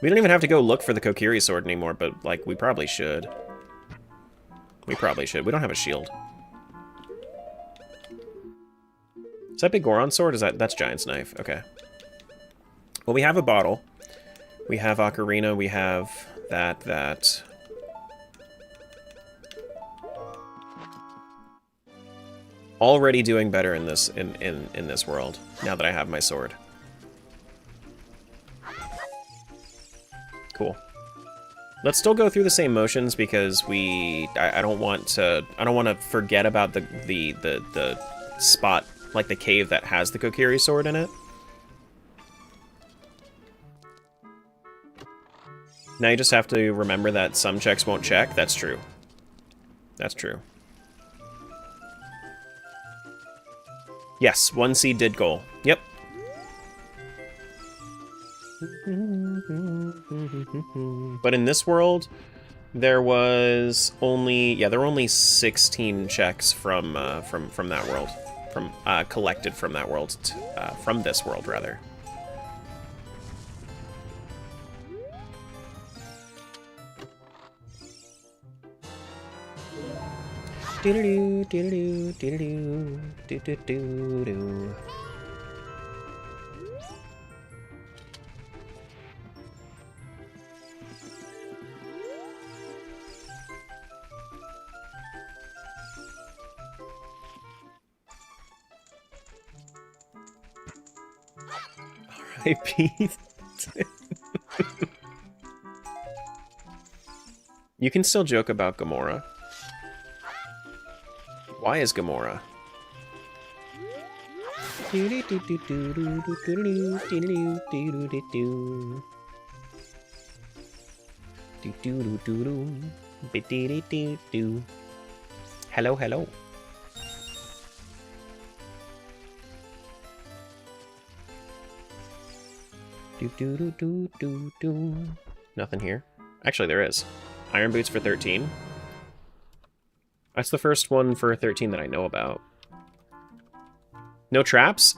We don't even have to go look for the Kokiri sword anymore, but, like, we probably should. We probably should. We don't have a shield. Is that big Goron sword? Is that's Giant's Knife? Okay. Well, we have a bottle. We have Ocarina. We have that. Already doing better in this in this world now that I have my sword. Cool. Let's still go through the same motions because I don't want to forget about the spot, like the cave that has the Kokiri sword in it. Now you just have to remember that some checks won't check. That's true. That's true. Yes, 1 seed did goal. Yep. But in this world, there was only there were only 16 checks from that world, collected from that world, from this world rather. Do-do-do, do-do-do, do-do-do, do-do-do-do. R.I.P. You can still joke about Gamora. Why is Gamora? Hello, hello. Nothing here. Actually, there is. Iron boots for 13. That's the first one for 13 that I know about. No traps?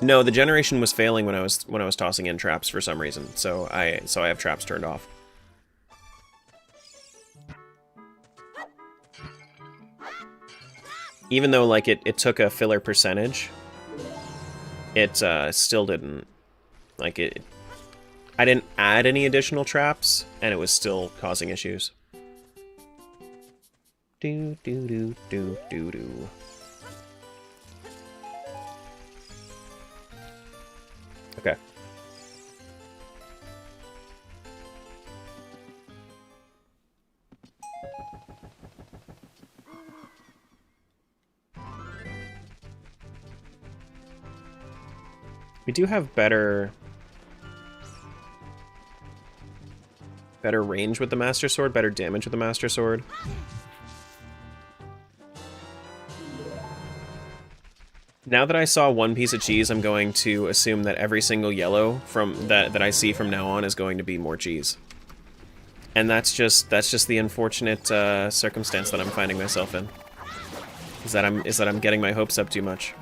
No, the generation was failing when I was tossing in traps for some reason. So I have traps turned off. Even though like it took a filler percentage, it still didn't like it. I didn't add any additional traps, and it was still causing issues. Do do do do do do. Okay. We do have better range with the Master Sword, better damage with the Master Sword. Now that I saw one piece of cheese, I'm going to assume that every single yellow that I see from now on is going to be more cheese. And that's just the unfortunate circumstance that I'm finding myself in. Is that I'm getting my hopes up too much.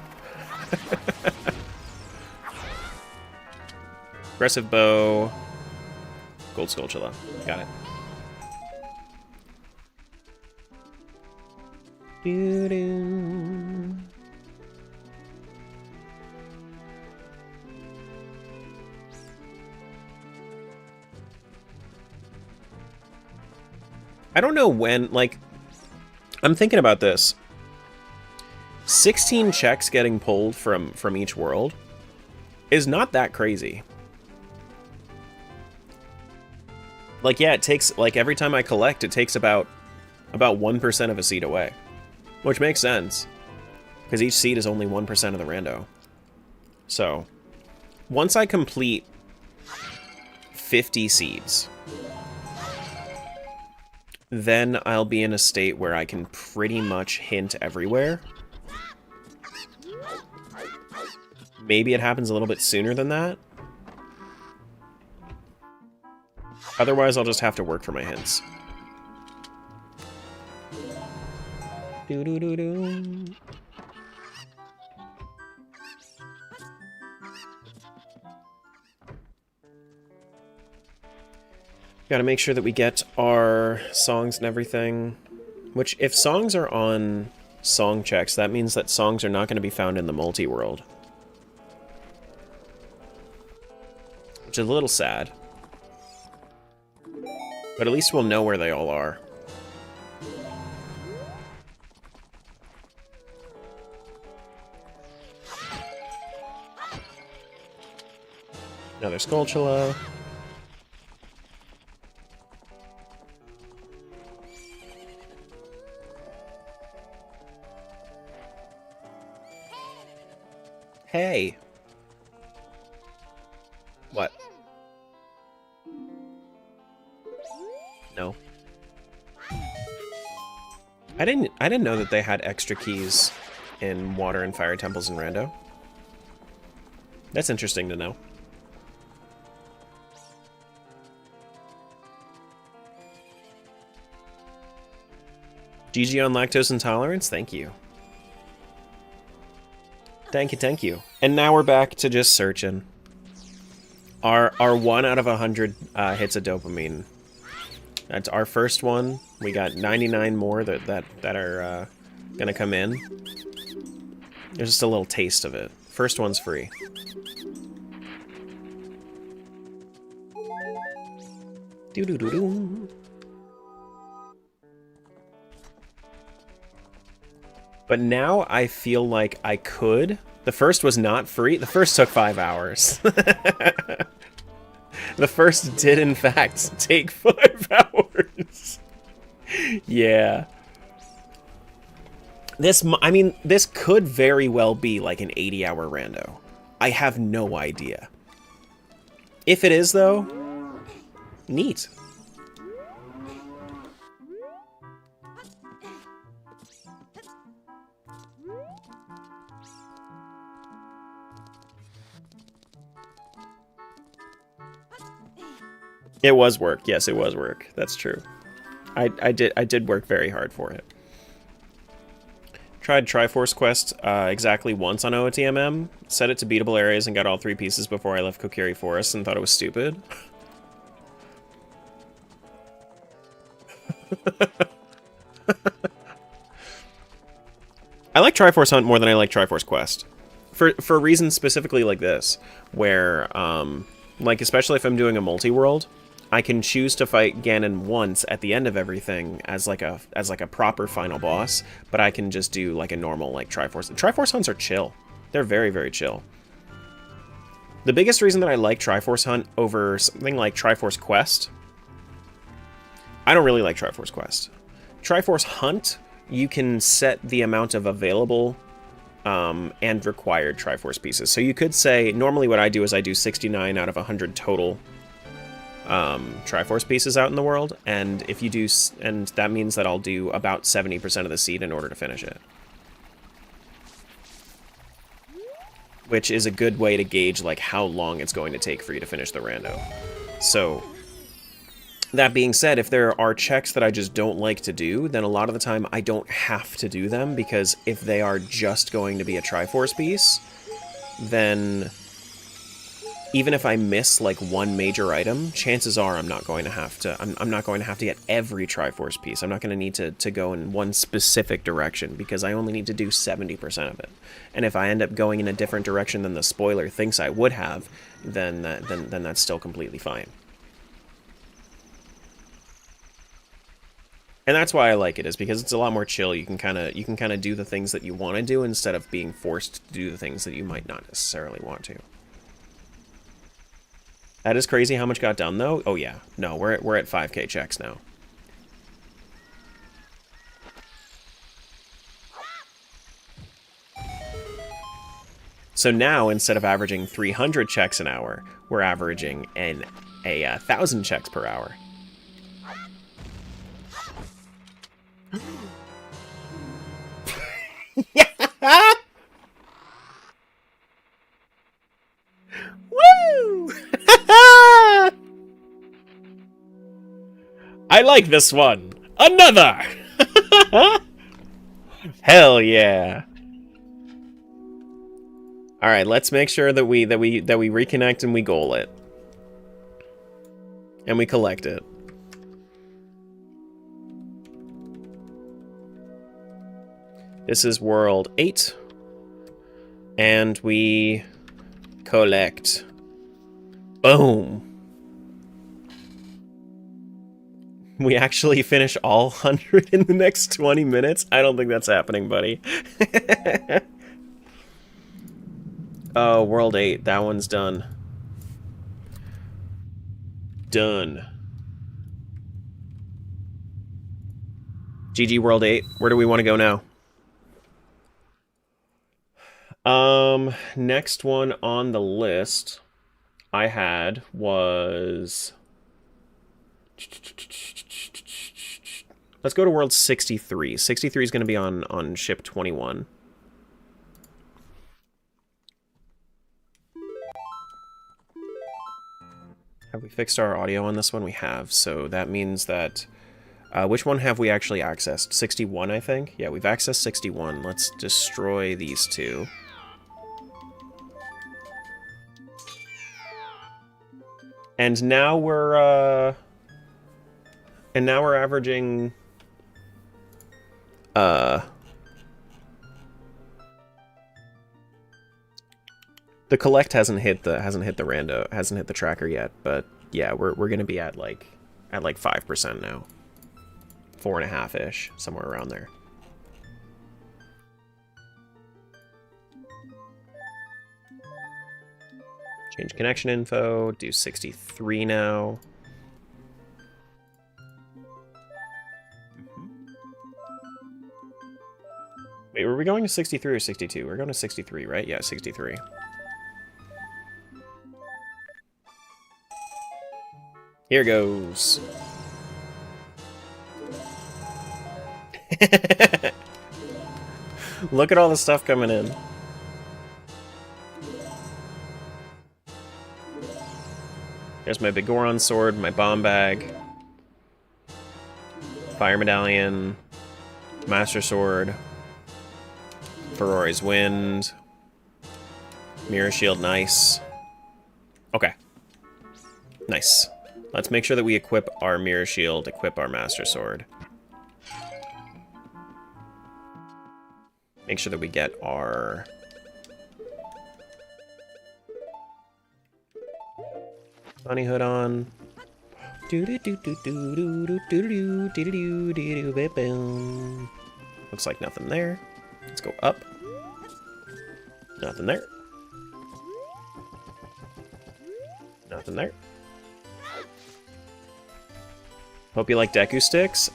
Aggressive bow. Gold Skulltula. Got it. Doo-doo. I don't know when, like, I'm thinking about this. 16 checks getting pulled from each world is not that crazy. Like, yeah, it takes, like, every time I collect, it takes about 1% of a seed away. Which makes sense. Because each seed is only 1% of the rando. So, once I complete 50 seeds, then I'll be in a state where I can pretty much hint everywhere. maybe it happens a little bit sooner than that. Otherwise, I'll just have to work for my hints. Do-do-do-do. Gotta make sure that we get our songs and everything. Which, if songs are on song checks, that means that songs are not going to be found in the multi-world. Which is a little sad. But at least we'll know where they all are. Another Skulltula. Hey. What? No. I didn't know that they had extra keys in water and fire temples in Rando. That's interesting to know. GG on lactose intolerance, thank you. Thank you. And now we're back to just searching. Our 1 out of 100 hits of dopamine. That's our first one. We got 99 more that are gonna come in. There's just a little taste of it. First one's free. Doo-doo-doo-doo. But now I feel like I could. The first was not free. The first took 5 hours. The first did, in fact, take 5 hours. Yeah. I mean, this could very well be like an 80-hour rando. I have no idea. If it is, though, neat. It was work. Yes, it was work. That's true. I did work very hard for it. Tried Triforce Quest exactly once on OOTMM, set it to beatable areas and got all 3 pieces before I left Kokiri Forest and thought it was stupid. I like Triforce Hunt more than I like Triforce Quest. For reasons specifically like this, where, like, especially if I'm doing a multi-world, I can choose to fight Ganon once at the end of everything as like a proper final boss, but I can just do like a normal like Triforce. Triforce Hunts are chill. They're very, very chill. The biggest reason that I like Triforce Hunt over something like Triforce Quest, I don't really like Triforce Quest. Triforce Hunt, you can set the amount of available and required Triforce pieces. So you could say, normally what I do is I do 69 out of 100 total Triforce pieces out in the world, and if you do, and that means that I'll do about 70% of the seed in order to finish it. Which is a good way to gauge like how long it's going to take for you to finish the rando. So, that being said, if there are checks that I just don't like to do, then a lot of the time I don't have to do them, because if they are just going to be a Triforce piece, then even if I miss like one major item, chances are I'm not going to have to. I'm not going to have to get every Triforce piece. I'm not going to need to go in one specific direction, because I only need to do 70% of it. And if I end up going in a different direction than the spoiler thinks I would have, then that's still completely fine. And that's why I like it, is because it's a lot more chill. You can kind of do the things that you want to do instead of being forced to do the things that you might not necessarily want to. That is crazy how much got done, though. Oh yeah, no, we're at 5K checks now. So now, instead of averaging 300 checks an hour, we're averaging a 1,000 checks per hour. I like this one. Another. Hell yeah. All right, let's make sure that we reconnect and we goal it. And we collect it. This is world 8. And we collect. Boom. We actually finish all 100 in the next 20 minutes? I don't think that's happening, buddy. Oh, world 8. That one's done. Done. GG world 8. Where do we want to go now? Next one on the list I had was... Let's go to world 63. 63 is going to be on ship 21. Have we fixed our audio on this one? We have, so that means that... which one have we actually accessed? 61, I think? Yeah, we've accessed 61. Let's destroy these two. And now we're averaging... The collect hasn't hit the tracker yet, but yeah, we're gonna be at like 5% now. 4.5-ish, somewhere around there. Change connection info, do 63 now. Wait, were we going to 63 or 62? We're going to 63, right? Yeah, 63. Here goes. Look at all the stuff coming in. There's my big Goron sword, my bomb bag, fire medallion, master sword, Ferrari's wind, mirror shield, nice. Okay. Nice. Let's make sure that we equip our mirror shield, equip our master sword. Make sure that we get our... bunny hood on. Looks like nothing there. Let's go up. Nothing there. Nothing there. Hope you like Deku sticks.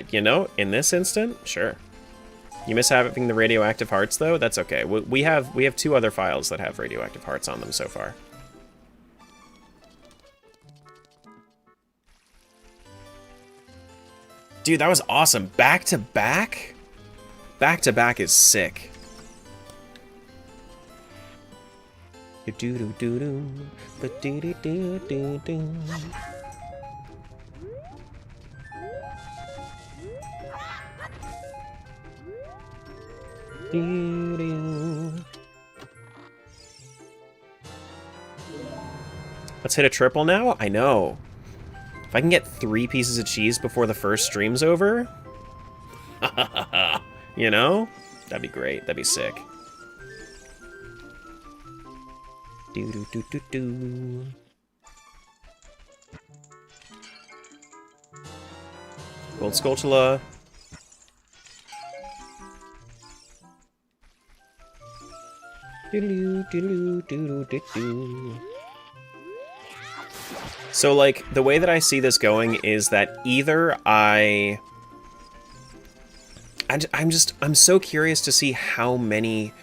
You know, in this instant, sure. You miss having the radioactive hearts, though? That's okay. We have 2 other files that have radioactive hearts on them so far. Dude, that was awesome. Back to back? Back to back is sick. Let's hit a triple now? I know. If I can get 3 pieces of cheese before the first stream's over, you know? That'd be great. That'd be sick. Do. Gold Skulltula. So, like, the way that I see this going is that either I'm so curious to see how many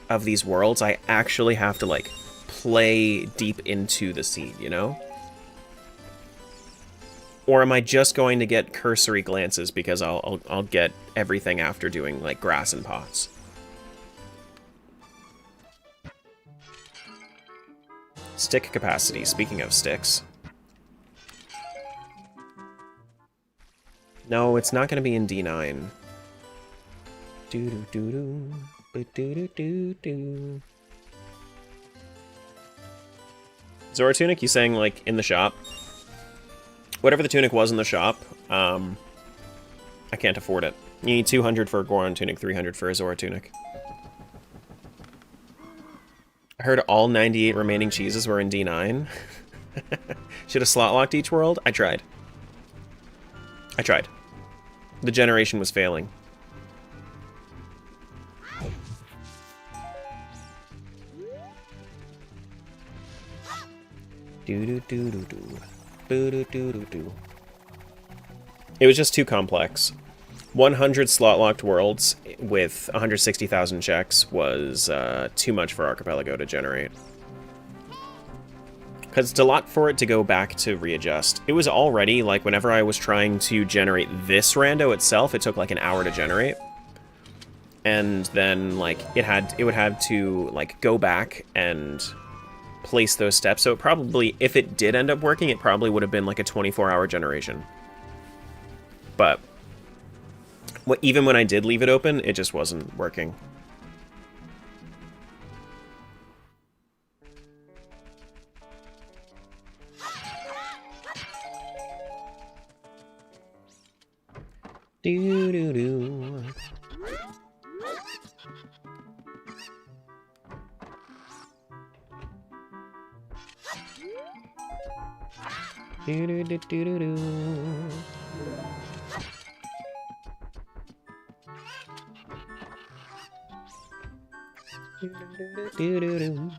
of these worlds I actually have to, like, play deep into the seed, you know? Or am I just going to get cursory glances because I'll get everything after doing, like, grass and pots? Stick capacity, speaking of sticks. No, it's not going to be in D9. Do-do-do-do. Do-do-do-do-do. Zora tunic, you saying, like, in the shop? Whatever the tunic was in the shop, I can't afford it. You need 200 for a Goron tunic, 300 for a Zora tunic. I heard all 98 remaining cheeses were in D9. Should have slot locked each world? I tried. I tried. The generation was failing. Do-do-do-do-do. Do-do-do-do-do. It was just too complex. 100 slot-locked worlds with 160,000 checks was too much for Archipelago to generate. Because it's a lot for it to go back to readjust. It was already, like, whenever I was trying to generate this rando itself, it took, like, an hour to generate. And then, like, it would have to, like, go back and place those steps. So it probably, if it did end up working, it probably would have been, like, a 24-hour generation. But even when I did leave it open, it just wasn't working. Do-do-do. Do-do-do-do-do-do. Do-do-do-do-do-do.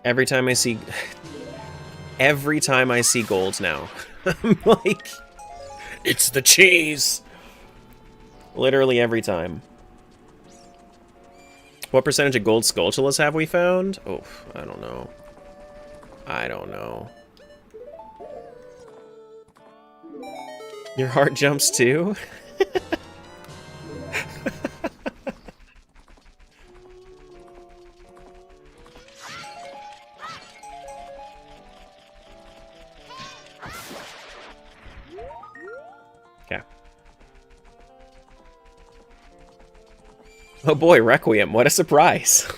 Every time I see gold now, I'm like, it's the cheese. Literally every time. What percentage of gold Skulltulas have we found? Oh, I don't know. I don't know. Your heart jumps too? Okay. Oh boy, Requiem, what a surprise.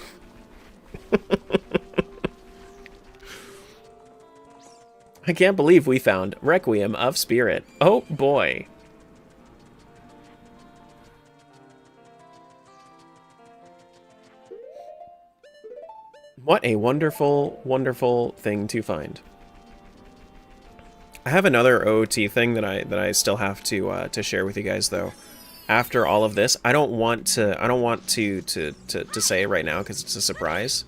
I can't believe we found Requiem of Spirit. Oh boy. What a wonderful, wonderful thing to find. I have another OOT thing that I still have to share with you guys though. After all of this, I don't want to say it right now because it's a surprise.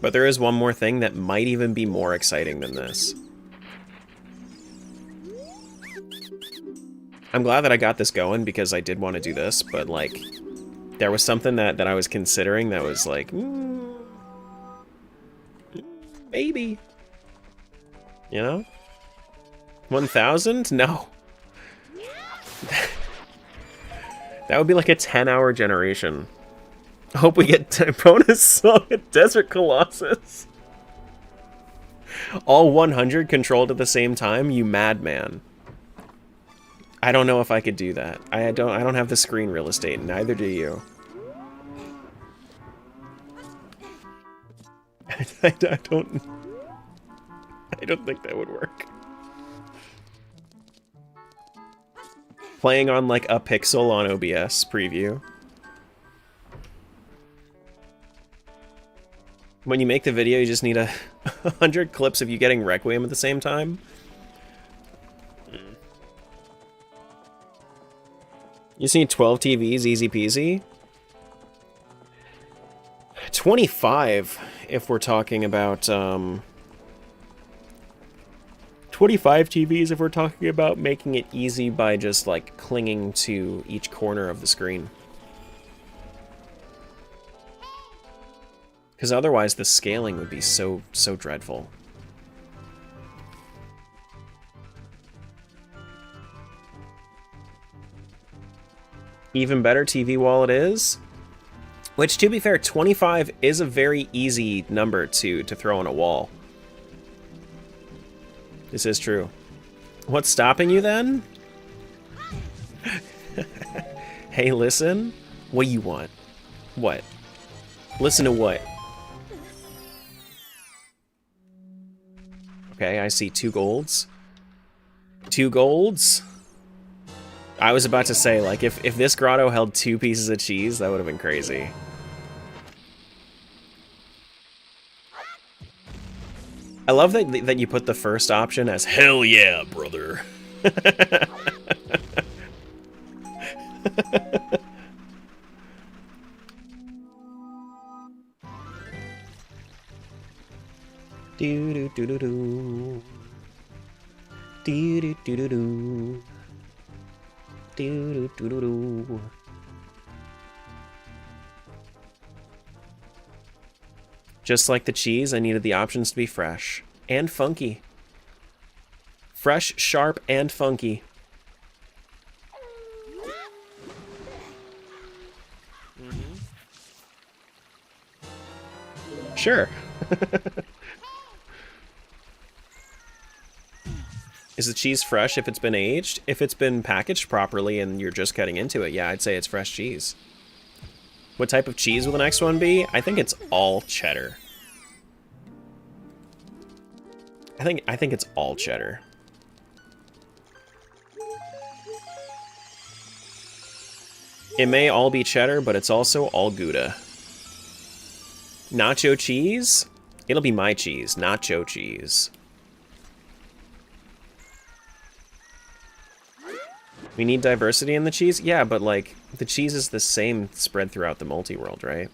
But there is one more thing that might even be more exciting than this. I'm glad that I got this going because I did want to do this, but like, there was something that I was considering that was like, maybe. You know? 1,000? No. That would be like a 10-hour generation. I hope we get bonus song at Desert Colossus. All 100 controlled at the same time, you madman. I don't know if I could do that. I don't have the screen real estate, neither do you. I don't think that would work. Playing on like a pixel on OBS preview. When you make the video, you just need 100 clips of you getting Requiem at the same time. You just need 12 TVs, easy peasy. 25, if we're talking about, 25 TVs if we're talking about making it easy by just, like, clinging to each corner of the screen. Because otherwise the scaling would be so dreadful. Even better TV wall it is. Which, to be fair, 25 is a very easy number to throw on a wall. This is true. What's stopping you then? Hey, listen. What do you want? What? Listen to what? Okay, I see 2 golds. 2 golds? I was about to say, like, if this grotto held 2 pieces of cheese, that would have been crazy. I love that you put the first option as hell yeah, brother. Do do do do do. Do do do do do. Do do do do do. Just like the cheese, I needed the options to be fresh and funky. Fresh, sharp, and funky. Sure. Is the cheese fresh if it's been aged? If it's been packaged properly and you're just cutting into it, yeah, I'd say it's fresh cheese. What type of cheese will the next one be? I think it's all cheddar. I think it's all cheddar. It may all be cheddar, but it's also all Gouda. Nacho cheese? It'll be my cheese, nacho cheese. We need diversity in the cheese? Yeah, but like, the cheese is the same spread throughout the multi-world, right?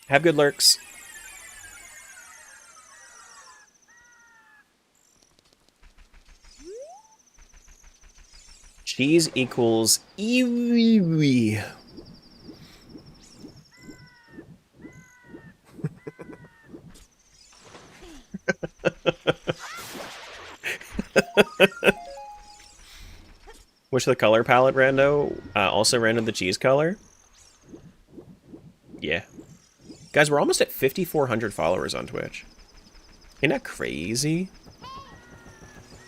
Have good lurks. Cheese equals iwi. Wish the color palette rando also rendered the cheese color. Yeah. Guys, we're almost at 5,400 followers on Twitch. Ain't that crazy?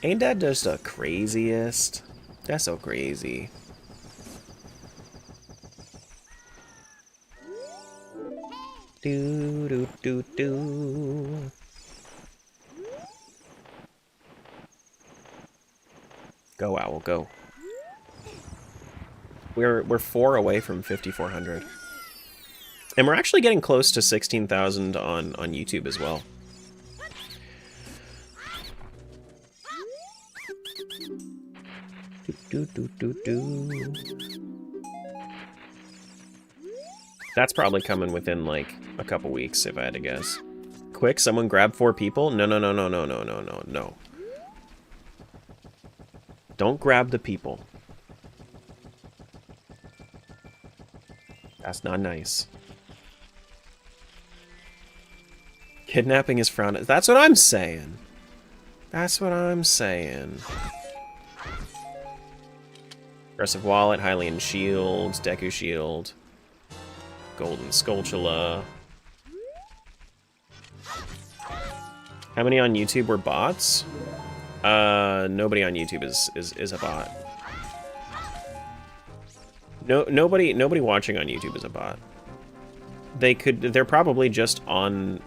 Ain't that just the craziest? That's so crazy. Do do do do. Go, Owl, go. We're 4 away from 5,400. And we're actually getting close to 16,000 on YouTube as well. Do, do, do, do. That's probably coming within like a couple weeks if I had to guess. Quick, someone grab 4 people? No, no, no, no, no, no, no, no, no. Don't grab the people. That's not nice. Kidnapping is frowned. That's what I'm saying. That's what I'm saying. Aggressive Wallet, Hylian Shield, Deku Shield, Golden Skulltula. How many on YouTube were bots? Nobody on YouTube is a bot. Nobody watching on YouTube is a bot. They're probably just on.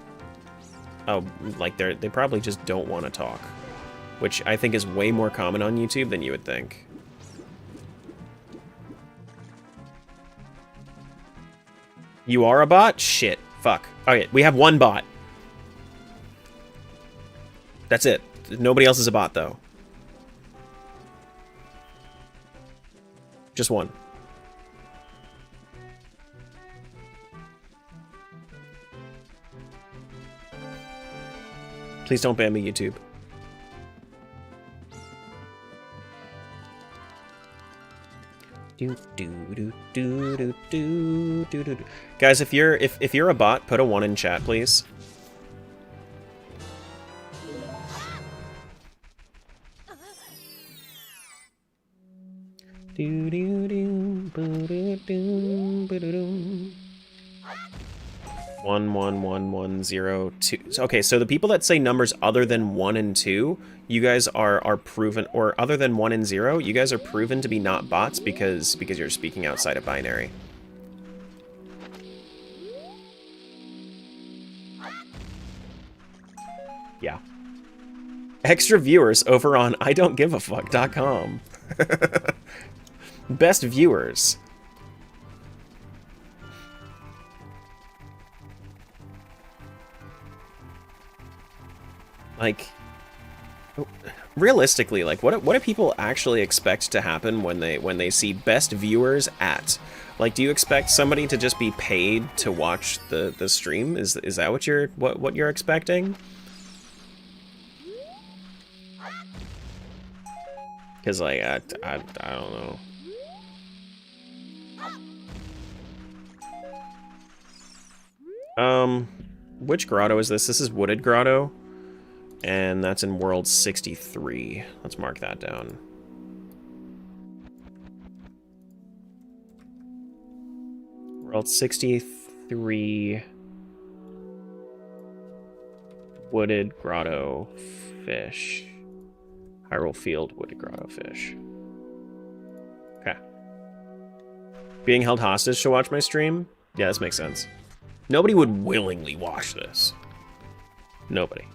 Oh, like they probably just don't want to talk, which I think is way more common on YouTube than you would think. You are a bot? Shit. Fuck. Okay, we have 1 bot. That's it. Nobody else is a bot, though. Just 1. Please don't ban me, YouTube. Do, do, do, do, do, do, do, do. Guys, if you're a bot, put a 1 in chat, please. Do, $11102. Okay, so the people that say numbers other than 1 and 2, you guys are proven, or other than 1 and 0, you guys are proven to be not bots because you're speaking outside of binary. Yeah. Extra viewers over on idon'tgiveafuck.com. Best viewers. Like, realistically, like, what do people actually expect to happen when they see best viewers at? Like, do you expect somebody to just be paid to watch the stream? Is that what you're expecting? Because, like, I don't know. Which grotto is this? This is Wooded Grotto. And that's in World 63. Let's mark that down. World 63. Wooded Grotto Fish. Hyrule Field, Wooded Grotto Fish. Okay. Being held hostage to watch my stream? Yeah, this makes sense. Nobody would willingly watch this. Nobody.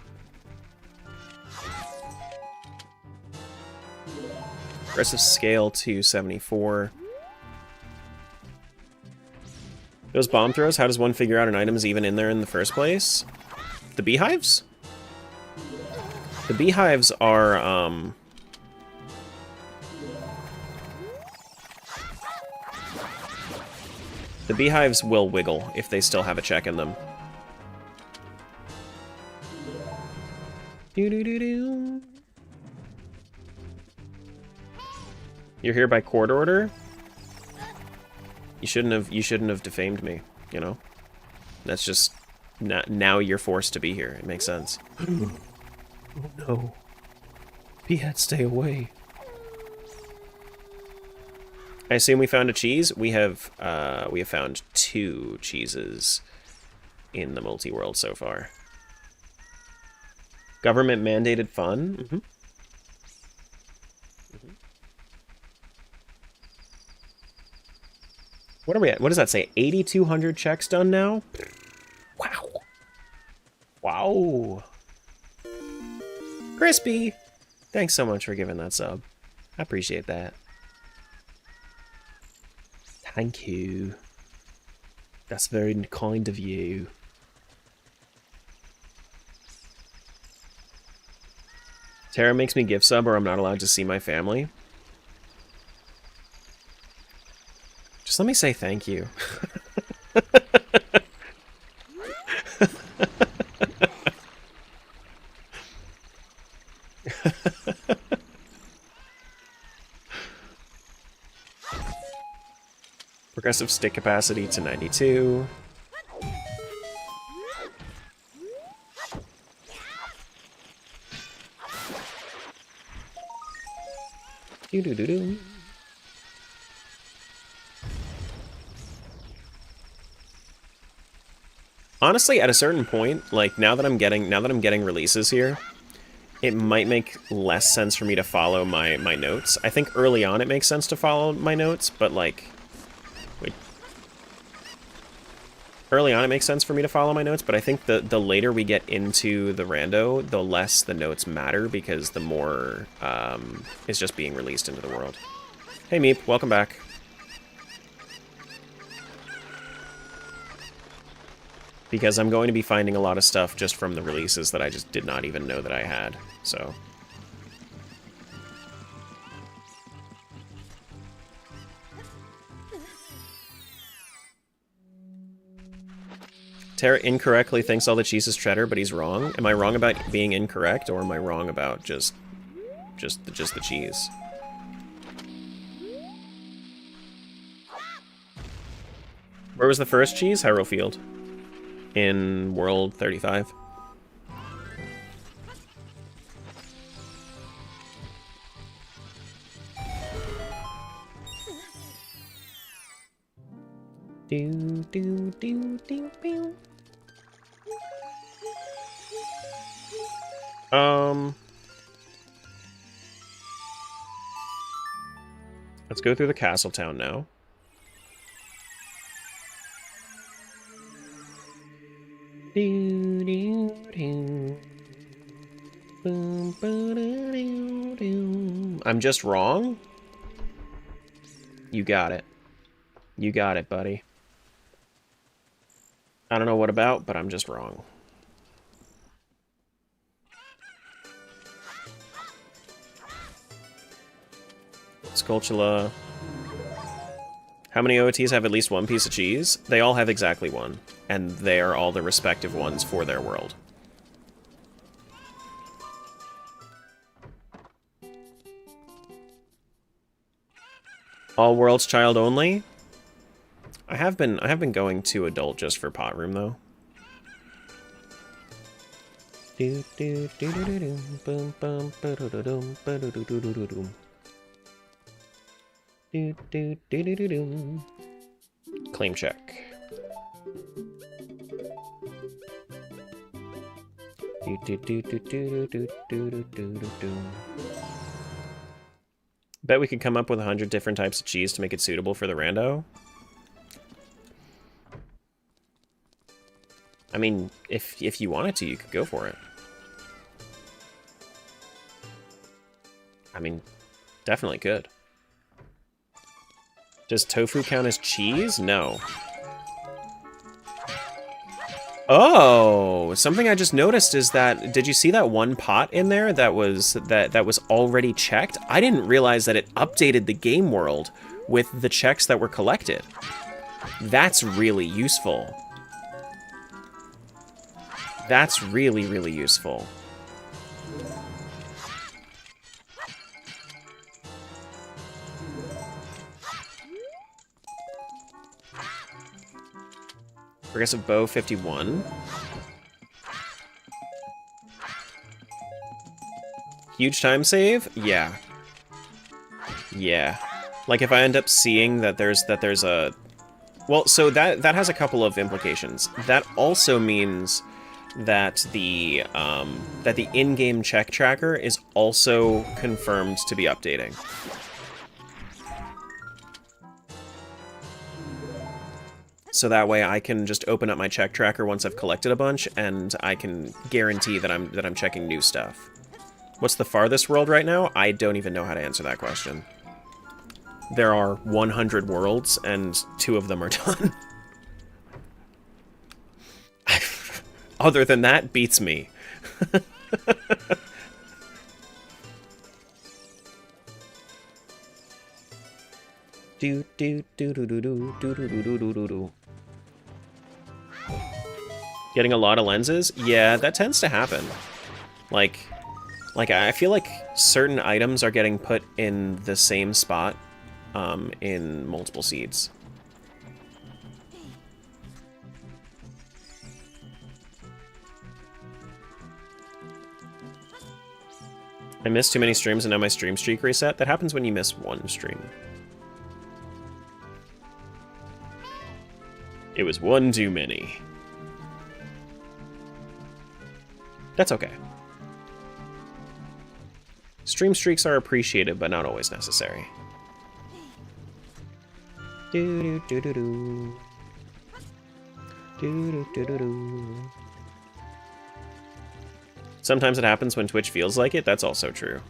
Aggressive scale 274. Those bomb throws, how does one figure out an item's even in there in the first place? The beehives? The beehives are, the beehives will wiggle if they still have a check in them. Doo-doo-doo-doo. You're here by court order? You shouldn't have defamed me, you know? That's just now you're forced to be here. It makes sense. Oh no. Beehead, stay away. I assume we found a cheese. We have found 2 cheeses in the multi-world so far. Government mandated fun? Mm-hmm. What are we at? What does that say? 8,200 checks done now? Wow. Wow. Crispy! Thanks so much for giving that sub. I appreciate that. Thank you. That's very kind of you. Tara makes me gift sub or I'm not allowed to see my family. Just let me say thank you. Progressive stick capacity to 92. Doo-doo-doo-doo. Honestly, at a certain point, like now that I'm getting releases here, it might make less sense for me to follow my notes. I think early on it makes sense to follow my notes, but like wait. Early on it makes sense for me to follow my notes, but I think the later we get into the rando, the less the notes matter because the more is just being released into the world. Hey Meep, welcome back. Because I'm going to be finding a lot of stuff just from the releases that I just did not even know that I had, so. Tara incorrectly thinks all the cheese is cheddar, but he's wrong. Am I wrong about being incorrect, or am I wrong about just the cheese? Where was the first cheese? Hyrule Field. In World 35. Do, do, do, do, do. Let's go through the castle town now. Do, do, do. Boom, ba-da-do-do. I'm just wrong? You got it. You got it, buddy. I don't know what about, but I'm just wrong. Skulltula. How many OOTs have at least one piece of cheese? They all have exactly one, and they are all the respective ones for their world. All worlds child only? I have been going to adult just for pot room though. Do do do do do do boom boom ba do do do ba do do do do do do. Do do do do do do. Claim check. Do do do do do do do do do do. Bet we could come up with 100 different types of cheese to make it suitable for the rando. I mean, if you wanted to, you could go for it. I mean, definitely could. Does tofu count as cheese? No. Oh, something I just noticed is that, did you see that one pot in there that was already checked? I didn't realize that it updated the game world with the checks that were collected. That's really useful. That's really, really useful. Progressive bow 51. Huge time save? Yeah. Yeah. Like if I end up seeing that there's a... Well, so that has a couple of implications. That also means that the in-game check tracker is also confirmed to be updating. So that way I can just open up my check tracker once I've collected a bunch, and I can guarantee that I'm checking new stuff. What's the farthest world right now? I don't even know how to answer that question. There are 100 worlds, and 2 of them are done. Other than that, beats me. Do do do do do do do do do do do do. Getting a lot of lenses? Yeah, that tends to happen. Like I feel like certain items are getting put in the same spot in multiple seeds. I missed too many streams and now my stream streak reset. That happens when you miss one stream. It was one too many. That's okay. Stream streaks are appreciated, but not always necessary. Do do do do do. Do do do do do. Sometimes it happens when Twitch feels like it. That's also true.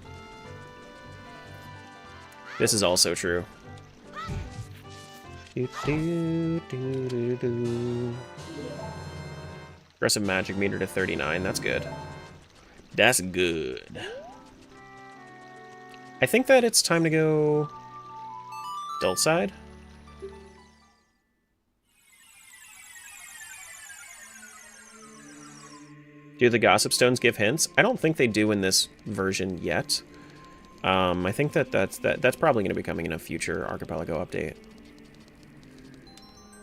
This is also true. Do do do do do. Aggressive magic meter to 39. That's good. That's good. I think that it's time to go adult side. Do the gossip stones give hints? I don't think they do in this version yet. I think that's probably going to be coming in a future Archipelago update.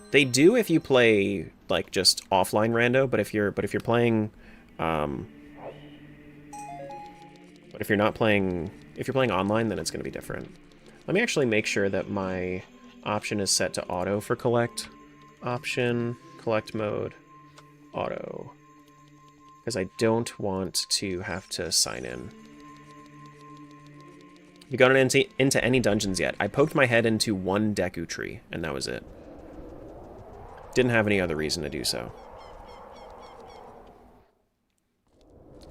They do if you play like just offline rando, but if you're playing, but if you're not playing, if you're playing online, then it's going to be different. Let me actually make sure that my option is set to auto for collect, Option, collect mode, auto. Because I don't want to have to sign in. Have you gotten into any dungeons yet? I poked my head into one Deku tree, and that was it. Didn't have any other reason to do so.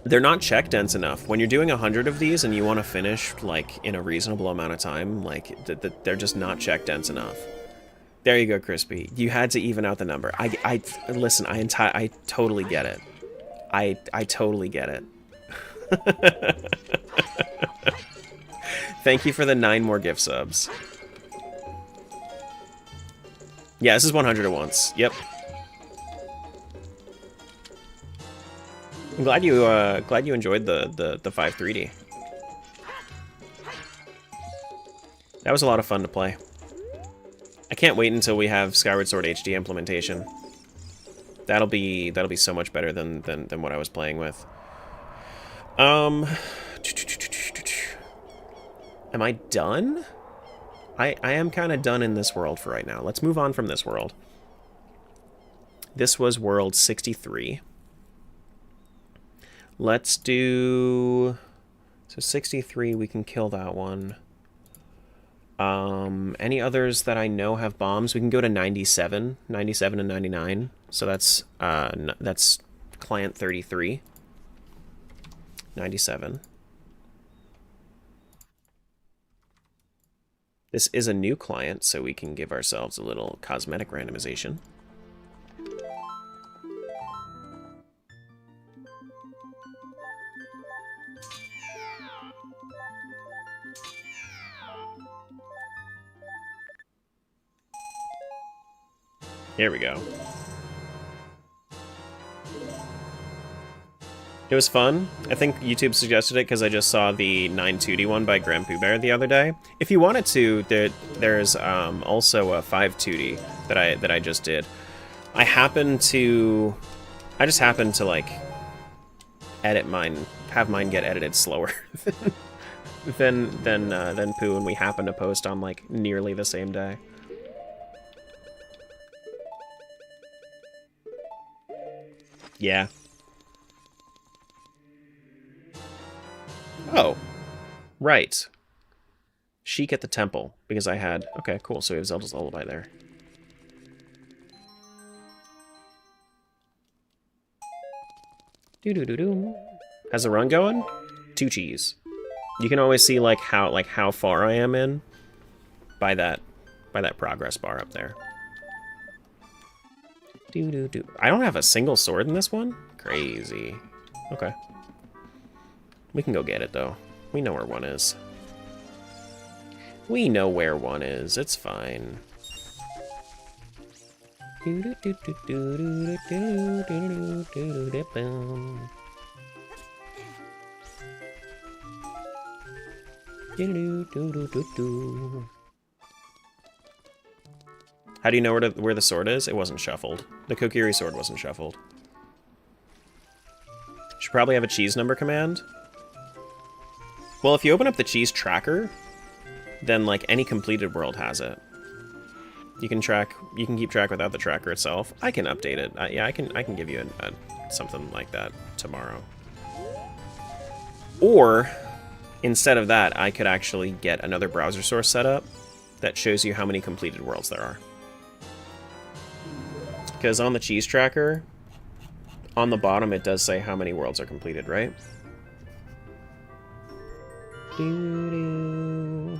They're not check dense enough. When you're doing 100 of these and you want to finish, like, in a reasonable amount of time, like, they're just not check dense enough. There you go, Crispy. You had to even out the number. Listen, I totally get it. I totally get it. Thank you for the 9 more gift subs. Yeah, this is 100 at once. Yep. I'm glad you enjoyed the 5 3D. That was a lot of fun to play. I can't wait until we have Skyward Sword HD implementation. That'll be so much better than what I was playing with. Am I done? I am kind of done in this world for right now. Let's move on from this world. This was world 63. Let's do... So 63, we can kill that one. Any others that I know have bombs? We can go to 97. 97 and 99. So that's client 33. 97. This is a new client, so we can give ourselves a little cosmetic randomization. Here we go. It was fun. I think YouTube suggested it because I just saw the 9-2D one by Grand Pooh Bear the other day. If you wanted to, there's also a 5-2D that I just did. I just happened to like edit mine, have mine get edited slower than Pooh, and we happened to post on like nearly the same day. Yeah. Oh, right. Sheik at the temple, because I had... Okay, cool, so we have Zelda's Lullaby there. Doo-doo-doo-doo. How's the run going? 2 cheese. You can always see like how far I am in by that progress bar up there. Doo-doo-doo. I don't have a single sword in this one? Crazy. Okay. We can go get it, though. We know where one is. We know where one is. It's fine. How do you know where the sword is? It wasn't shuffled. The Kokiri sword wasn't shuffled. Should probably have a cheese number command. Well, if you open up the cheese tracker, then like any completed world has it. You can keep track without the tracker itself. I can update it. Yeah, I can give you something like that tomorrow. Or instead of that, I could actually get another browser source set up that shows you how many completed worlds there are. Because on the cheese tracker, on the bottom it does say how many worlds are completed, right? Doo-doo.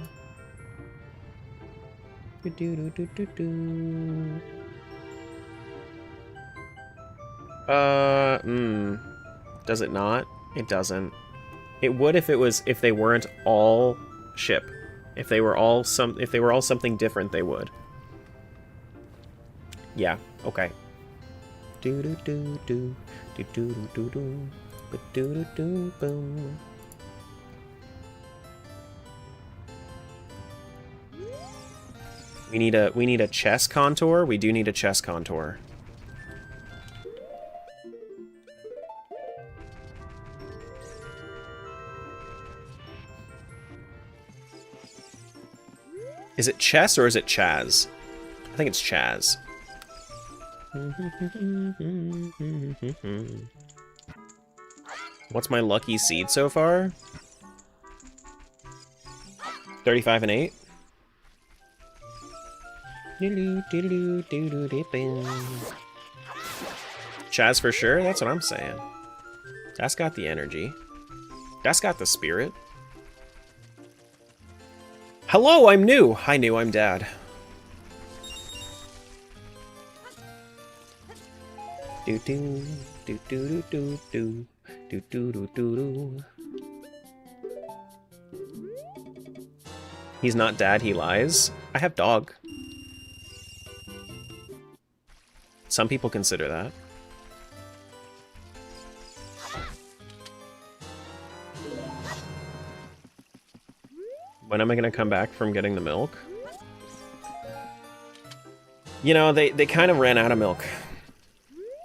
Doo-doo-doo-doo-doo. Does it not? It doesn't. It would if they weren't all ship. If they were all something different, they would. Yeah, okay. Do-do-do-do. Do-do-do-do-do. Ba-do-do-do-boom. We need a chess contour. We do need a chess contour. Is it chess or is it Chaz? I think it's Chaz. What's my lucky seed so far? 35 and 8. Chaz for sure? That's what I'm saying. That's got the energy. That's got the spirit. Hello, I'm new. Hi, new. I'm dad. Do do do do do do do do do do. He's not dad. He lies. I have dog. Some people consider that. When am I gonna come back from getting the milk? You know, they kind of ran out of milk.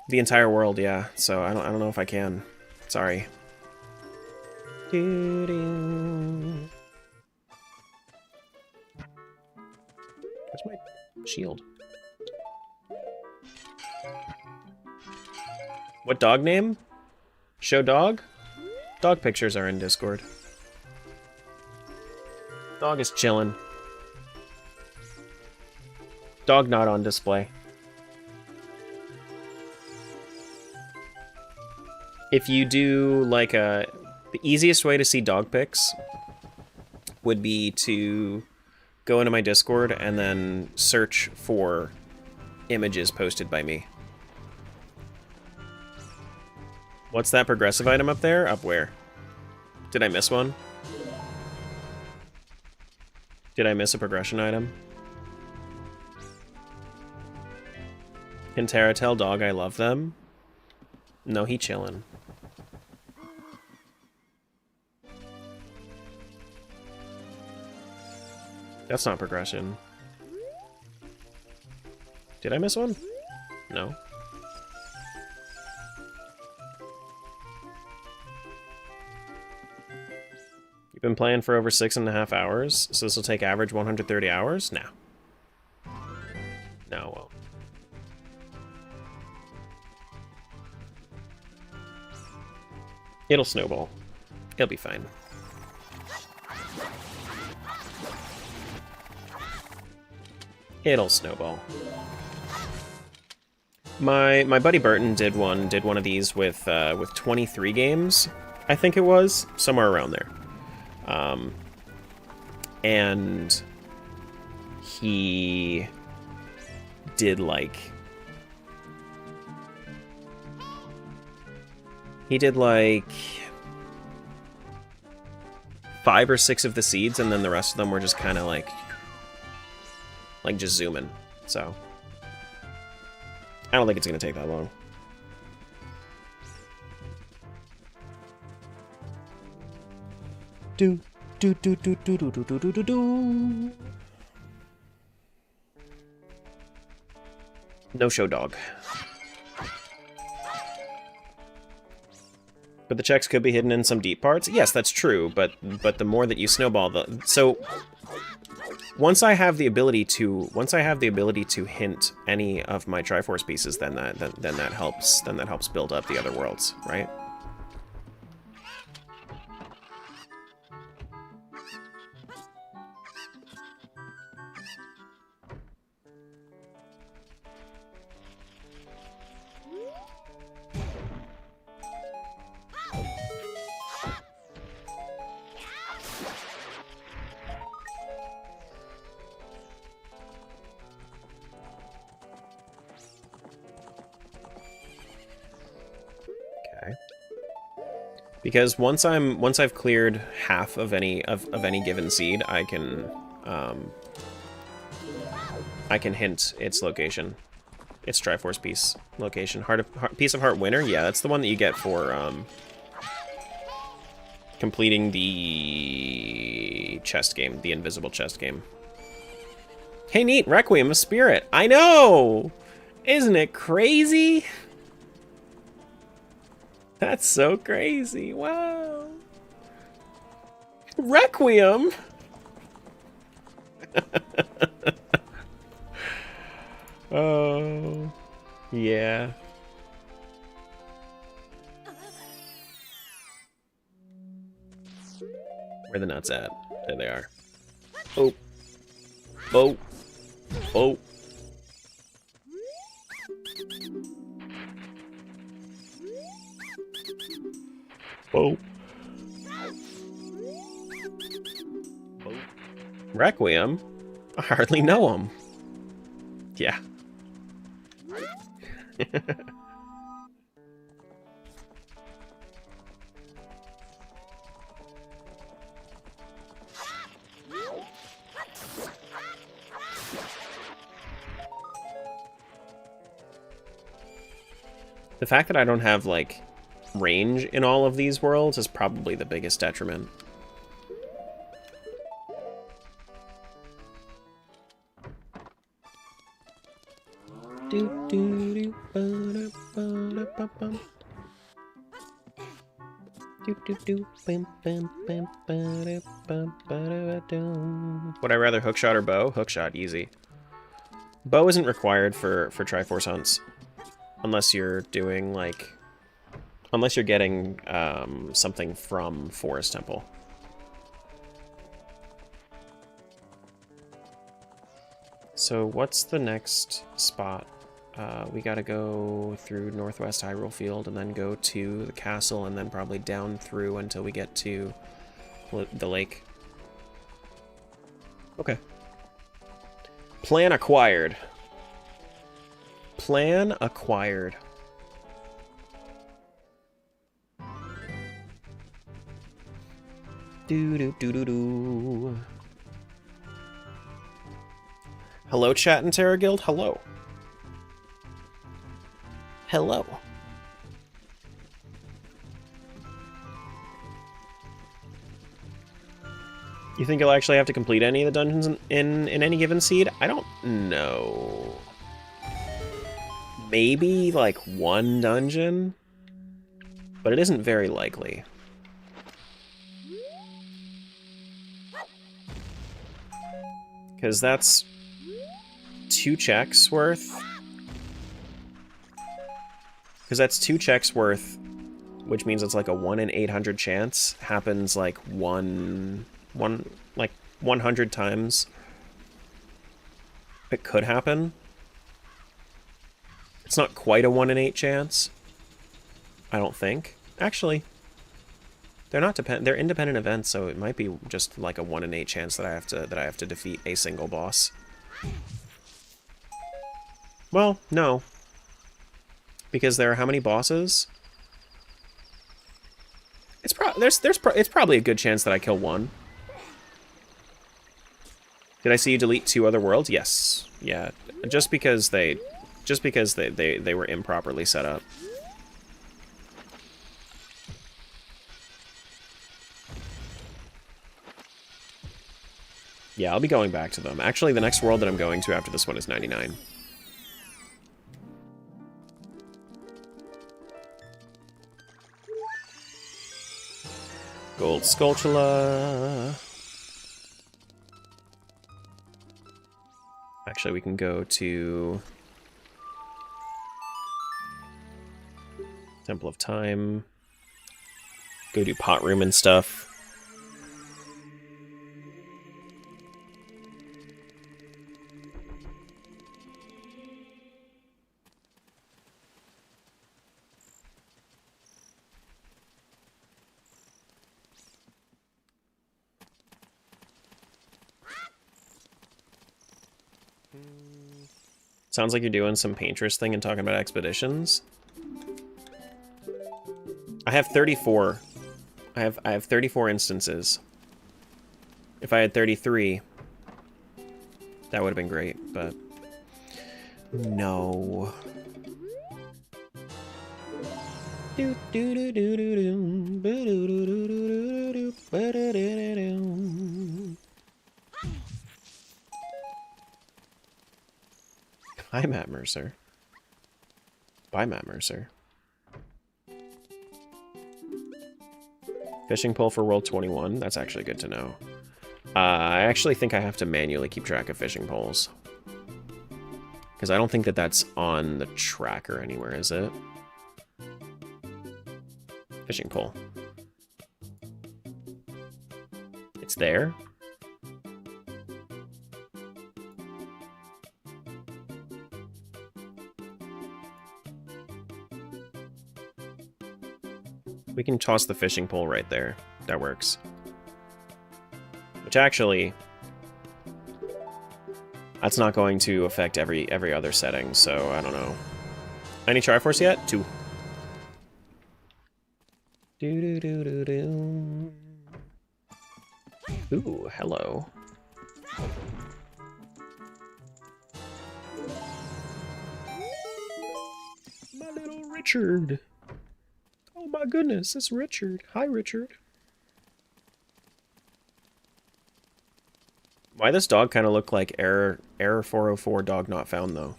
The entire world, yeah. So I don't know if I can. Sorry. Where's my shield? What dog name? Show dog? Dog pictures are in Discord. Dog is chillin'. Dog not on display. If you do like the easiest way to see dog pics would be to go into my Discord and then search for images posted by me. What's that progressive item up there? Up where? Did I miss one? Did I miss a progression item? Can Tara tell dog I love them? No, he chillin'. That's not progression. Did I miss one? No. You've been playing for over 6.5 hours, so this will take average 130 hours? No. No, it won't. It'll snowball. It'll be fine. It'll snowball. My buddy Burton did one of these with 23 games, I think it was, somewhere around there. And he did like 5 or 6 of the seeds, and then the rest of them were just kind of like just zooming. So I don't think it's gonna take that long. Do do do do do do do do do do. No show dog. But the checks could be hidden in some deep parts. Yes, that's true. But the more that you snowball, so once I have the ability to hint any of my Triforce pieces, then that helps build up the other worlds, right? Because once I've cleared half of any given seed, I can hint its location, its Triforce piece location. Piece of Heart winner, yeah, that's the one that you get for completing the chest game, the invisible chest game. Hey, neat, Requiem of Spirit. I know, isn't it crazy? That's so crazy. Wow. Requiem. Oh. Yeah. Where the nuts at? There they are. Oh. Oh. Oh. Oh. Oh. Requiem? I hardly know him. Yeah. The fact that I don't have, like, range in all of these worlds is probably the biggest detriment. Would I rather hookshot or bow? Hookshot, easy. Bow isn't required for Triforce hunts. Unless you're doing, like... Unless you're getting something from Forest Temple. So what's the next spot? We gotta go through Northwest Hyrule Field and then go to the castle and then probably down through until we get to the lake. Okay. Plan acquired. Plan acquired. Do-do-do-do-do. Hello, chat and Terra Guild. Hello. Hello. You think you'll actually have to complete any of the dungeons in any given seed? I don't know. Maybe, like, one dungeon? But it isn't very likely. Because that's 2 checks worth. Because that's 2 checks worth, which means it's like a 1 in 800 chance. Happens like like 100 times. It could happen. It's not quite a 1 in 8 chance. I don't think. Actually, they're not they're independent events, so it might be just like a 1 in 8 chance that I have to defeat a single boss. Well, no. Because there are how many bosses? It's it's probably a good chance that I kill 1. Did I see you delete 2 other worlds? Yes. Yeah. Just because they were improperly set up. Yeah, I'll be going back to them. Actually, the next world that I'm going to after this one is 99. Gold Skulltula. Actually, we can go to Temple of Time. Go do pot room and stuff. Sounds like you're doing some painterest thing and talking about expeditions. I have 34. I have 34 instances. If I had 33, that would have been great, but no. Hi, Matt Mercer. Bye, Matt Mercer. Fishing pole for World 21. That's actually good to know. I actually think I have to manually keep track of fishing poles. Because I don't think that that's on the tracker anywhere, is it? Fishing pole. It's there? We can toss the fishing pole right there. That works. Which actually, that's not going to affect every other setting, so I don't know. Any Triforce yet? 2. Do-do-do-do-do. Ooh, hello. My little Richard. Oh my goodness, it's Richard. Hi, Richard. Why this dog kind of look like error 404 dog not found, though?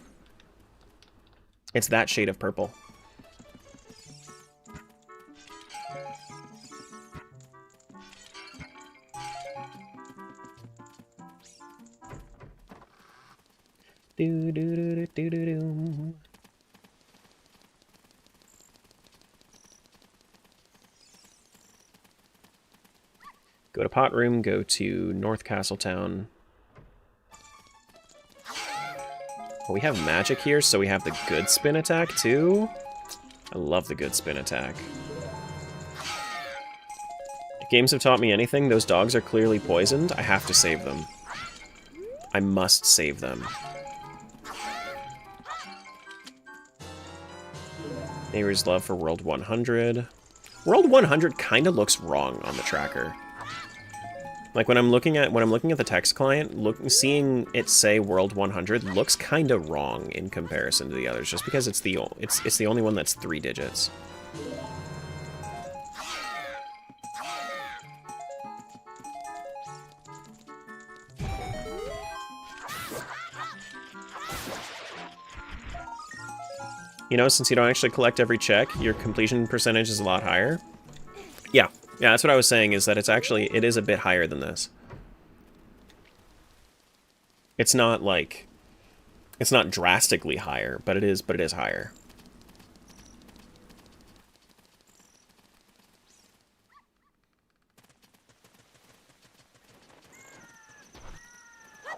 It's that shade of purple. Do do do do do do. Go to pot room, go to North Castletown. Oh, we have magic here, so we have the good spin attack too? I love the good spin attack. If games have taught me anything, those dogs are clearly poisoned. I have to save them. I must save them. Neighbor's love for World 100. World 100 kind of looks wrong on the tracker. Like when I'm looking at the text client, seeing it say World 100 looks kind of wrong in comparison to the others, just because it's the only one that's 3 digits. You know, since you don't actually collect every check, your completion percentage is a lot higher. Yeah, that's what I was saying, is that it is a bit higher than this. It's not drastically higher, but it is higher.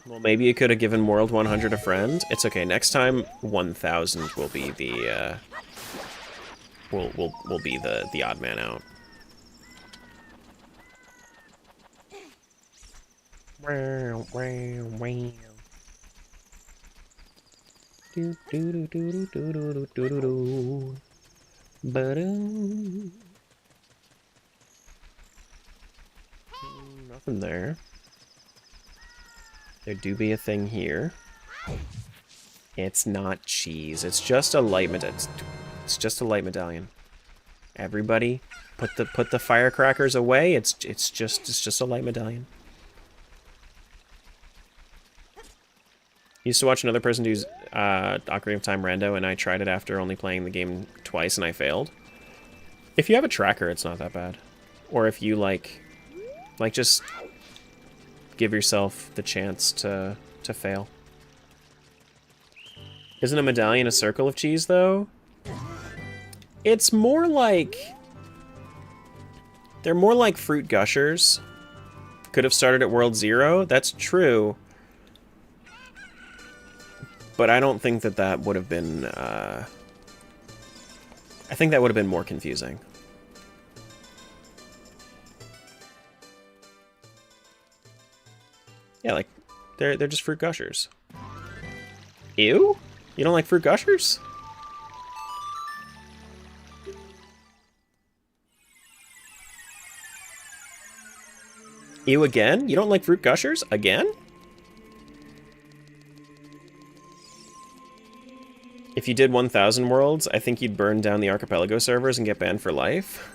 Well, maybe you could have given World 100 a friend. It's okay. Next time, 1000 will be the will be the odd man out. Wow, wow, wow. Do do do do do do do do do. Ba-dum. Nothing there. There do be a thing here. It's not cheese. It's just a light medallion. It's just a light medallion. Everybody, put the firecrackers away. It's just a light medallion. Used to watch another person do Ocarina of Time rando, and I tried it after only playing the game twice, and I failed. If you have a tracker, it's not that bad. Or if you like just give yourself the chance to fail. Isn't a medallion a circle of cheese, though? It's more like... They're more like fruit gushers. Could have started at World 0, that's true. But I don't think that would have been... I think that would have been more confusing. Yeah, like, they're just fruit gushers. Ew? You don't like fruit gushers? Ew again? You don't like fruit gushers? Again? If you did 1000 worlds, I think you'd burn down the Archipelago servers and get banned for life.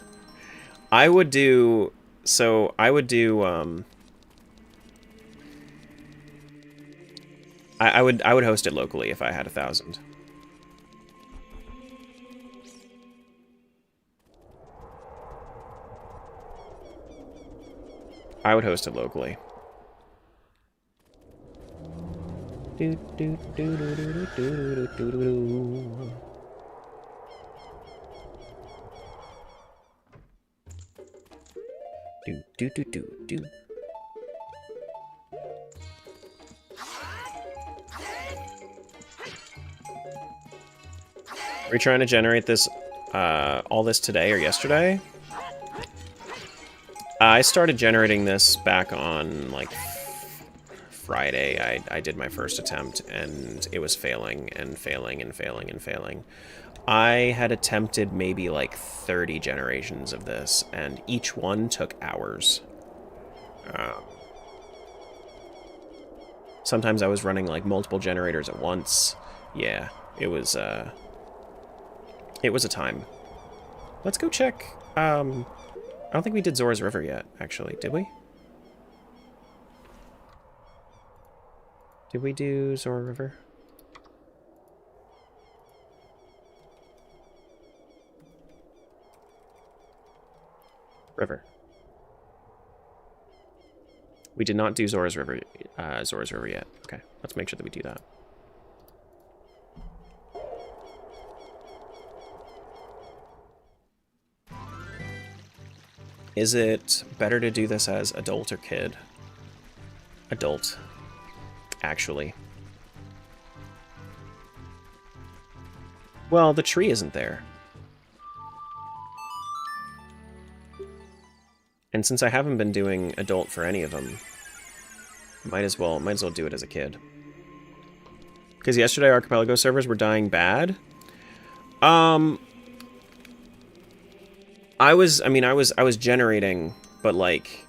I would do... So, I would do, I would host it locally if I had 1000. I would host it locally. Do, do, do, do, do, do, do, do, do. Do, do, do, do, do. Are we trying to generate this, all this today or yesterday? I started generating this back on, like, Friday. I did my first attempt, and it was failing, and failing, and failing, and failing. I had attempted maybe, like, 30 generations of this, and each one took hours. Sometimes I was running, like, multiple generators at once. Yeah, it was a time. Let's go check, I don't think we did Zora's River yet, actually. Did we? Did we do Zora River? River. We did not do Zora's River yet. Okay, let's make sure that we do that. Is it better to do this as adult or kid? Adult, actually. Well, the tree isn't there. And since I haven't been doing adult for any of them, might as well do it as a kid. Because yesterday Archipelago servers were dying bad. I was generating, but like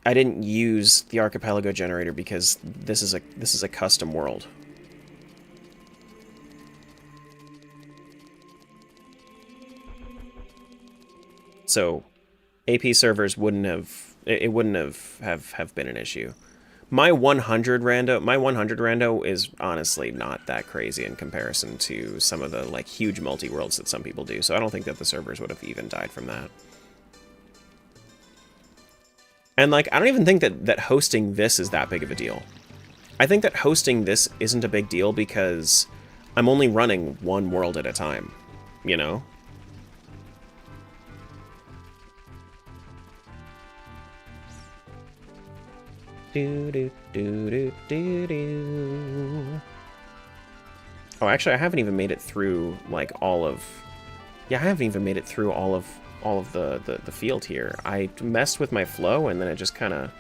I didn't use the Archipelago generator because this is a custom world. So AP servers wouldn't have been an issue. My 100 rando is honestly not that crazy in comparison to some of the like huge multi-worlds that some people do. So I don't think that the servers would have even died from that. And like I don't even think that hosting this is that big of a deal. I think that hosting this isn't a big deal because I'm only running one world at a time, you know? Do, do, do, do, do. Oh, actually, I haven't even made it through like all of. Yeah, I haven't even made it through all of the field here. I messed with my flow, and then it just kind of.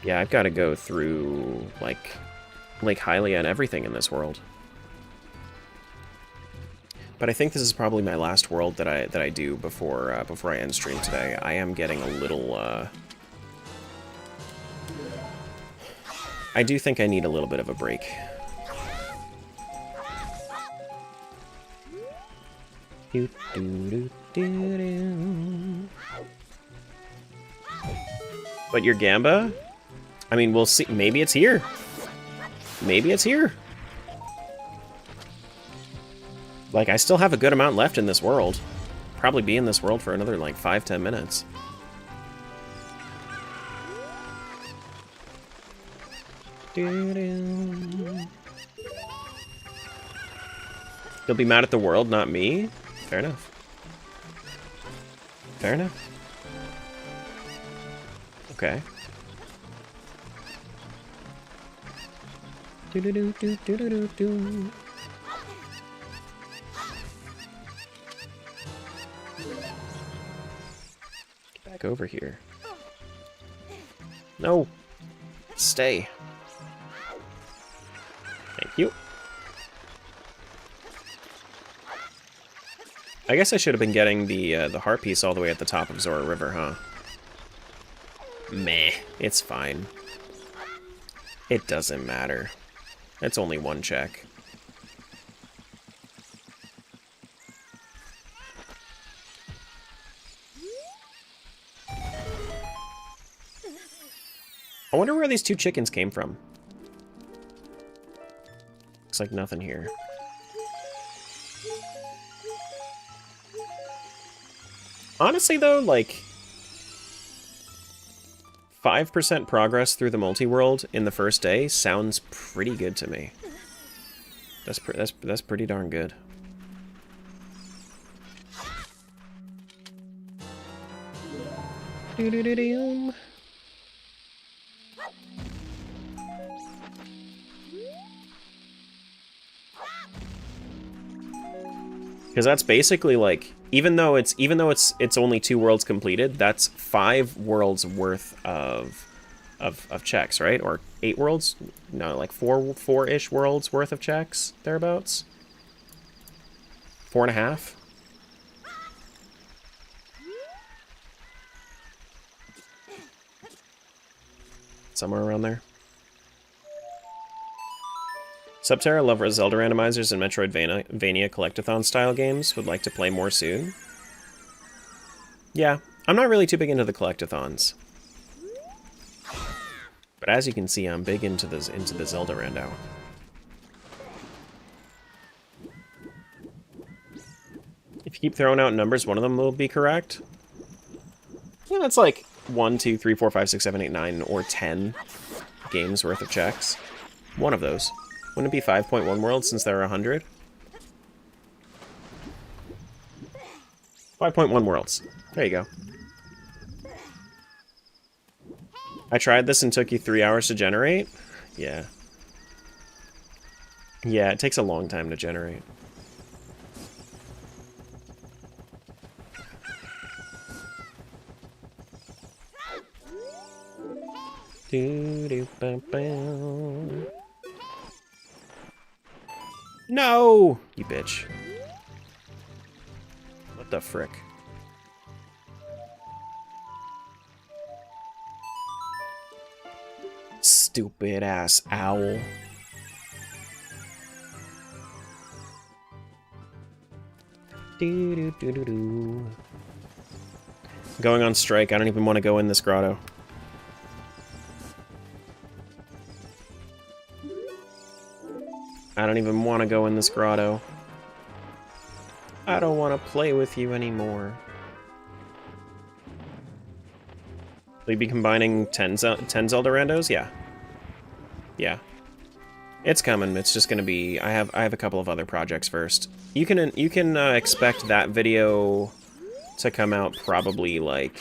Yeah, I've got to go through like Lake Hylia and everything in this world. But I think this is probably my last world that I do before I end stream today. I am getting a little. I do think I need a little bit of a break. Do, do, do, do, do. But your Gamba? I mean, we'll see. Maybe it's here. Maybe it's here. Like, I still have a good amount left in this world. Probably be in this world for another, like, 5-10 minutes. You'll be mad at the world, not me? Fair enough. Fair enough. Okay. Do-do-do-do-do-do-do. Get back over here. No. Stay. Thank you. I guess I should have been getting the heart piece all the way at the top of Zora River, huh? Meh. It's fine. It doesn't matter. It's only one check. I wonder where these two chickens came from. Looks like nothing here. Honestly, though, like... 5% progress through the multi-world in the first day sounds pretty good to me. That's pretty darn good. Doo-doo-doo-doo. Because that's basically like, even though it's only 2 worlds completed, that's 5 worlds worth of checks, right? Or 8 worlds? No, like 4-ish worlds worth of checks, thereabouts. 4.5. Somewhere around there. Subterra love Zelda randomizers and Metroidvania collectathon style games. Would like to play more soon. Yeah, I'm not really too big into the collectathons. But as you can see, I'm big into the Zelda rando. If you keep throwing out numbers, one of them will be correct. Yeah, that's like 1, 2, 3, 4, 5, 6, 7, 8, 9, or 10 games worth of checks. One of those. Wouldn't it be 5.1 worlds since there are 100? 5.1 worlds. There you go. I tried this and took you 3 hours to generate? Yeah. Yeah, it takes a long time to generate. No! You bitch. What the frick? Stupid ass owl. Going on strike. I don't even want to go in this grotto. I don't even want to go in this grotto. I don't want to play with you anymore. Will you be combining 10 Zelda randos? Yeah. Yeah. It's coming. It's just gonna be... I have a couple of other projects first. You can expect that video to come out probably like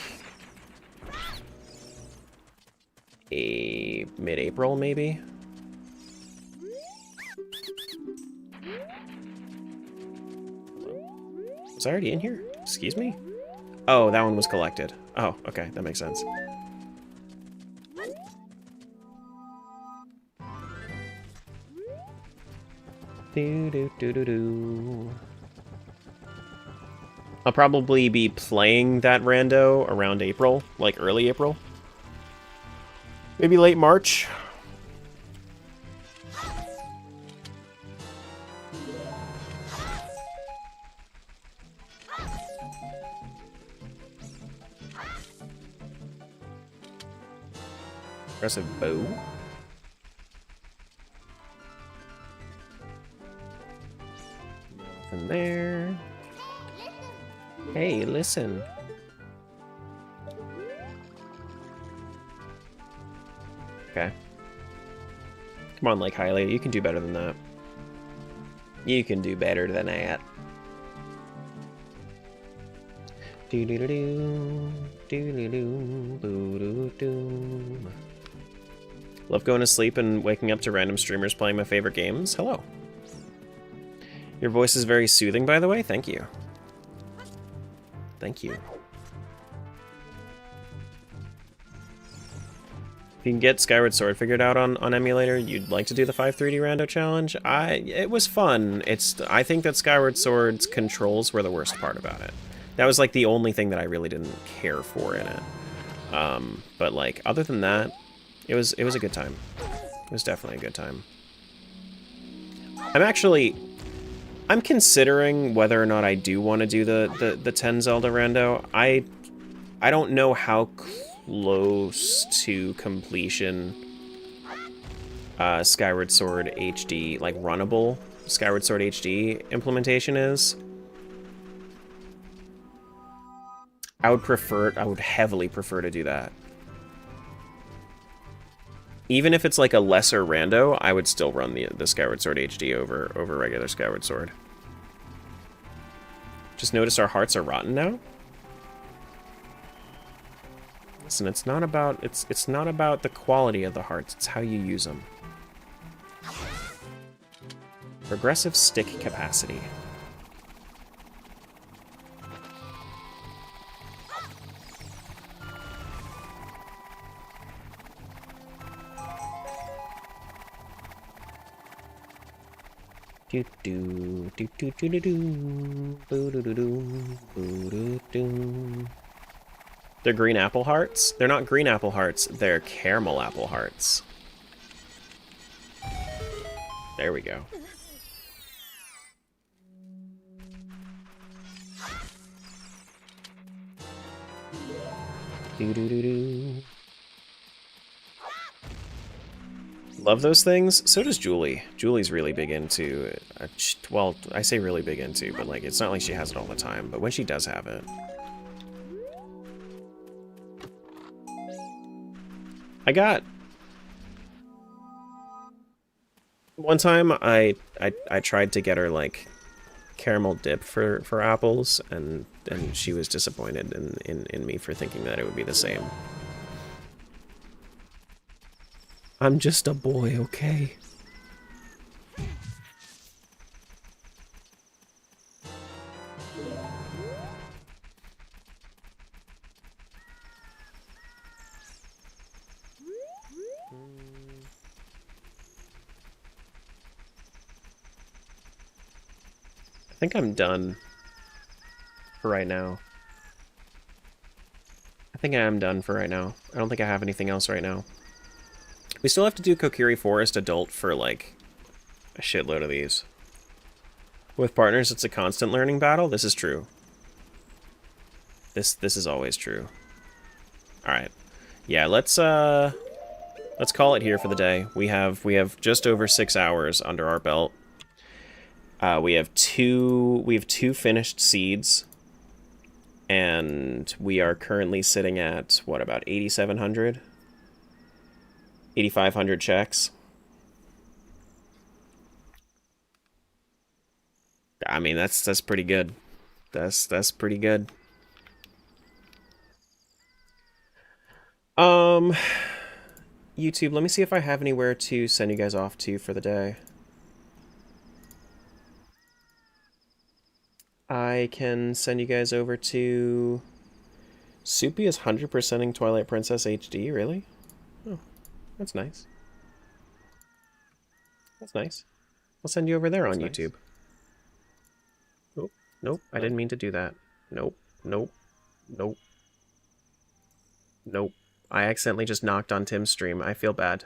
mid-April, maybe. Was I already in here? Excuse me? Oh, that one was collected. Oh, okay, that makes sense. I'll probably be playing that rando around April, like early April. Maybe late March. Aggressive bow. From there. Hey, listen. Okay. Come on, Lake Hylia, you can do better than that. You can do better than that. Do-do-do-do, do-do-do, boo-doo-doo. Love going to sleep and waking up to random streamers playing my favorite games. Hello. Your voice is very soothing, by the way. Thank you. Thank you. If you can get Skyward Sword figured out on emulator, you'd like to do the 5 3D Rando challenge? It was fun. I think that Skyward Sword's controls were the worst part about it. That was like the only thing that I really didn't care for in it. But like other than that, it was a good time. It was definitely a good time. I'm considering whether or not I do want to do the 10 Zelda rando. I don't know how close to completion Skyward Sword HD, like runnable Skyward Sword HD implementation is. I would heavily prefer to do that. Even if it's like a lesser rando, I would still run the Skyward Sword HD over regular Skyward Sword. Just notice our hearts are rotten now. Listen, it's not about the quality of the hearts, it's how you use them. Progressive stick capacity. Do do do do do do do do do do do. They're green apple hearts? They're not green apple hearts, they're caramel apple hearts. There we go. Do do do do. Love those things. So does Julie. Julie's really big into, well, I say really big into, but like it's not like she has it all the time. But when she does have it, I got one time I tried to get her like caramel dip for apples, and she was disappointed in me for thinking that it would be the same. I'm just a boy, okay? I think I'm done for right now. I think I am done for right now. I don't think I have anything else right now. We still have to do Kokiri Forest Adult for, like, a shitload of these. With partners, it's a constant learning battle. This is true. This is always true. Alright. Yeah, let's call it here for the day. We have just over 6 hours under our belt. We have two finished seeds. And we are currently sitting at, what, about 8,700? 8,500 checks. I mean, that's pretty good. That's pretty good. YouTube, let me see if I have anywhere to send you guys off to for the day. I can send you guys over to... Soupy is 100%ing Twilight Princess HD, really? Oh, that's nice. That's nice. I'll send you over there on YouTube. Oh, nope, I didn't mean to do that. Nope, nope, nope. Nope. I accidentally just knocked on Tim's stream. I feel bad.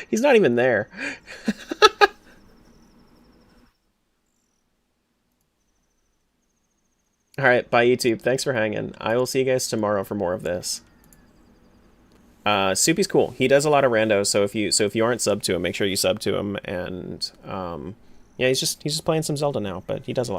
He's not even there. Alright, bye YouTube. Thanks for hanging. I will see you guys tomorrow for more of this. Soupy's cool. He does a lot of randos, so if you aren't subbed to him, make sure you sub to him. And yeah, he's just playing some Zelda now, but he does a lot.